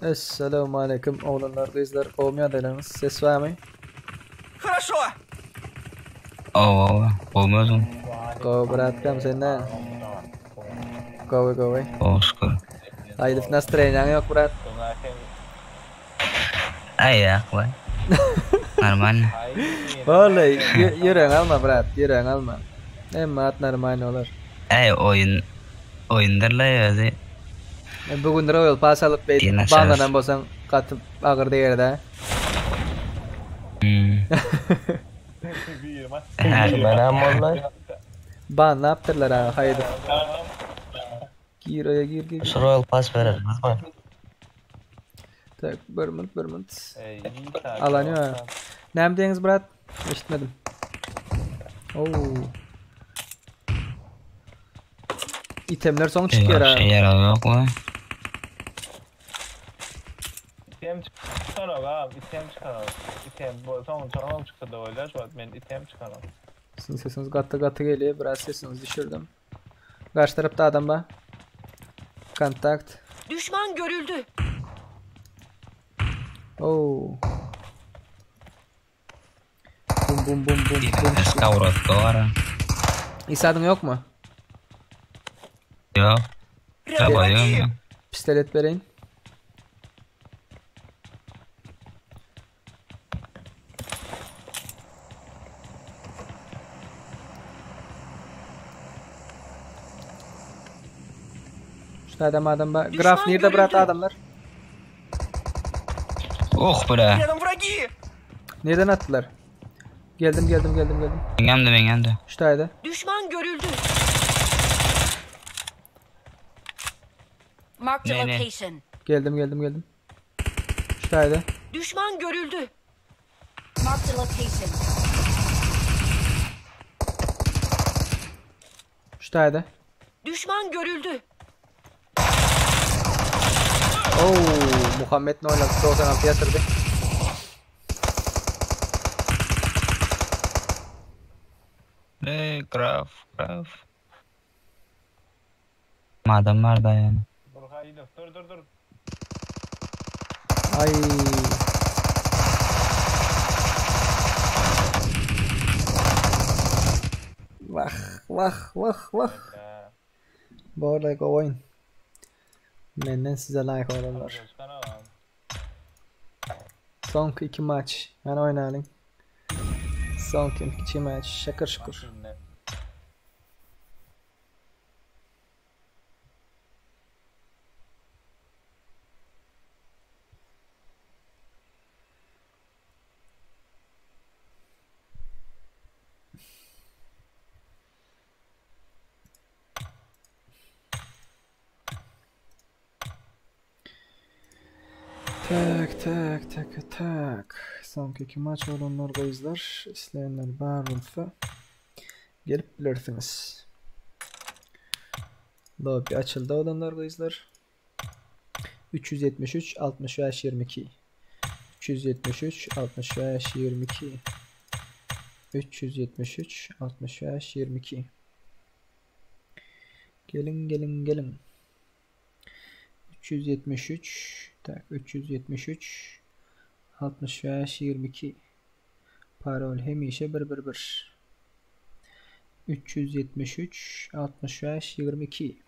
Esselamu aleyküm oğlanlar, kızlar, olmayanlarınız ses var mı? Хорошо. Olmaz mı? Go bıratkam senden. Go. Oscar. Haydi настроение yok brat. Ya, koy. Normal. Vallahi yüreğin alma brat, yüreğin alma. Emma at normal olur. Oyunlarla ya. Bugün Royal Pass alıp bandadan bolsan katıp ağır değil de. Benim vallahi. Ban ne yaptırlar ha? Haydi. Gir. Royal Pass verir. Tak, bir minut. Alanıyor. Ne diyiniz brat? İşitmedim. İtemler son çıkıyor ha. Şey yarar yok mu? item çıkarak item çıkarak. İtem bu son tamam çıktı da öyle şu an ben item çıkarak. Sizin sesiniz katı geliyor. Biraz sesinizi düşürdüm. Karşı tarafta adam var. Kontakt. Düşman görüldü. Oo. Bum. Restaurat doğru. İsadın yok mu? Yok. Yapıyorum ya. Pistolet vereyim. Şu adam var. Graf nerede bıraktı adamlar? Oh bre. Nereden attılar? Geldim. Ben geldim. Şuradaydı. Düşman görüldü. Marked a Ne? location. Geldim. Şuradaydı. Düşman görüldü. Marked a location. Şuradaydı. Düşman görüldü. Oo, Muhammed ne oynadı? 96 yatırdı. Graf. Madem var da yani. Burhaylı dur. Ay. Vah. Bu arada oyun. Menden size layık olanlar. Son 2 maç. Ben oynayalım. Son 2 maç. Şakır. Tak. Son 2 maç olanlar gözler. İsteyenler bağırılsa gelip bilirsiniz. Lobby açıldı olanlar gözler. 373 65 22 373 65 22 373 65 22 Gelin 373 373 65 22 Parol hemişe 111 373 65 22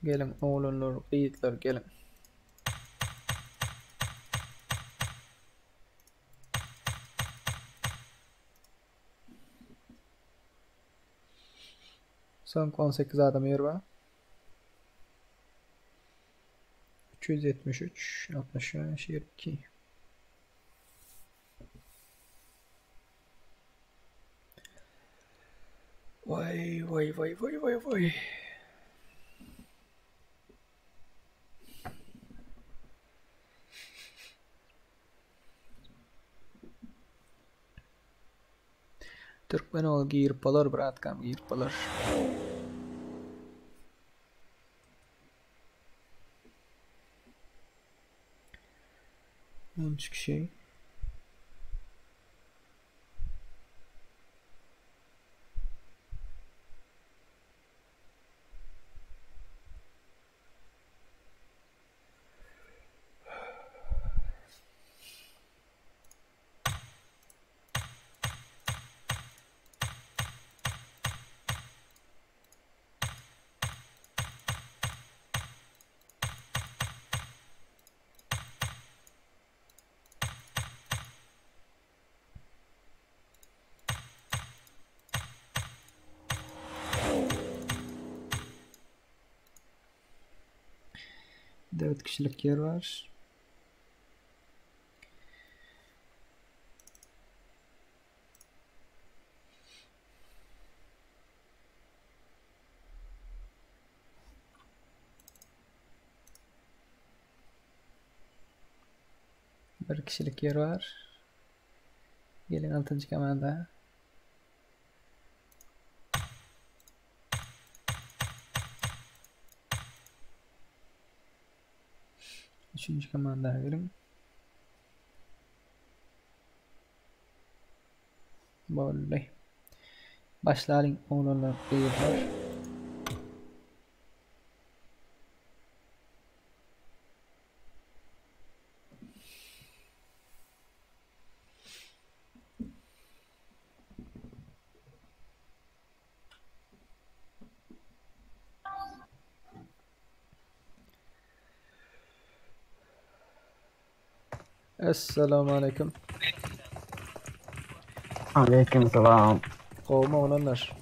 Gelin oğlanlar, yiğitler gelin. Son 18 adam yer var. 373 65 22 Vay. Türkmen ol giyirpalar bratkam giyirpalar. 13 kişi. Dört kişilik yer var. Bir kişilik yer var. Gelin 6. kamanda. Üçüncü komandaya girin. Böyle. Başlayalım oğlanlar kıyıklar. Esselamu aleyküm. Aleyküm selam. Kovma oğlanlar.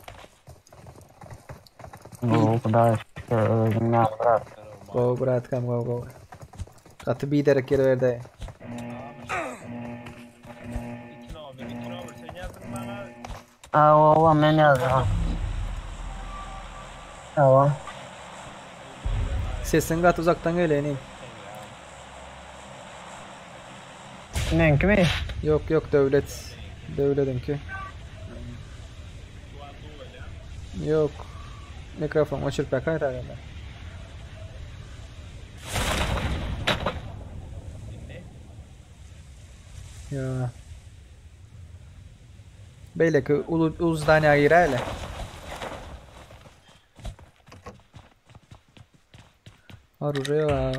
O kadar ne yapar? Kov bırak kam kov. Katı bir derek yere verdi. O men yazdı. Tamam. Sesin kat uzaktan geleyneyim. Nenki mi? Yok devlet. Devletinki. Yok. Mikrofon açıp bakar herhalde. Ya. Belki uzdan ayır hele. Arıyor.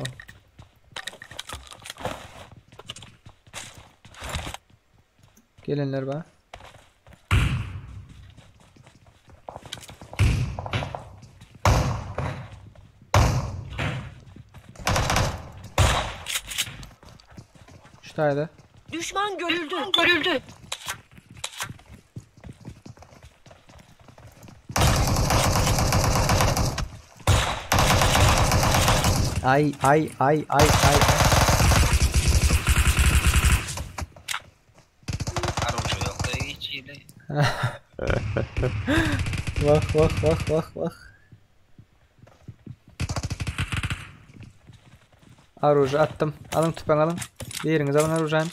Gelenler var. Şurada. Düşman görüldü. Ay. Aruşu yok da hiç iyi değil. Vah. Arucu attım. Alın tüpen alın. Diğeriniz alın arucan.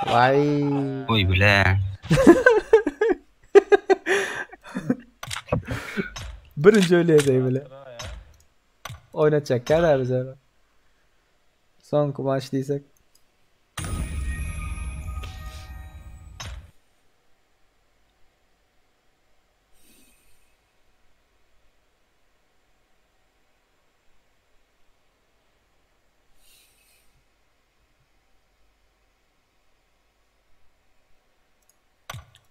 Vay. Oy bile. Birinci öyleydi bile. Oynatacak kadar bize. Son kumaş değilsek.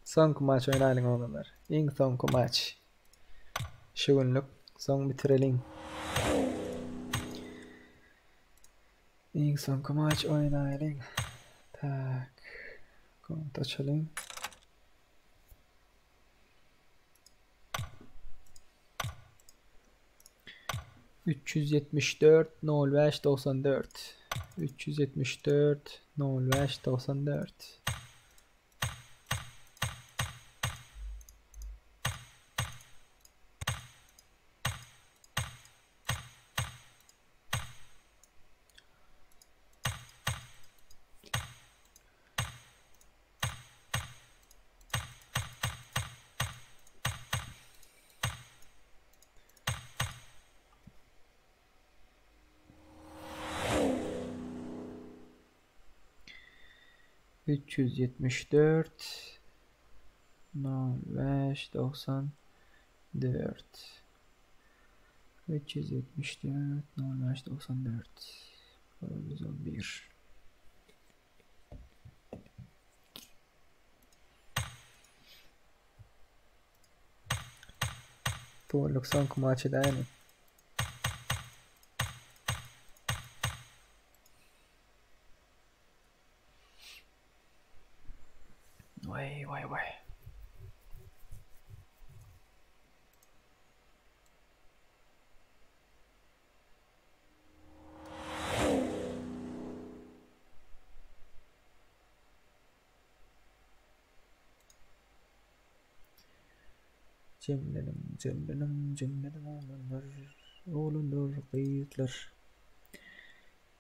Son kumaş oynayalım oğlanlar. İlk son kumaş. Şu günlük son bitirelim. İlk son kumaş oynayalım. Tak. Kont açalım. ...374-05-94... ...374-05-94... ...374... ...05-94... ...374... ...05-94... ...101... ...Tuğluk son kumaçı da yani. Vay. Cemledim oğlanlar kıyıklar.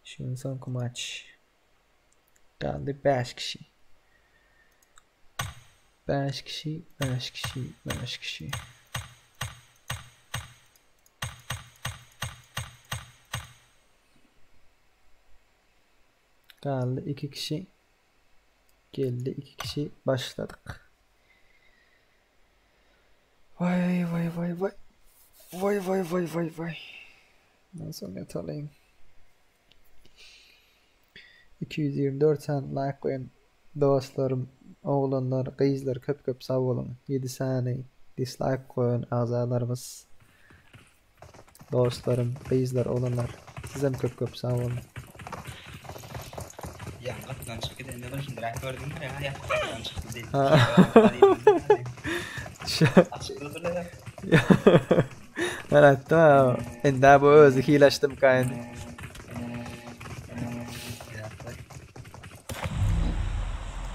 Şimdi son kumaç. Kaldı 5 kişi. 5 kişi. Kaldı 2 kişi. Geldi 2 kişi başladık. Vay vay vay vay. Vay vay vay vay vay. Nasıl net alayım? 224 tane like koyun. Dostlarım, oğlanlar, kızlar köp sağ olun. 7 saniye dislike koyun azalarımız. Dostlarım, kızlar, oğlanlar. Sizem köp sağ olun. Yanlışlıkla çıktı. Ne var şimdi? Rak gördün mü ya? Yanlışlıkla çıktı değil. Açıkladılar. Evet tamam. Enda bu özü hileştim kaydı.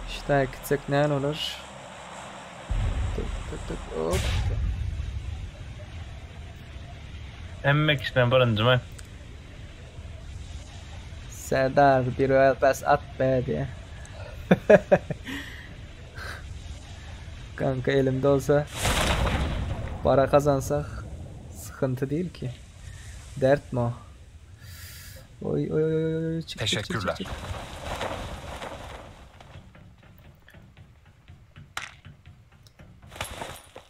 İşte gitsek ne olur? Tık hop. Emmek işten birinci mi? Serdar bir öpes at be diye. Kanka elimde olsa para kazansak sıkıntı değil ki. Dert mi o? Oy oy oy oy çık. Teşekkürler. Çık.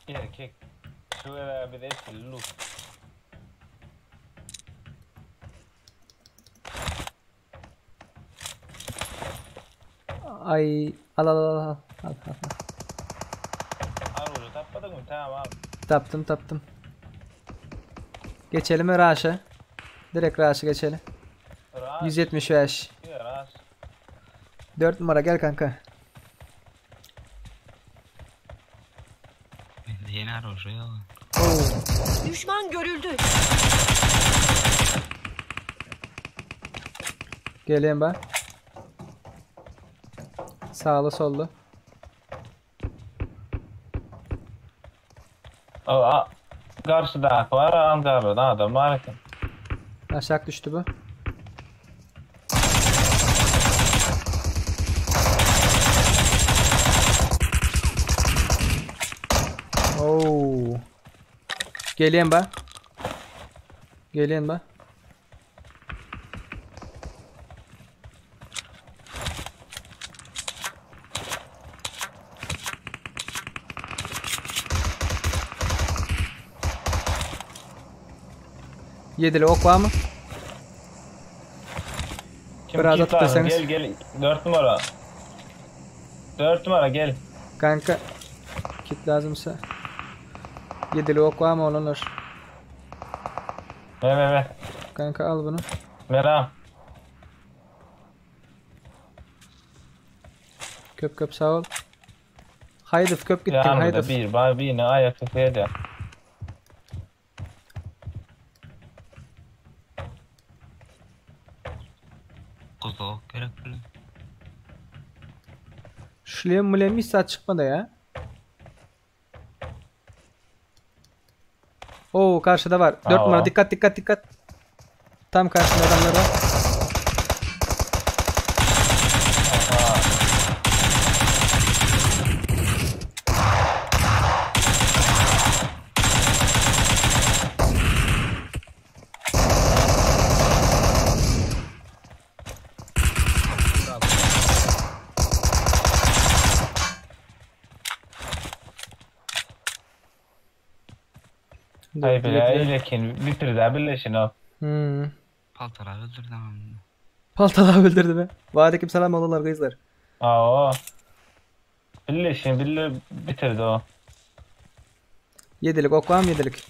Erkek. Şu bir de pillu. Ay al. Al onu tapmadın mı? Tamam al. Taptım. Geçelim mi Raş'a? Direkt Raş'a geçelim. 175. Raş. 4 numara gel kanka. Yeni arıyor. Düşman görüldü. Geleyim ben. Sağlı sollu. Karşıda var, Ankara'da adam var ki. Aşağı düştü bu. Oo. Geleyim ben. Yedili ok var mı? Biraz Kit atıp lazım? deseniz. Gel 4 numara. 4 numara gel. Kanka kit lazımsa. Yedili ok var mı olanlar? Ver. Kanka al bunu. Meram. Köp sağ ol. Haydi köp gittin Yanımda haydi. bir ne ayakta feda. Kuzu gerek bile. Şuraya mülem hiç saat çıkmadı ya. Oo karşıda var. 4 numara dikkat. Tam karşında adamlar var. Hayır ilekin bitir de birleşin o. Paltalar öldürdü ama. Paltalar öldürdü be. Valeyküm selam oğullar kızlar. O. Birleşin bitirdi o. Yedilik ok var mı yedilik?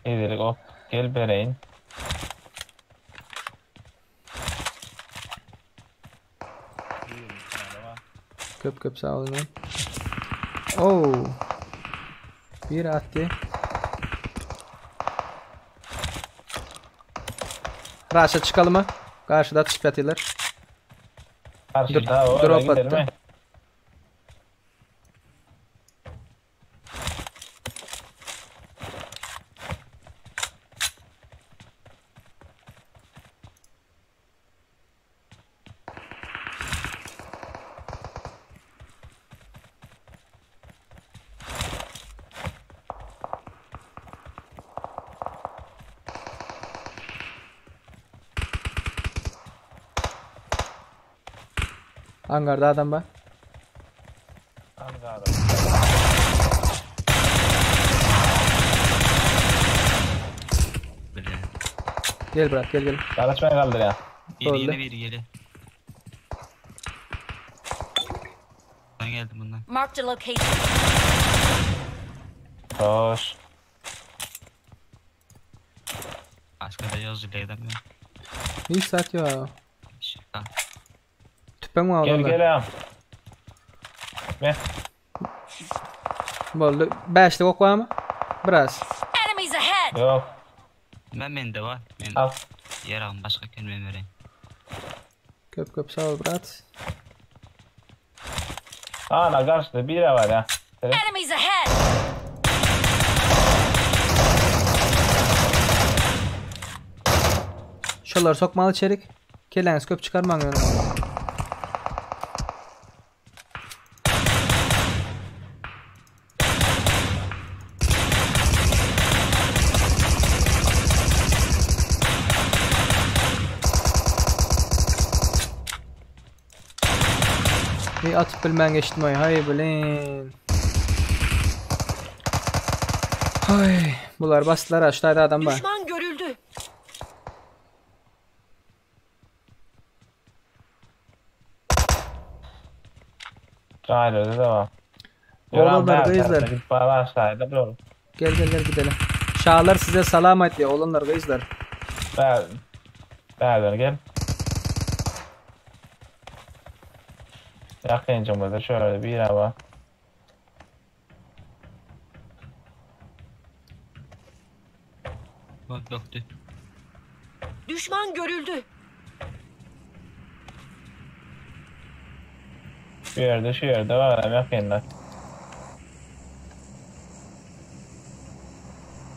Yedilik ok. Gel bereyin. Köp sağ olun. Oo. Bir attı. Raş'a çıkalım mı? Karşıda çıkartıyorlar. Karşıda o. Drop attı. Hangarda adam var. Hangarda. Gel bırak gel. Çalışmaya kaldır ya. Biri geli. Ben geldim bundan. Marked a location. Hoş. Başka da yazılı edemiyorum. Hiç saat ya. Şaka. Tüpen mi aldın? Gel ya. Ne? Boldu. 5'lik ok var mı? Biraz. Enemies ahead. Yok. Bende var. Al. Yer alın başka kelime vereyim. Köp sağ ol brat. Ana karşıda biri var ya. Enemies ahead. Şolar sokmalı içerik. Keleniz köp çıkarman önüne. Bir atıp bilmen geçtim ay hay bilin. Hay bunlar bastılar aşağıda adam var. Düşman görüldü. Ayrıca da var. Oğlanlar kızlar. Bana aşağıda dur. Gel gidelim. Şahlar size selamet ya oğlanlar kızlar. Nereden gel. Yakıncımızda şöyle bir yere var. Bak yoktu. Düşman görüldü. Şu yerde var yakınlar.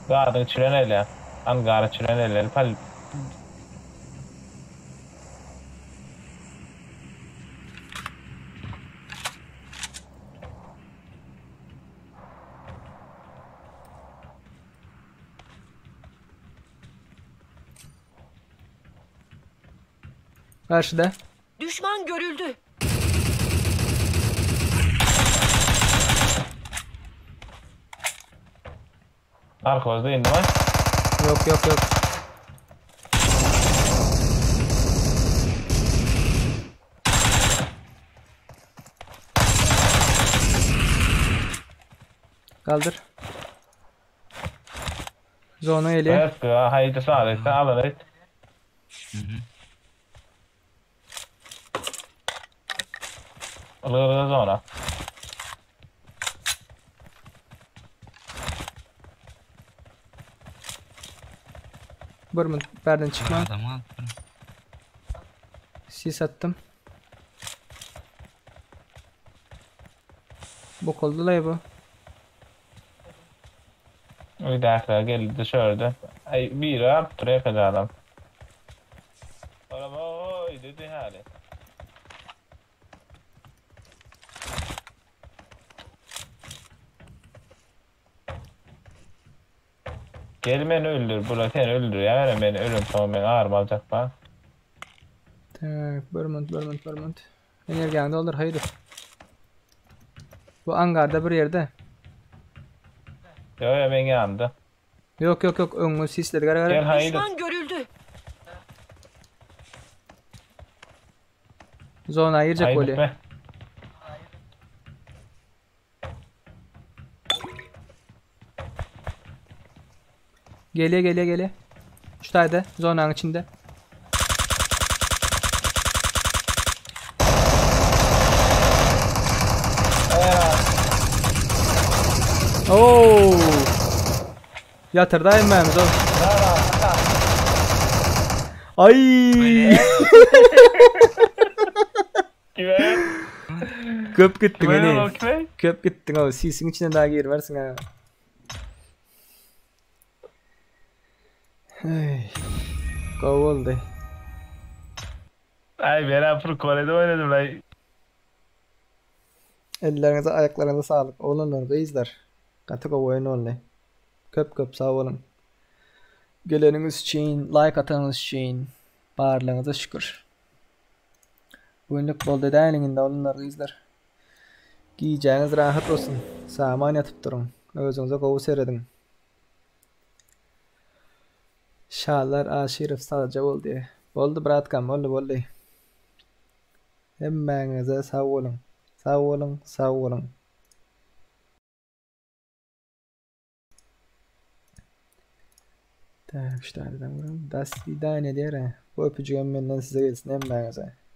Garın çiren ele. Garı çiren ele. Pal. Karşıda. Düşman görüldü. Arkamızda indi mi? Yok. Kaldır. Zona eli. Evet, haydi sağlıkta alın et. Alırız sonra. Burmun berden çıkma. Adamı al. Sis attım. Bok oldu la bu. Bir dakika geldi dışarıda. Ay bir rahat duraya kadar adam. Araba oy dedi hali. Gel beni öldür, Burak seni öldür ya, ver beni ölüm tamam beni ağır alacak bana. Tak, Burmun. Enerjini doldur haydi. Bu hangarda bir yerde. Yo ben yandı. Yok önü sisleri gara. Gel haydi. Düşman görüldü. Zona ayıracak Haydi golü. be. Geliyor. Şuradaydı zonanın içinde. Oo! Yatırdayım ben zon. Ay! Kime? Köp gittin Kime hani. bak be? Köp gittin o sisin içine daha girversin ha. Ay. Kov oldu. Ay ben Pro Kore'de oynadım lan. Ellerinize ayaklarınıza sağlık. Oğlanlar beyizler. Katı kov oyunu oldu. Köp sağ olun. Geleniniz için, like atanınız için. Bağırlarınıza şükür. Bugünlük boldy däliňinde olanlar gyzlar. Giyeceğiniz rahat olsun. Saman yatıp durun. Özüňize gowy seredin. Şallar aşirif salaja boldy. Boldy bratkam, boldy. Hemmeňize sag bolun. Sag bolun, sag bolun. Tak, ştaýdan görüm. Das swidaniýa diýer. Bu öpüjigem menden size gelsin hemmeňize.